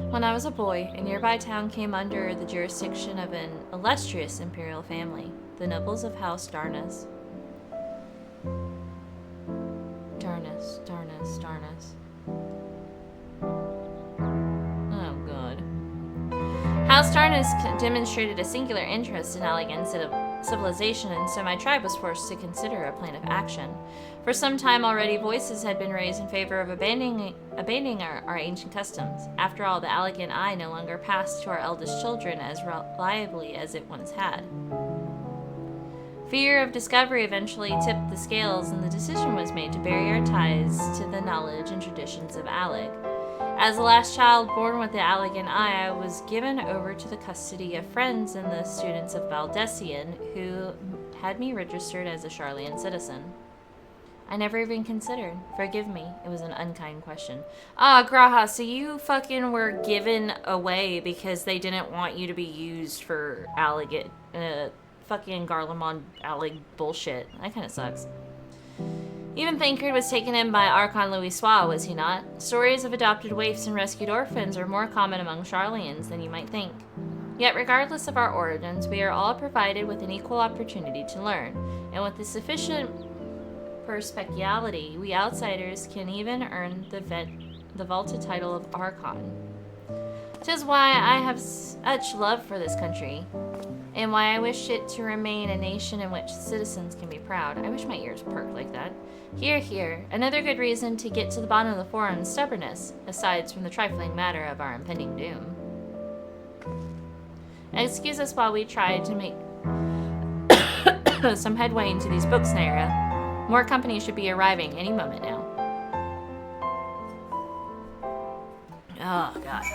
When I was a boy, a nearby town came under the jurisdiction of an illustrious imperial family, the nobles of House Darnus. Darnus. House Darnus demonstrated a singular interest in Alligan civilization, and so my tribe was forced to consider a plan of action. For some time already, voices had been raised in favor of abandoning our ancient customs. After all, the Alligan eye no longer passed to our eldest children as reliably as it once had. Fear of discovery eventually tipped the scales, and the decision was made to bury our ties to the knowledge and traditions of Allig. As the last child born with the Alligan eye, I was given over to the custody of friends and the students of Valdesian, who had me registered as a Charlian citizen. I never even considered. Forgive me, it was an unkind question. Graha, so you fucking were given away because they didn't want you to be used for Alligan, fucking Garlemald Allig bullshit. That kinda sucks. Even Thancred was taken in by Archon Louisoix, was he not? Stories of adopted waifs and rescued orphans are more common among Charlians than you might think. Yet regardless of our origins, we are all provided with an equal opportunity to learn, and with the sufficient perspicuity, we outsiders can even earn the vaulted title of Archon. 'Tis why I have such love for this country, and why I wish it to remain a nation in which citizens can be proud. I wish my ears perked like that. Hear, hear. Another good reason to get to the bottom of the Forum's stubbornness, aside from the trifling matter of our impending doom. Excuse us while we try to make some headway into these books, Naira. More company should be arriving any moment now. Oh, God.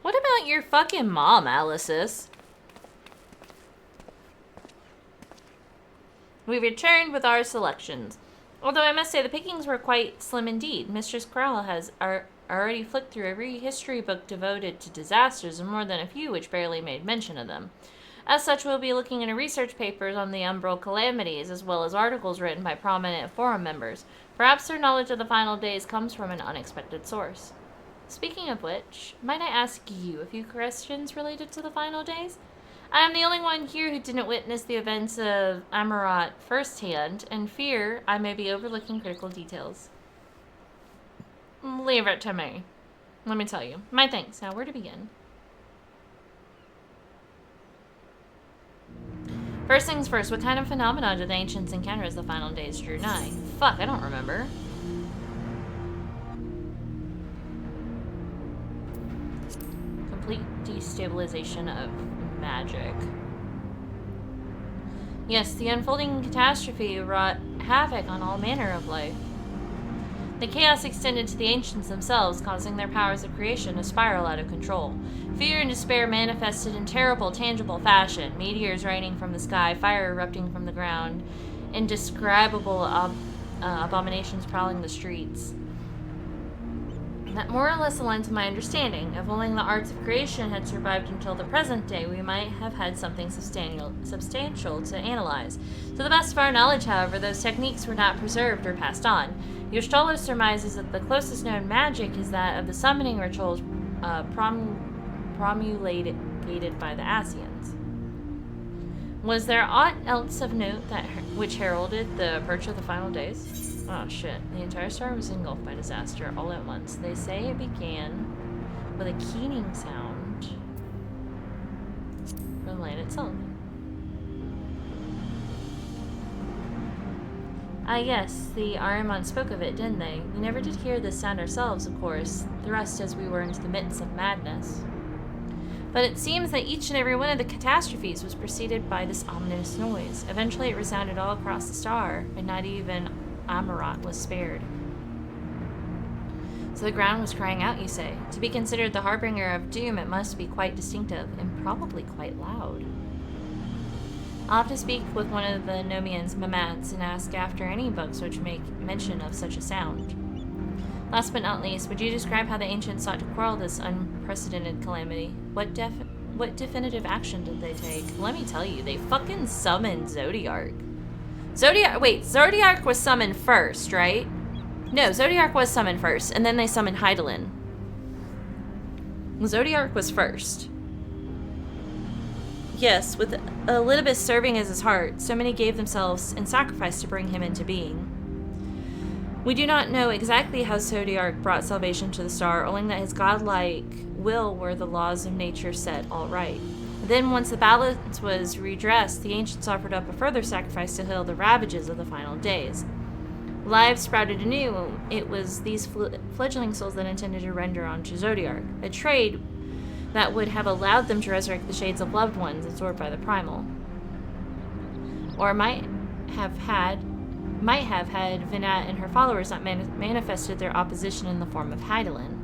What about your fucking mom, Alice's? We returned with our selections. Although I must say the pickings were quite slim indeed. Mistress Corral has already flicked through every history book devoted to disasters and more than a few which barely made mention of them. As such, we'll be looking into research papers on the umbral calamities, as well as articles written by prominent forum members. Perhaps their knowledge of the final days comes from an unexpected source. Speaking of which, might I ask you a few questions related to the final days? I am the only one here who didn't witness the events of Amarat firsthand, and fear I may be overlooking critical details. Leave it to me. Let me tell you. My thanks. Now, where to begin? First things first, what kind of phenomena did the ancients encounter as the final days drew nigh? Fuck, I don't remember. Complete destabilization of magic. Yes, the unfolding catastrophe wrought havoc on all manner of life. The chaos extended to the ancients themselves, causing their powers of creation to spiral out of control. Fear and despair manifested in terrible, tangible fashion. Meteors raining from the sky, fire erupting from the ground, indescribable abominations prowling the streets. That more or less aligns with my understanding. If only the arts of creation had survived until the present day, we might have had something substantial to analyze. To the best of our knowledge, however, those techniques were not preserved or passed on. Yoshtola surmises that the closest known magic is that of the summoning rituals promulgated by the Asians. Was there aught else of note which heralded the approach of the final days? Oh shit, the entire star was engulfed by disaster all at once. They say it began with a keening sound from the land itself. Ah yes, the Ahriman spoke of it, didn't they? We never did hear this sound ourselves, of course, thrust as we were into the midst of madness. But it seems that each and every one of the catastrophes was preceded by this ominous noise. Eventually it resounded all across the star, and not even Amarat was spared. So the ground was crying out, you say? To be considered the harbinger of doom, it must be quite distinctive, and probably quite loud. I'll have to speak with one of the Nomians, Mamats, and ask after any books which make mention of such a sound. Last but not least, would you describe how the ancients sought to quell this unprecedented calamity? What definitive action did they take? Let me tell you, they fucking summoned Zodiark. Zodiark was summoned first, right? No, Zodiark was summoned first, and then they summoned Hydaelyn. Zodiark was first. Yes, with Elidibus serving as his heart, so many gave themselves in sacrifice to bring him into being. We do not know exactly how Zodiark brought salvation to the star, only that his godlike will were the laws of nature set all right. Then, once the balance was redressed, the ancients offered up a further sacrifice to heal the ravages of the final days. Lives sprouted anew. It was these fledgling souls that intended to render on to Zodiark, a trade that would have allowed them to resurrect the shades of loved ones absorbed by the primal. Or might have had Vinat and her followers not manifested their opposition in the form of Hydaelyn.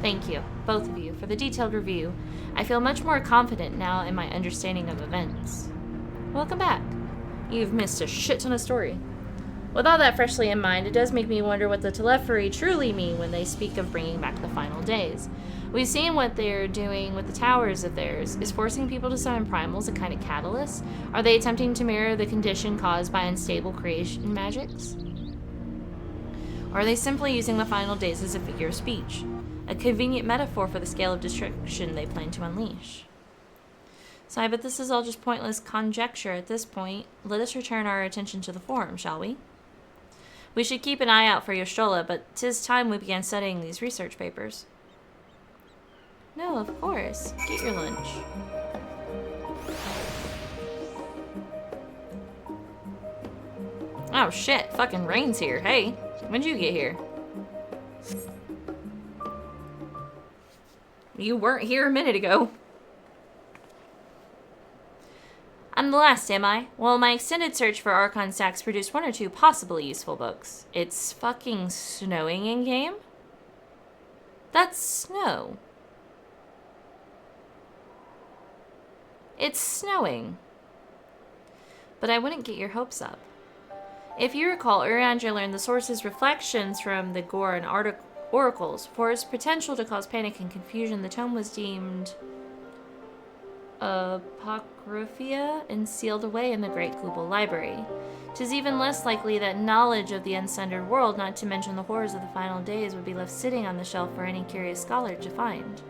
Thank you, both of you, for the detailed review. I feel much more confident now in my understanding of events. Welcome back. You've missed a shit ton of story. With all that freshly in mind, it does make me wonder what the Telephory truly mean when they speak of bringing back the final days. We've seen what they're doing with the towers of theirs. Is forcing people to summon primals a kind of catalyst? Are they attempting to mirror the condition caused by unstable creation magics? Or are they simply using the final days as a figure of speech? A convenient metaphor for the scale of destruction they plan to unleash. So I bet this is all just pointless conjecture at this point. Let us return our attention to the forum, shall we? We should keep an eye out for Yoshtola, but 'tis time we began studying these research papers. No, of course. Get your lunch. Oh shit, fucking rain's here. Hey, when'd you get here? You weren't here a minute ago. I'm the last, am I? Well, my extended search for Archon stacks produced 1 or 2 possibly useful books. It's fucking snowing in-game? That's snow. It's snowing. But I wouldn't get your hopes up. If you recall, Urianger learned the source's reflections from the Goran oracles. For its potential to cause panic and confusion, the tome was deemed apocrypha and sealed away in the Great Global Library. 'Tis even less likely that knowledge of the unsundered world, not to mention the horrors of the final days, would be left sitting on the shelf for any curious scholar to find.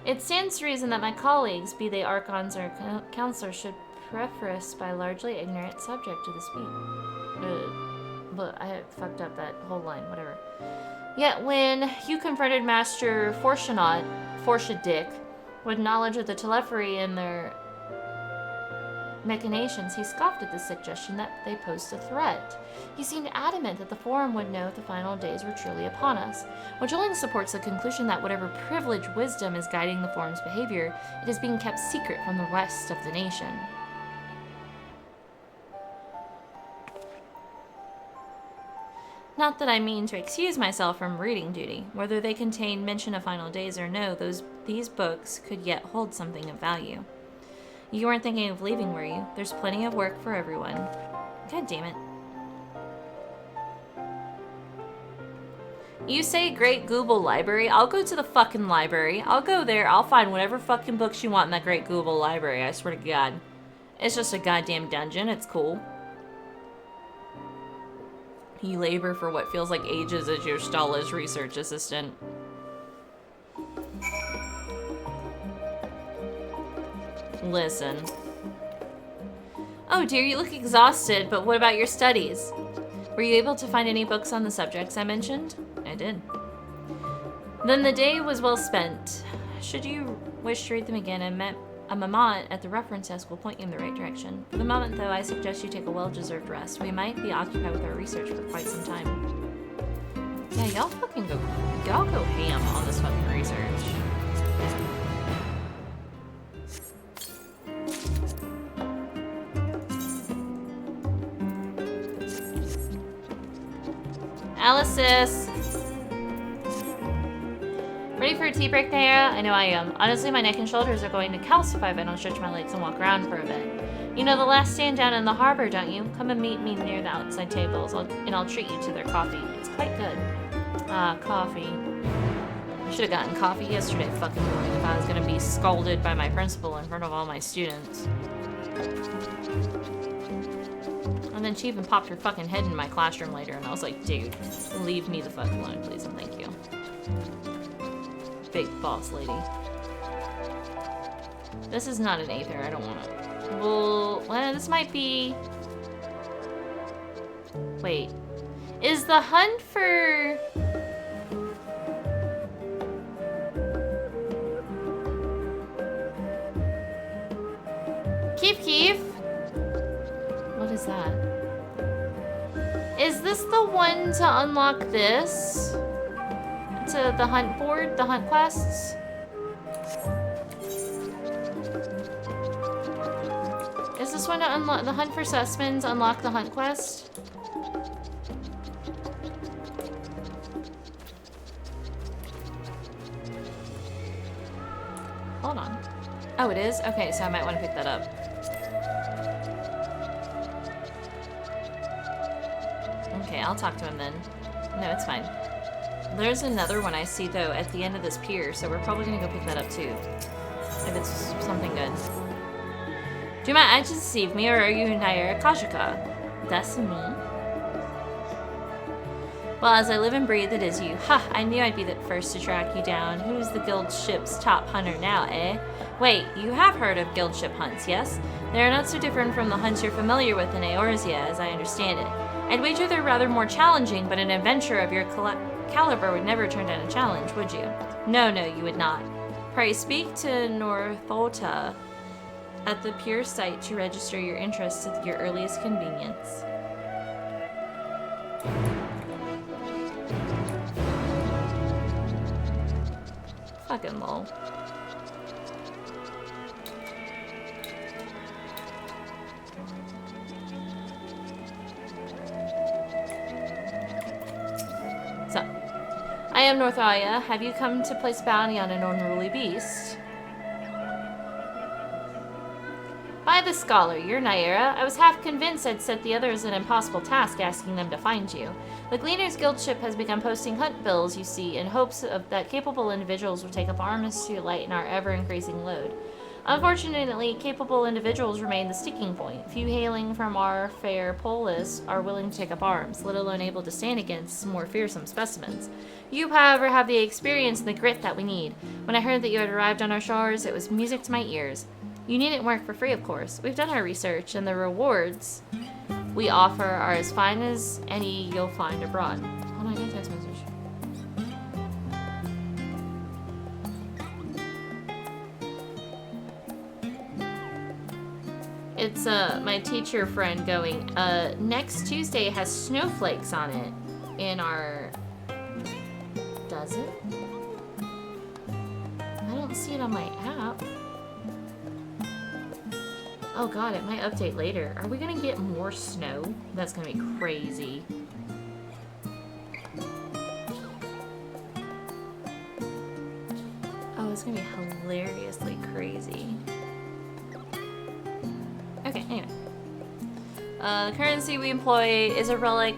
It stands to reason that my colleagues, be they archons or counselors, should preface by largely ignorant subject to the speech. But I fucked up that whole line, whatever. Yet when you confronted Master Forshadik with knowledge of the telephony and their machinations, he scoffed at the suggestion that they posed a threat. He seemed adamant that the Forum would know if the final days were truly upon us, which only supports the conclusion that whatever privileged wisdom is guiding the Forum's behavior, it is being kept secret from the rest of the nation. Not that I mean to excuse myself from reading duty. Whether they contain mention of final days or no, these books could yet hold something of value. You weren't thinking of leaving, were you? There's plenty of work for everyone. God damn it. You say Great Google Library? I'll go to the fucking library. I'll go there. I'll find whatever fucking books you want in that Great Google Library. I swear to God. It's just a goddamn dungeon. It's cool. You labor for what feels like ages as your Stala's research assistant. Listen. Oh dear, you look exhausted, but what about your studies? Were you able to find any books on the subjects I mentioned? I did. Then the day was well spent. Should you wish to read them again, a Mamat at the reference desk will point you in the right direction. For the moment, though, I suggest you take a well-deserved rest. We might be occupied with our research for quite some time. Yeah, y'all fucking go ham on this fucking research. Alice. Ready for a tea break, Naya? I know I am. Honestly, my neck and shoulders are going to calcify if I don't stretch my legs and walk around for a bit. You know the last stand down in the harbor, don't you? Come and meet me near the outside tables, and I'll treat you to their coffee. It's quite good. Ah, coffee. I should have gotten coffee yesterday fucking morning if I was gonna be scolded by my principal in front of all my students. And then she even popped her fucking head in my classroom later, and I was like, dude, leave me the fuck alone, please, and thank you. Big boss lady. This is not an Aether, I don't want to. Well, this might be... Wait. Is the hunt for... Keef? What is that? Is this the one to unlock this? To the hunt board? The hunt quests? Is this one to unlock the hunt for specimens? Unlock the hunt quest? Hold on. Oh, it is? Okay, so I might want to pick that up. Okay, I'll talk to him then. No, it's fine. There's another one I see, though, at the end of this pier, so we're probably gonna go pick that up, too. If it's something good. Do you mind I just deceive me, or are you Naira Kajika? That's me. Well, as I live and breathe, it is you. Ha! I knew I'd be the first to track you down. Who's the guild ship's top hunter now, eh? Wait, you have heard of guild ship hunts, yes? They are not so different from the hunts you're familiar with in Eorzea, as I understand it. I'd wager they're rather more challenging, but an adventure of your caliber would never turn down a challenge, would you? No, you would not. Pray speak to Northota at the pier site to register your interest at your earliest convenience. Fucking lol. So, I am Northalia. Have you come to place bounty on an unruly beast? By the scholar, you're Naira. I was half convinced I'd set the others an impossible task asking them to find you. The Gleaners Guild ship has begun posting hunt bills, you see, in hopes of that capable individuals will take up arms to lighten our ever-increasing load. Unfortunately, capable individuals remain the sticking point. Few hailing from our fair polis are willing to take up arms, let alone able to stand against more fearsome specimens. You, however, have the experience and the grit that we need. When I heard that you had arrived on our shores, it was music to my ears. You needn't work for free, of course. We've done our research, and the rewards we offer are as fine as any you'll find abroad. Hold on, I got a text message. It's my teacher friend going, next Tuesday has snowflakes on it in our... Does it? I don't see it on my app. Oh god, it might update later. Are we gonna get more snow? That's gonna be crazy. Oh, it's gonna be hilariously crazy. Okay, anyway. The currency we employ is a relic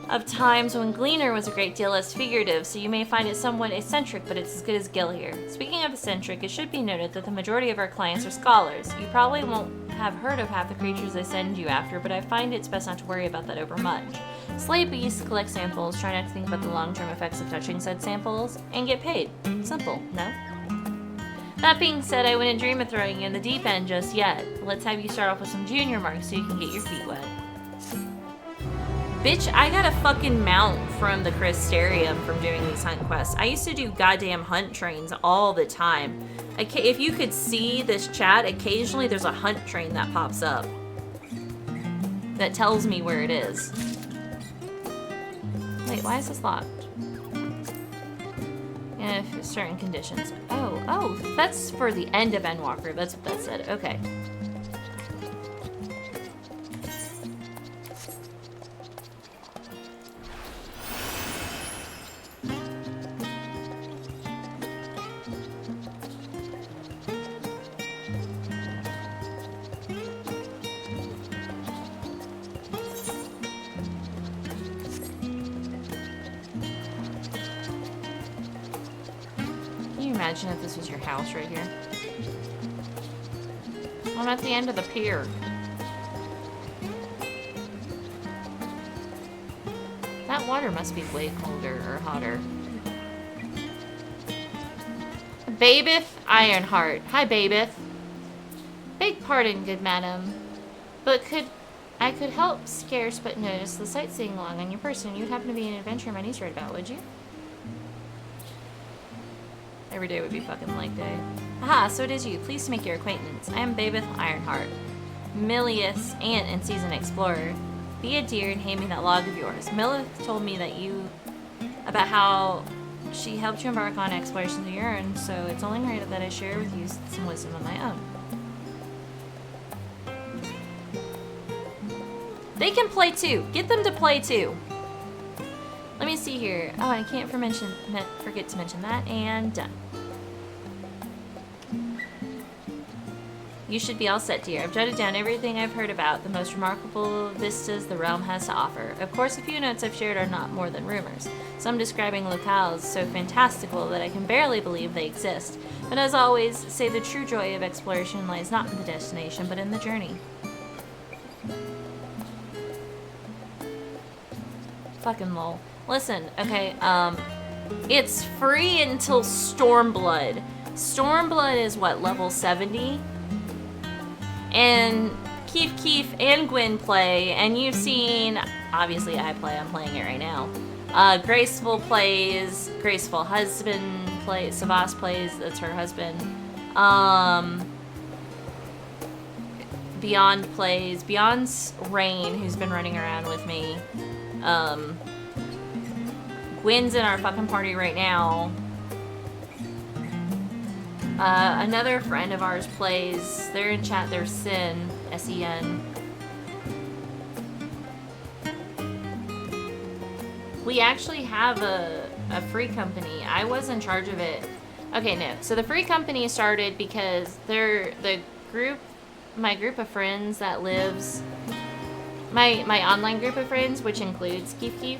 of times when Gleaner was a great deal less figurative, so you may find it somewhat eccentric, but it's as good as Gil here. Speaking of eccentric, it should be noted that the majority of our clients are scholars. You probably won't have heard of half the creatures they send you after, but I find it's best not to worry about that overmuch. Slay beasts, collect samples, try not to think about the long-term effects of touching said samples, and get paid. Simple, no? That being said, I wouldn't dream of throwing you in the deep end just yet. Let's have you start off with some junior marks so you can get your feet wet. Bitch, I got a fucking mount from the Crystarium from doing these hunt quests. I used to do goddamn hunt trains all the time. If you could see this chat, occasionally there's a hunt train that pops up that tells me where it is. Wait, why is this locked? If certain conditions. Oh, that's for the end of Endwalker. That's what that said. Okay. Imagine if this was your house right here. I'm at the end of the pier. That water must be way colder or hotter. Babeth Ironheart. Hi, Babeth. Beg pardon, good madam, but I could help scarce but notice the sightseeing along on your person. You'd happen to be an adventurer my niece read about, would you? Every day would be fucking leg day. Aha, so it is you. Pleased to make your acquaintance. I am Babeth Ironheart, Milius' aunt and seasoned explorer. Be a dear and hand me that log of yours. Milith told me that about how she helped you embark on explorations of your own, so it's only right that I share with you some wisdom of my own. They can play too. Get them to play too. Let me see here. Oh, I can't forget to mention that, and done. You should be all set, dear. I've jotted down everything I've heard about the most remarkable vistas the realm has to offer. Of course, a few notes I've shared are not more than rumors, some describing locales so fantastical that I can barely believe they exist. But as always, say the true joy of exploration lies not in the destination, but in the journey. Fucking lol. Listen, okay, it's free until Stormblood. Stormblood is what, level 70? And Keef and Gwyn play, and you've seen, obviously I play, I'm playing it right now. Graceful plays, Graceful Husband plays, Savas plays, that's her husband. Beyond plays, Beyond's Rain, who's been running around with me. Gwyn's in our fucking party right now. Another friend of ours plays. They're in chat. They're Sen, S-E-N. We actually have a free company. I was in charge of it. Okay, no. So the free company started because they're the group, my group of friends that lives, my online group of friends, which includes Keef Keef.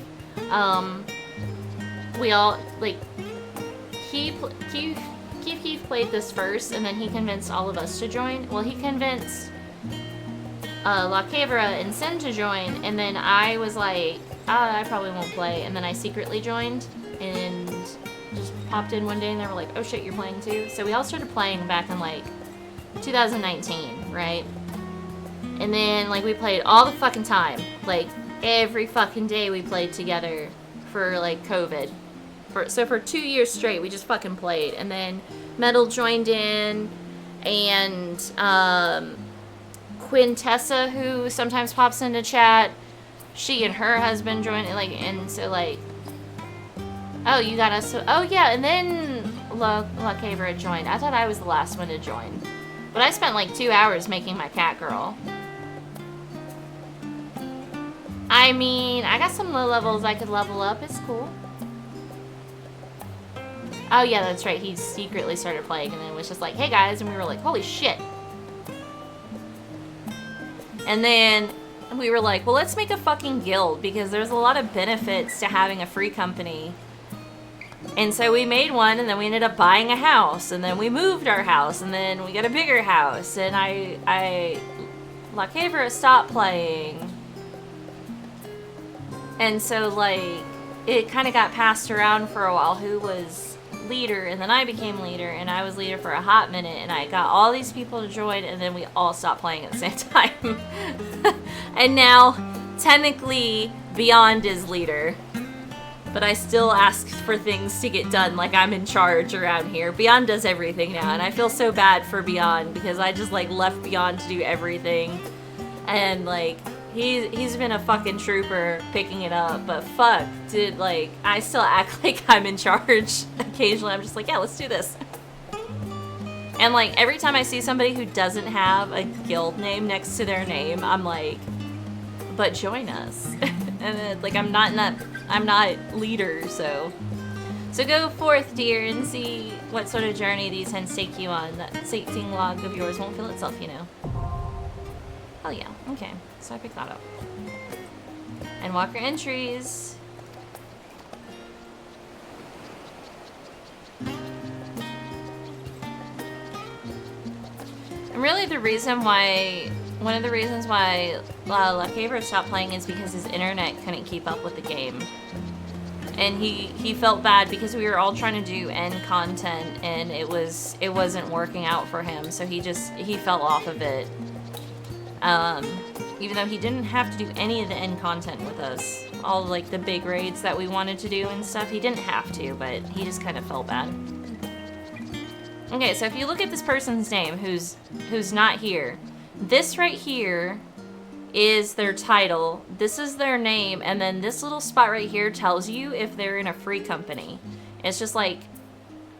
We all, like, Keef Keef played this first, and then he convinced all of us to join. Well, he convinced La Quebra and Sen to join, and then I was like, I probably won't play, and then I secretly joined, and just popped in one day, and they were like, oh shit, you're playing too? So we all started playing back in, like, 2019, right? And then, like, we played all the fucking time. Like, every fucking day we played together for, like, COVID. So for 2 years straight, we just fucking played. And then Metal joined in, and Quintessa, who sometimes pops into chat, she and her husband joined, like, and so, like, oh, you got us, oh yeah, and then La Quebra joined. I thought I was the last one to join. But I spent like 2 hours making my cat girl. I mean, I got some low levels I could level up, it's cool. Oh yeah, that's right, he secretly started playing and then was just like, hey guys, and we were like, holy shit. And then we were like, well, let's make a fucking guild because there's a lot of benefits to having a free company. And so we made one, and then we ended up buying a house, and then we moved our house, and then we got a bigger house, and La Quebra stopped playing. And so, like, it kind of got passed around for a while who was leader, and then I became leader, and I was leader for a hot minute, and I got all these people to join, and then we all stopped playing at the same time. And now, technically, Beyond is leader. But I still ask for things to get done, like I'm in charge around here. Beyond does everything now, and I feel so bad for Beyond because I just, like, left Beyond to do everything. And, like, he's been a fucking trooper picking it up, but fuck, dude, like, I still act like I'm in charge. Occasionally I'm just like, yeah, let's do this. And, like, every time I see somebody who doesn't have a guild name next to their name, I'm like, but join us. And then, like, I'm not leader, so go forth, dear, and see what sort of journey these hints take you on. That sightseeing log of yours won't fill itself, you know. Oh yeah, okay, so I picked that up. And Walker entries. And really the reason why, one of the reasons why La Quebra stopped playing is because his internet couldn't keep up with the game. And he felt bad because we were all trying to do end content and it wasn't working out for him, so he fell off of it. Even though he didn't have to do any of the end content with us, all like the big raids that we wanted to do and stuff, he didn't have to, but he just kind of felt bad. Okay, so if you look at this person's name who's not here, this right here is their title, this is their name, and then this little spot right here tells you if they're in a free company. It's just like,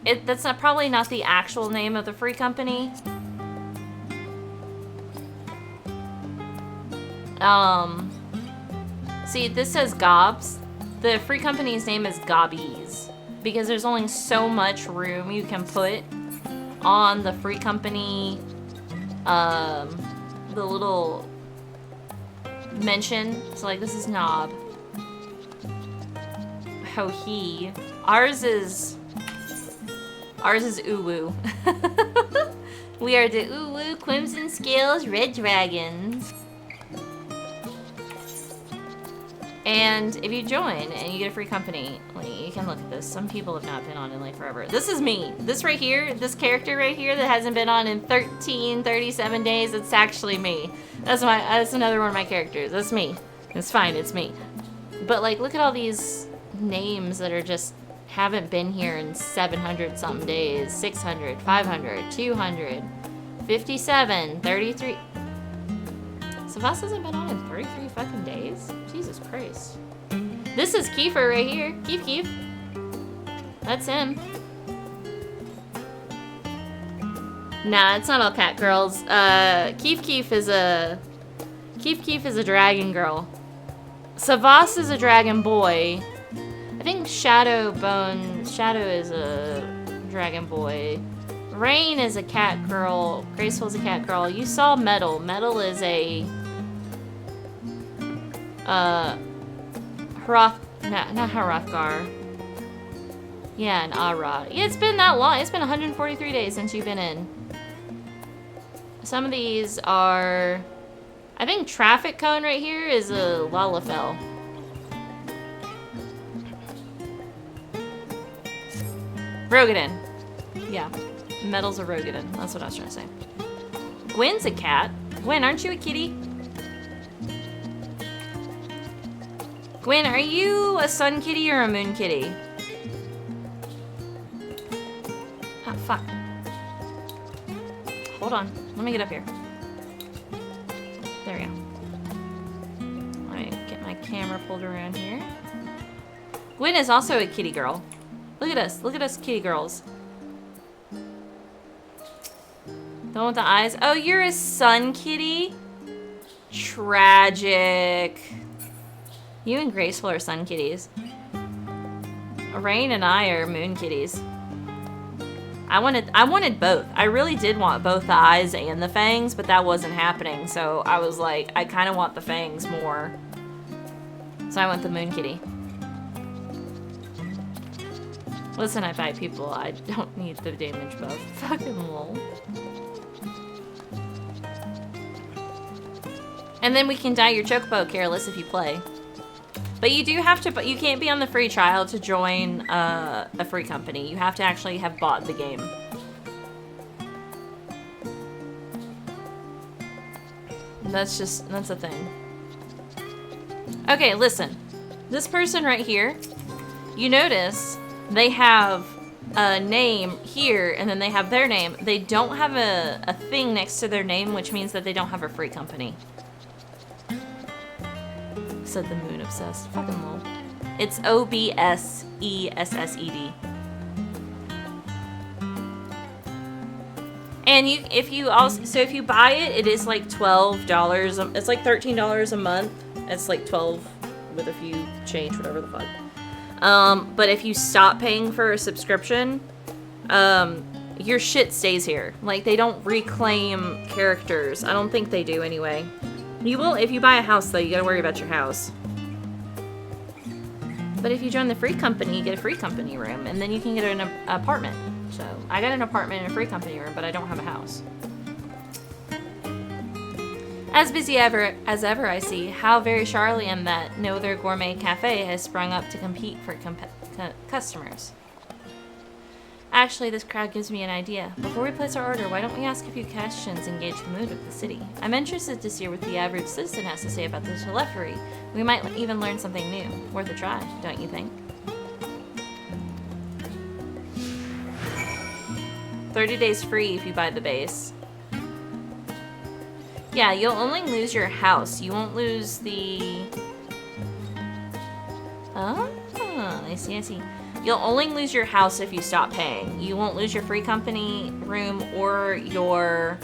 that's probably not the actual name of the free company. See, this says Gobs. The free company's name is Gobbies, because there's only so much room you can put on the free company, the little mention. So, like, this is Knob. Ho-he. Ours is Uwu. We are the Uwu Crimson Scales Red Dragons. And if you join and you get a free company, like, you can look at this. Some people have not been on in like forever. This is me. This right here, this character right here that hasn't been on in 37 days, it's actually me. That's another one of my characters. That's me. It's fine, it's me. But, like, look at all these names that are just haven't been here in 700 something days. 600, 500, 200, 57, 33. Savas hasn't been on in 33 fucking days? Jesus Christ. This is Kiefer right here. Keef. That's him. Nah, it's not all cat girls. Keef is a dragon girl. Savas is a dragon boy. I think Shadow is a dragon boy. Rain is a cat girl. Graceful is a cat girl. You saw Metal. Metal is a not Hrothgar. Yeah, an Ara. Yeah, it's been that long. It's been 143 days since you've been in. Some of these are... I think Traffic Cone right here is a Lalafell. Rogadin. Yeah. Metal's a Rogadin. That's what I was trying to say. Gwen's a cat. Gwen, aren't you a kitty? Gwen, are you a sun kitty or a moon kitty? Ah, fuck. Hold on. Let me get up here. There we go. Let me get my camera pulled around here. Gwen is also a kitty girl. Look at us. Look at us kitty girls. The one with the eyes. Oh, you're a sun kitty? Tragic. You and Graceful are sun kitties. Rain and I are moon kitties. I wanted both. I really did want both the eyes and the fangs, but that wasn't happening. So I was like, I kind of want the fangs more. So I went the moon kitty. Listen, I buy people. I don't need the damage buff. Fucking lol. And then we can dye your chocobo careless if you play. But you do have to, but you can't be on the free trial to join a free company. You have to actually have bought the game. That's a thing. Okay, listen. This person right here, you notice they have a name here and then they have their name. They don't have a thing next to their name, which means that they don't have a free company. Said the moon obsessed. Fucking lol. It's OBSESSED. And if you buy it, it is like $12. It's like $13 a month. It's like 12 with a few change, whatever the fuck. But if you stop paying for a subscription, your shit stays here. Like, they don't reclaim characters. I don't think they do anyway. You will if you buy a house, though. You gotta worry about your house. But if you join the free company, you get a free company room, and then you can get an apartment. So I got an apartment and a free company room, but I don't have a house. As busy as ever, I see how very Charlian that no other gourmet cafe has sprung up to compete for customers. Actually, this crowd gives me an idea. Before we place our order, why don't we ask a few questions and gauge the mood of the city? I'm interested to see what the average citizen has to say about the telephony. We might even learn something new. Worth a try, don't you think? 30 days free if you buy the base. Yeah, you'll only lose your house. You won't lose the... Oh, I see. You'll only lose your house if you stop paying. You won't lose your free company room or your,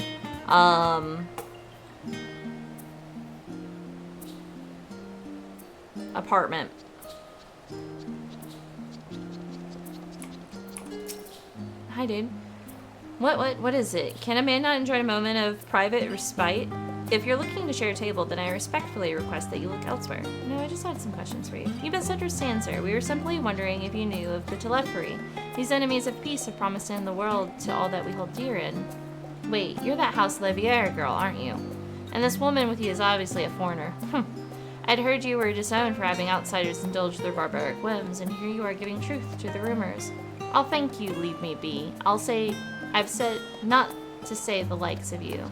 apartment. Hi, dude. What is it? Can a man not enjoy a moment of private respite? If you're looking to share a table, then I respectfully request that you look elsewhere. No, I just had some questions for you. You've been such a stand, sir. We were simply wondering if you knew of the telephony. These enemies of peace have promised to end the world to all that we hold dear in. Wait, you're that House Levier girl, aren't you? And this woman with you is obviously a foreigner. I'd heard you were disowned for having outsiders indulge their barbaric whims, and here you are giving truth to the rumors. I'll thank you, leave me be. I've said not to say the likes of you.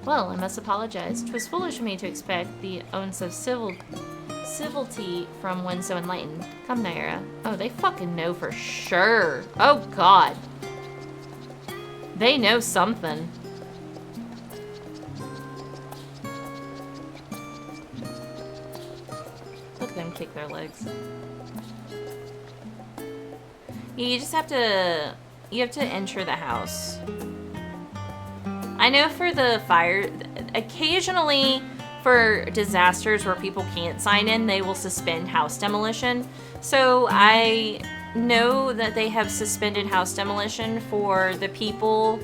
Well, I must apologize. 'Twas foolish of me to expect the ounce of civility from one so enlightened. Come, Naira. Oh, they fucking know for sure. Oh, God. They know something. Look at them kick their legs. You just have to... You have to enter the house. I know for the fire, occasionally for disasters where people can't sign in, they will suspend house demolition. So I know that they have suspended house demolition for the people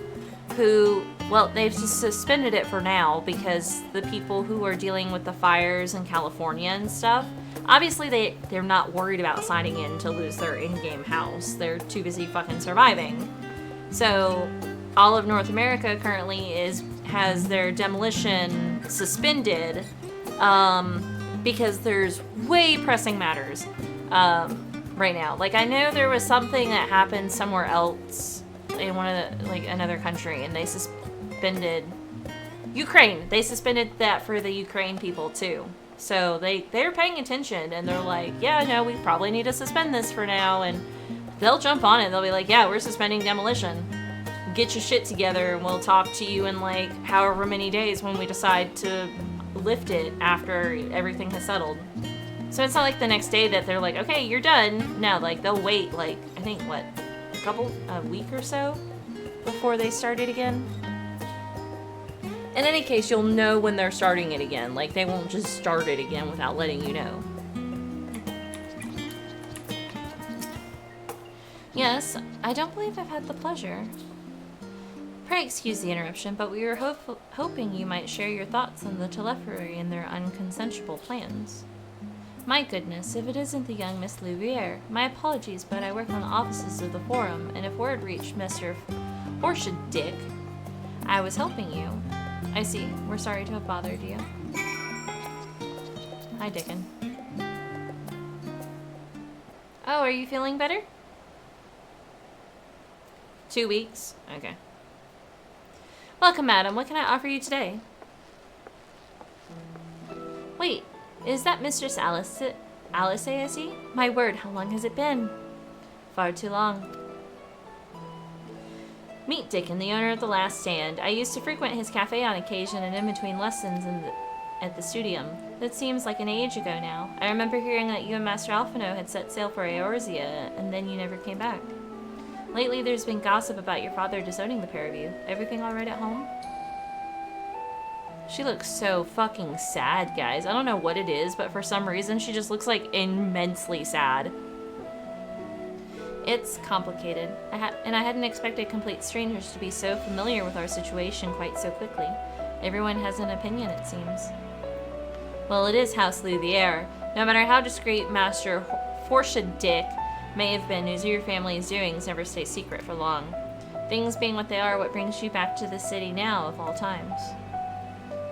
who, well, they've just suspended it for now because the people who are dealing with the fires in California and stuff, obviously they're not worried about signing in to lose their in-game house. They're too busy fucking surviving. So all of North America currently has their demolition suspended because there's way pressing matters right now. Like, I know there was something that happened somewhere else in one of the, like, another country, and they suspended Ukraine. They suspended that for the Ukraine people too. So they're paying attention, and they're like, yeah, no, we probably need to suspend this for now, and they'll jump on it. They'll be like, yeah, we're suspending demolition. Get your shit together, and we'll talk to you in like however many days when we decide to lift it after everything has settled. So it's not like the next day that they're like, okay, you're done. No, like they'll wait like, I think what, a week or so before they start it again. In any case, you'll know when they're starting it again. Like, they won't just start it again without letting you know. Yes, I don't believe I've had the pleasure. Pray excuse the interruption, but we were hoping you might share your thoughts on the Telephary and their unconsensual plans. My goodness, if it isn't the young Miss Louviere. My apologies, but I work on the offices of the Forum, and if word reached Mr. Dick, I was helping you. I see. We're sorry to have bothered you. Hi, Dickon. Oh, are you feeling better? 2 weeks? Okay. Welcome, madam. What can I offer you today? Wait, is that Mistress Alice I see? My word, how long has it been? Far too long. Meet Dickon, the owner of The Last Stand. I used to frequent his cafe on occasion and in between lessons at the studium. That seems like an age ago now. I remember hearing that you and Master Alphino had set sail for Eorzea, and then you never came back. Lately, there's been gossip about your father disowning the pair of you. Everything all right at home? She looks so fucking sad, guys. I don't know what it is, but for some reason, she just looks like immensely sad. It's complicated, and I hadn't expected complete strangers to be so familiar with our situation quite so quickly. Everyone has an opinion, it seems. Well, it is House Louviere. No matter how discreet Master Dick may have been, news of your family's doings never stay secret for long. Things being what they are, what brings you back to the city now of all times?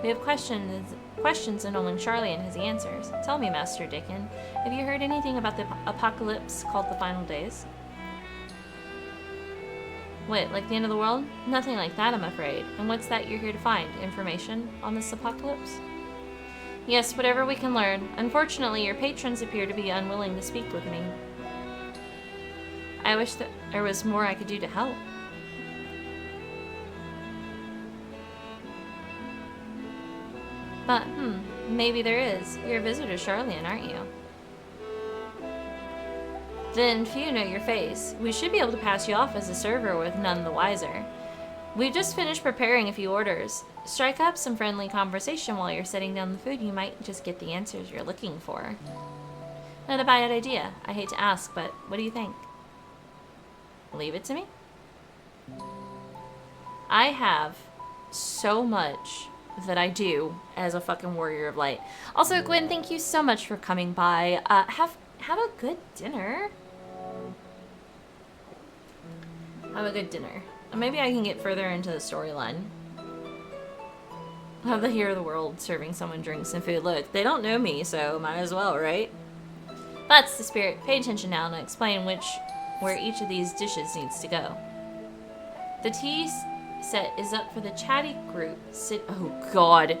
We have questions and only Charlian has the answers. Tell me, Master Dickon, have you heard anything about the apocalypse called the Final Days? Wait, like the end of the world? Nothing like that, I'm afraid. And what's that you're here to find? Information on this apocalypse? Yes, whatever we can learn. Unfortunately, your patrons appear to be unwilling to speak with me. I wish that there was more I could do to help. But, maybe there is. You're a visitor, Charlian, aren't you? Then few know your face. We should be able to pass you off as a server with none the wiser. We've just finished preparing a few orders. Strike up some friendly conversation while you're setting down the food. You might just get the answers you're looking for. Not a bad idea. I hate to ask, but what do you think? Leave it to me? I have so much that I do as a fucking warrior of light. Also, Gwen, thank you so much for coming by. Have a good dinner. Have a good dinner. Maybe I can get further into the storyline. Have the hero of the world serving someone drinks and food. Look, they don't know me, so might as well, right? That's the spirit. Pay attention now and I'll explain where each of these dishes needs to go. The tea set is up for the chatty group. Oh god.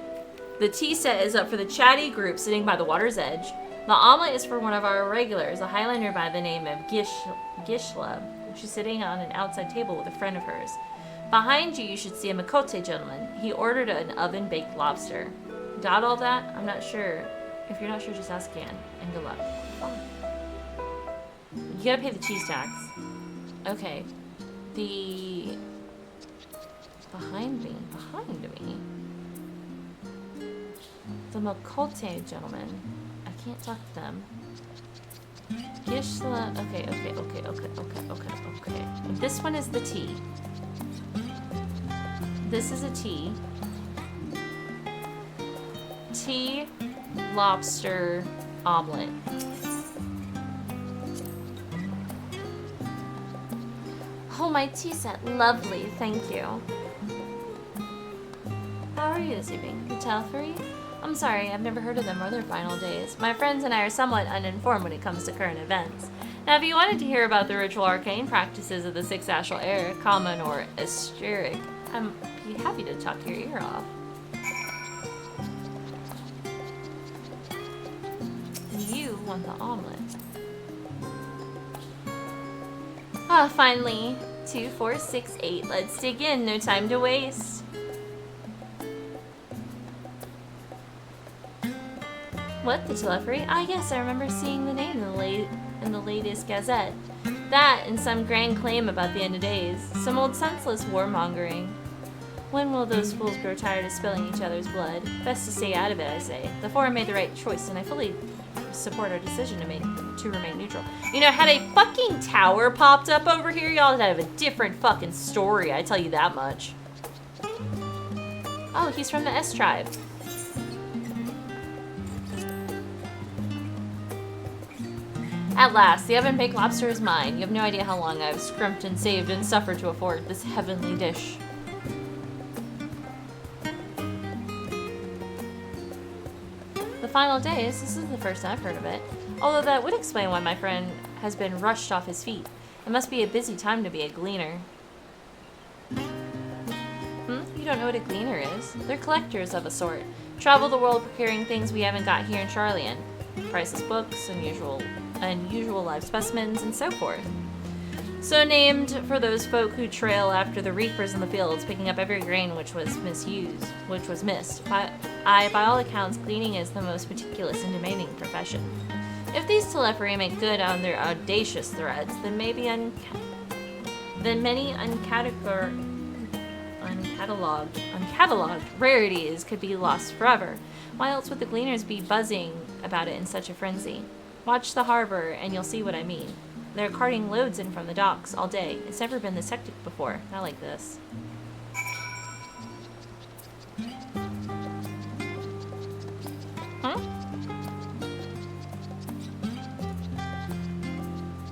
The tea set is up for the chatty group sitting by the water's edge. The omelet is for one of our regulars, a Highlander by the name of Gishla. She's sitting on an outside table with a friend of hers. Behind you, you should see a Makote gentleman. He ordered an oven-baked lobster. Got all that? I'm not sure. If you're not sure, just ask Anne. And good luck. You gotta pay the cheese tax. Okay. Behind me. The Mokote gentlemen. I can't talk to them. Gishla. Okay. This one is the T. This is a T. Tea, lobster, omelet. Oh, my tea set. Lovely. Thank you. How are you this evening? The Telfree? I'm sorry, I've never heard of them or their final days. My friends and I are somewhat uninformed when it comes to current events. Now, if you wanted to hear about the ritual arcane practices of the Sixth Astral Air, common or esoteric, I'm be happy to talk your ear off. You want the omelet. Ah, finally. 2, 4, 6, 8. Let's dig in. No time to waste. What, the Telfree? Ah, yes, I remember seeing the name in the latest Gazette. That and some grand claim about the end of days. Some old senseless warmongering. When will those fools grow tired of spilling each other's blood? Best to stay out of it, I say. The Forum made the right choice, and I fully support our decision to remain neutral. You know, had a fucking tower popped up over here, y'all would have a different fucking story, I tell you that much. Oh, he's from the S tribe. At last, the oven-baked lobster is mine. You have no idea how long I've scrimped and saved and suffered to afford this heavenly dish. The final days, this is the first I've heard of it. Although that would explain why my friend has been rushed off his feet. It must be a busy time to be a gleaner. You don't know what a gleaner is? They're collectors of a sort. Travel the world procuring things we haven't got here in Charlian. Priceless books, unusual live specimens, and so forth. So named for those folk who trail after the reapers in the fields, picking up every grain which was missed. By all accounts, gleaning is the most meticulous and demanding profession. If these Telfree make good on their audacious threats, then many uncatalogued rarities could be lost forever. Why else would the gleaners be buzzing about it in such a frenzy? Watch the harbor and you'll see what I mean. They're carting loads in from the docks all day. It's never been this hectic before. Not like this. Huh?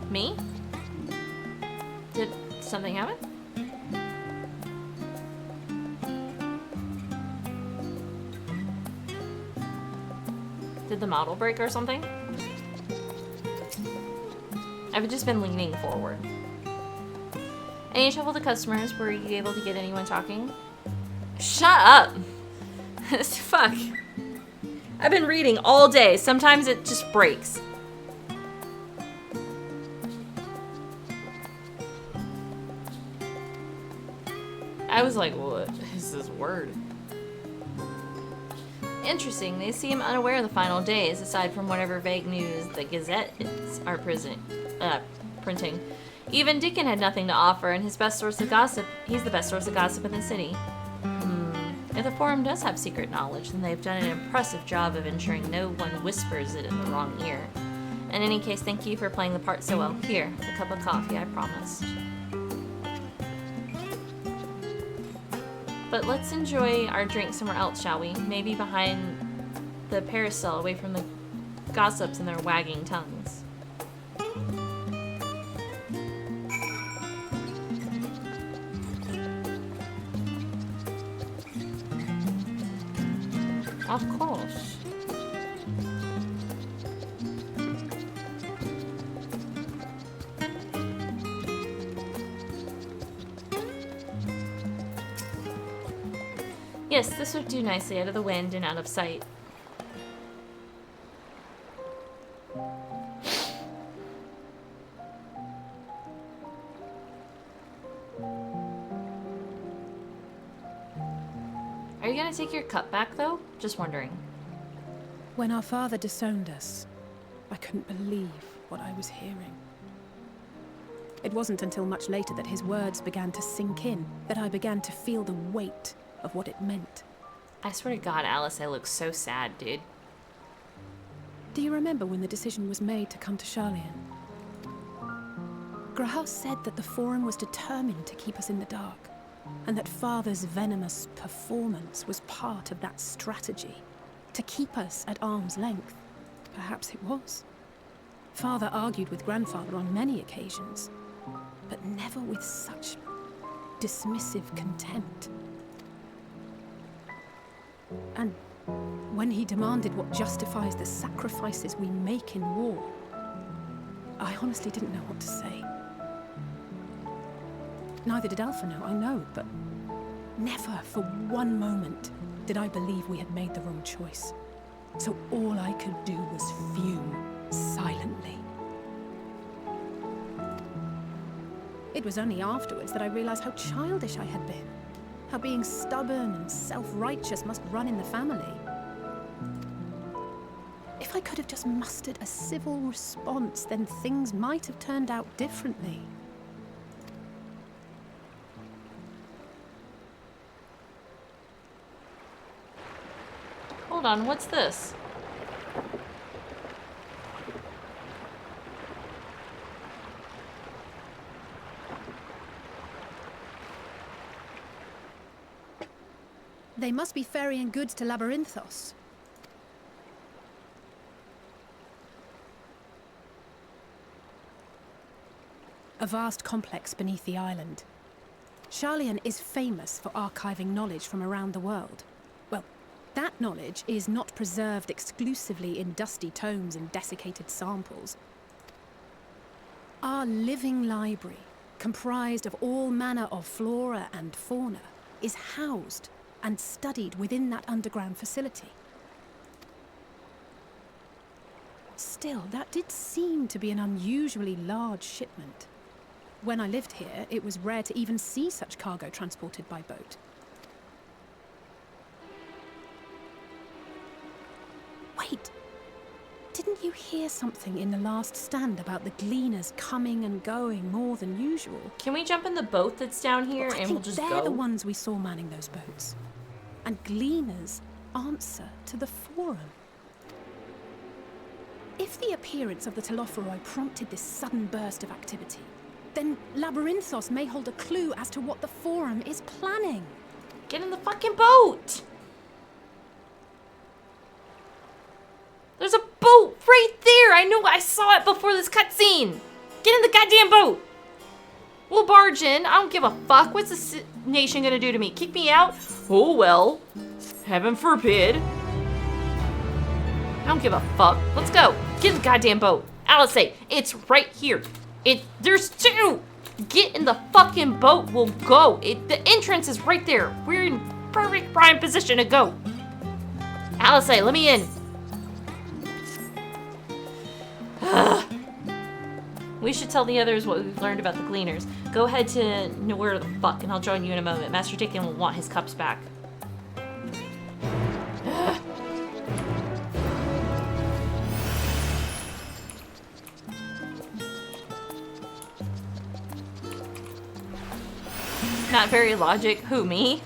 Me? Did something happen? Did the model break or something? I've just been leaning forward. Any trouble to customers? Were you able to get anyone talking? Shut up! Fuck. I've been reading all day. Sometimes it just breaks. I was like, what is this word? Interesting. They seem unaware of the final days, aside from whatever vague news the Gazette are printing. Even Dickon had nothing to offer, and his best source of gossip, he's the best source of gossip in the city. If the Forum does have secret knowledge, then they've done an impressive job of ensuring no one whispers it in the wrong ear. In any case, thank you for playing the part so well. Here, a cup of coffee, I promised. But let's enjoy our drink somewhere else, shall we? Maybe behind the parasol, away from the gossips and their wagging tongues. Of course. Yes, this would do nicely out of the wind and out of sight. Are you gonna take your cup back, though? Just wondering. When our father disowned us, I couldn't believe what I was hearing. It wasn't until much later that his words began to sink in, that I began to feel the weight of what it meant. I swear to God, Alice, I look so sad, dude. Do you remember when the decision was made to come to Sharlayan? Grahal said that the Forum was determined to keep us in the dark, and that Father's venomous performance was part of that strategy, to keep us at arm's length. Perhaps it was. Father argued with Grandfather on many occasions, but never with such dismissive contempt. And when he demanded what justifies the sacrifices we make in war, I honestly didn't know what to say. Neither did Alpha know, I know, but never for one moment did I believe we had made the wrong choice. So all I could do was fume silently. It was only afterwards that I realized how childish I had been. How being stubborn and self-righteous must run in the family. If I could have just mustered a civil response, then things might have turned out differently. Hold on, what's this? They must be ferrying goods to Labyrinthos. A vast complex beneath the island. Sharlayan is famous for archiving knowledge from around the world. Well, that knowledge is not preserved exclusively in dusty tomes and desiccated samples. Our living library, comprised of all manner of flora and fauna, is housed and studied within that underground facility. Still, that did seem to be an unusually large shipment. When I lived here, it was rare to even see such cargo transported by boat. Wait! Didn't you hear something in the last stand about the gleaners coming and going more than usual? Can we jump in the boat that's down here Well, and we'll just they're go? the ones we saw manning those boats. And gleaners answer to the Forum. If the appearance of the Telophoroi prompted this sudden burst of activity, then Labyrinthos may hold a clue as to what the Forum is planning. Get in the fucking boat! There's a boat right there! I know, I saw it before this cutscene! Get in the goddamn boat! We'll barge in. I don't give a fuck. What's this nation gonna do to me? Kick me out? Oh well. Heaven forbid. I don't give a fuck. Let's go. Get in the goddamn boat. Alice, it's right here. There's two. Get in the fucking boat. We'll go. The entrance is right there. We're in perfect prime position to go. Alice, let me in. We should tell the others what we've learned about the Gleaners. Go ahead to where the fuck, and I'll join you in a moment. Master Dickon will want his cups back. Not very logic. Who, me?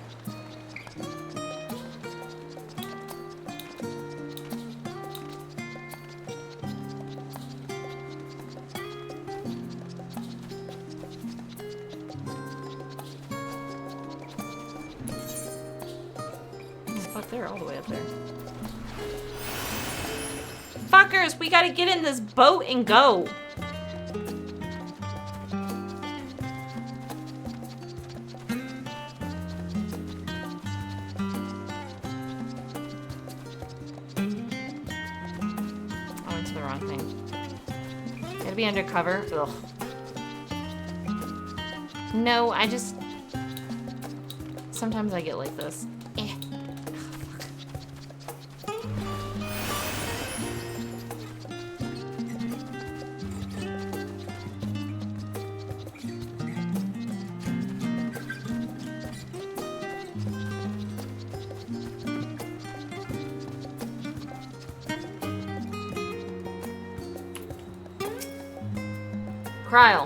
They're all the way up there. Fuckers, we gotta get in this boat and go. I went to the wrong thing. Gotta be undercover. Ugh. No, I just... Sometimes I get like this. Kryl.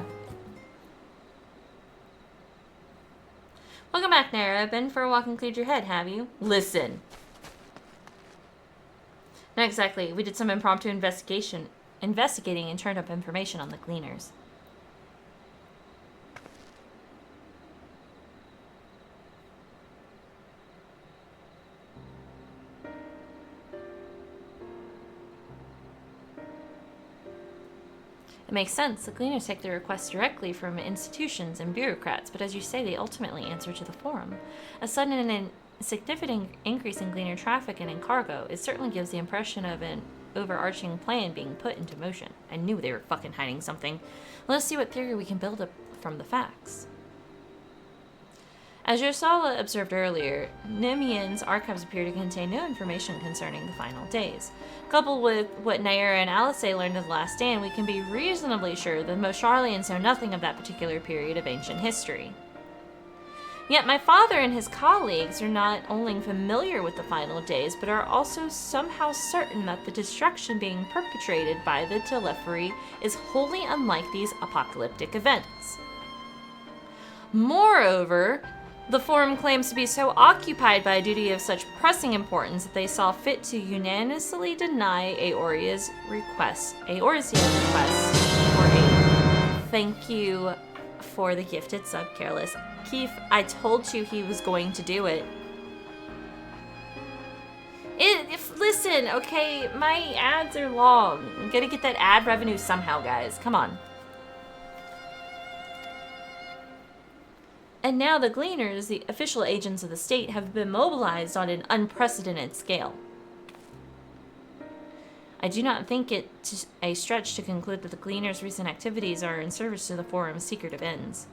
Welcome back, Naira. Been for a walk and cleared your head, have you? Listen. Not exactly. We did some impromptu investigating and turned up information on the Gleaners. It makes sense. The Gleaners take their requests directly from institutions and bureaucrats, but as you say, they ultimately answer to the Forum. A sudden and significant increase in Gleaner traffic and in cargo, it certainly gives the impression of an overarching plan being put into motion. I knew they were fucking hiding something. Let's see what theory we can build up from the facts. As Yosala observed earlier, Nimian's archives appear to contain no information concerning the final days. Coupled with what Naira and Alice learned of the last stand, we can be reasonably sure that most Charlians know nothing of that particular period of ancient history. Yet my father and his colleagues are not only familiar with the final days, but are also somehow certain that the destruction being perpetrated by the Telephory is wholly unlike these apocalyptic events. Moreover, the Forum claims to be so occupied by a duty of such pressing importance that they saw fit to unanimously deny Eorzea's request for aid. Thank you for the gifted sub, Careless. Keith, I told you he was going to do it. Listen, okay, my ads are long. I'm gonna get that ad revenue somehow, guys. Come on. And now the Gleaners, the official agents of the state, have been mobilized on an unprecedented scale. I do not think it a stretch to conclude that the Gleaners' recent activities are in service to the Forum's secretive ends.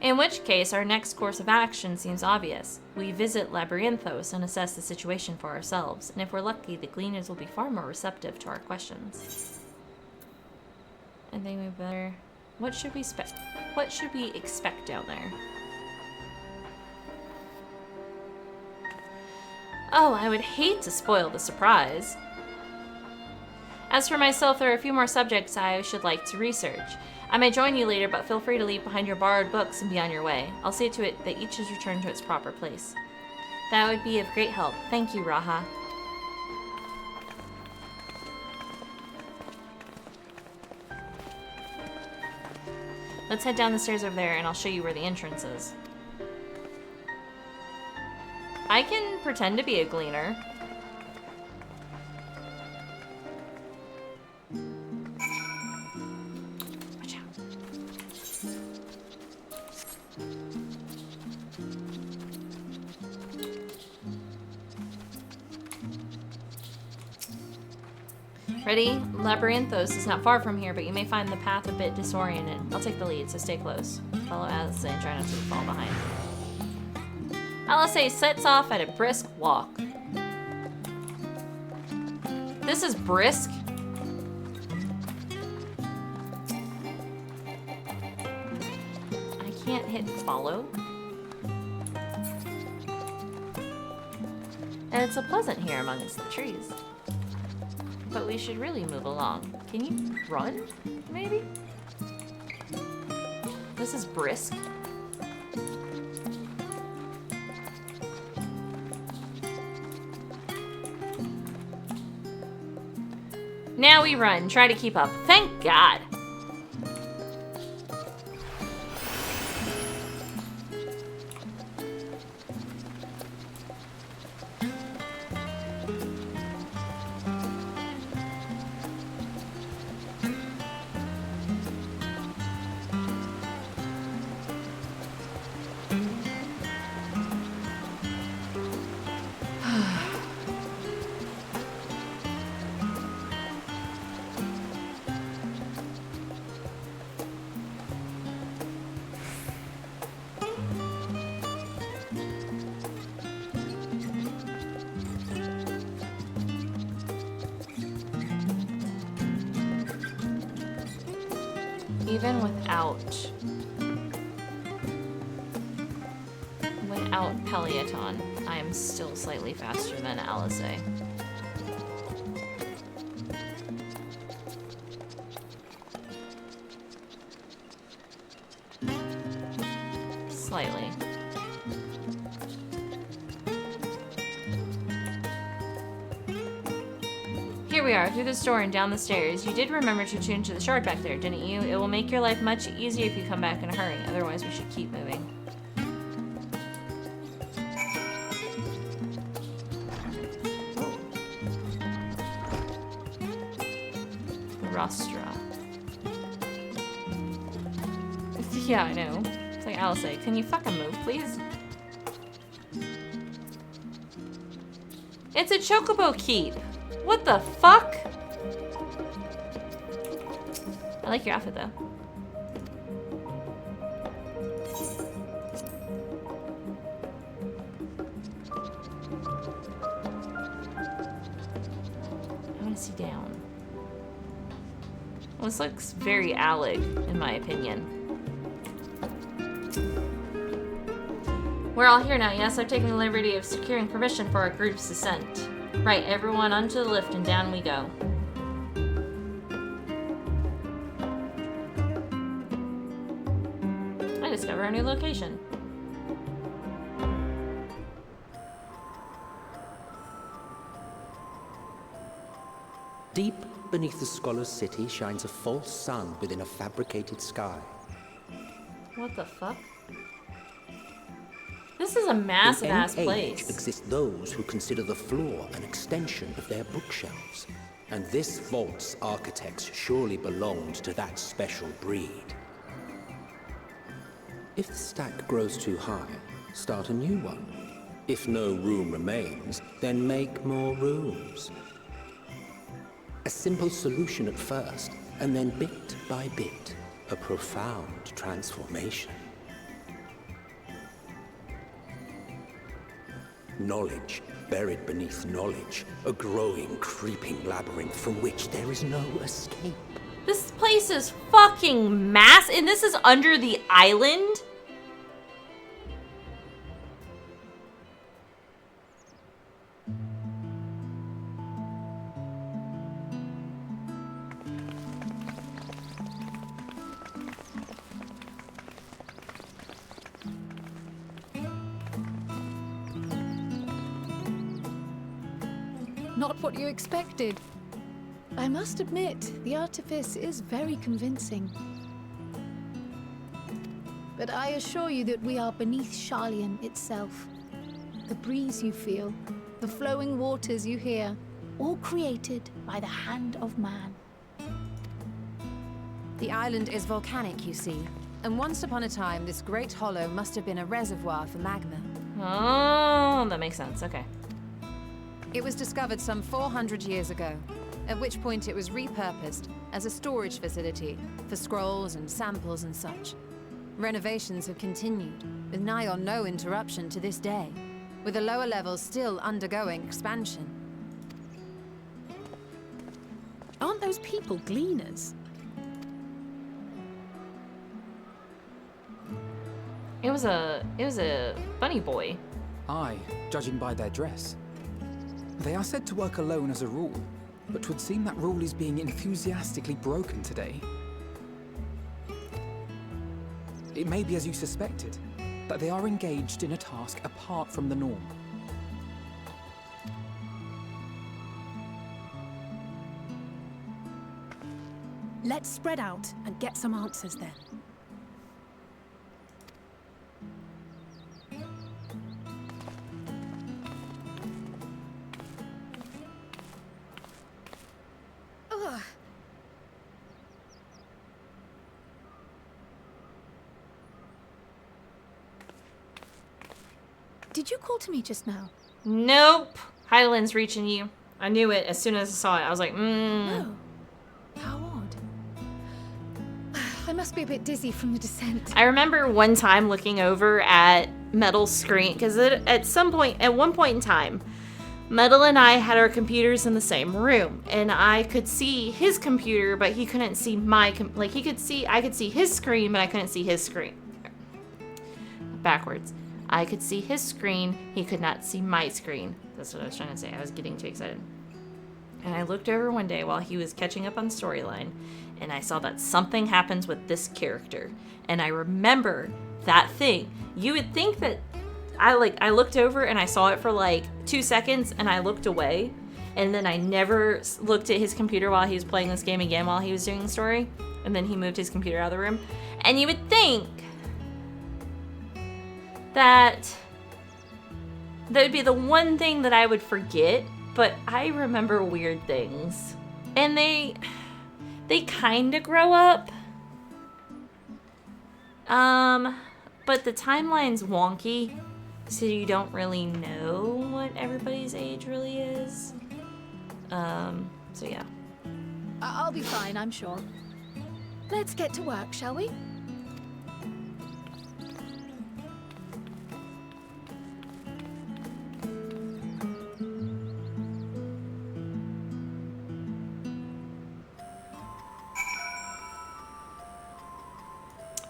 In which case, our next course of action seems obvious. We visit Labyrinthos and assess the situation for ourselves, and if we're lucky, the Gleaners will be far more receptive to our questions. I think we better... What should we expect down there? Oh, I would hate to spoil the surprise. As for myself, there are a few more subjects I should like to research. I may join you later, but feel free to leave behind your borrowed books and be on your way. I'll see to it that each is returned to its proper place. That would be of great help. Thank you, Raha. Let's head down the stairs over there and I'll show you where the entrance is. I can pretend to be a Gleaner. Watch out. Ready? Labyrinthos is not far from here, but you may find the path a bit disoriented. I'll take the lead, so stay close. Follow Alice and try not to fall behind. Alice sets off at a brisk walk. This is brisk? I can't hit follow. And it's so pleasant here amongst the trees. But we should really move along. Can you run, maybe? This is brisk. Now we run. Try to keep up. Thank God. Even without Peliaton, I am still slightly faster than Alice. slightly. Here we are, through this door and down the stairs. You did remember to tune to the shard back there, didn't you? It will make your life much easier if you come back in a hurry. Otherwise, we should keep moving. Rostra. Yeah, I know. It's like Alice said, can you fucking move, please? It's a chocobo keep. What the fuck? I like your outfit though. I want to see down. Well, this looks very Alec, in my opinion. We're all here now, yes? I've taken the liberty of securing permission for our group's descent. Right, everyone onto the lift and down we go. I discover a new location. Deep beneath the scholar's city shines a false sun within a fabricated sky. What the fuck? This is a massive-ass place. Exist those who consider the floor an extension of their bookshelves. And this vault's architects surely belonged to that special breed. If the stack grows too high, start a new one. If no room remains, then make more rooms. A simple solution at first, and then bit by bit, a profound transformation. Knowledge, buried beneath knowledge, a growing, creeping labyrinth from which there is no escape. This place is fucking massive, and this is under the island? Not what you expected. I must admit, the artifice is very convincing. But I assure you that we are beneath Sharlayan itself. The breeze you feel, the flowing waters you hear, all created by the hand of man. The island is volcanic, you see. And once upon a time, this great hollow must have been a reservoir for magma. Oh, that makes sense. Okay. It was discovered some 400 years ago, at which point it was repurposed as a storage facility for scrolls and samples and such. Renovations have continued, with nigh on no interruption to this day, with the lower levels still undergoing expansion. Aren't those people gleaners? It was a bunny boy. Aye, judging by their dress. They are said to work alone as a rule, but 'twould seem that rule is being enthusiastically broken today. It may be as you suspected, that they are engaged in a task apart from the norm. Let's spread out and get some answers then. Did you call to me just now? Nope. Highland's reaching you. I knew it as soon as I saw it. I was like, Oh. How odd. I must be a bit dizzy from the descent. I remember one time looking over at Metal's screen, because at one point in time, Metal and I had our computers in the same room, and I could see his computer, but he couldn't see I could see his screen, but I couldn't see his screen. Backwards. I could see his screen, he could not see my screen. That's what I was trying to say. I was getting too excited. And I looked over one day while he was catching up on storyline, and I saw that something happens with this character. And I remember that thing. You would think that I looked over and I saw it for like 2 seconds and I looked away, and then I never looked at his computer while he was playing this game again while he was doing the story, and then he moved his computer out of the room. And you would think that would be the one thing that I would forget, but I remember weird things. And they kind of grow up. But the timeline's wonky, so you don't really know what everybody's age really is. So yeah. I'll be fine, I'm sure. Let's get to work, shall we?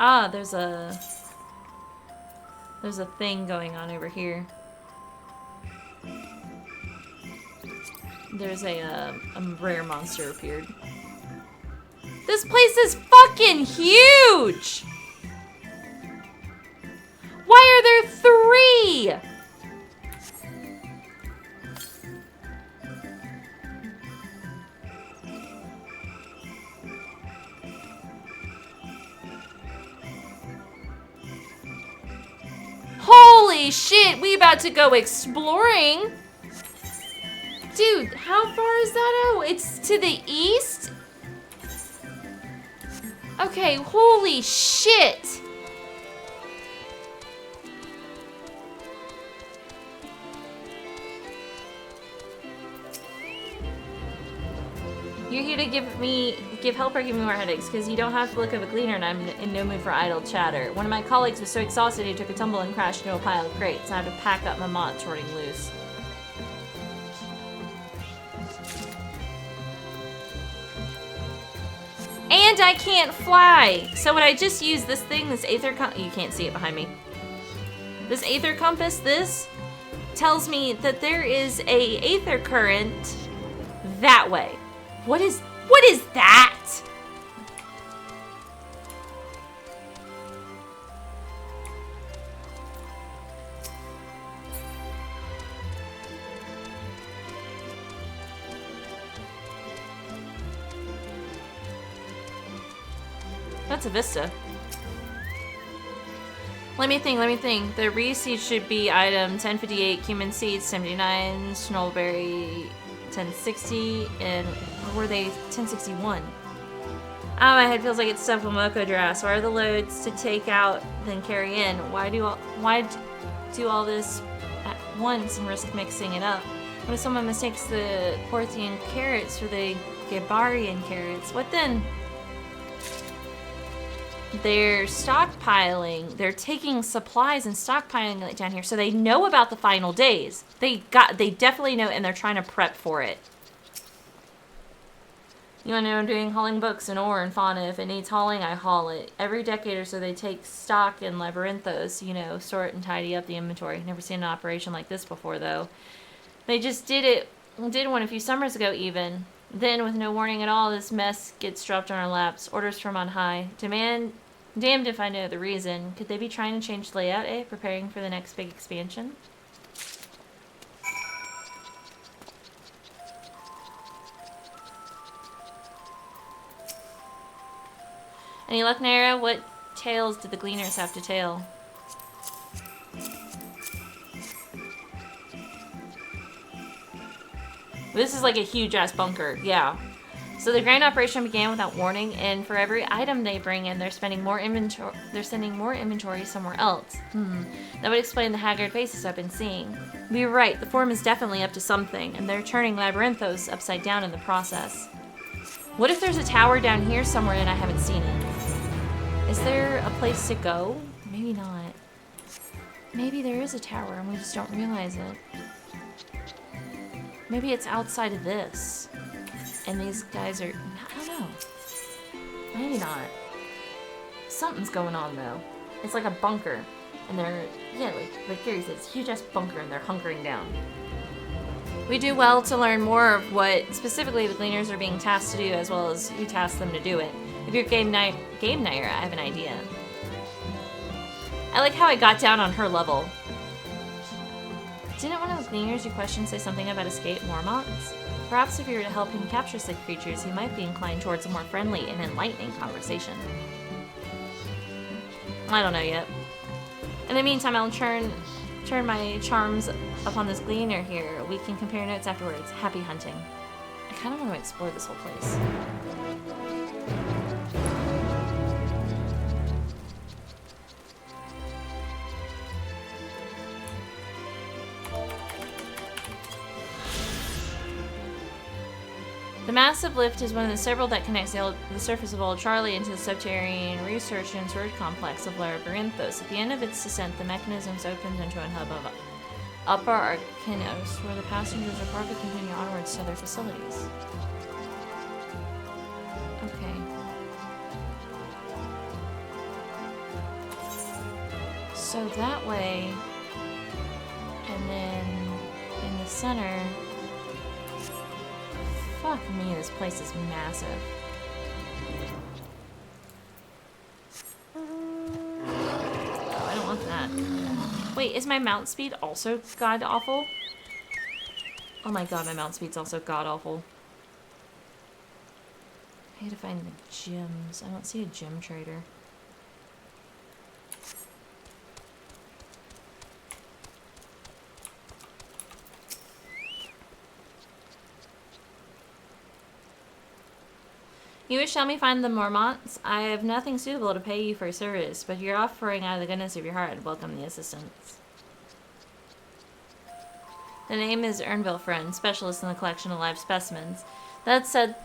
Ah, there's a thing going on over here. There's a rare monster appeared. This place is fucking huge! Why are there 3? Holy shit, we about to go exploring. Dude, how far is that out? It's to the east? Okay, holy shit. You're here to give help or give me more headaches, because you don't have to look up a gleaner and I'm in no mood for idle chatter. One of my colleagues was so exhausted he took a tumble and crashed into a pile of crates. I have to pack up my mod sorting loose. And I can't fly! So would I just use this thing, this aether compass? You can't see it behind me. This aether compass, this tells me that there is a aether current that way. What is that? That's a vista. Let me think. The reseed should be item 1058, cumin seeds 79, snowberry 1060, and where were they? 1061. Ah, my head feels like it's stuffed with Moko drafts. Why are the loads to take out then carry in? Why do all this at once and risk mixing it up? What if someone mistakes the Porthian carrots for the Gebarian carrots? What then? They're stockpiling. They're taking supplies and stockpiling it down here, so they know about the final days. They definitely know, and they're trying to prep for it. You wanna know I'm doing hauling books and ore and fauna. If it needs hauling, I haul it. Every decade or so they take stock in labyrinthos, you know, sort and tidy up the inventory. Never seen an operation like this before though. They just did one a few summers ago even. Then with no warning at all, this mess gets dropped on our laps. Orders from on high. Damned if I know the reason. Could they be trying to change the layout, eh? Preparing for the next big expansion? Any luck, Naira? What tales did the gleaners have to tell? This is like a huge ass bunker, yeah. So the grand operation began without warning, and for every item they bring in, they're sending more inventory somewhere else. That would explain the haggard faces I've been seeing. But you're right, the form is definitely up to something, and they're turning labyrinthos upside down in the process. What if there's a tower down here somewhere and I haven't seen it? Is there a place to go? Maybe not. Maybe there is a tower and we just don't realize it. Maybe it's outside of this. And these guys are... I don't know. Maybe not. Something's going on though. It's like a bunker. And they're... Yeah, like Gary said, it's a huge ass bunker and they're hunkering down. We do well to learn more of what specifically the Gleaners are being tasked to do, as well as who tasked them to do it. If you're Game Naira, I have an idea. I like how I got down on her level. Didn't one of the cleaners you questioned say something about escaped Mormonts? Perhaps if you were to help him capture sick creatures, he might be inclined towards a more friendly and enlightening conversation. I don't know yet. In the meantime, I'll turn my charms upon this gleaner here. We can compare notes afterwards. Happy hunting. I kind of want to explore this whole place. The massive lift is one of the several that connects the surface of Old Charlie into the subterranean research and storage complex of Labyrinthos. At the end of its descent, the mechanisms opened into a hub of Upper Arcanos, where the passengers are parked to continue onwards to their facilities. Okay. So that way, and then in the center. Fuck me, this place is massive. Oh, I don't want that. Wait, is my mount speed also god-awful? Oh my god, my mount speed's also god-awful. I need to find the gems. I don't see a gem trader. You wish to help me find the Mormonts? I have nothing suitable to pay you for service, but you're offering out of the goodness of your heart and welcome the assistance. The name is Ernville Friend, specialist in the collection of live specimens. That said,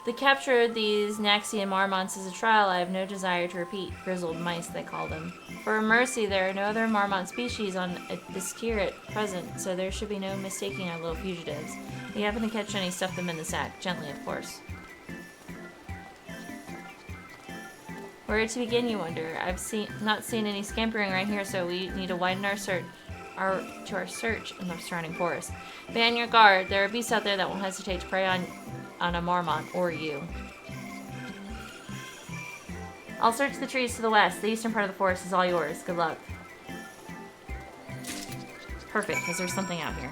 the capture of these Naxian Mormonts is a trial I have no desire to repeat. Grizzled mice, they call them. For mercy, there are no other Mormont species on this tier at present, so there should be no mistaking our little fugitives. If you happen to catch any, stuff them in the sack. Gently, of course. Where to begin, you wonder? I've not seen any scampering right here, so we need to widen our search in the surrounding forest. Be on your guard. There are beasts out there that won't hesitate to prey on a Mormont or you. I'll search the trees to the west. The eastern part of the forest is all yours. Good luck. Perfect, because there's something out here.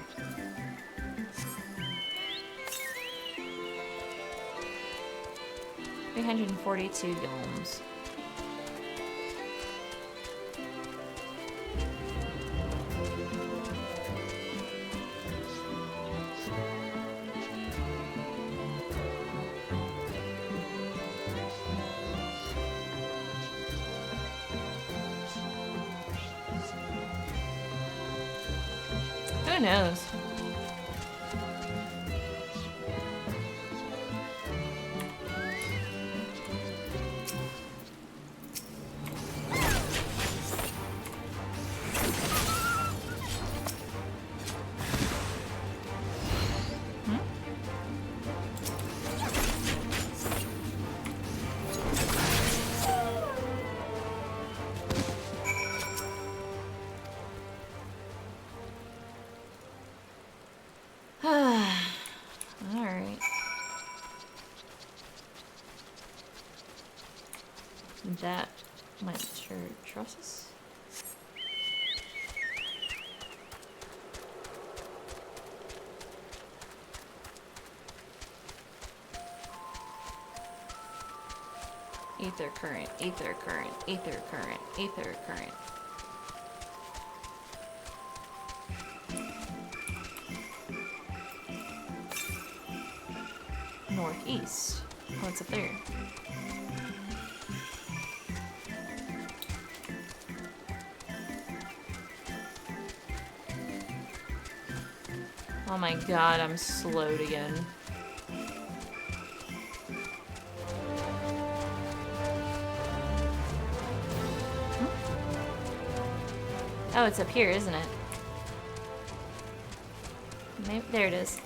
$342 yolms. Who knows? Alright. That might trust us. Ether current, ether current, ether current, ether current. Northeast. Oh, it's up there. Oh my god, I'm slowed again. Oh, it's up here, isn't it? Maybe, there it is.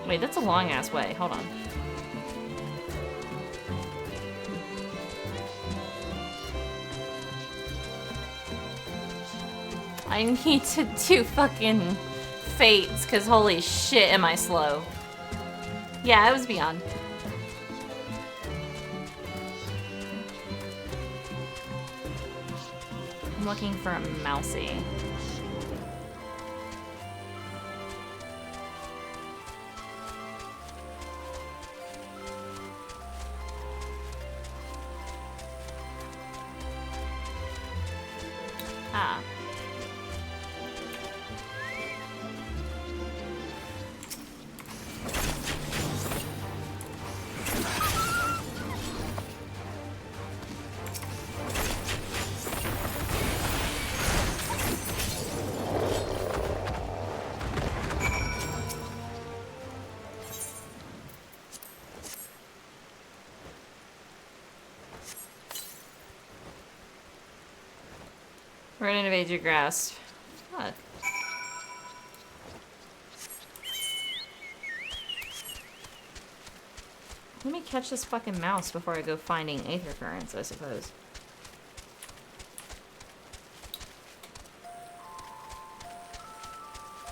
Wait, that's a long-ass way. Hold on. I need to do fucking fates, because holy shit am I slow. Yeah, I was beyond. I'm looking for a mousey. Ah. We're gonna invade your grasp. Fuck. Let me catch this fucking mouse before I go finding aether currents, I suppose.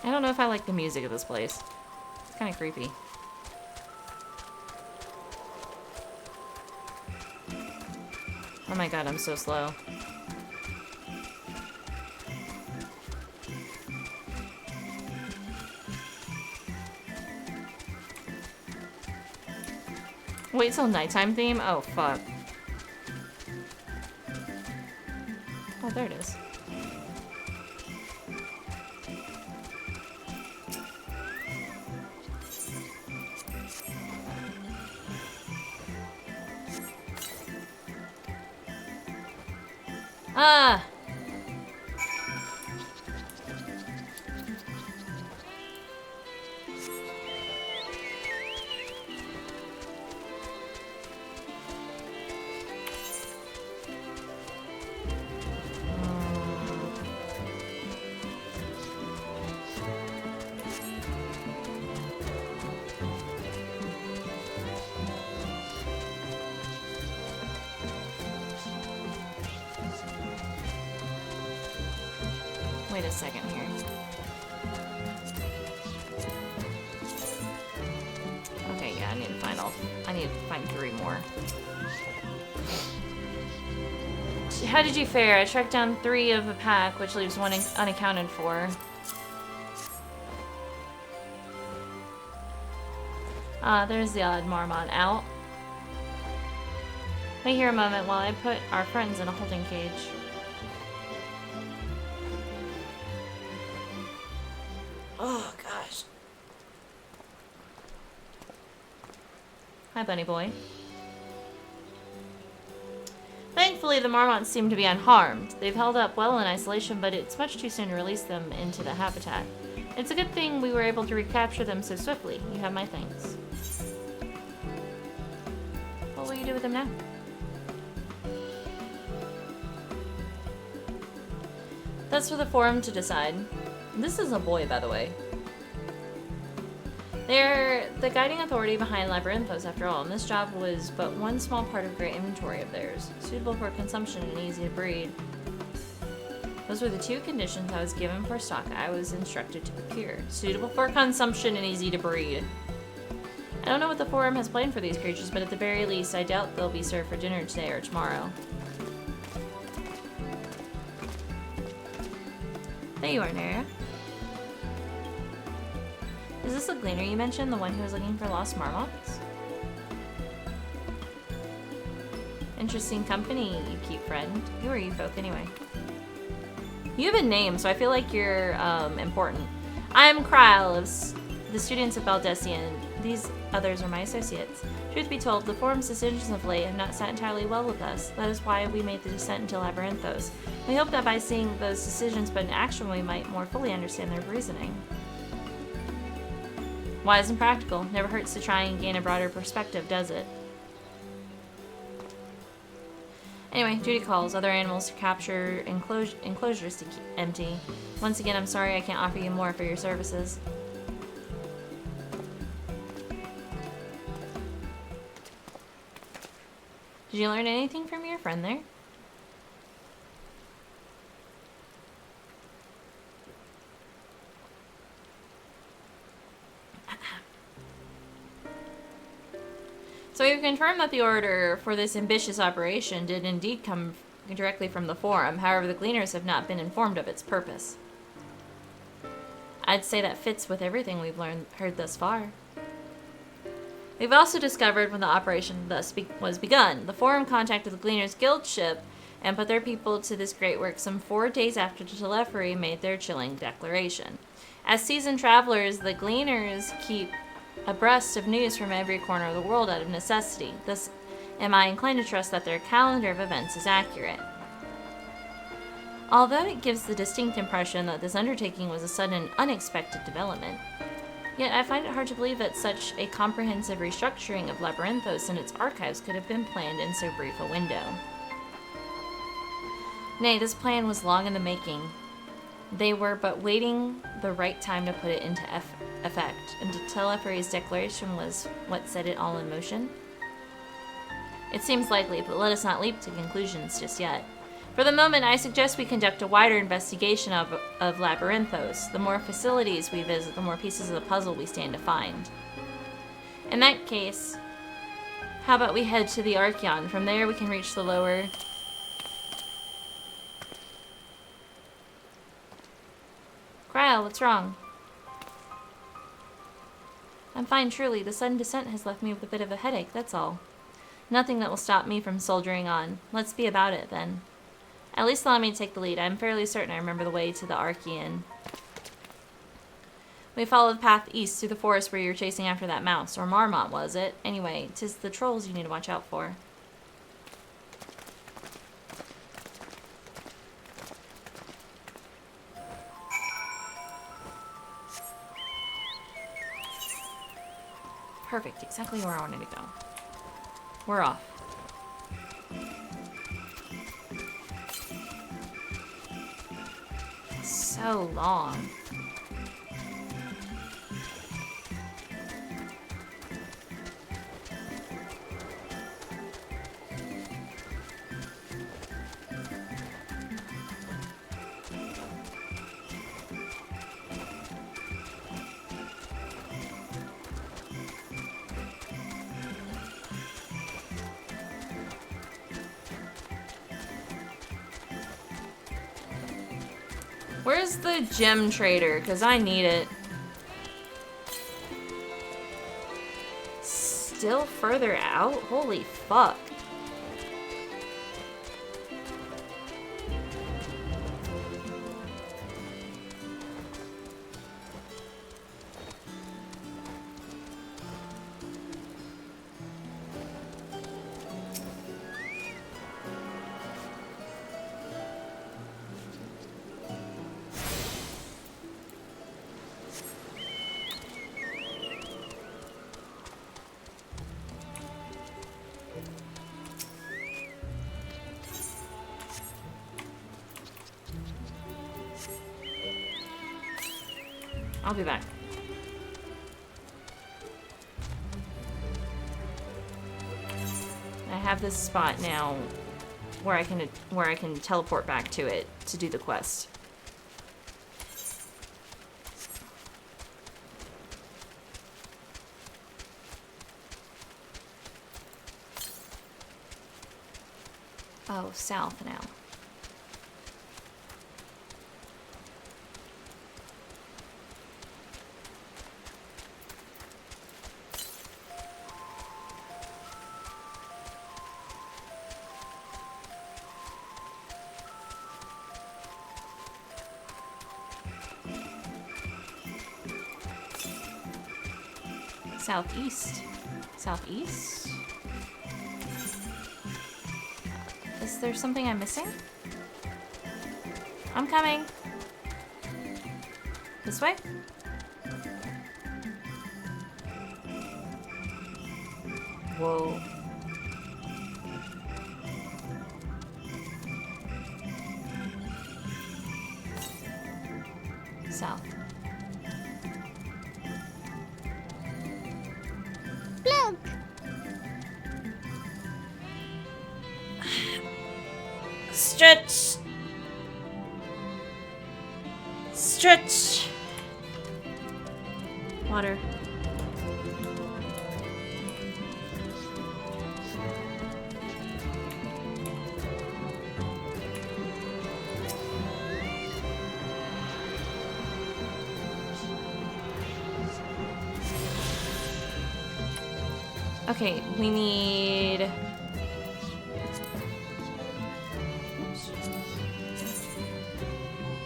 I don't know if I like the music of this place. It's kind of creepy. Oh my god, I'm so slow. Wait till nighttime theme? Oh, fuck. Oh, there it is. Ah! Wait a second here. Okay, yeah, I need to find 3 more. How did you fare? I tracked down 3 of a pack, which leaves 1 unaccounted for. There's the odd Marmot out. Wait here a moment while I put our friends in a holding cage. Oh, gosh. Hi, bunny boy. Thankfully, the Marmots seem to be unharmed. They've held up well in isolation, but it's much too soon to release them into the habitat. It's a good thing we were able to recapture them so swiftly. You have my thanks. What will you do with them now? That's for the forum to decide. This is a boy, by the way. They're the guiding authority behind Labyrinthos, after all, and this job was but one small part of a great inventory of theirs, suitable for consumption and easy to breed. Those were the 2 conditions I was given for stock I was instructed to procure. Suitable for consumption and easy to breed. I don't know what the forum has planned for these creatures, but at the very least, I doubt they'll be served for dinner today or tomorrow. There you are, Nara. Is this the gleaner you mentioned, the one who was looking for lost marmots? Interesting company you keep, friend. Who are you folk, anyway? You have a name, so I feel like you're, important. I'm Kryle of the students of Baldessian. These others are my associates. Truth be told, the forum's decisions of late have not sat entirely well with us. That is why we made the descent into Labyrinthos. We hope that by seeing those decisions put in action, we might more fully understand their reasoning. Wise and practical. Never hurts to try and gain a broader perspective, does it? Anyway, duty calls. Other animals to capture, enclosures to keep empty. Once again, I'm sorry I can't offer you more for your services. Did you learn anything from your friend there? So we've confirmed that the order for this ambitious operation did indeed come directly from the Forum. However, the Gleaners have not been informed of its purpose. I'd say that fits with everything we've heard thus far. We've also discovered when the operation was begun. The Forum contacted the Gleaners Guild ship and put their people to this great work some 4 days after the Telephary made their chilling declaration. As seasoned travelers, the Gleaners keep abreast of news from every corner of the world out of necessity. Thus, am I inclined to trust that their calendar of events is accurate. Although it gives the distinct impression that this undertaking was a sudden and unexpected development, yet I find it hard to believe that such a comprehensive restructuring of Labyrinthos and its archives could have been planned in so brief a window. Nay, this plan was long in the making. They were but waiting the right time to put it into effect, and the Telephary's declaration was what set it all in motion. It seems likely, but let us not leap to conclusions just yet. For the moment, I suggest we conduct a wider investigation of Labyrinthos. The more facilities we visit, the more pieces of the puzzle we stand to find. In that case, how about we head to the Archeon? From there, we can reach the lower... Krile, what's wrong? I'm fine, truly. The sudden descent has left me with a bit of a headache, that's all. Nothing that will stop me from soldiering on. Let's be about it, then. At least allow me to take the lead. I'm fairly certain I remember the way to the Archeon. We followed the path east through the forest where you were chasing after that mouse. Or Marmot, was it? Anyway, 'tis the trolls you need to watch out for. Perfect, exactly where I wanted to go. We're off. So long. Where's the gem trader? Because I need it. Still further out? Holy fuck. I'll be back. I have this spot now where I can teleport back to it to do the quest. Oh, south now. Southeast. Southeast? Is there something I'm missing? I'm coming. This way? Whoa. South. Stretch. Stretch. Water. Okay, we need...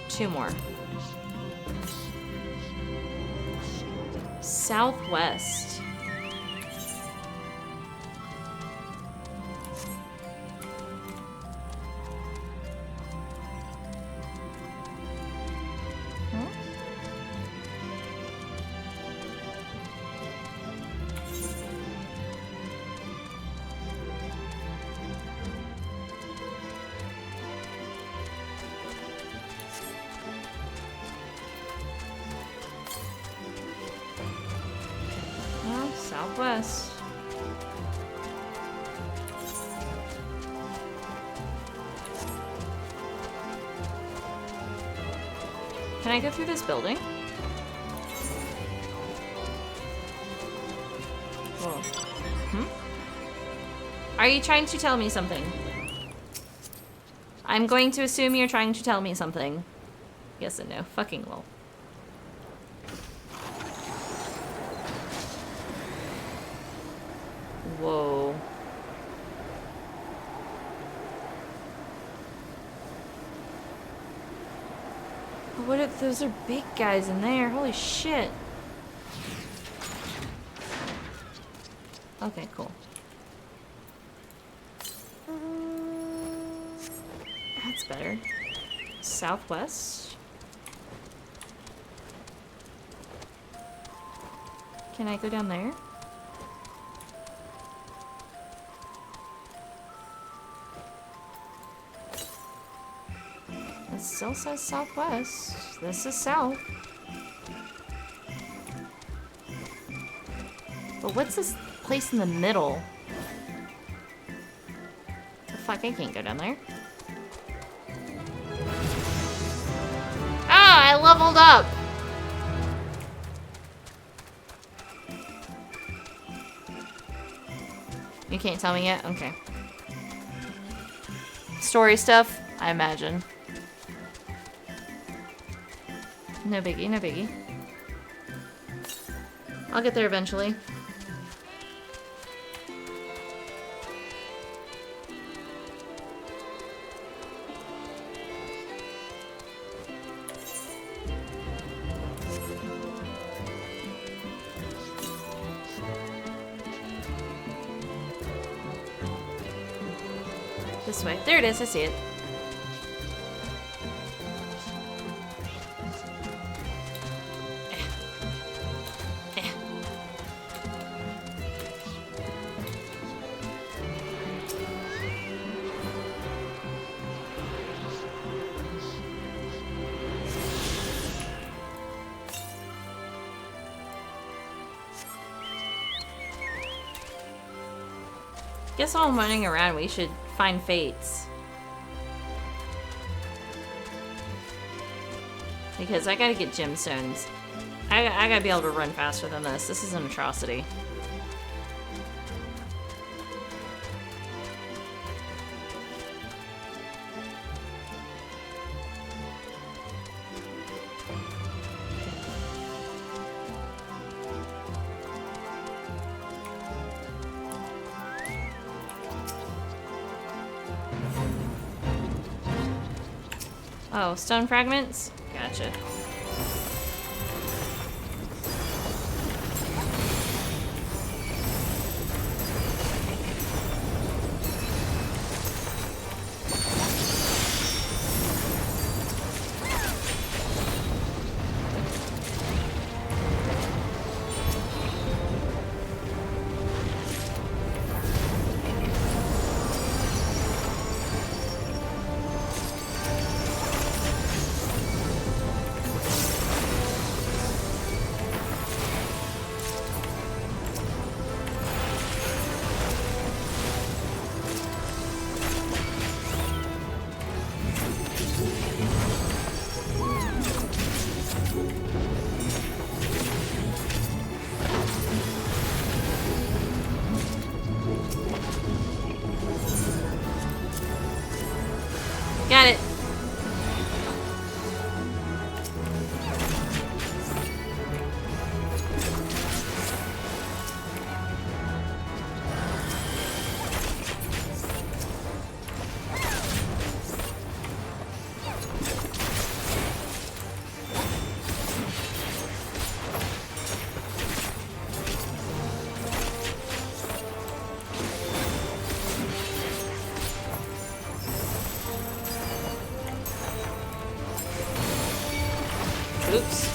two more. Southwest. Southwest. Can I go through this building? Whoa. Hmm? Are you trying to tell me something? I'm going to assume you're trying to tell me something. Yes and no. Fucking lol. Whoa. What if those are big guys in there? Holy shit. Okay, cool. That's better. Southwest. Can I go down there? It still says southwest. This is south. But what's this place in the middle? The fuck, I can't go down there. Ah, I leveled up! You can't tell me yet? Okay. Story stuff, I imagine. No biggie, no biggie. I'll get there eventually. This way. There it is, I see it. Guess while I'm running around, we should find fates. Because I gotta get gemstones. I gotta be able to run faster than this. This is an atrocity. Oh, stone fragments? Gotcha. Oops.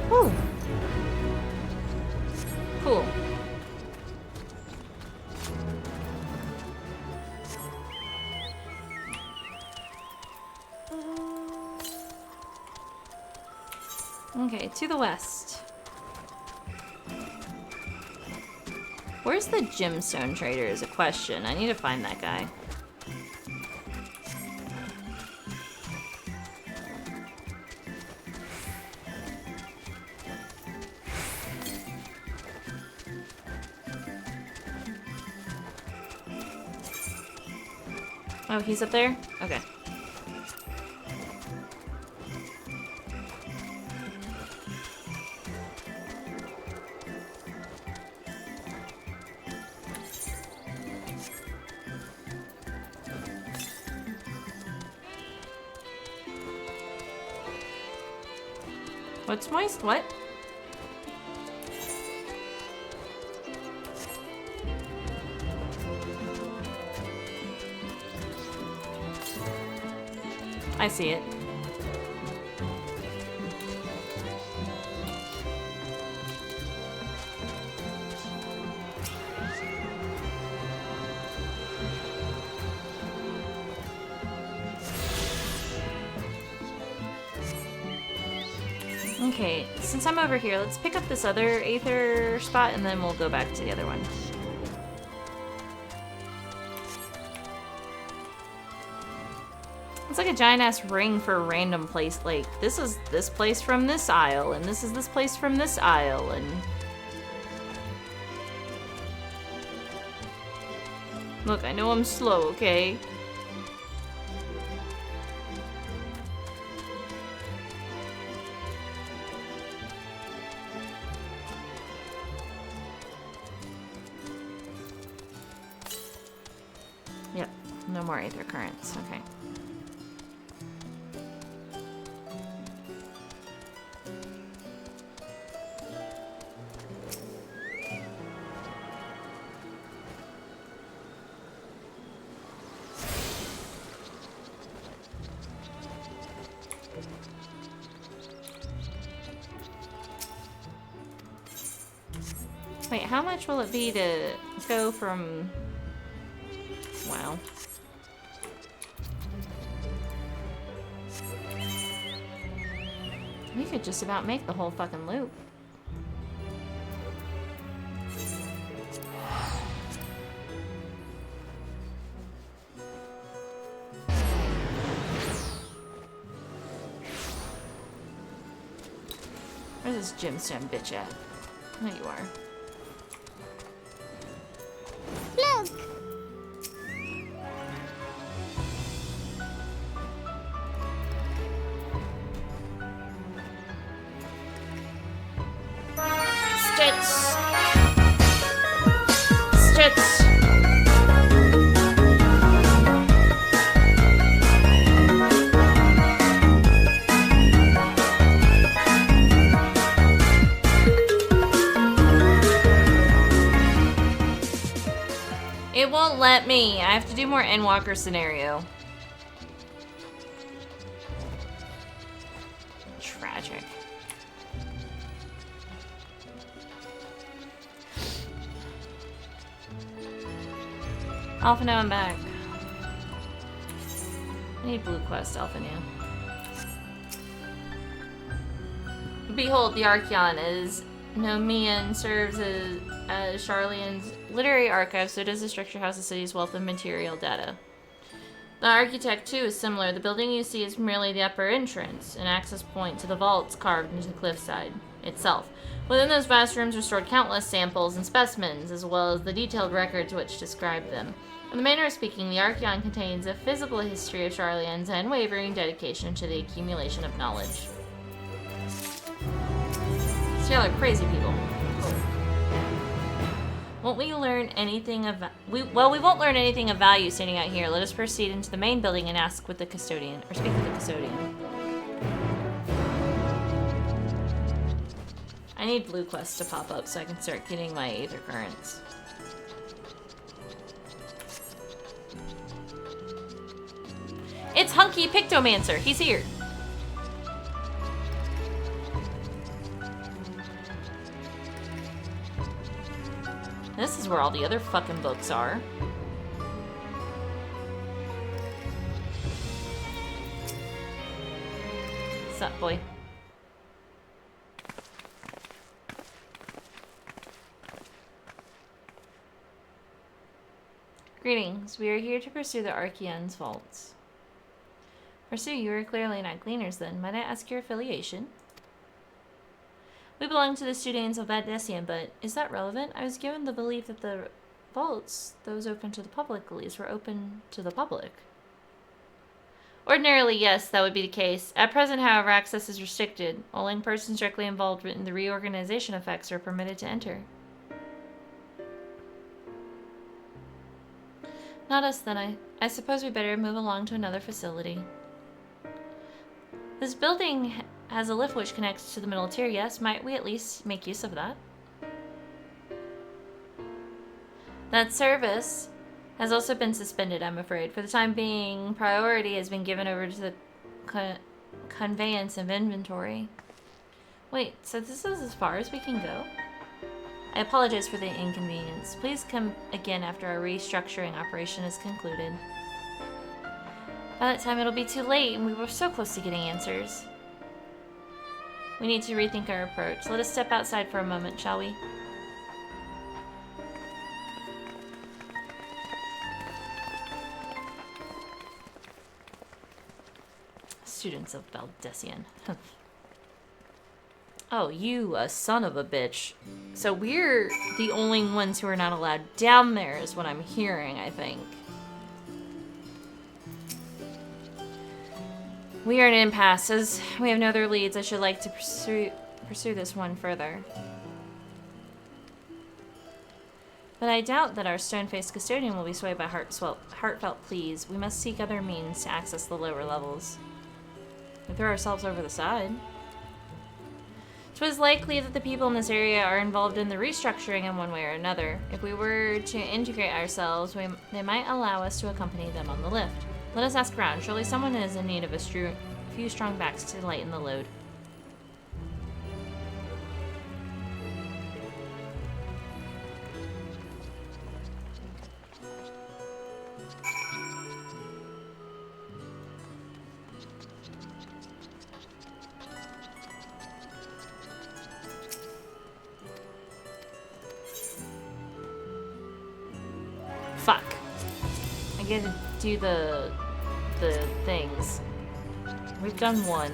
Whew. Cool. Okay, to the west. Where's the gemstone trader is a question. I need to find that guy. Oh, he's up there? Okay. What's moist? What? I see it. Okay, since I'm over here, let's pick up this other Aether spot and then we'll go back to the other one. It's like a giant ass ring for a random place. Like, this is this place from this aisle, and this is this place from this aisle, and... Look, I know I'm slow, okay? Yep, no more Aether currents, okay. Wait, how much will it be to go from... Wow. We could just about make the whole fucking loop. Where's this gemstone bitch at? There you are. Look! Stitch! Stitch! It won't let me. I have to do more Endwalker scenario. Tragic. Alpha, now I'm back. I need blue quest, Alpha now. Behold, the Archeon is Nomian serves as Charlian's literary archive, so does the structure house the city's wealth of material data. The architect, too, is similar. The building you see is merely the upper entrance, an access point to the vaults carved into the cliffside itself. Within those vast rooms are stored countless samples and specimens, as well as the detailed records which describe them. In the manner of speaking, the Archeon contains a physical history of Charlian's unwavering dedication to the accumulation of knowledge. So y'all are crazy people. Cool. Won't we learn anything of... we won't learn anything of value standing out here. Let us proceed into the main building and ask with the custodian. Or speak with the custodian. I need blue quests to pop up so I can start getting my Aether Currents. It's Hunky Pictomancer. He's here. This is where all the other fucking books are. What's up, boy? Greetings. We are here to pursue the Archeon's vaults. Pursue, you are clearly not gleaners then. Might I ask your affiliation? We belong to the students of Vadesian, but is that relevant? I was given the belief that the vaults, those open to the public at least, were open to the public. Ordinarily, yes, that would be the case. At present, however, access is restricted. Only persons directly involved in the reorganization effects are permitted to enter. Not us, then. I suppose we better move along to another facility. This building has a lift which connects to the middle tier, yes? Might we at least make use of that? That service has also been suspended, I'm afraid. For the time being, priority has been given over to the conveyance of inventory. Wait, so this is as far as we can go? I apologize for the inconvenience. Please come again after our restructuring operation is concluded. By that time, it'll be too late, and we were so close to getting answers. We need to rethink our approach. Let us step outside for a moment, shall we? Students of Valdesian. Oh, you a son of a bitch. So we're the only ones who are not allowed down there is what I'm hearing, I think. We are an impasse. As we have no other leads, I should like to pursue this one further. But I doubt that our stone-faced custodian will be swayed by heartfelt pleas. We must seek other means to access the lower levels. We throw ourselves over the side. 'Twas likely that the people in this area are involved in the restructuring in one way or another. If we were to integrate ourselves, they might allow us to accompany them on the lift. Let us ask around. Surely someone is in need of a few strong backs to lighten the load. Fuck. I get to do the things. We've done one.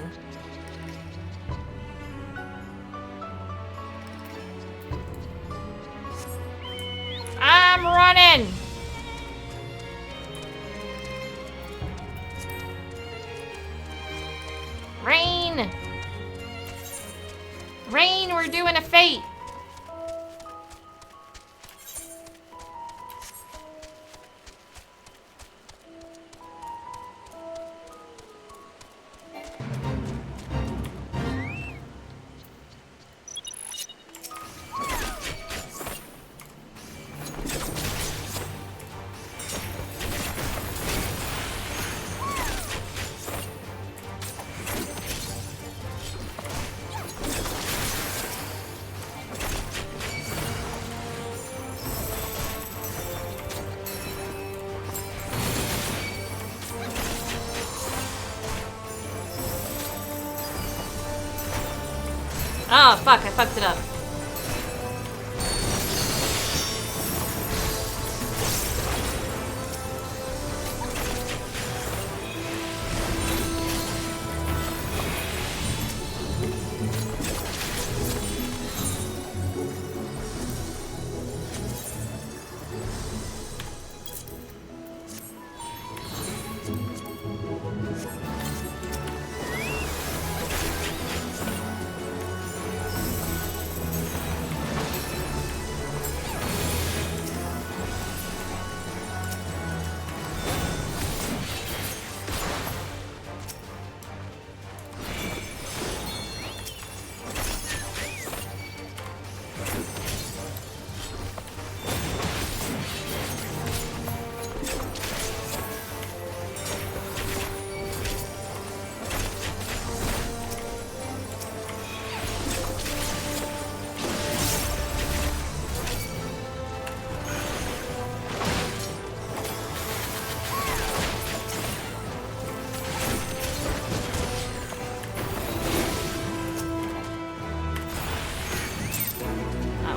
I'm running! Rain! Rain, we're doing a fate! Oh, fuck, I fucked it up.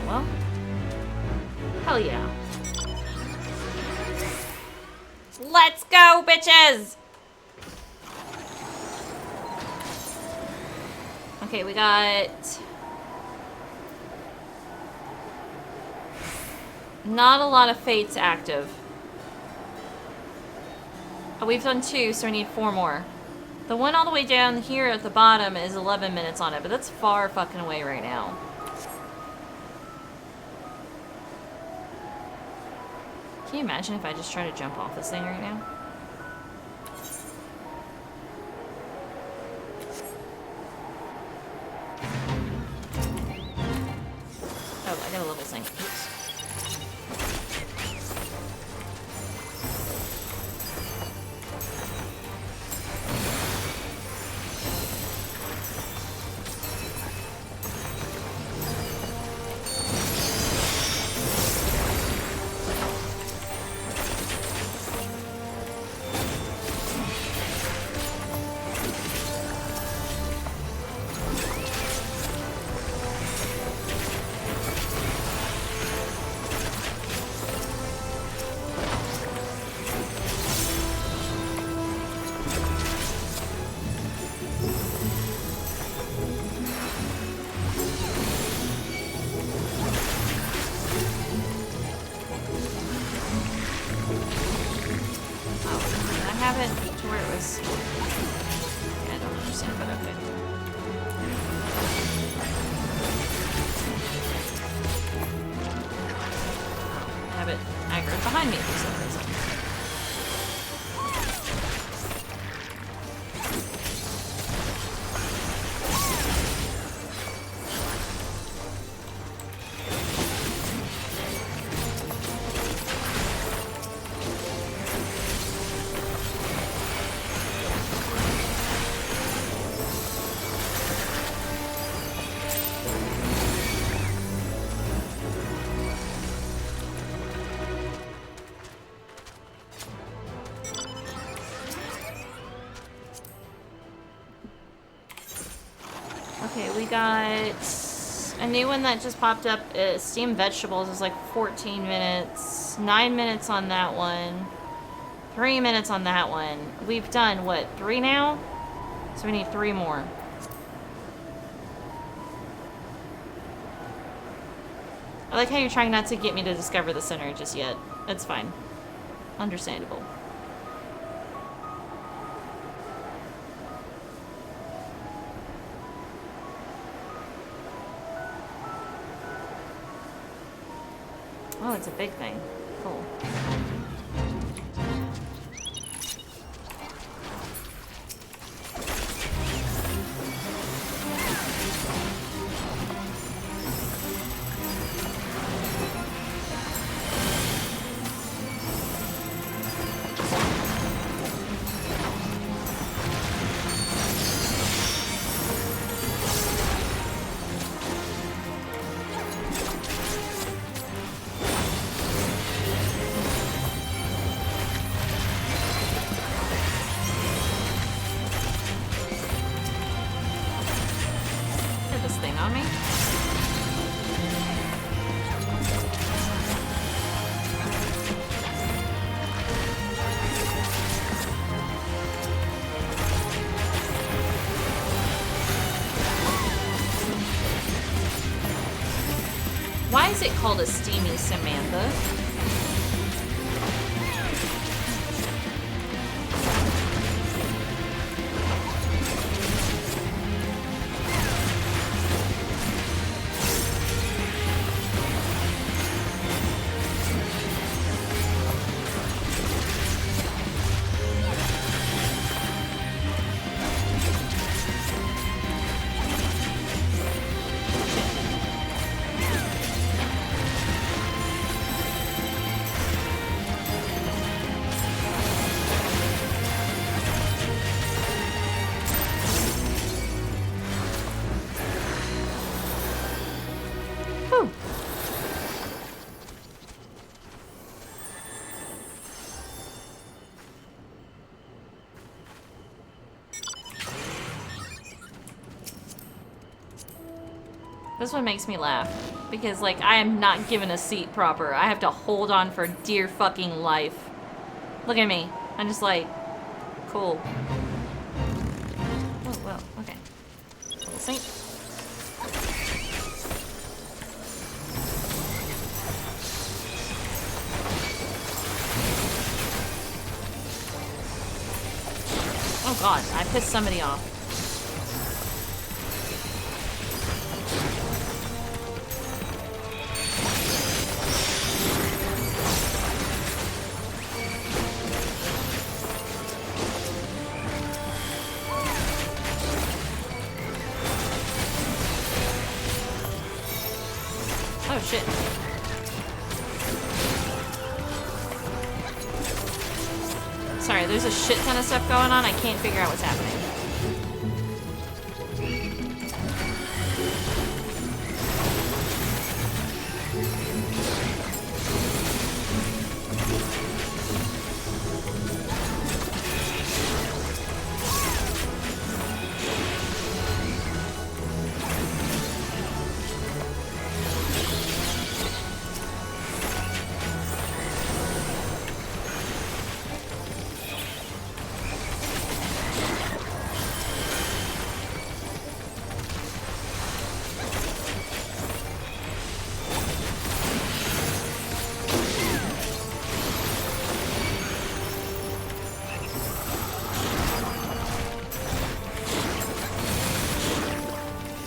well. Hell yeah. Let's go, bitches! Okay, we got... not a lot of fates active. Oh, we've done 2, so we need 4 more. The one all the way down here at the bottom is 11 minutes on it, but that's far fucking away right now. Can you imagine if I just try to jump off this thing right now? Oh, I got a level sync. Oops. Okay, we got a new one that just popped up. Steamed vegetables is like 14 minutes. 9 minutes on that one. 3 minutes on that one. We've done, what, 3 now? So we need 3 more. I like how you're trying not to get me to discover the center just yet. That's fine. Understandable. Oh, it's a big thing. Cool. Why is it called a steamy Samantha? This one makes me laugh. Because, like, I am not given a seat proper. I have to hold on for dear fucking life. Look at me. I'm just like, cool. Oh, well, okay. Little sink. Oh god, I pissed somebody off. Oh shit. Sorry, there's a shit ton of stuff going on. I can't figure out what's happening.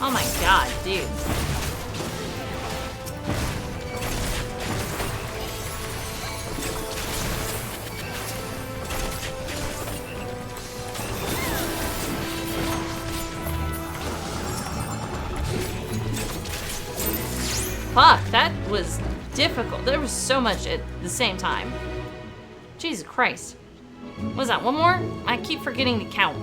Oh my god, dude. Fuck, that was difficult. There was so much at the same time. Jesus Christ. What was that, one more? I keep forgetting to count.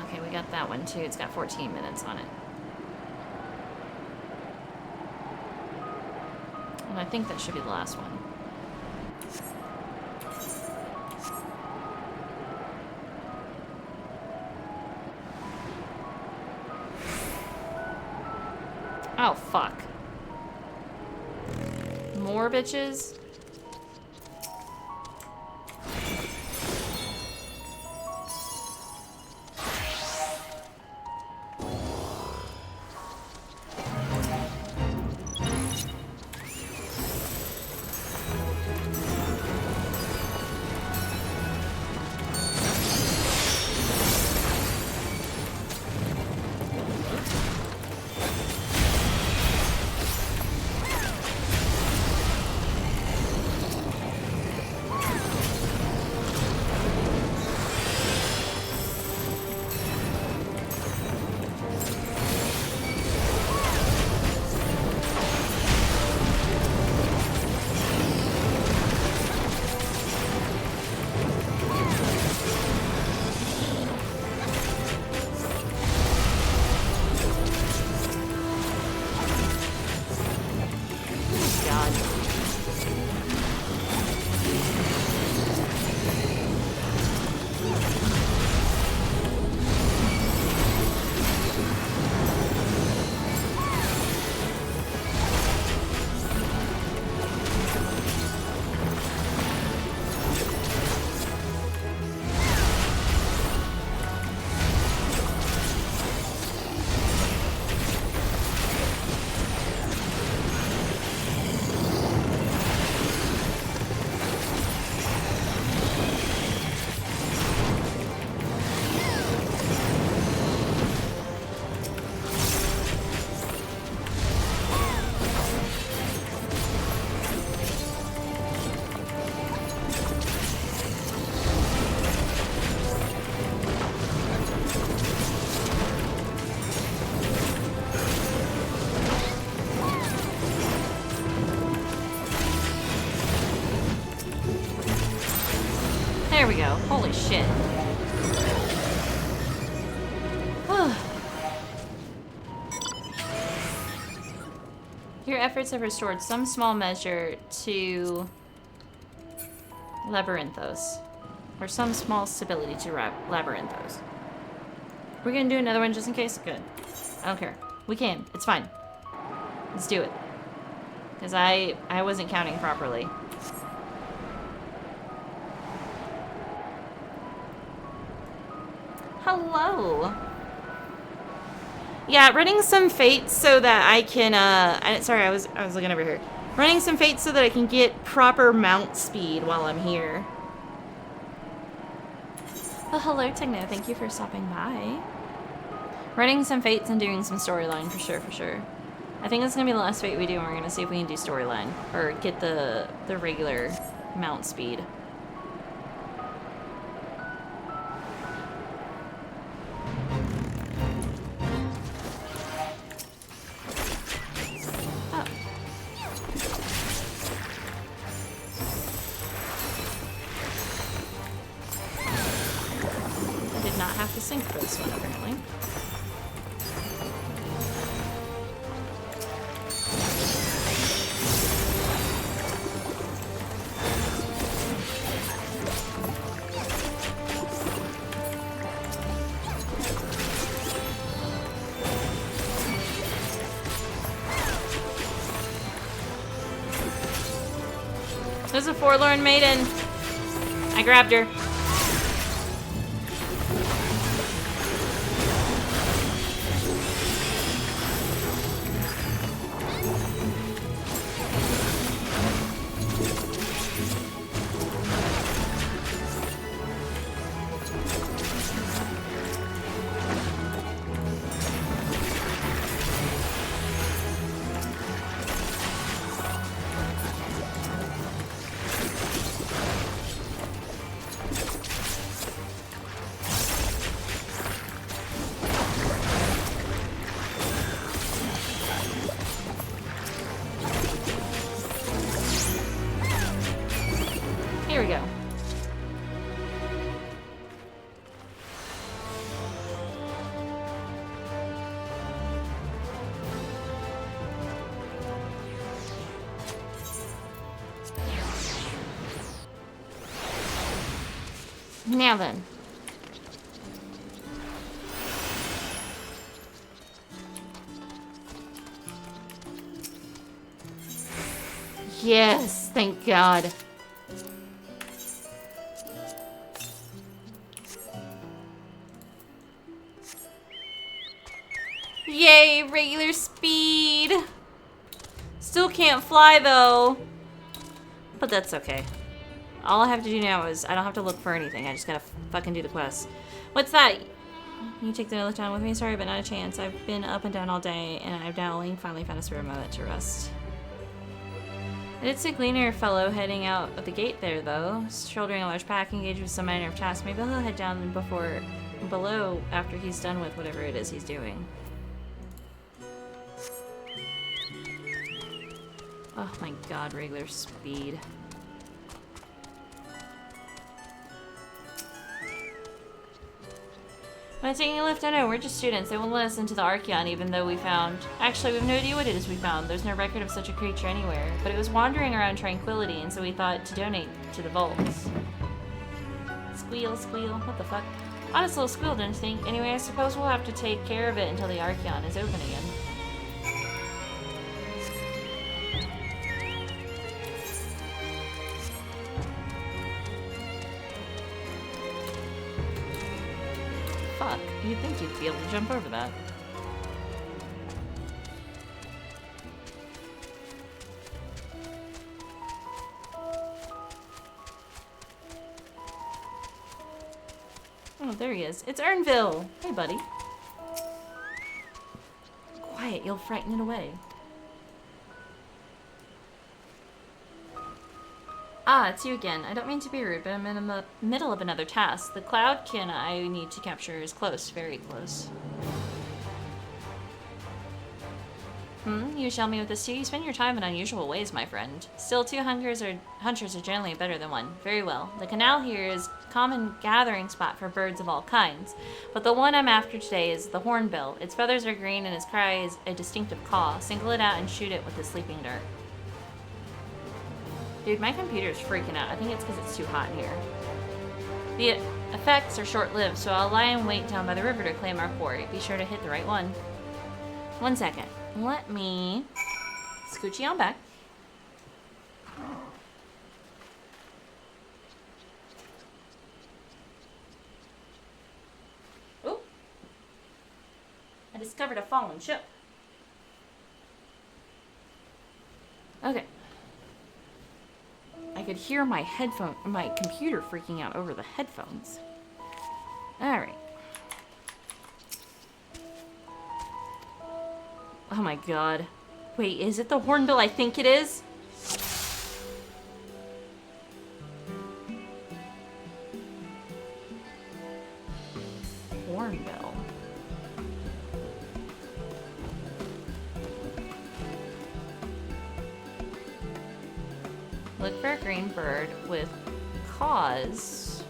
Okay, we got that one too. It's got 14 minutes on it. And I think that should be the last one. Oh, fuck. More bitches? There we go. Holy shit. your efforts have restored some small measure to Labyrinthos. Or some small stability to Labyrinthos. We're gonna do another one just in case? Good. I don't care. We can. It's fine. Let's do it. Because I wasn't counting properly. Hello. Yeah, running some fates so that I can, sorry, I was looking over here. Running some fates so that I can get proper mount speed while I'm here. Oh, hello, Techno. Thank you for stopping by. Running some fates and doing some storyline for sure, for sure. I think that's gonna be the last fate we do, and we're gonna see if we can do storyline or get the regular mount speed. Oh. I did not have to sync for this one, apparently. There's a forlorn maiden. I grabbed her. Here we go. Now then. Yes, thank God. Yay, regular speed. Still can't fly though. But that's okay. All I have to do now is I don't have to look for anything. I just gotta fucking do the quest. What's that? Can you take the other time with me? Sorry, but not a chance. I've been up and down all day, and I've now only finally found a spare moment to rest. I did see a Gleaner fellow heading out of the gate there, though. Shouldering a large pack, engaged with some minor tasks. Maybe he'll head down below after he's done with whatever it is he's doing. Oh my God, regular speed. Am I taking a lift? Oh no, we're just students. They won't let us into the Archeon even though we found... Actually, we have no idea what it is we found. There's no record of such a creature anywhere. But it was wandering around Tranquility, and so we thought to donate to the vaults. Squeal, squeal. What the fuck? Honest little squeal, don't you think? Anyway, I suppose we'll have to take care of it until the Archeon is open again. Fuck, you'd think you'd be able to jump over that. Oh, there he is. It's Ernville! Hey, buddy. Quiet, you'll frighten it away. Ah, it's you again. I don't mean to be rude, but I'm in the middle of another task. The cloudkin I need to capture is close, very close. You shall me with this too. You spend your time in unusual ways, my friend. Still, two hunters are generally better than one. Very well. The canal here is a common gathering spot for birds of all kinds, but the one I'm after today is the hornbill. Its feathers are green and its cry is a distinctive caw. Single it out and shoot it with the sleeping dart. Dude, my computer's freaking out. I think it's because it's too hot in here. The effects are short-lived, so I'll lie in wait down by the river to claim our quarry. Be sure to hit the right one. 1 second. Let me scooch you on back. Oh! I discovered a fallen ship. Okay. I could hear my computer freaking out over the headphones. Alright. Oh my god. Wait, is it the hornbill I think it is? Hornbill. Look for a green bird with caws.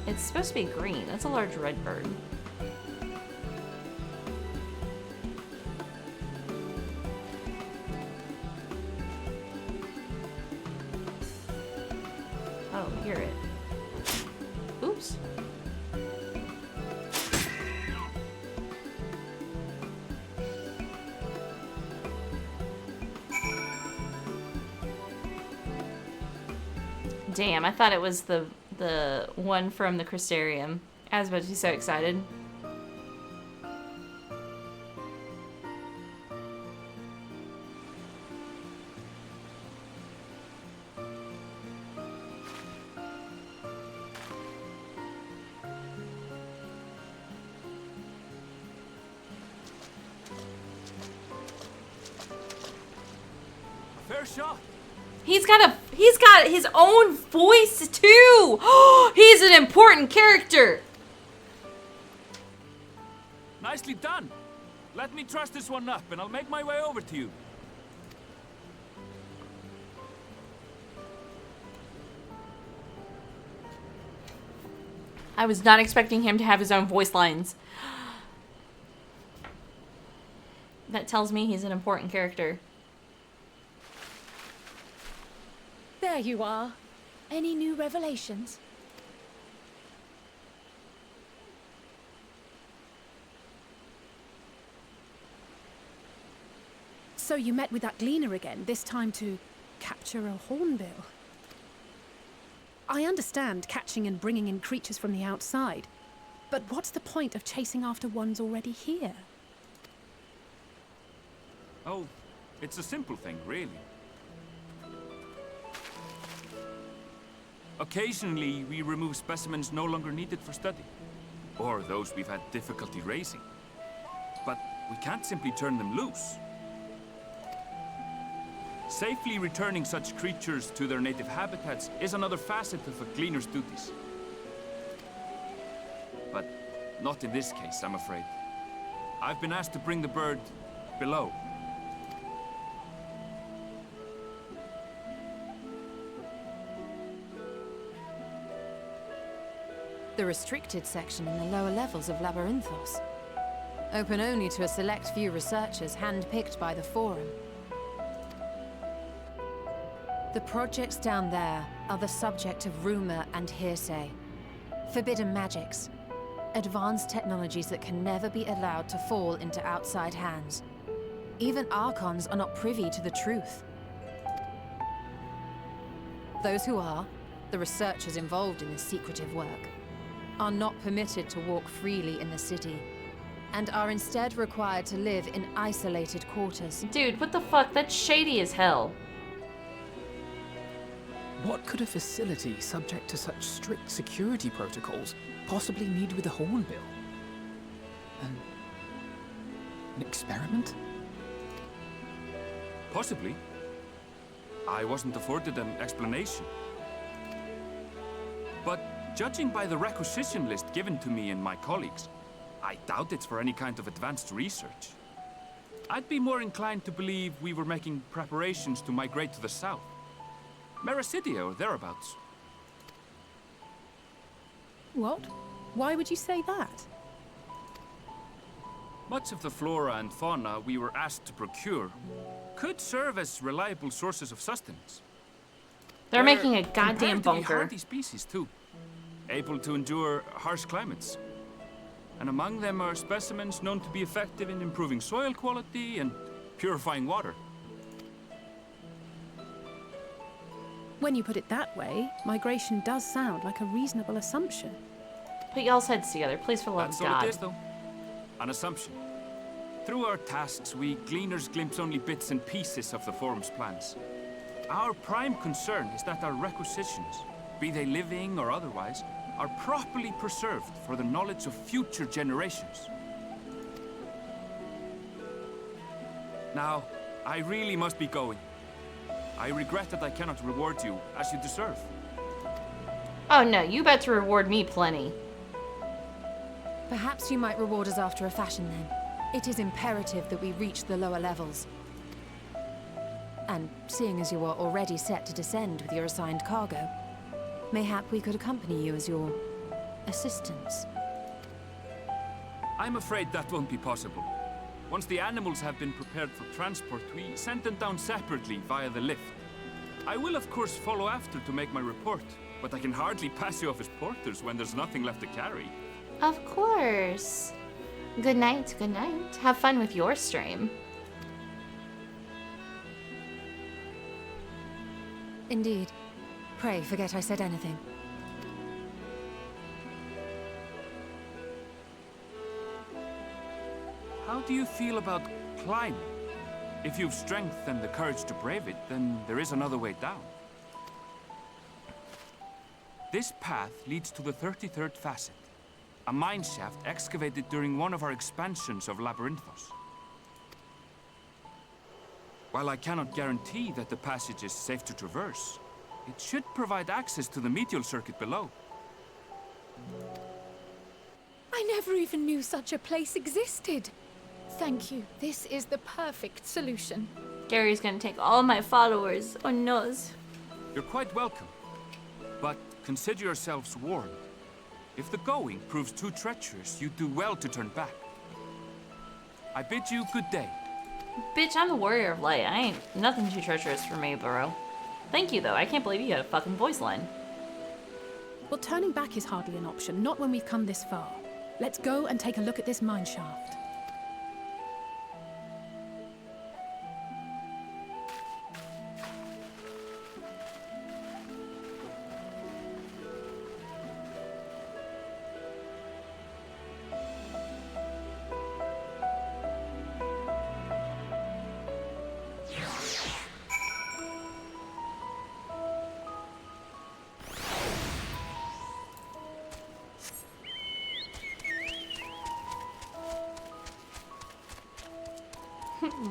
It's supposed to be green. That's a large red bird. Hear it. Oops. Damn, I thought it was the one from the Crystarium. I was about to be so excited. Fair shot. He's got his own voice too. He's an important character. Nicely done. Let me truss this one up and I'll make my way over to you. I was not expecting him to have his own voice lines. That tells me he's an important character. There you are. Any new revelations? So you met with that gleaner again, this time to capture a hornbill. I understand catching and bringing in creatures from the outside, but what's the point of chasing after ones already here? Oh, it's a simple thing, really. Occasionally, we remove specimens no longer needed for study, or those we've had difficulty raising. But we can't simply turn them loose. Safely returning such creatures to their native habitats is another facet of a gleaner's duties. But not in this case, I'm afraid. I've been asked to bring the bird below. The restricted section in the lower levels of Labyrinthos. Open only to a select few researchers handpicked by the Forum. The projects down there are the subject of rumor and hearsay. Forbidden magics. Advanced technologies that can never be allowed to fall into outside hands. Even Archons are not privy to the truth. Those who are, the researchers involved in this secretive work, are not permitted to walk freely in the city, and are instead required to live in isolated quarters. Dude, what the fuck? That's shady as hell. What could a facility subject to such strict security protocols possibly need with a hornbill? An experiment? Possibly. I wasn't afforded an explanation. But judging by the requisition list given to me and my colleagues, I doubt it's for any kind of advanced research. I'd be more inclined to believe we were making preparations to migrate to the south. Mericidia or thereabouts. What? Why would you say that? Much of the flora and fauna we were asked to procure could serve as reliable sources of sustenance. They're making a goddamn comparatively bunker. hardy species too, able to endure harsh climates. And among them are specimens known to be effective in improving soil quality and purifying water. When you put it that way, migration does sound like a reasonable assumption. Put y'all's heads together, please, for the love of That's all God. it is, though. An assumption. Through our tasks, we gleaners glimpse only bits and pieces of the Forum's plans. Our prime concern is that our requisitions, be they living or otherwise, are properly preserved for the knowledge of future generations. Now, I really must be going. I regret that I cannot reward you as you deserve. Oh no, you bet to reward me plenty. Perhaps you might reward us after a fashion then. It is imperative that we reach the lower levels. And seeing as you are already set to descend with your assigned cargo, mayhap we could accompany you as your assistants. I'm afraid that won't be possible. Once the animals have been prepared for transport, we send them down separately via the lift. I will of course follow after to make my report, but I can hardly pass you off as porters when there's nothing left to carry. Of course. Good night, good night. Have fun with your stream. Indeed. Pray forget I said anything. How do you feel about climbing? If you've strength and the courage to brave it, then there is another way down. This path leads to the 33rd facet, a mine shaft excavated during one of our expansions of Labyrinthos. While I cannot guarantee that the passage is safe to traverse, it should provide access to the medial circuit below. I never even knew such a place existed. Thank you. This is the perfect solution. Gary's gonna take all my followers. Oh no. You're quite welcome, but consider yourselves warned. If the going proves too treacherous, you do well to turn back. I bid you good day. Bitch, I'm the warrior of light. I ain't nothing too treacherous for me, bro. Thank you, though. I can't believe you had a fucking voice line. Well, turning back is hardly an option, not when we've come this far. Let's go and take a look at this mine shaft.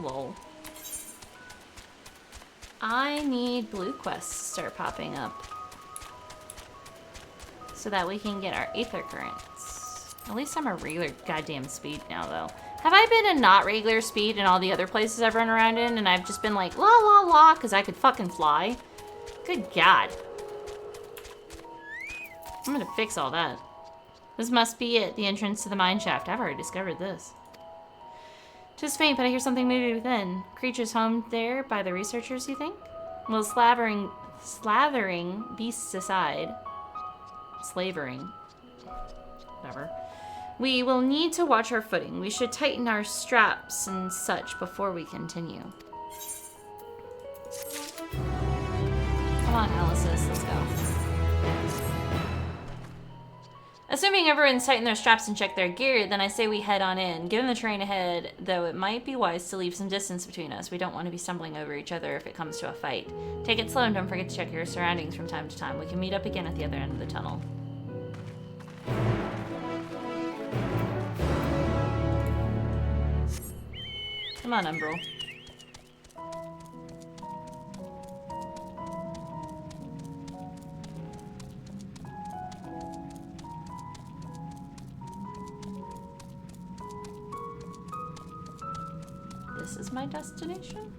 Lol. I need blue quests to start popping up so that we can get our aether currents. At least I'm a regular goddamn speed now, though. Have I been a not regular speed in all the other places I've run around in, and I've just been like, la la la, because I could fucking fly? Good God. I'm gonna fix all that. This must be it, the entrance to the mine shaft. I've already discovered this. Just faint, but I hear something moving within. Creatures homed there by the researchers, you think? Well, slathering beasts aside. Slavering. Whatever. We will need to watch our footing. We should tighten our straps and such before we continue. Come on, Alice, let's go. Assuming everyone's tightened their straps and checked their gear, then I say we head on in. Given the terrain ahead, though, it might be wise to leave some distance between us. We don't want to be stumbling over each other if it comes to a fight. Take it slow and don't forget to check your surroundings from time to time. We can meet up again at the other end of the tunnel. Come on, Umbral. my destination?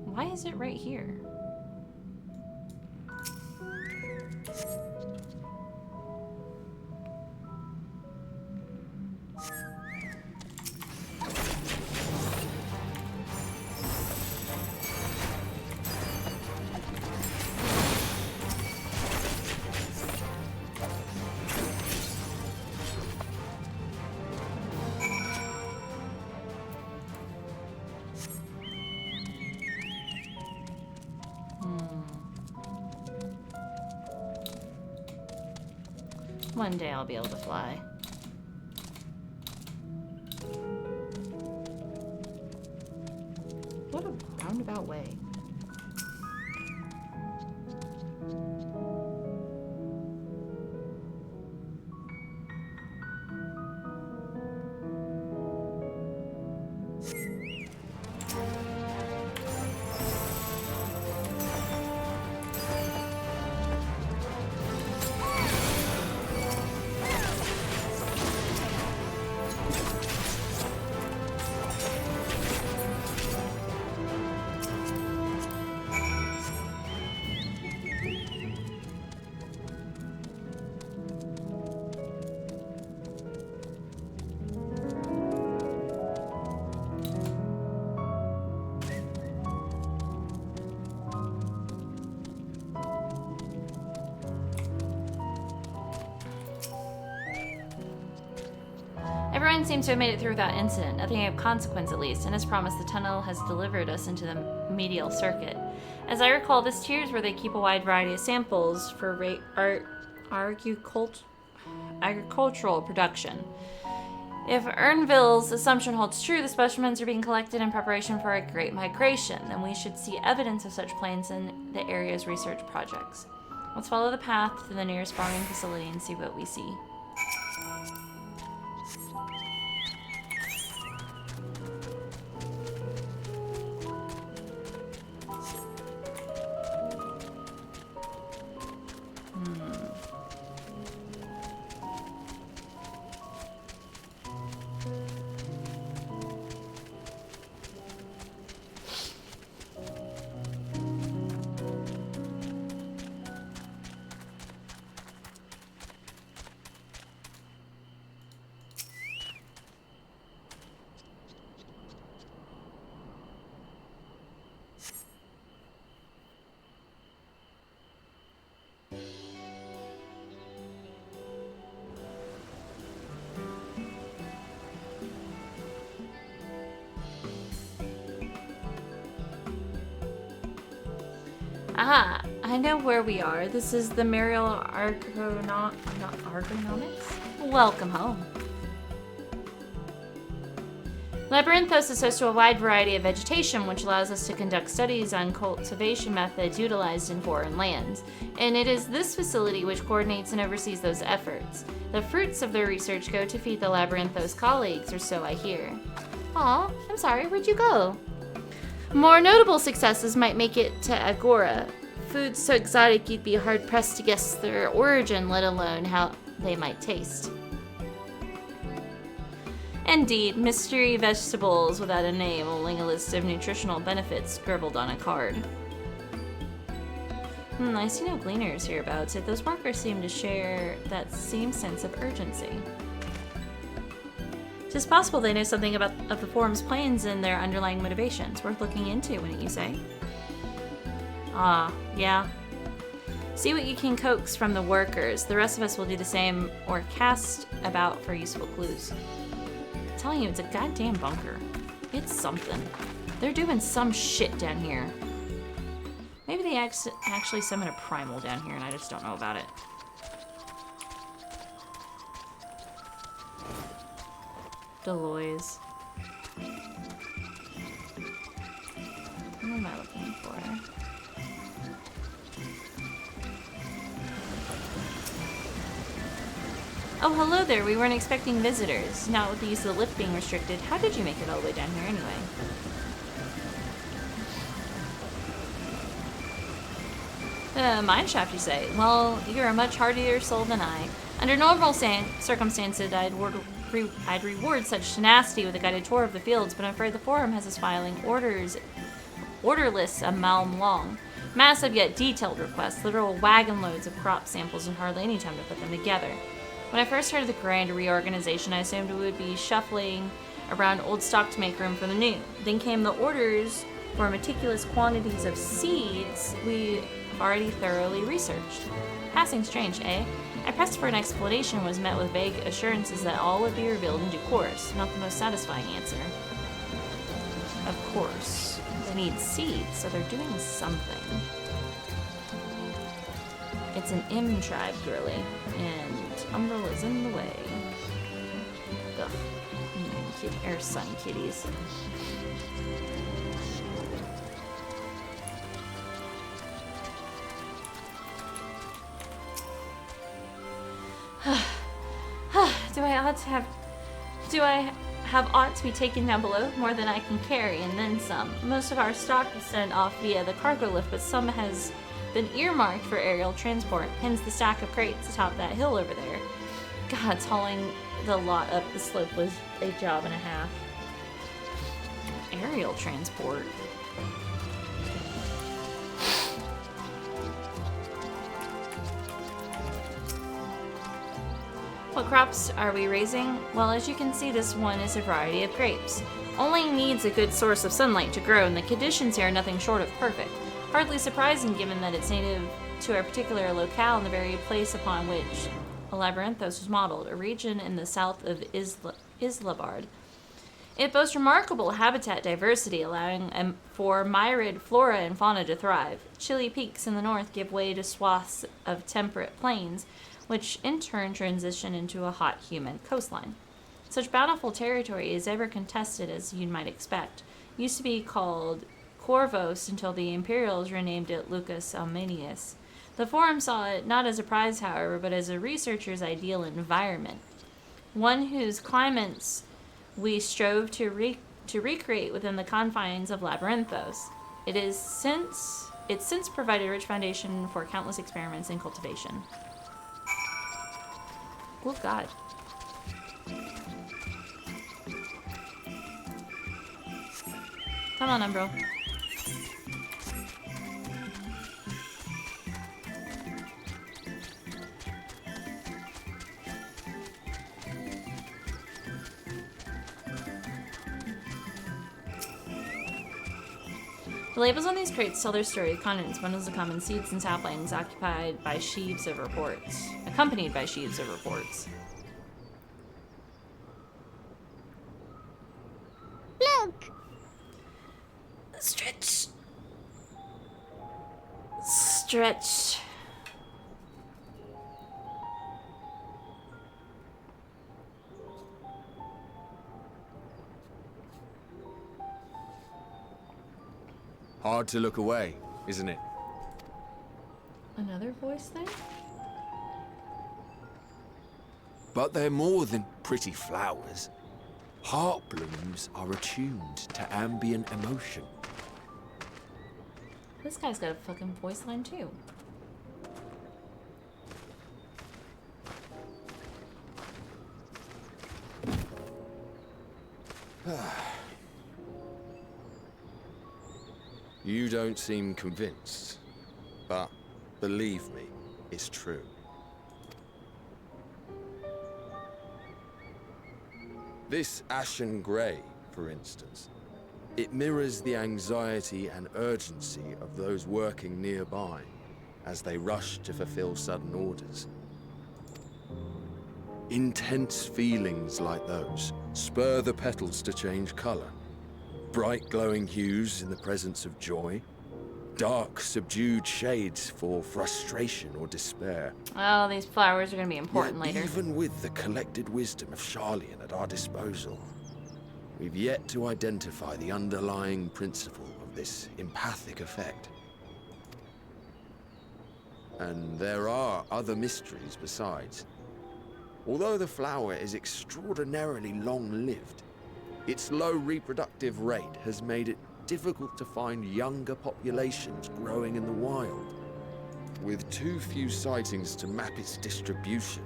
Why is it right here? One day I'll be able to fly. What a roundabout way. Everyone seems to have made it through without incident, nothing of consequence at least, and as promised, the tunnel has delivered us into the medial circuit. As I recall, this tier is where they keep a wide variety of samples for agricultural production. If Ernville's assumption holds true, the specimens are being collected in preparation for a great migration, then we should see evidence of such planes in the area's research projects. Let's follow the path to the nearest farming facility and see what we see. Aha! I know where we are. This is the Mariel Argonomics? Welcome home. Labyrinthos is host to a wide variety of vegetation, which allows us to conduct studies on cultivation methods utilized in foreign lands. And it is this facility which coordinates and oversees those efforts. The fruits of their research go to feed the Labyrinthos colleagues, or so I hear. Aw, I'm sorry, where'd you go? More notable successes might make it to Agora. Foods so exotic you'd be hard-pressed to guess their origin, let alone how they might taste. Indeed, mystery vegetables without a name holding a list of nutritional benefits scribbled on a card. I see no gleaners hereabouts, yet those markers seem to share that same sense of urgency. It's possible they know something of the forum's plans and their underlying motivations. Worth looking into, wouldn't you say? Ah, yeah. See what you can coax from the workers. The rest of us will do the same or cast about for useful clues. I'm telling you, it's a goddamn bunker. It's something. They're doing some shit down here. Maybe they actually summon a primal down here and I just don't know about it. Deloys. What am I looking for? Oh, hello there. We weren't expecting visitors. Now with the use of the lift being restricted, how did you make it all the way down here anyway? Mineshaft, you say? Well, you're a much hardier soul than I. Under normal circumstances, I'd I'd reward such tenacity with a guided tour of the fields, but I'm afraid the Forum has us filing order lists a mile long. Massive yet detailed requests, literal wagon loads of crop samples, and hardly any time to put them together. When I first heard of the grand reorganization, I assumed we would be shuffling around old stock to make room for the new. Then came the orders for meticulous quantities of seeds we've already thoroughly researched. Passing strange, eh? I pressed for an explanation and was met with vague assurances that all would be revealed in due course. Not the most satisfying answer. Of course. They need seeds, so they're doing something. It's an M tribe, girly, and Umbrel's in the way. Ugh. Son kitties. Do I have aught to be taken down below? More than I can carry, and then some. Most of our stock is sent off via the cargo lift, but some has been earmarked for aerial transport, hence the stack of crates atop that hill over there. God, hauling the lot up the slope was a job and a half. Aerial transport. What crops are we raising? Well, as you can see, this one is a variety of grapes. Only needs a good source of sunlight to grow, and the conditions here are nothing short of perfect. Hardly surprising given that it's native to our particular locale and the very place upon which Labyrinthos was modeled, a region in the south of Islabard. It boasts remarkable habitat diversity, allowing for myrid flora and fauna to thrive. Chilly peaks in the north give way to swaths of temperate plains, which in turn transition into a hot, humid coastline. Such bountiful territory is ever contested as you might expect. It used to be called Corvos until the Imperials renamed it Lucas Almenius. The Forum saw it not as a prize, however, but as a researcher's ideal environment, one whose climates we strove to recreate within the confines of Labyrinthos. It's since provided a rich foundation for countless experiments in cultivation. Oh God. Come on, Umbro. The labels on these crates tell their story. Contents, bundles of common seeds and saplings, accompanied by sheaves of reports. Look! Stretch. Hard to look away, isn't it? Another voice thing? But they're more than pretty flowers. Heart blooms are attuned to ambient emotion. This guy's got a fucking voice line too. You don't seem convinced, but believe me, it's true. This ashen grey, for instance, it mirrors the anxiety and urgency of those working nearby as they rush to fulfill sudden orders. Intense feelings like those spur the petals to change colour. Bright glowing hues in the presence of joy. Dark, subdued shades for frustration or despair. Oh, these flowers are going to be important Yet, later. even with the collected wisdom of Sharlayan at our disposal, we've yet to identify the underlying principle of this empathic effect. And there are other mysteries besides. Although the flower is extraordinarily long-lived, its low reproductive rate has made it difficult to find younger populations growing in the wild. With too few sightings to map its distribution,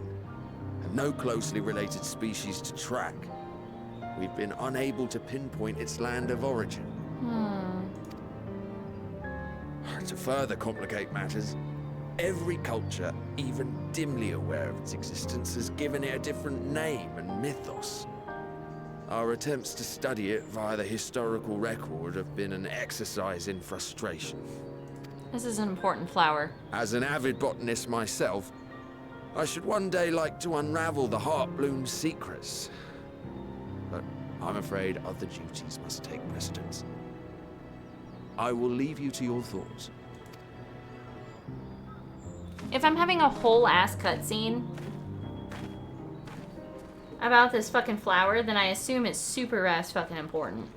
and no closely related species to track. We've been unable to pinpoint its land of origin. To further complicate matters, every culture, even dimly aware of its existence, has given it a different name and mythos. Our attempts to study it via the historical record have been an exercise in frustration. This is an important flower. As an avid botanist myself, I should one day like to unravel the Heartbloom's secrets. But I'm afraid other duties must take precedence. I will leave you to your thoughts. If I'm having a whole ass cutscene about this fucking flower, then I assume it's super ass fucking important.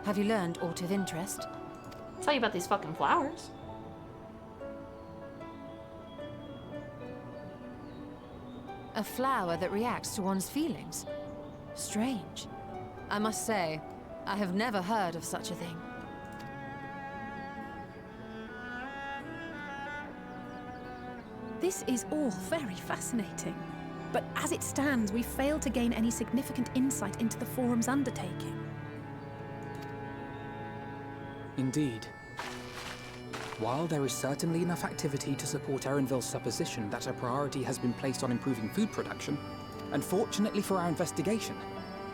Have you learned aught of interest? I'll tell you about these fucking flowers. A flower that reacts to one's feelings. Strange. I must say, I have never heard of such a thing. This is all very fascinating. But as it stands, we fail to gain any significant insight into the Forum's undertaking. Indeed. While there is certainly enough activity to support Erenville's supposition that a priority has been placed on improving food production, unfortunately for our investigation,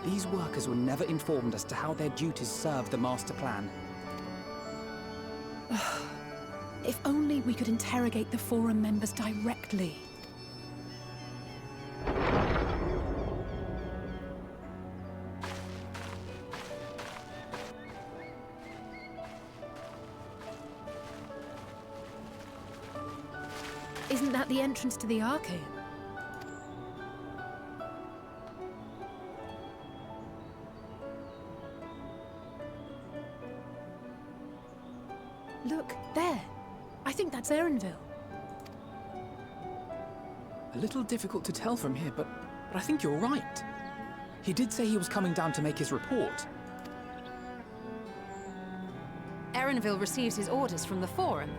these workers were never informed as to how their duties serve the master plan. If only we could interrogate the Forum members directly. Isn't that the entrance to the Arcane? Look, there. I think that's Erenville. A little difficult to tell from here, but I think you're right. He did say he was coming down to make his report. Erenville receives his orders from the Forum.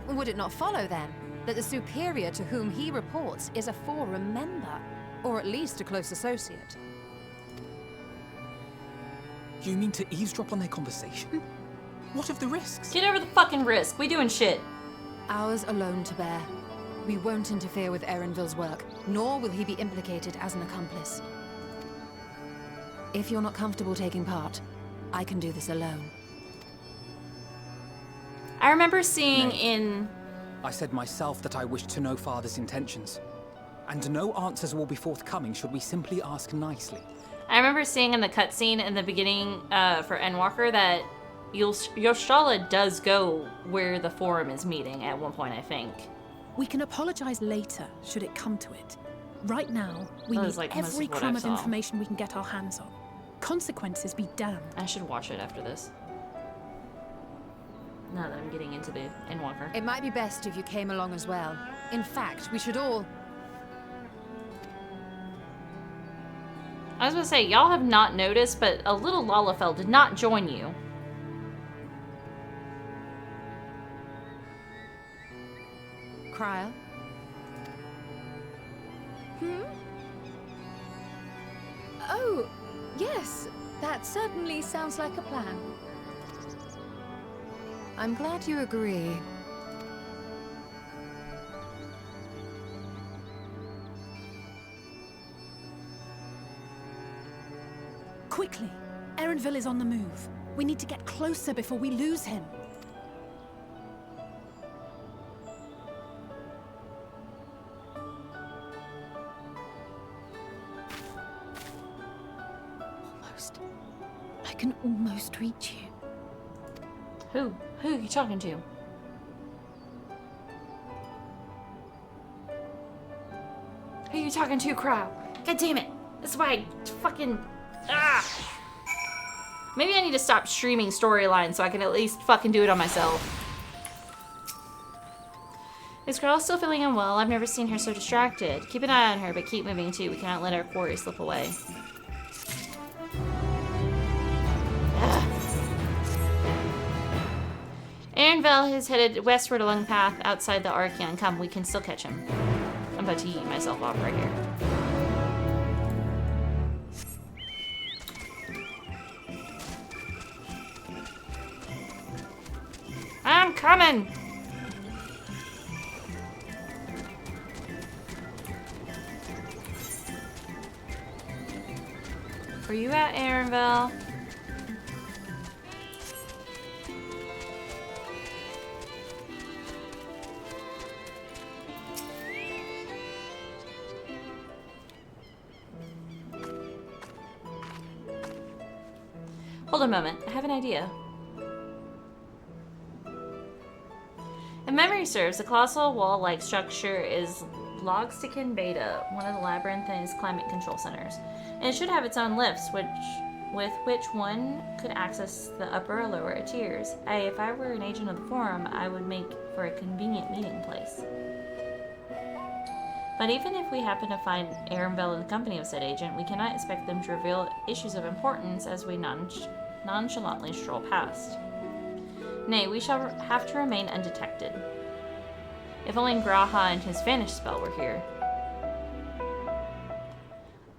Would it not follow, then, that the superior to whom he reports is a Forum member, or at least a close associate? You mean to eavesdrop on their conversation? What of the risks? Get over the fucking risk. We doing shit. Ours alone to bear. We won't interfere with Erenville's work, nor will he be implicated as an accomplice. If you're not comfortable taking part, I can do this alone. I remember seeing in... I said myself that I wished to know Father's intentions. And no answers will be forthcoming should we simply ask nicely. I remember seeing in the cutscene in the beginning for Endwalker that Yoshala does go where the Forum is meeting at one point, I think. We can apologize later, should it come to it. Right now, we need like every crumb of information we can get our hands on. Consequences be damned. I should watch it after this. Now that I'm getting into the Endwalker. It might be best if you came along as well. In fact, we should all... I was gonna say, y'all have not noticed, but a little Lalafell did not join you. Cryer? Oh, yes. That certainly sounds like a plan. I'm glad you agree. Quickly! Erenville is on the move. We need to get closer before we lose him. I can almost reach you. Who? Who are you talking to? Who are you talking to, Crow? God damn it. That's why I fucking... Ah! Maybe I need to stop streaming storylines so I can at least fucking do it on myself. Is Girl still feeling unwell? I've never seen her so distracted. Keep an eye on her, but keep moving too. We cannot let our quarry slip away. Aaronville has headed westward along the path outside the Archeon. Come, we can still catch him. I'm about to eat myself off right here. I'm coming! Where you at, Aaronville? Hold a moment, I have an idea. If memory serves, the colossal wall-like structure is Logstikin Beta, one of the Labyrinth's climate control centers. And it should have its own lifts, with which one could access the upper or lower tiers. If I were an agent of the Forum, I would make for a convenient meeting place. But even if we happen to find Aaronville in the company of said agent, we cannot expect them to reveal issues of importance as we nonchalantly stroll past. Nay, we shall have to remain undetected. If only Graha and his vanish spell were here.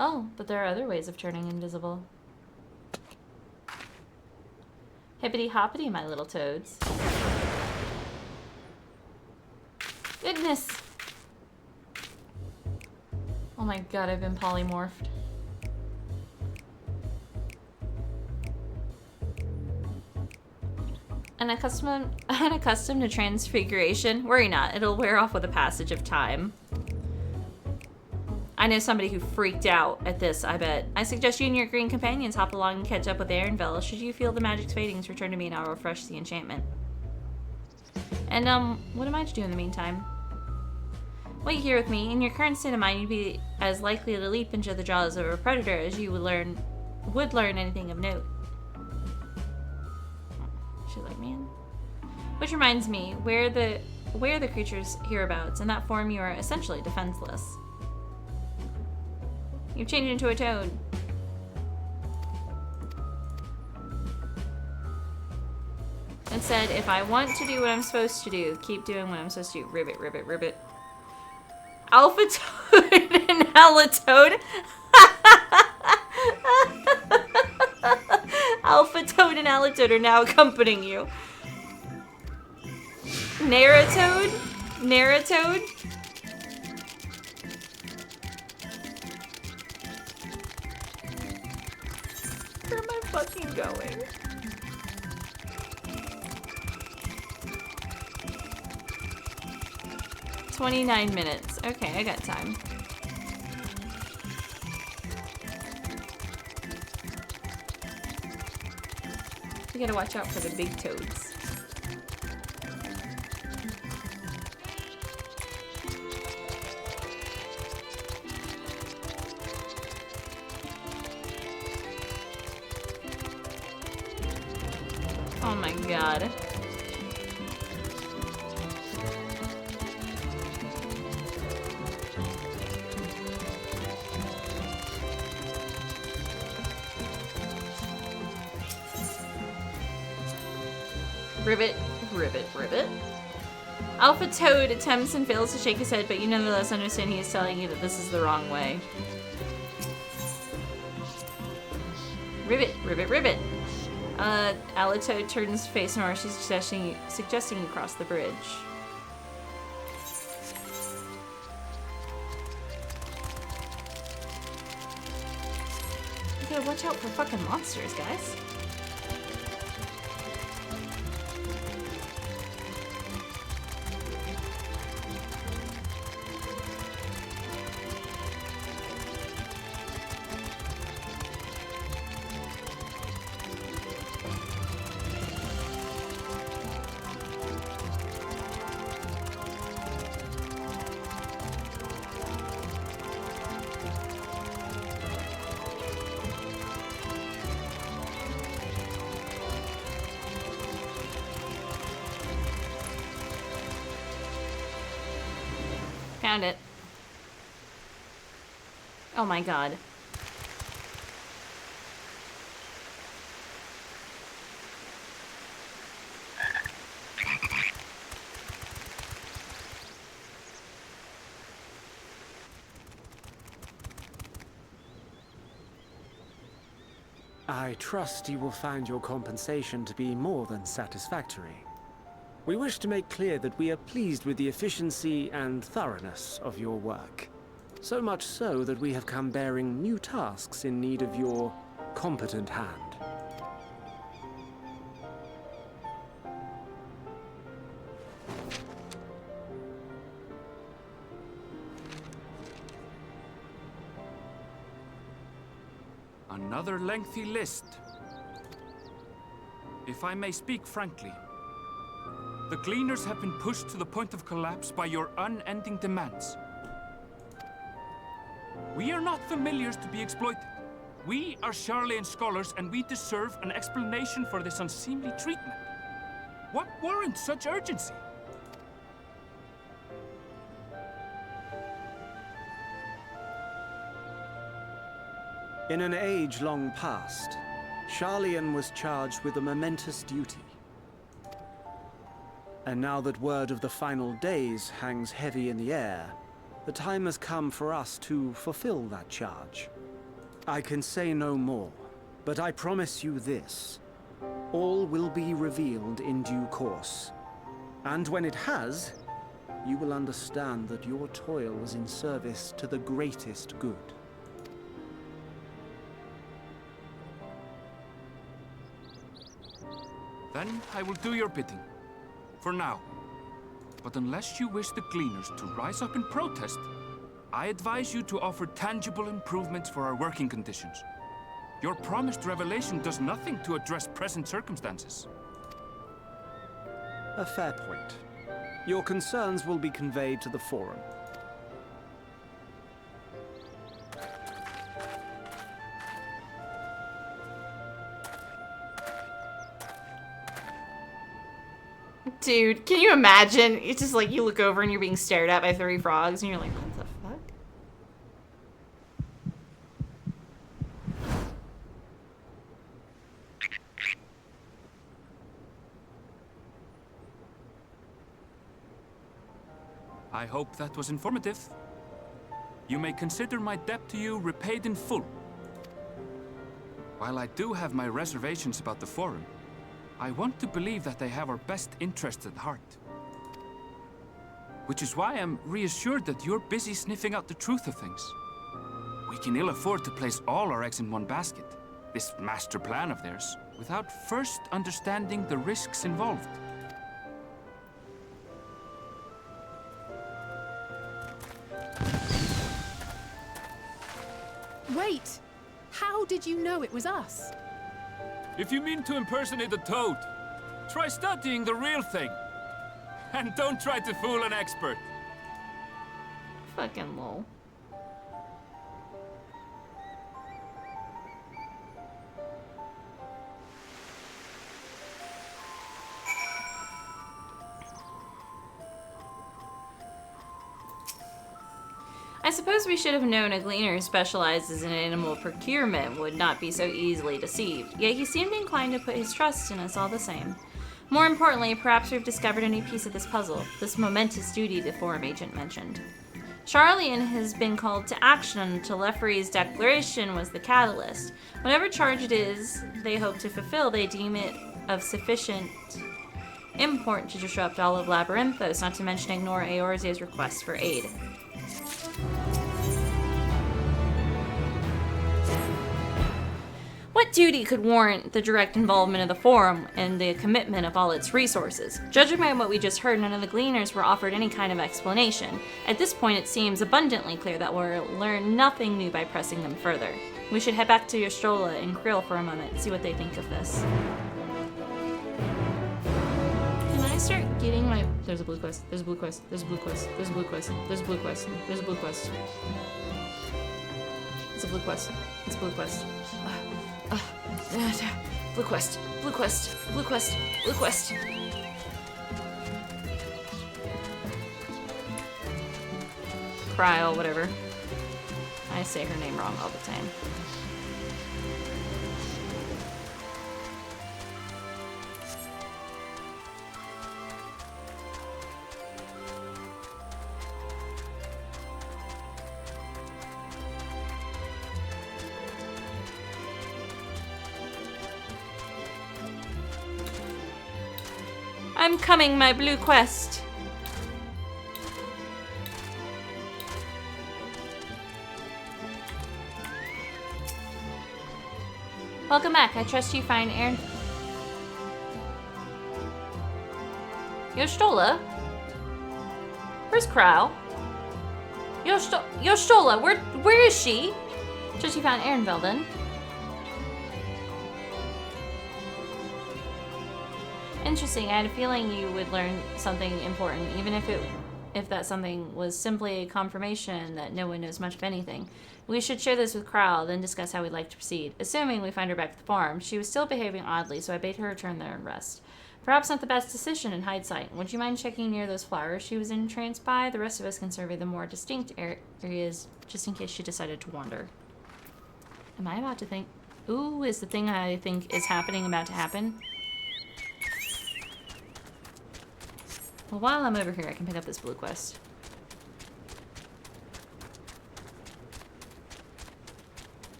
Oh, but there are other ways of turning invisible. Hippity hoppity, my little toads. Goodness! Oh my god, I've been polymorphed. Unaccustomed to transfiguration? Worry not, it'll wear off with the passage of time. I know somebody who freaked out at this, I bet. I suggest you and your green companions hop along and catch up with Aaronville. Should you feel the magic's fadings, return to me and I'll refresh the enchantment. And, what am I to do in the meantime? Wait here with me. In your current state of mind, you'd be as likely to leap into the jaws of a predator as you would learn anything of note. Should let me in? Which reminds me, where the creatures hereabouts? In that form, you are essentially defenseless. You've changed into a toad. It said, if I want to do what I'm supposed to do, keep doing what I'm supposed to do. Ribbit, ribbit, ribbit. Alpha Toad and Halitoad. Alpha Toad and Halitoad are now accompanying you. Naratoad? Naratoad? Where am I fucking going? "29 minutes. Okay, I got time. You gotta watch out for the big toads. Oh my god. Ribbit, ribbit, ribbit. Alpha Toad attempts and fails to shake his head, but you nonetheless understand he is telling you that this is the wrong way. Ribbit, ribbit, ribbit. Alitoad turns face north. She's suggesting you cross the bridge. You gotta watch out for fucking monsters, guys. Found it. Oh my god. I trust you will find your compensation to be more than satisfactory. We wish to make clear that we are pleased with the efficiency and thoroughness of your work. So much so that we have come bearing new tasks in need of your competent hand. Another lengthy list. If I may speak frankly, the Gleaners have been pushed to the point of collapse by your unending demands. We are not familiars to be exploited. We are Sharlayan scholars, and we deserve an explanation for this unseemly treatment. What warrants such urgency? In an age long past, Sharlayan was charged with a momentous duty. And now that word of the final days hangs heavy in the air, the time has come for us to fulfill that charge. I can say no more, but I promise you this. All will be revealed in due course. And when it has, you will understand that your toil was in service to the greatest good. Then I will do your bidding. For now. But unless you wish the Gleaners to rise up in protest, I advise you to offer tangible improvements for our working conditions. Your promised revelation does nothing to address present circumstances. A fair point. Your concerns will be conveyed to the Forum. Dude, can you imagine? It's just like you look over and you're being stared at by 3 frogs and you're like, what the fuck? I hope that was informative. You may consider my debt to you repaid in full. While I do have my reservations about the Forum, I want to believe that they have our best interests at heart. Which is why I'm reassured that you're busy sniffing out the truth of things. We can ill afford to place all our eggs in one basket, this master plan of theirs, without first understanding the risks involved. Wait! How did you know it was us? If you mean to impersonate a toad, try studying the real thing. And don't try to fool an expert. Fucking lol. I suppose we should have known a gleaner who specializes in animal procurement would not be so easily deceived, yet he seemed inclined to put his trust in us all the same. More importantly, perhaps we've discovered a new piece of this puzzle, this momentous duty the Forum agent mentioned. Sharlayan has been called to action until Leffery's declaration was the catalyst. Whatever charge it is they hope to fulfill, they deem it of sufficient import to disrupt all of Labyrinthos, not to mention ignore Eorzea's request for aid. What duty could warrant the direct involvement of the Forum and the commitment of all its resources? Judging by what we just heard, none of the Gleaners were offered any kind of explanation. At this point, it seems abundantly clear that we'll learn nothing new by pressing them further. We should head back to Ystrola and Krill for a moment and see what they think of this. Can I start getting my... There's a blue quest, there's a blue quest, there's a blue quest, there's a blue quest, there's a blue quest, there's a blue quest. It's a blue quest, it's a blue quest. Blue quest, blue quest, blue quest, blue quest. Kryl, whatever. I say her name wrong all the time. I'm coming, my blue quest. Welcome back. I trust you find Aaron. Yostola? Where's Krau? Yostola, where is she? Trust you found Ehrenvelden. Interesting. I had a feeling you would learn something important, even if that something was simply a confirmation that no one knows much of anything. We should share this with Krau, then discuss how we'd like to proceed. Assuming we find her back at the farm, she was still behaving oddly, so I bade her return there and rest. Perhaps not the best decision in hindsight. Would you mind checking near those flowers she was entranced by? The rest of us can survey the more distinct areas, just in case she decided to wander. Am I about to think? Ooh, is the thing I think is happening about to happen? Well, while I'm over here, I can pick up this blue quest.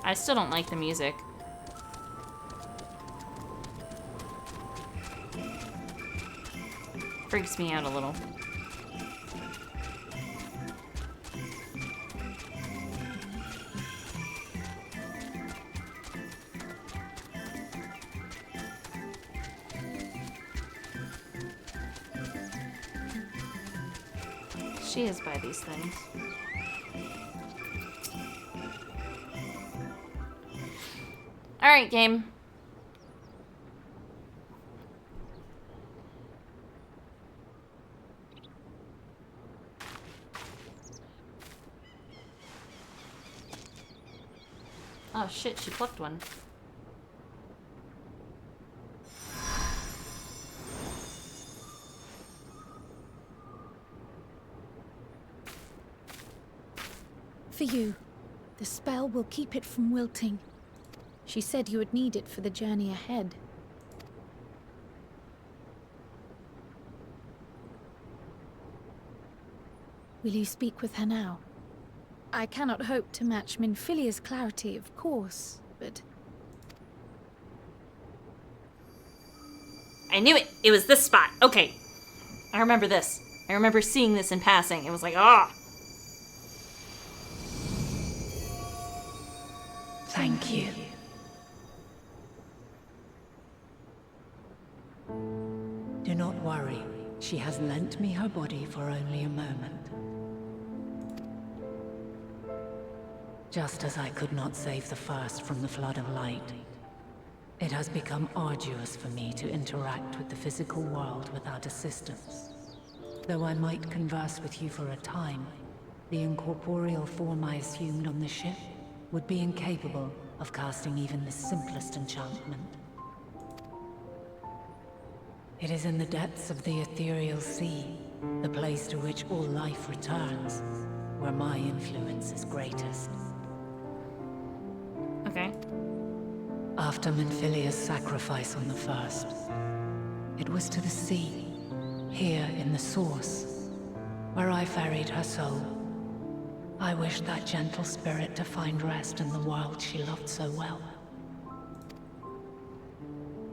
I still don't like the music. Freaks me out a little. She is by these things. Alright, game. Oh shit, she plucked one. For you. The spell will keep it from wilting. She said you would need it for the journey ahead. Will you speak with her now? I cannot hope to match Minfilia's clarity, of course, but... I knew it! It was this spot! Okay. I remember this. I remember seeing this in passing. It was like, ah! Thank you. Do not worry. She has lent me her body for only a moment. Just as I could not save the first from the flood of light, it has become arduous for me to interact with the physical world without assistance. Though I might converse with you for a time, the incorporeal form I assumed on the ship would be incapable of casting even the simplest enchantment. It is in the depths of the ethereal sea, the place to which all life returns, where my influence is greatest. Okay. After Minfilia's sacrifice on the first, it was to the sea, here in the source, where I ferried her soul. I wished that gentle spirit to find rest in the world she loved so well.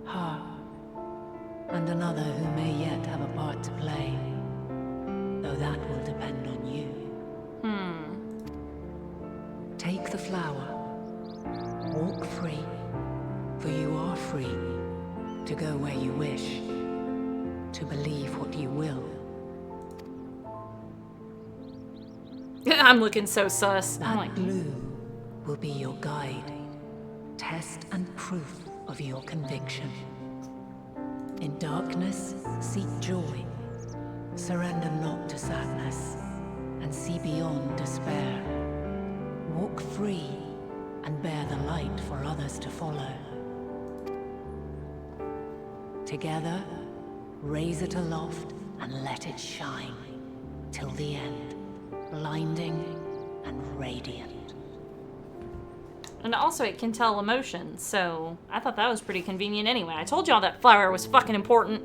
Her, and another who may yet have a part to play, though that will depend on you. Take the flower. Walk free, for you are free to go where you wish, to believe what you will. I'm looking so sus. That I'm like, blue will be your guide, test and proof of your conviction. In darkness, seek joy. Surrender not to sadness, and see beyond despair. Walk free, and bear the light for others to follow. Together, raise it aloft and let it shine, till the end, blinding and radiant. and also it can tell emotions, so I thought that was pretty convenient anyway. I told y'all that flower was fucking important.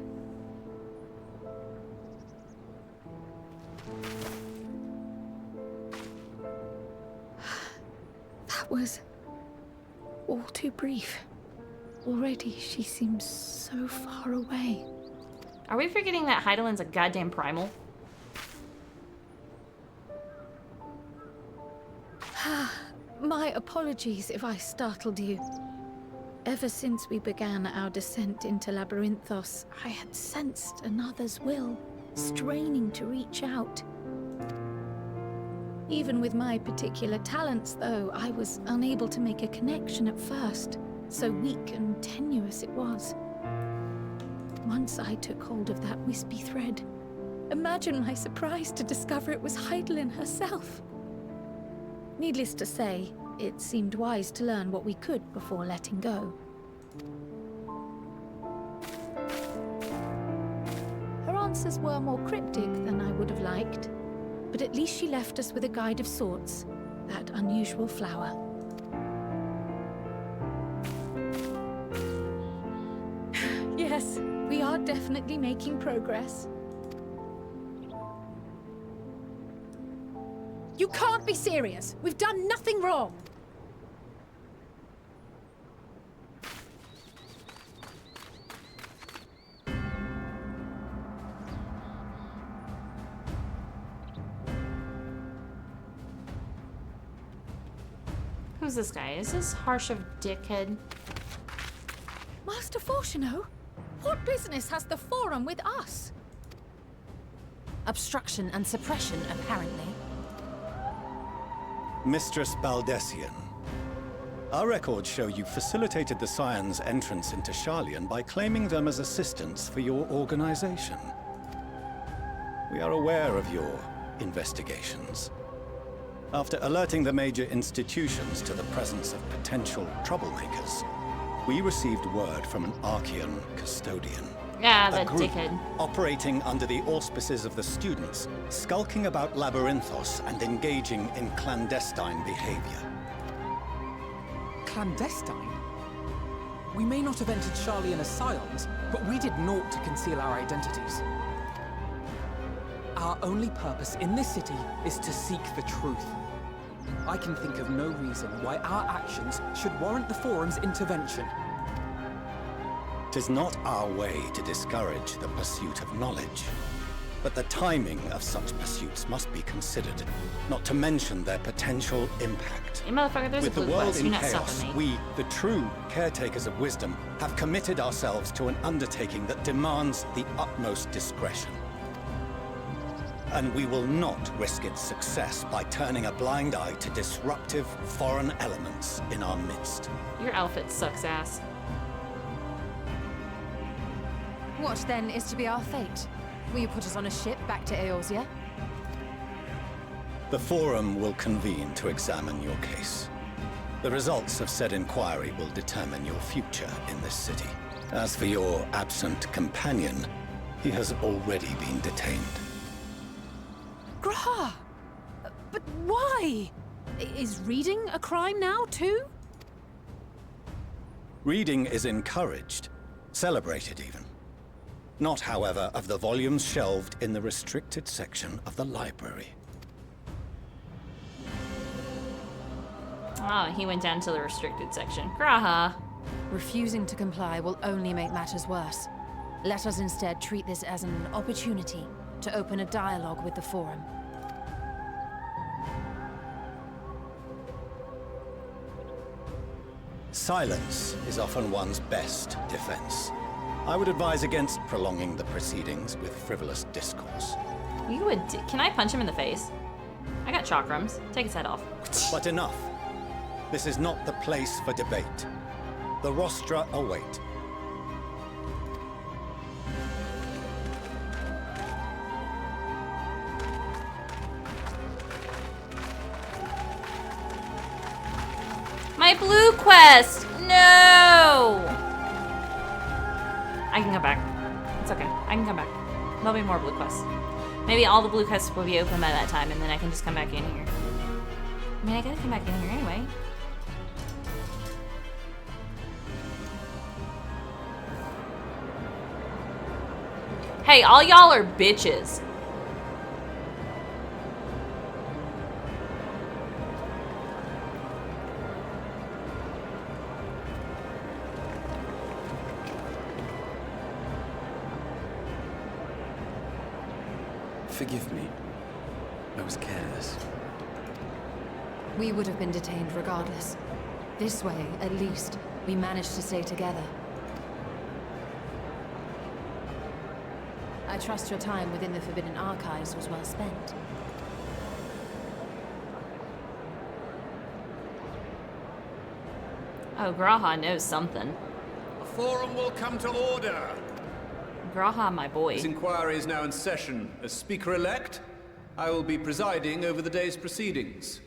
That was all too brief. Already she seems so far away. Are we forgetting that Heidelin's a goddamn primal? My apologies if I startled you. Ever since we began our descent into Labyrinthos, I had sensed another's will, straining to reach out. Even with my particular talents, though, I was unable to make a connection at first, so weak and tenuous it was. Once I took hold of that wispy thread, imagine my surprise to discover it was Heidelin herself. Needless to say, it seemed wise to learn what we could before letting go. Her answers were more cryptic than I would have liked, but at least she left us with a guide of sorts, that unusual flower. Yes, we are definitely making progress. You can't be serious. We've done nothing wrong. Who's this guy? Is this harsh of dickhead? Master Fortuno, what business has the Forum with us? Obstruction and suppression, apparently. Mistress Baldessian, our records show you facilitated the Scions' entrance into Sharlayan by claiming them as assistants for your organization. We are aware of your investigations. After alerting the major institutions to the presence of potential troublemakers, we received word from an Archean custodian. Yeah, that a group dickhead. operating under the auspices of the students, skulking about Labyrinthos and engaging in clandestine behavior. Clandestine? We may not have entered Sharlayan as Scions, but we did naught to conceal our identities. Our only purpose in this city is to seek the truth. I can think of no reason why our actions should warrant the Forum's intervention. 'Tis not our way to discourage the pursuit of knowledge, but the timing of such pursuits must be considered, not to mention their potential impact. Hey, motherfucker, there's With a the blue world quest. in You're not chaos, stopping me. we, the true caretakers of wisdom, have committed ourselves to an undertaking that demands the utmost discretion. And we will not risk its success by turning a blind eye to disruptive foreign elements in our midst. Your outfit sucks ass. What then is to be our fate? Will you put us on a ship back to Eorzea? The Forum will convene to examine your case. The results of said inquiry will determine your future in this city. As for your absent companion, he has already been detained. Graha! But why? Is reading a crime now, too? Reading is encouraged, celebrated even. Not, however, of the volumes shelved in the restricted section of the library. Oh, he went down to the restricted section. Graha. Refusing to comply will only make matters worse. Let us instead treat this as an opportunity to open a dialogue with the Forum. Silence is often one's best defense. I would advise against prolonging the proceedings with frivolous discourse. You would. Can I punch him in the face? I got chakrams. Take his head off. But enough. This is not the place for debate. The rostra await. My blue quest! No! I can come back. It's okay. I can come back. There'll be more blue quests. Maybe all the blue quests will be open by that time, and then I can just come back in here. I mean, I gotta come back in here anyway. Hey, all y'all are bitches. Forgive me. I was careless. We would have been detained regardless. This way, at least, we managed to stay together. I trust your time within the Forbidden Archives was well spent. Oh, Graha knows something. The forum will come to order. Graha, my boy. This inquiry is now in session. As Speaker-elect, I will be presiding over the day's proceedings.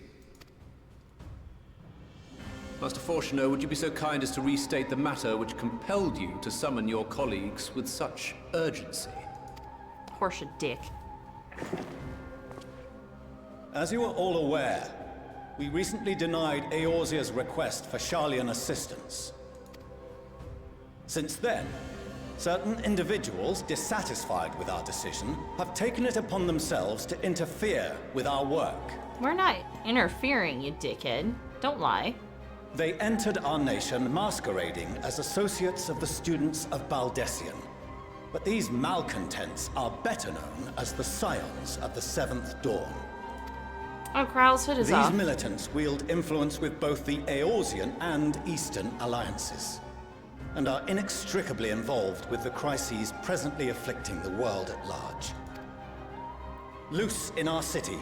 Master Fortuner, would you be so kind as to restate the matter which compelled you to summon your colleagues with such urgency? Portia dick. As you are all aware, we recently denied Eorzea's request for Sharlayan assistance. Since then, certain individuals dissatisfied with our decision have taken it upon themselves to interfere with our work. We're not interfering, you dickhead. Don't lie. They entered our nation masquerading as associates of the students of Baldessian. But these malcontents are better known as the Scions of the Seventh Dawn. Oh, Kral's hood is off. These militants wield influence with both the Eorzean and Eastern alliances, and are inextricably involved with the crises presently afflicting the world at large. Loose in our city,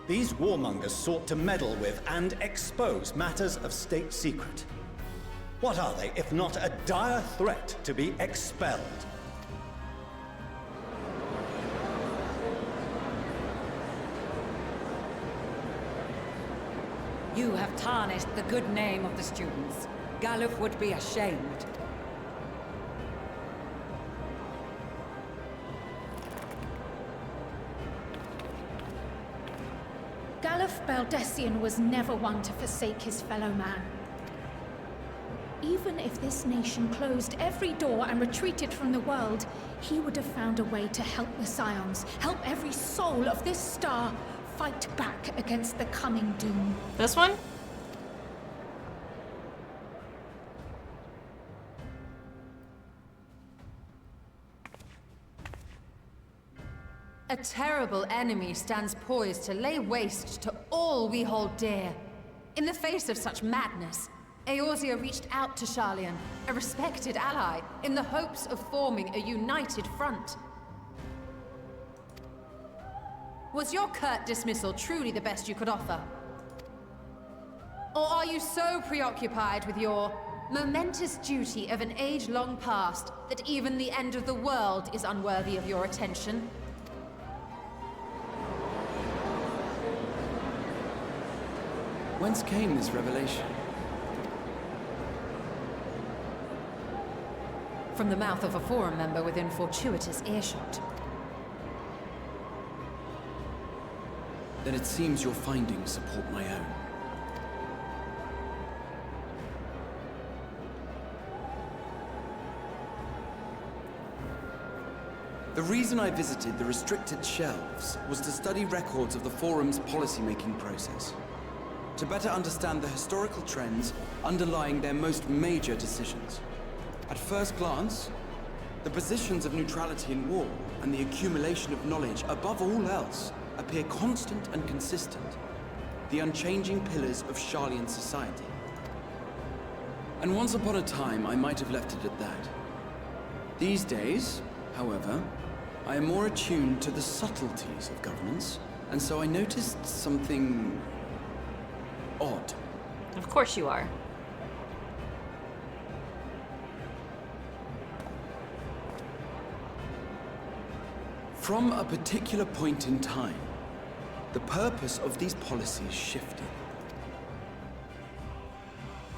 these warmongers sought to meddle with and expose matters of state secret. What are they, if not a dire threat to be expelled? You have tarnished the good name of the students. Galuf would be ashamed. Galuf Baldessian was never one to forsake his fellow man. Even if this nation closed every door and retreated from the world, he would have found a way to help the Scions, help every soul of this star fight back against the coming doom. This one? A terrible enemy stands poised to lay waste to all we hold dear. In the face of such madness, Eorzea reached out to Sharlayan, a respected ally, in the hopes of forming a united front. Was your curt dismissal truly the best you could offer? Or are you so preoccupied with your momentous duty of an age-long past that even the end of the world is unworthy of your attention? Whence came this revelation? From the mouth of a forum member within fortuitous earshot. Then it seems your findings support my own. The reason I visited the restricted shelves was to study records of the Forum's policymaking process, to better understand the historical trends underlying their most major decisions. At first glance, the positions of neutrality in war and the accumulation of knowledge above all else appear constant and consistent, the unchanging pillars of Sharlayan society. And once upon a time, I might have left it at that. These days, however, I am more attuned to the subtleties of governance, and so I noticed something odd. Of course you are. From a particular point in time, the purpose of these policies shifted.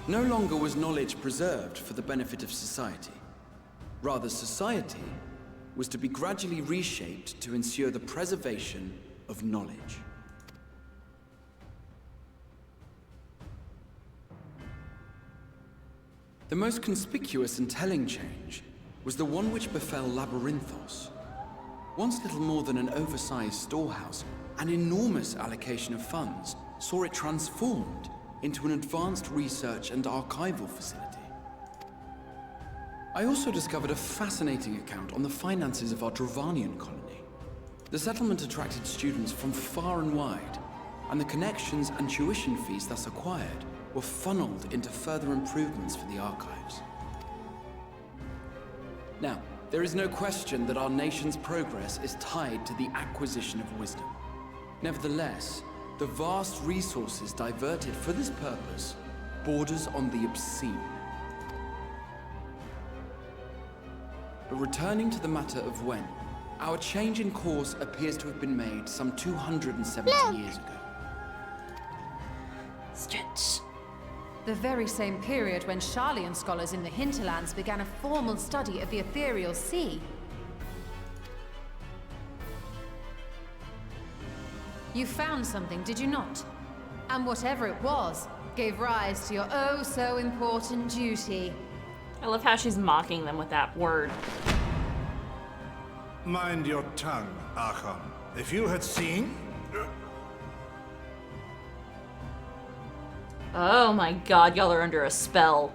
No longer was knowledge preserved for the benefit of society. Rather, society was to be gradually reshaped to ensure the preservation of knowledge. The most conspicuous and telling change was the one which befell Labyrinthos. Once little more than an oversized storehouse, an enormous allocation of funds saw it transformed into an advanced research and archival facility. I also discovered a fascinating account on the finances of our Dravanian colony. The settlement attracted students from far and wide, and the connections and tuition fees thus acquired were funneled into further improvements for the archives. Now, there is no question that our nation's progress is tied to the acquisition of wisdom. Nevertheless, the vast resources diverted for this purpose borders on the obscene. But returning to the matter of when, our change in course appears to have been made some 270 years ago. Stretch. The very same period when Sharlayan scholars in the hinterlands began a formal study of the ethereal sea. You found something, did you not? And whatever it was, gave rise to your oh-so-important duty. I love how she's mocking them with that word. Mind your tongue, Archon. If you had seen... Oh my god, y'all are under a spell.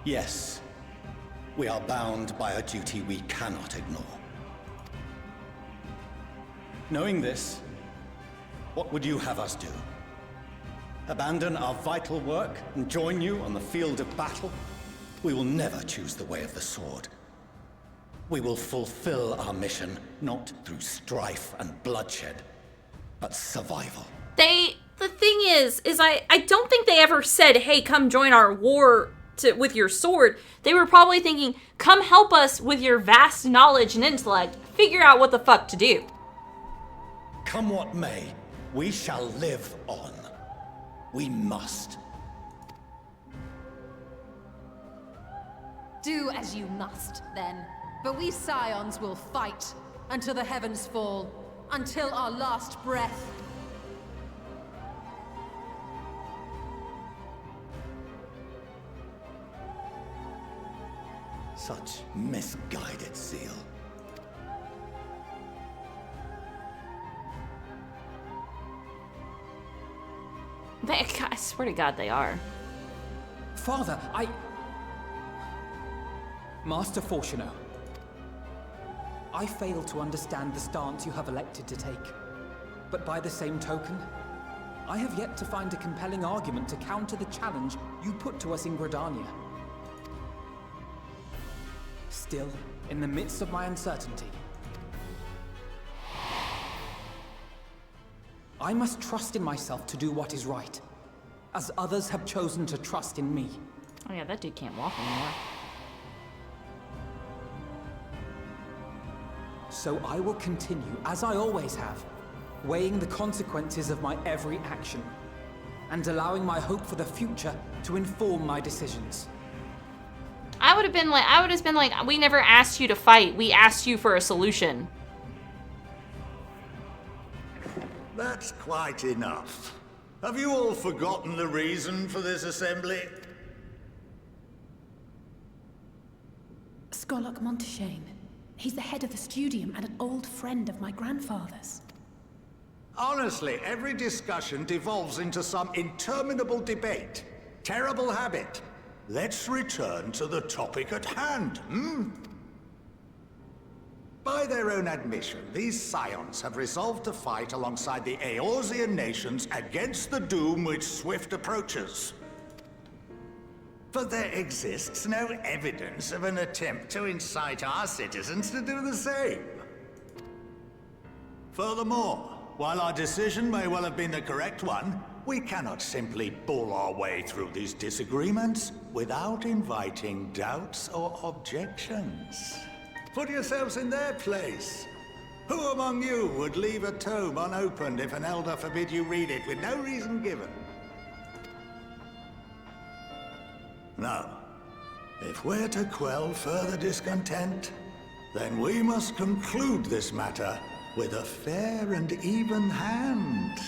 Yes. We are bound by a duty we cannot ignore. Knowing this, what would you have us do? Abandon our vital work and join you on the field of battle? We will never choose the way of the sword. We will fulfill our mission, not through strife and bloodshed, but survival. The thing is I don't think they ever said, hey, come join our war with your sword. They were probably thinking, come help us with your vast knowledge and intellect, figure out what the fuck to do. Come what may, we shall live on. We must. Do as you must, then. But we Scions will fight until the heavens fall, until our last breath. Such misguided zeal. I swear to God, they are. Father, Master Fortuno, I fail to understand the stance you have elected to take. But by the same token, I have yet to find a compelling argument to counter the challenge you put to us in Gridania. Still, in the midst of my uncertainty, I must trust in myself to do what is right, as others have chosen to trust in me. Oh yeah, that dude can't walk anymore. So I will continue, as I always have, weighing the consequences of my every action, and allowing my hope for the future to inform my decisions. I would have been like, we never asked you to fight. We asked you for a solution. That's quite enough. Have you all forgotten the reason for this assembly? Skolok Monteshane. He's the head of the Studium and an old friend of my grandfather's. Honestly, every discussion devolves into some interminable debate. Terrible habit. Let's return to the topic at hand, By their own admission, these Scions have resolved to fight alongside the Eorzean nations against the doom which swift approaches. But there exists no evidence of an attempt to incite our citizens to do the same. Furthermore, while our decision may well have been the correct one, we cannot simply bull our way through these disagreements without inviting doubts or objections. Put yourselves in their place. Who among you would leave a tome unopened if an elder forbid you read it with no reason given? Now, if we're to quell further discontent, then we must conclude this matter with a fair and even hand.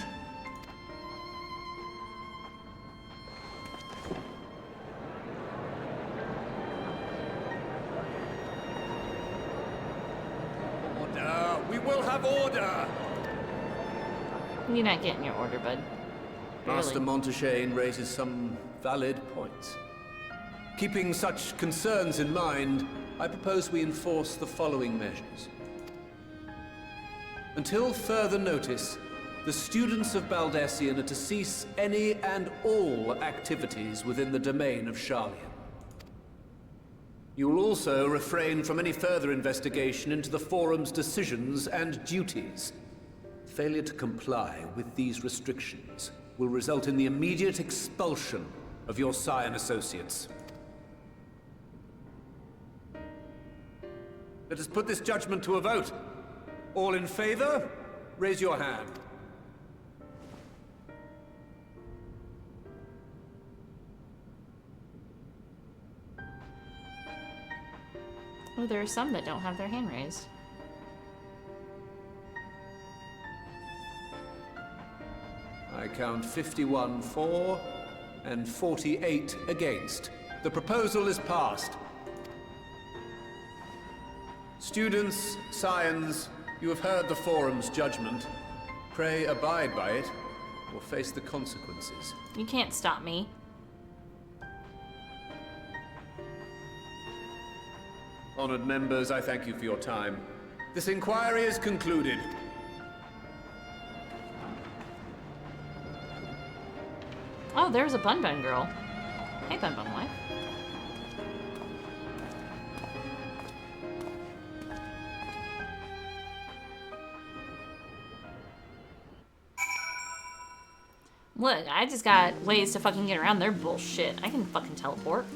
We will have order! You're not getting your order, bud. Master Monteshane raises some valid points. Keeping such concerns in mind, I propose we enforce the following measures. Until further notice, the students of Baldesion are to cease any and all activities within the domain of Sharlian. You will also refrain from any further investigation into the Forum's decisions and duties. Failure to comply with these restrictions will result in the immediate expulsion of your Scion associates. Let us put this judgment to a vote. All in favor, raise your hand. Oh, there are some that don't have their hand raised. I count 51 for and 48 against. The proposal is passed. Students, Scions, you have heard the Forum's judgment. Pray abide by it, or face the consequences. You can't stop me. Honored members, I thank you for your time. This inquiry is concluded. Oh, there's a Bun Bun girl. Hey, Bun Bun wife. Look, I just got ways to fucking get around their bullshit. I can fucking teleport.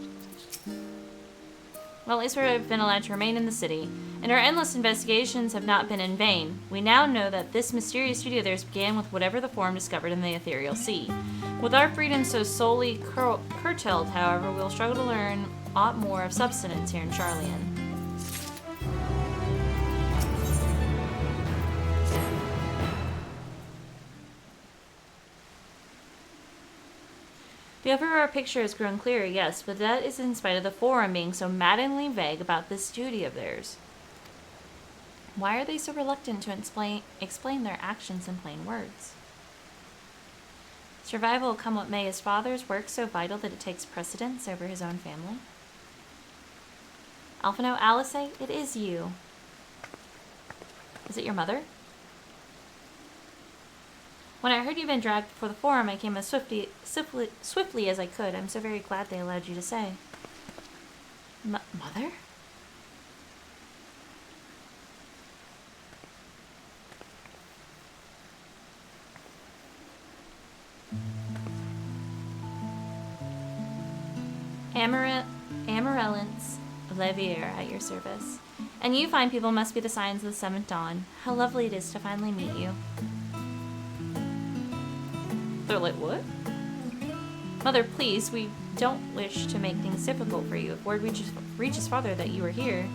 Well, at least we've been allowed to remain in the city, and our endless investigations have not been in vain. We now know that this mysterious studio of theirs began with whatever the Forum discovered in the Ethereal Sea. With our freedom so solely curtailed, however, we'll struggle to learn a lot more of substance here in Sharlian. The overall picture has grown clearer, yes, but that is in spite of the Forum being so maddeningly vague about this duty of theirs. Why are they so reluctant to explain their actions in plain words? Survival will come what may. Is father's work so vital that it takes precedence over his own family? Alphino, Alice, it is you. Is it your mother? When I heard you'd been dragged before the Forum, I came as swiftly as I could. I'm so very glad they allowed you to say. Mother? Amarellance Levier at your service. And you fine people must be the signs of the seventh dawn. How lovely it is to finally meet you. They're like, what? Mother, please, we don't wish to make things difficult for you. If word reaches farther that you are here.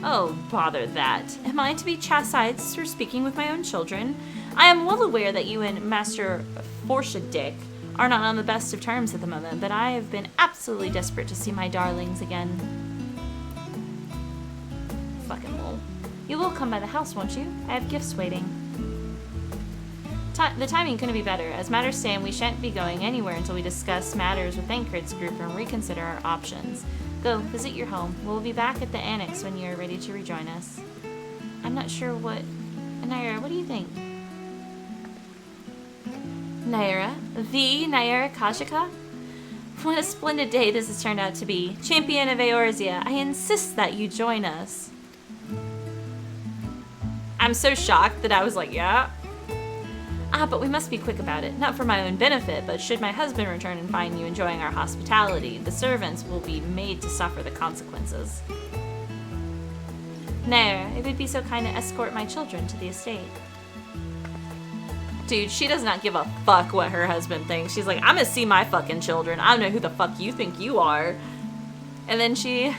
Oh, bother that. Am I to be chastised for speaking with my own children? I am well aware that you and Master Forshadick are not on the best of terms at the moment, but I have been absolutely desperate to see my darlings again. Fucking lol. You will come by the house, won't you? I have gifts waiting. The timing couldn't be better. As matters stand, we shan't be going anywhere until we discuss matters with Thancred's group and reconsider our options. Go, visit your home. We'll be back at the annex when you're ready to rejoin us. I'm not sure what... Naira, what do you think? Naira? The Naira Kashika? What a splendid day this has turned out to be. Champion of Eorzea, I insist that you join us. I'm so shocked that I was like, yeah. Ah, but we must be quick about it. Not for my own benefit, but should my husband return and find you enjoying our hospitality, the servants will be made to suffer the consequences. Nair, it would be so kind to escort my children to the estate. Dude, she does not give a fuck what her husband thinks. She's like, I'm gonna see my fucking children. I don't know who the fuck you think you are. And then she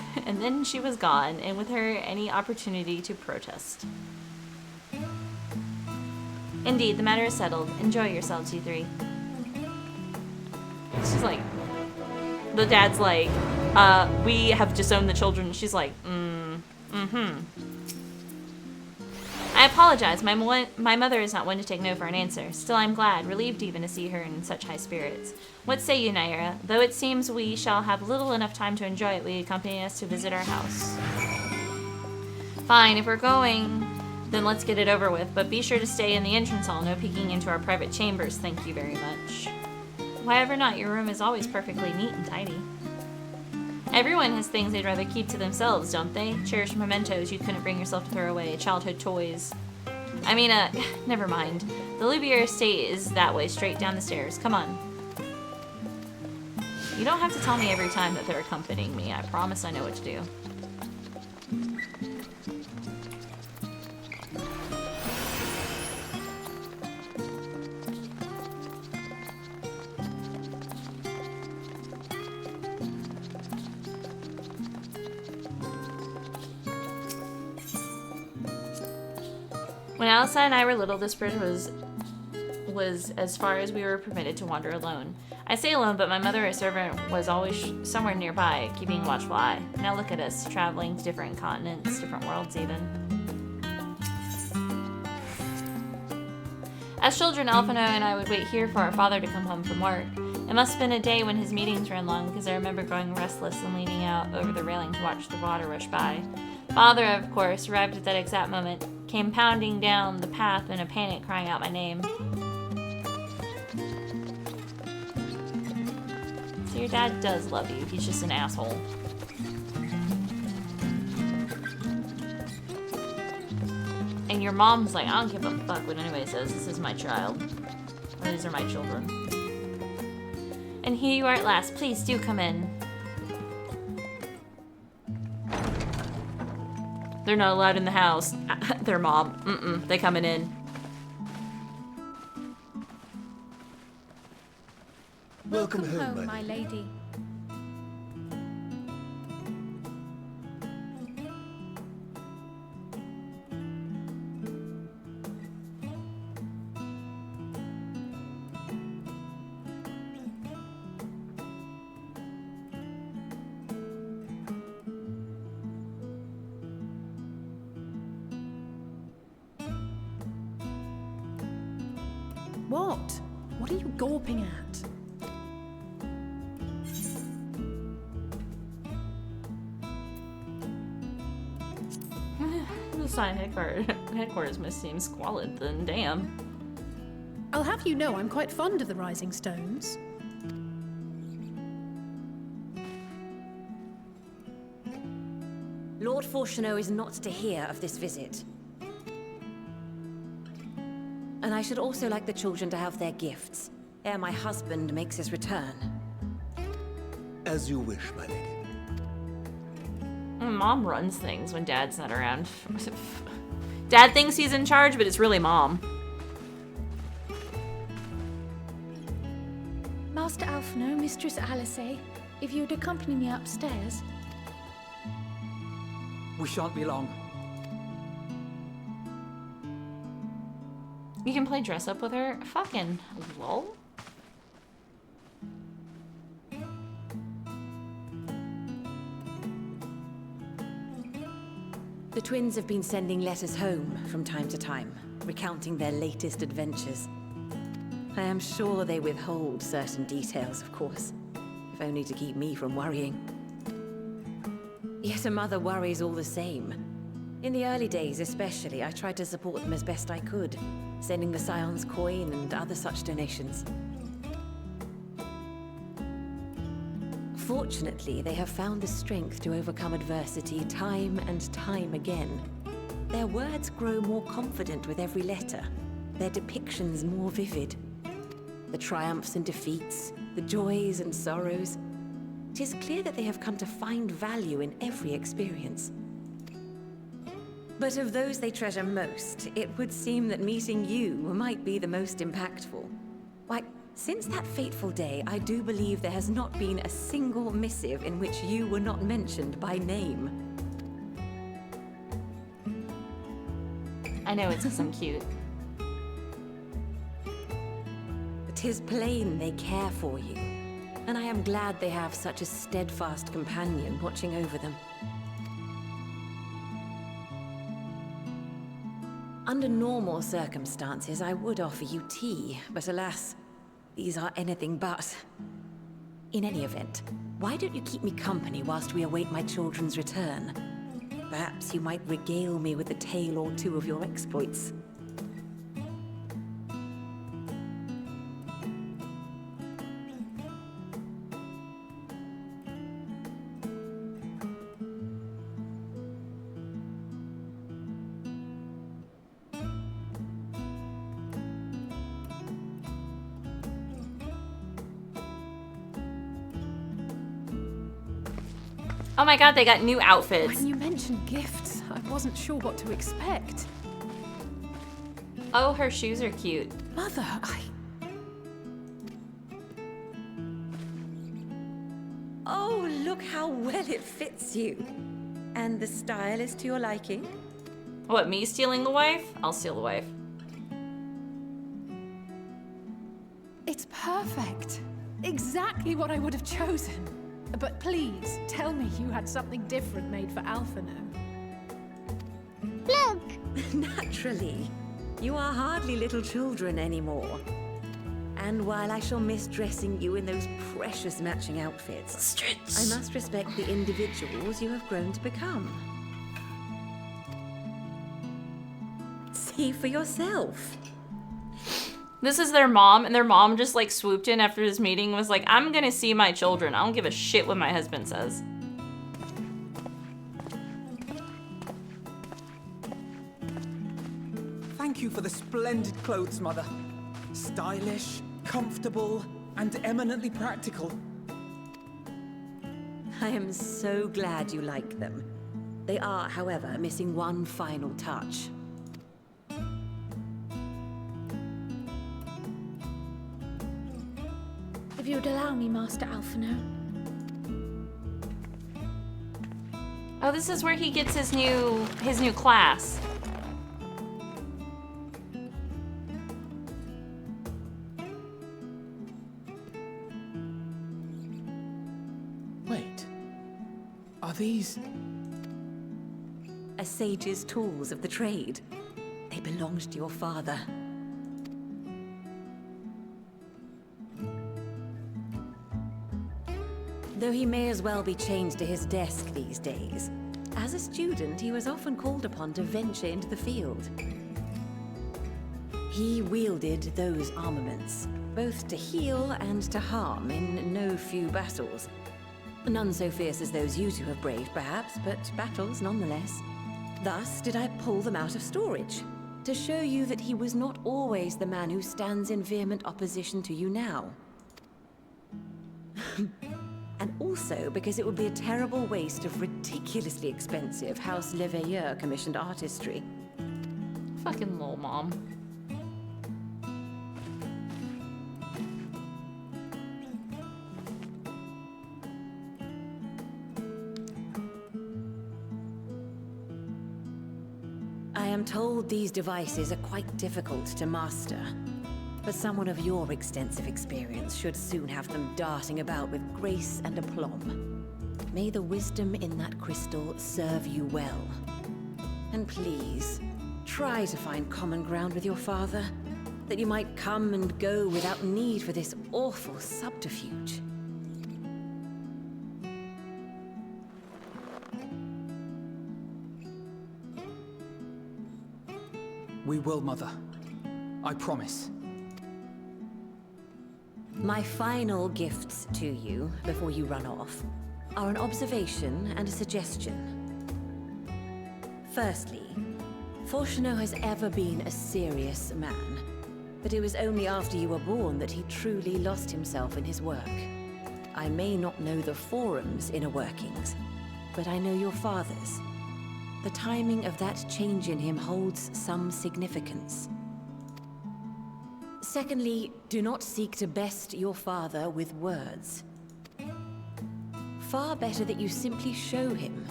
was gone, and with her any opportunity to protest. Indeed, the matter is settled. Enjoy yourselves, you three. She's like, the dad's like, we have disowned the children. She's like, I apologize. My mother is not one to take no for an answer. Still, I'm glad, relieved even to see her in such high spirits. What say you, Naira? Though it seems we shall have little enough time to enjoy it, will you accompany us to visit our house? Fine, if we're going Then let's get it over with, but be sure to stay in the entrance hall, no peeking into our private chambers, thank you very much. Why ever not, your room is always perfectly neat and tidy. Everyone has things they'd rather keep to themselves, don't they? Cherished mementos you couldn't bring yourself to throw away, childhood toys. I mean, never mind. The Lubier estate is that way, straight down the stairs. Come on. You don't have to tell me every time that they're accompanying me. I promise I know what to do. When Alisa and I were little, this bridge was as far as we were permitted to wander alone. I say alone, but my mother, a servant, was always somewhere nearby, keeping a watchful eye. Now look at us, traveling to different continents, different worlds even. As children, Alphino and I would wait here for our father to come home from work. It must have been a day when his meetings ran long, because I remember growing restless and leaning out over the railing to watch the water rush by. Father, of course, arrived at that exact moment, came pounding down the path in a panic, crying out my name. So your dad does love you, he's just an asshole. And your mom's like, I don't give a fuck what anybody says, this is my child. Or these are my children. And here you are at last, please do come in. They're not allowed in the house. Their mom. They coming in. Welcome home, my lady. What? What are you gawping at? The sign headquarters must seem squalid then, damn. I'll have you know I'm quite fond of the Rising Stones. Lord Fortuneau is not to hear of this visit. And I should also like the children to have their gifts, ere my husband makes his return. As you wish, my lady. Mom runs things when Dad's not around. Dad thinks he's in charge, but it's really Mom. Master Alphino, Mistress Alice, if you'd accompany me upstairs. We shan't be long. You can play dress up with her? Fucking lol. The twins have been sending letters home from time to time, recounting their latest adventures. I am sure they withhold certain details, of course, if only to keep me from worrying. Yet a mother worries all the same. In the early days especially, I tried to support them as best I could, sending the Scion's coin and other such donations. Fortunately, they have found the strength to overcome adversity time and time again. Their words grow more confident with every letter, their depictions more vivid. The triumphs and defeats, the joys and sorrows. 'Tis clear that they have come to find value in every experience. But of those they treasure most, it would seem that meeting you might be the most impactful. Why, since that fateful day, I do believe there has not been a single missive in which you were not mentioned by name. I know it's because I'm cute. But 'tis plain they care for you, and I am glad they have such a steadfast companion watching over them. Under normal circumstances, I would offer you tea, but alas, these are anything but. In any event, why don't you keep me company whilst we await my children's return? Perhaps you might regale me with a tale or two of your exploits. Oh my god, they got new outfits. When you mentioned gifts, I wasn't sure what to expect. Oh, her shoes are cute. Mother, Oh, look how well it fits you. And the style is to your liking? What, me stealing the wife? I'll steal the wife. It's perfect. Exactly what I would have chosen. But please, tell me you had something different made for Alphino. Look! Naturally. You are hardly little children anymore. And while I shall miss dressing you in those precious matching outfits, I must respect the individuals you have grown to become. See for yourself. This is their mom, and their mom just like swooped in after this meeting and was like, I'm gonna see my children. I don't give a shit what my husband says. Thank you for the splendid clothes, Mother. Stylish, comfortable, and eminently practical. I am so glad you like them. They are, however, missing one final touch. If you would allow me, Master Alphino. Oh, this is where he gets his new class. Wait. Are these... A sage's tools of the trade. They belonged to your father. Though he may as well be chained to his desk these days, as a student he was often called upon to venture into the field. He wielded those armaments, both to heal and to harm in no few battles. None so fierce as those you two have braved, perhaps, but battles nonetheless. Thus did I pull them out of storage, to show you that he was not always the man who stands in vehement opposition to you now. And also because it would be a terrible waste of ridiculously expensive House Leveilleur commissioned artistry. Fucking lol, Mom. I am told these devices are quite difficult to master. But someone of your extensive experience should soon have them darting about with grace and aplomb. May the wisdom in that crystal serve you well. And please, try to find common ground with your father, that you might come and go without need for this awful subterfuge. We will, Mother. I promise. My final gifts to you, before you run off, are an observation and a suggestion. Firstly, Fortuno has ever been a serious man, but it was only after you were born that he truly lost himself in his work. I may not know the Forum's inner workings, but I know your father's. The timing of that change in him holds some significance. Secondly, do not seek to best your father with words. Far better that you simply show him.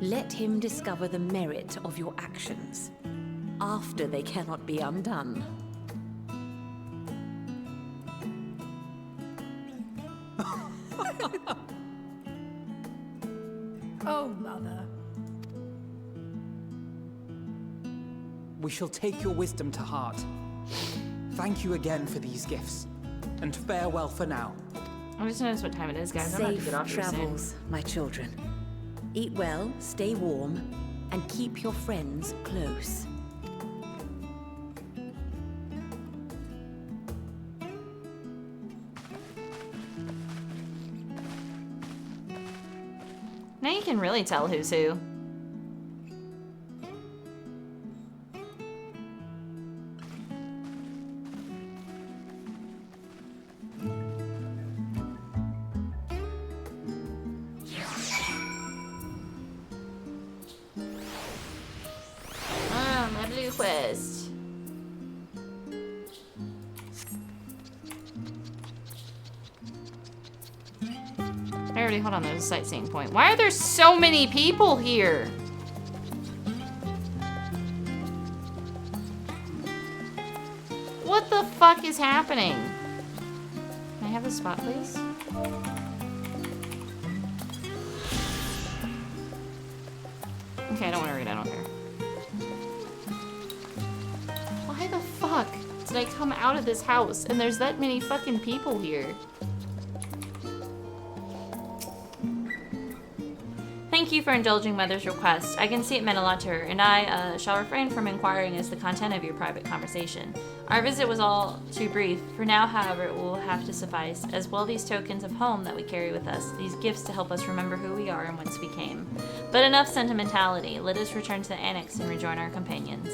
Let him discover the merit of your actions, after they cannot be undone. Oh, Mother. We shall take your wisdom to heart. Thank you again for these gifts, and farewell for now. I just noticed what time it is, guys. I'm about to get off Safe here soon. travels, my children. Eat well, stay warm, and keep your friends close. Now you can really tell who's who. My blue quest. Hold on, there's a sightseeing point. Why are there so many people here? What the fuck is happening? Can I have this spot, please? Okay, I don't want to read, I don't care. Why the fuck did I come out of this house and there's that many fucking people here? Thank you for indulging Mother's request. I can see it meant a lot to her, and I shall refrain from inquiring as the content of your private conversation. Our visit was all too brief. For now, however, it will have to suffice. As well, these tokens of home that we carry with us, these gifts to help us remember who we are and whence we came. But enough sentimentality. Let us return to the annex and rejoin our companions.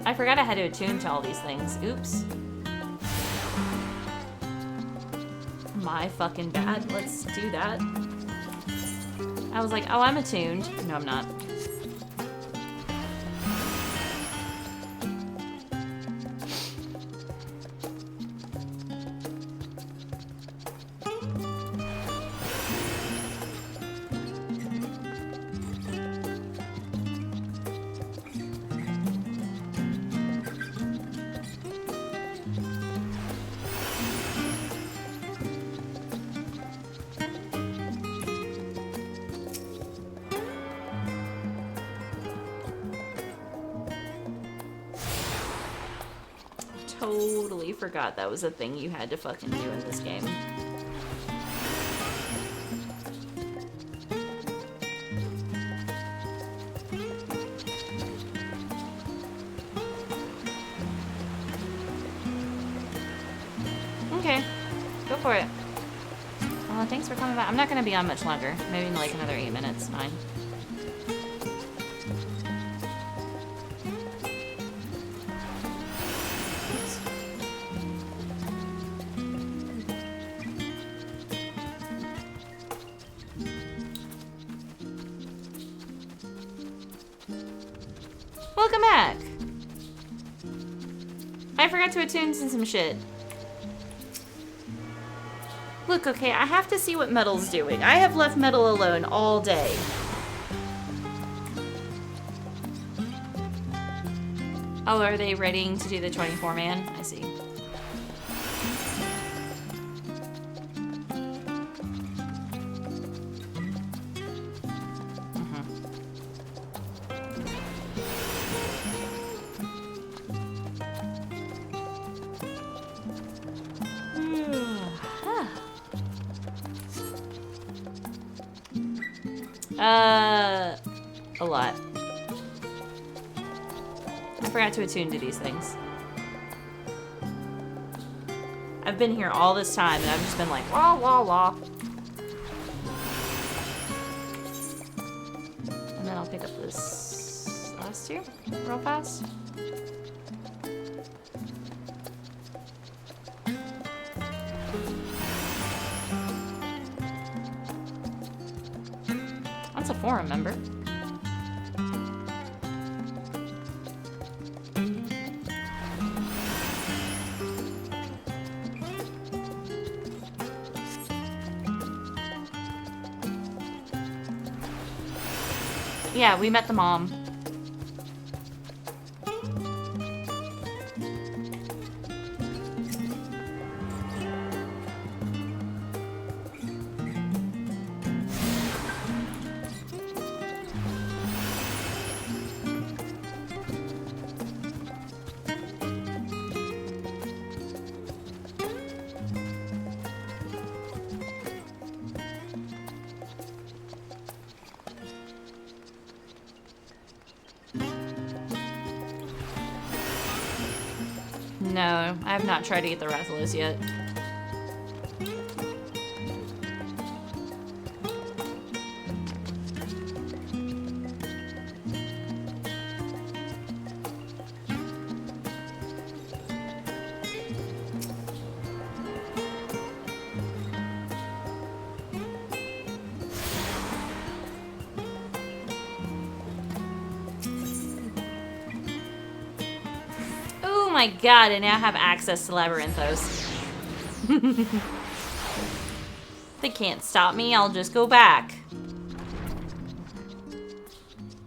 I forgot I had to attune to all these things. Oops. My fucking bad. Let's do that. I was like, oh, I'm attuned. No, I'm not. Totally forgot that was a thing you had to fucking do in this game. Okay, go for it. Well, thanks for coming back. I'm not gonna be on much longer. Maybe in like another 8 minutes, 9. Welcome back! I forgot to attune to some shit. Look, okay, I have to see what Metal's doing. I have left Metal alone all day. Oh, are they readying to do the 24-man? I see. A lot. I forgot to attune to these things. I've been here all this time and I've just been like, wah, wah, wah. And then I'll pick up this last two real fast. That's a forum member. Yeah, we met the mom. No, I have not tried to get the Rathalos yet. Oh my god, I now have access to Labyrinthos. They can't stop me, I'll just go back.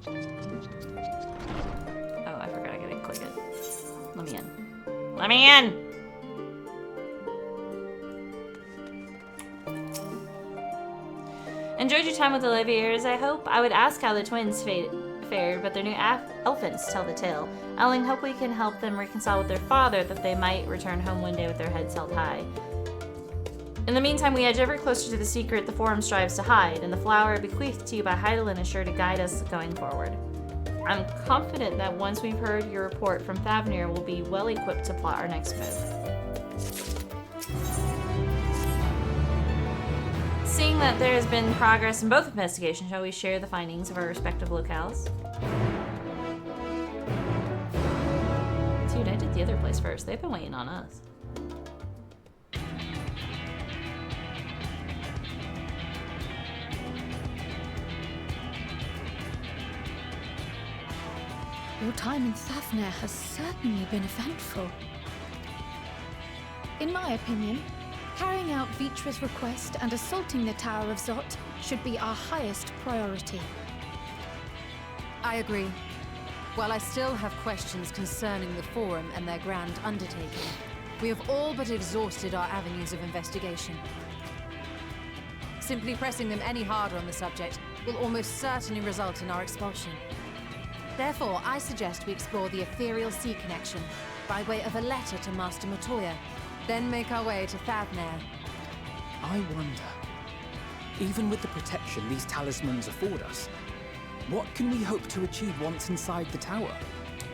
Oh, I forgot I gotta click it. Let me in. Let me in! Enjoyed your time with the Oliviers, I hope. I would ask how the twins fared, but their new elephants tell the tale. I hope we can help them reconcile with their father, that they might return home one day with their heads held high. In the meantime, we edge ever closer to the secret the Forum strives to hide, and the flower bequeathed to you by Hydaelyn is sure to guide us going forward. I'm confident that once we've heard your report from Thavnir, we'll be well equipped to plot our next move. Seeing that there has been progress in both investigations, shall we share the findings of our respective locales? Dude, I did the other place first. They've been waiting on us. Your time in Thavnir has certainly been eventful. In my opinion, carrying out Vitra's request and assaulting the Tower of Zot should be our highest priority. I agree. While I still have questions concerning the Forum and their grand undertaking, we have all but exhausted our avenues of investigation. Simply pressing them any harder on the subject will almost certainly result in our expulsion. Therefore, I suggest we explore the ethereal sea connection by way of a letter to Master Matoya, then make our way to Thavnir. I wonder, even with the protection these talismans afford us, what can we hope to achieve once inside the tower?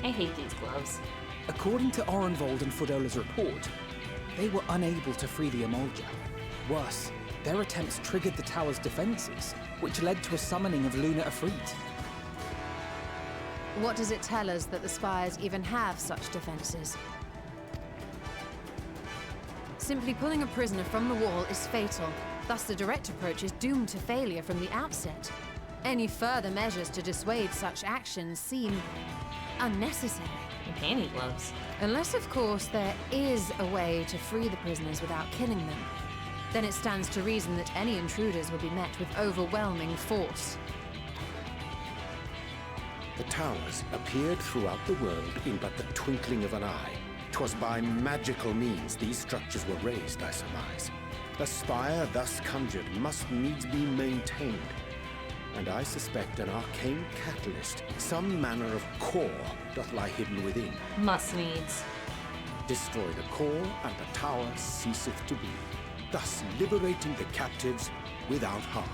I hate these gloves. According to Orenvold and Fodola's report, they were unable to free the Emolja. Worse, their attempts triggered the tower's defenses, which led to a summoning of Luna Afrit. What does it tell us that the Spires even have such defenses? Simply pulling a prisoner from the wall is fatal, thus the direct approach is doomed to failure from the outset. Any further measures to dissuade such actions seem unnecessary. Panty gloves. Unless, of course, there is a way to free the prisoners without killing them. Then it stands to reason that any intruders will be met with overwhelming force. The towers appeared throughout the world in but the twinkling of an eye. 'Twas by magical means these structures were raised, I surmise. The spire thus conjured must needs be maintained. And I suspect an arcane catalyst, some manner of core, doth lie hidden within. Must needs. Destroy the core, and the tower ceaseth to be, thus liberating the captives without harm.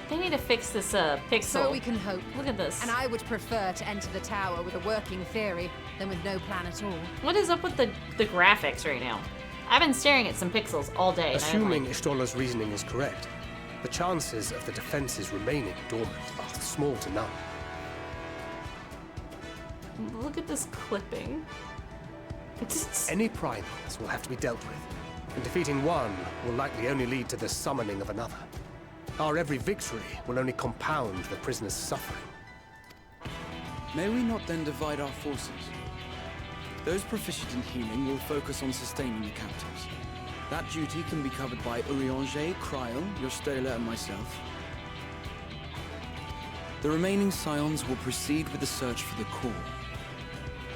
They need to fix this pixel. So we can hope. Look at this. And I would prefer to enter the tower with a working theory than with no plan at all. What is up with the graphics right now? I've been staring at some pixels all day. Assuming Ishtola's reasoning is correct, the chances of the defenses remaining dormant are small to none. Look at this clipping. Any primals will have to be dealt with, and defeating one will likely only lead to the summoning of another. Our every victory will only compound the prisoner's suffering. May we not then divide our forces? Those proficient in healing will focus on sustaining the captives. That duty can be covered by Urianger, Kryl, Yostela, and myself. The remaining scions will proceed with the search for the core.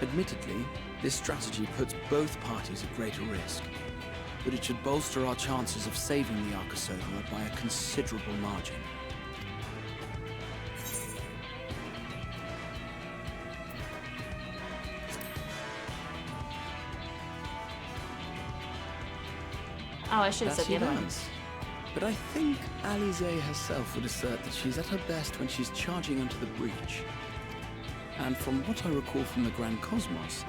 Admittedly, this strategy puts both parties at greater risk, but it should bolster our chances of saving the Kalcifer by a considerable margin. Oh, I should have said the other one. But I think Alize herself would assert that she's at her best when she's charging onto the breach. And from what I recall from the Grand Cosmos,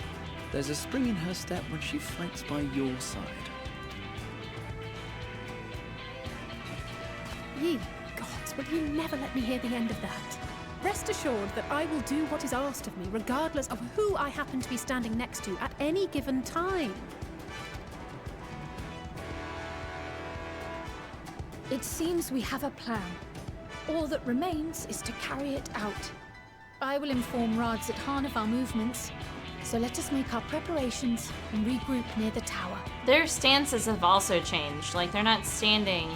There's a spring in her step when she fights by your side. Ye gods, will you never let me hear the end of that? Rest assured that I will do what is asked of me, regardless of who I happen to be standing next to at any given time. It seems we have a plan. All that remains is to carry it out. I will inform Rads at Han of our movements, so let us make our preparations and regroup near the tower. Their stances have also changed. Like, they're not standing.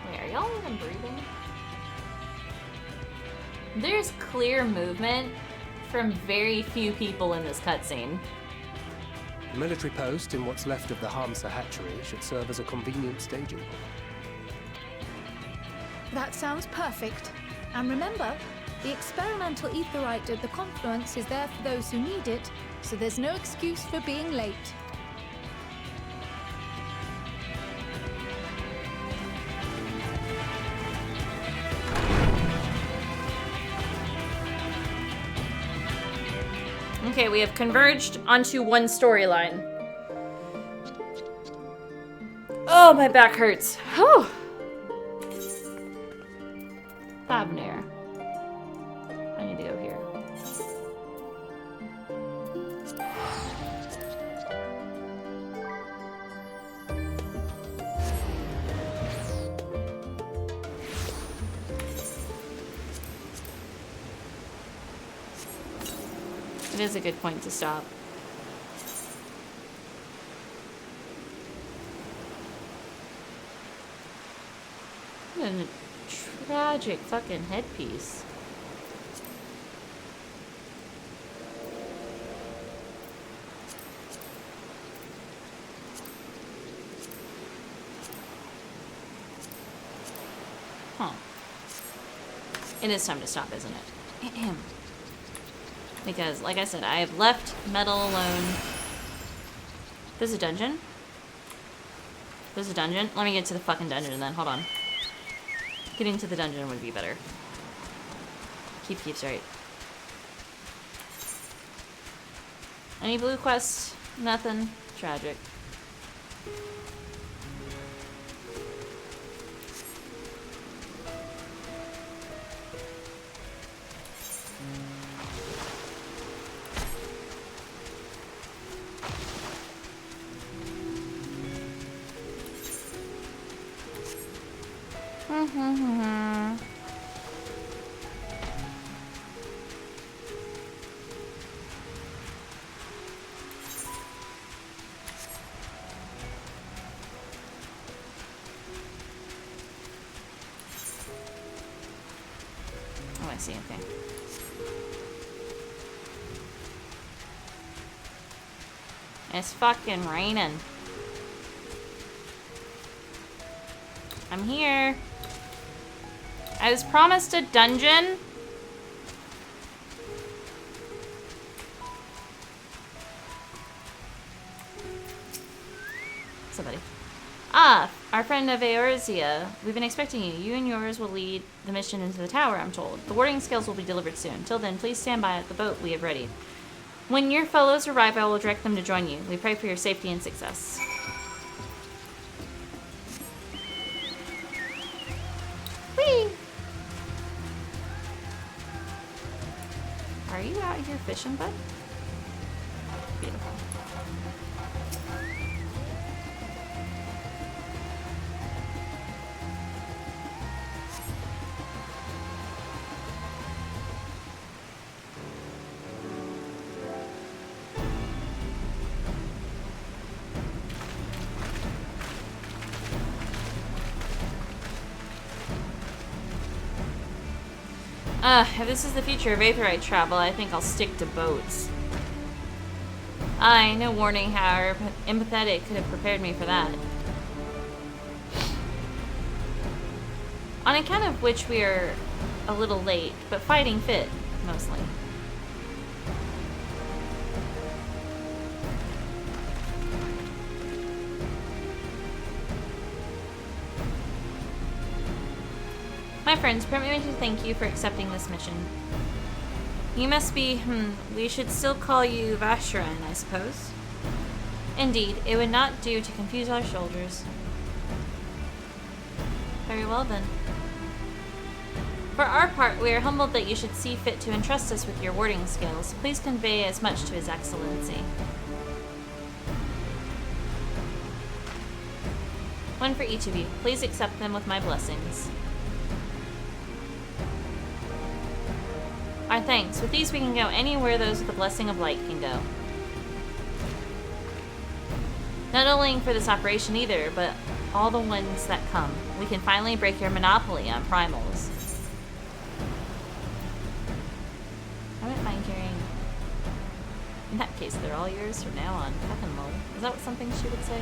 Wait, are y'all even breathing? There's clear movement from very few people in this cutscene. The military post in what's left of the Hamsa hatchery should serve as a convenient staging point. That sounds perfect. And remember, the experimental aetherite at the confluence is there for those who need it, so there's no excuse for being late. Okay, we have converged onto one storyline. Oh, my back hurts. Whew. Thavner. I need to go here. It is a good point to stop. What a tragic fucking headpiece. Huh. It is time to stop, isn't it? Ahem. Because, like I said, I have left Metal alone. There's a dungeon? There's a dungeon? Let me get to the fucking dungeon then. Hold on. Getting to the dungeon would be better. Keeps right. Any blue quests? Nothing. Tragic. Oh, I see, okay. It's fucking raining. I'm here. I was promised a dungeon. Somebody. Ah, our friend of Eorzea. We've been expecting you. You and yours will lead the mission into the tower, I'm told. The warding scales will be delivered soon. Till then, please stand by at the boat we have ready. When your fellows arrive, I will direct them to join you. We pray for your safety and success. Whee! Are you out here fishing, bud? Beautiful. If this is the future of Aetherite travel, I think I'll stick to boats. No warning how empathetic could have prepared me for that. On account of which we are a little late, but fighting fit, mostly. My friends, permit me to thank you for accepting this mission. You must be, we should still call you Vashran, I suppose. Indeed, it would not do to confuse our soldiers. Very well then. For our part, we are humbled that you should see fit to entrust us with your warding skills. Please convey as much to His Excellency. One for each of you. Please accept them with my blessings. Our thanks. With these we can go anywhere those with the blessing of light can go. Not only for this operation either, but all the ones that come. We can finally break your monopoly on primals. I wouldn't mind carrying... In that case, they're all yours from now on. Fucking lol. Is that what something she would say?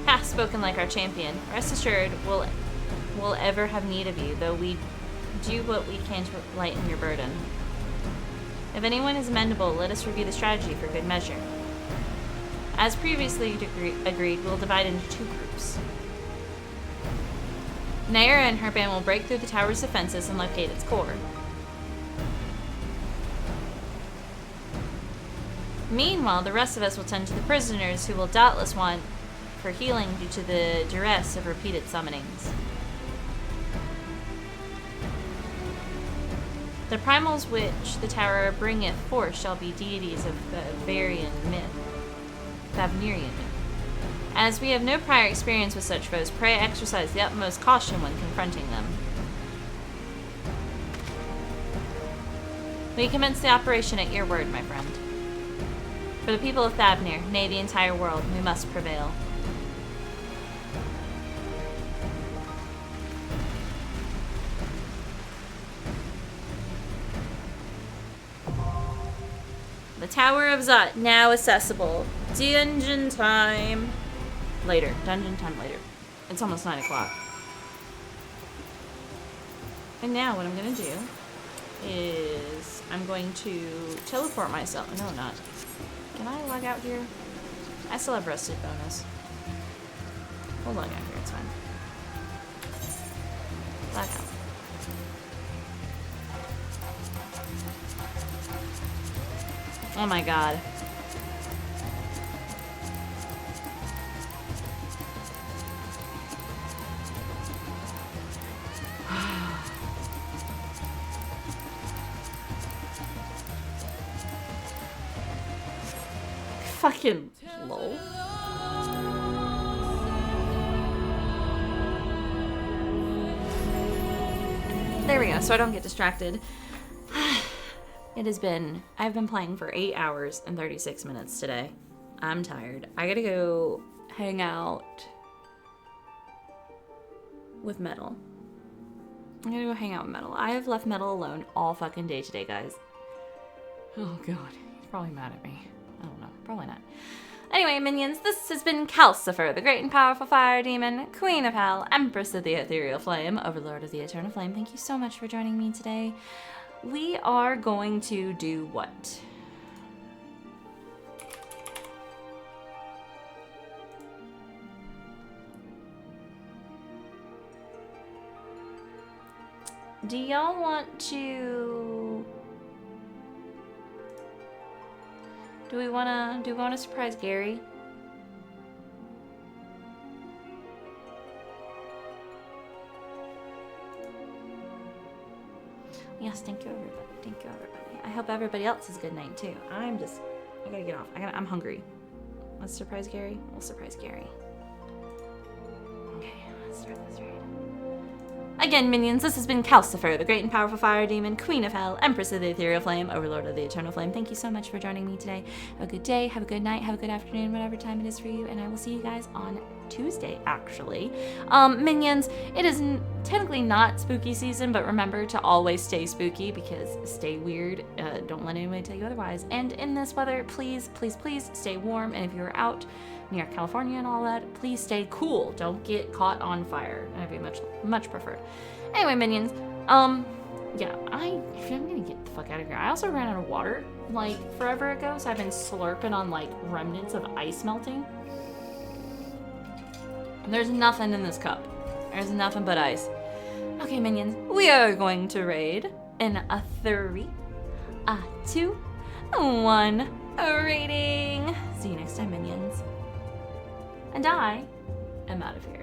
Ha! Spoken like our champion. Rest assured, we'll ever have need of you, though we do what we can to lighten your burden. If anyone is amendable, let us review the strategy for good measure. As previously agreed, we'll divide into two groups. Naira and her band will break through the tower's defenses and locate its core. Meanwhile, the rest of us will tend to the prisoners who will doubtless want for healing due to the duress of repeated summonings. The primals which the tower bringeth forth shall be deities of Bavarian myth, Thavnerian myth. As we have no prior experience with such foes, pray exercise the utmost caution when confronting them. We commence the operation at your word, my friend. For the people of Thavnir, nay, the entire world, we must prevail. The Tower of Zot, now accessible. Dungeon time. Later. Dungeon time later. It's almost 9 o'clock. And now what I'm going to do is I'm going to teleport myself. No, I'm not. Can I log out here? I still have rested bonus. We'll log out here. It's fine. Log out. Oh my god. Fucking lol. There we go, so I don't get distracted. I've been playing for 8 hours and 36 minutes today. I'm tired. I gotta go hang out with Metal. I'm gonna go hang out with Metal. I have left Metal alone all fucking day today, guys. Oh god, he's probably mad at me. I don't know, probably not. Anyway, minions, this has been Kalcifer, the great and powerful fire demon, Queen of Hell, Empress of the Ethereal Flame, Overlord of the Eternal Flame. Thank you so much for joining me today. We are going to do what? Do y'all want to... Do we want to surprise Gary? Yes, thank you everybody. Thank you everybody. I hope everybody else has a good night too. I gotta get off. I'm hungry. Let's surprise Gary. We'll surprise Gary. Okay, let's start this raid. Again, minions, this has been Kalcifer, the great and powerful fire demon, Queen of Hell, Empress of the Ethereal Flame, Overlord of the Eternal Flame. Thank you so much for joining me today. Have a good day, have a good night, have a good afternoon, whatever time it is for you, and I will see you guys on Tuesday, actually. Minions, it is technically not spooky season, but remember to always stay spooky because stay weird. Don't let anybody tell you otherwise. And in this weather, please, please, please stay warm. And if you're out near California and all that, please stay cool. Don't get caught on fire. That'd be much preferred. Anyway, minions, yeah, I'm gonna get the fuck out of here. I also ran out of water. like forever ago, so I've been slurping on like remnants of ice melting. There's nothing in this cup. There's nothing but ice. Okay, minions, we are going to raid in a 3, a 2, 1 rating. See you next time, minions. And I am out of here.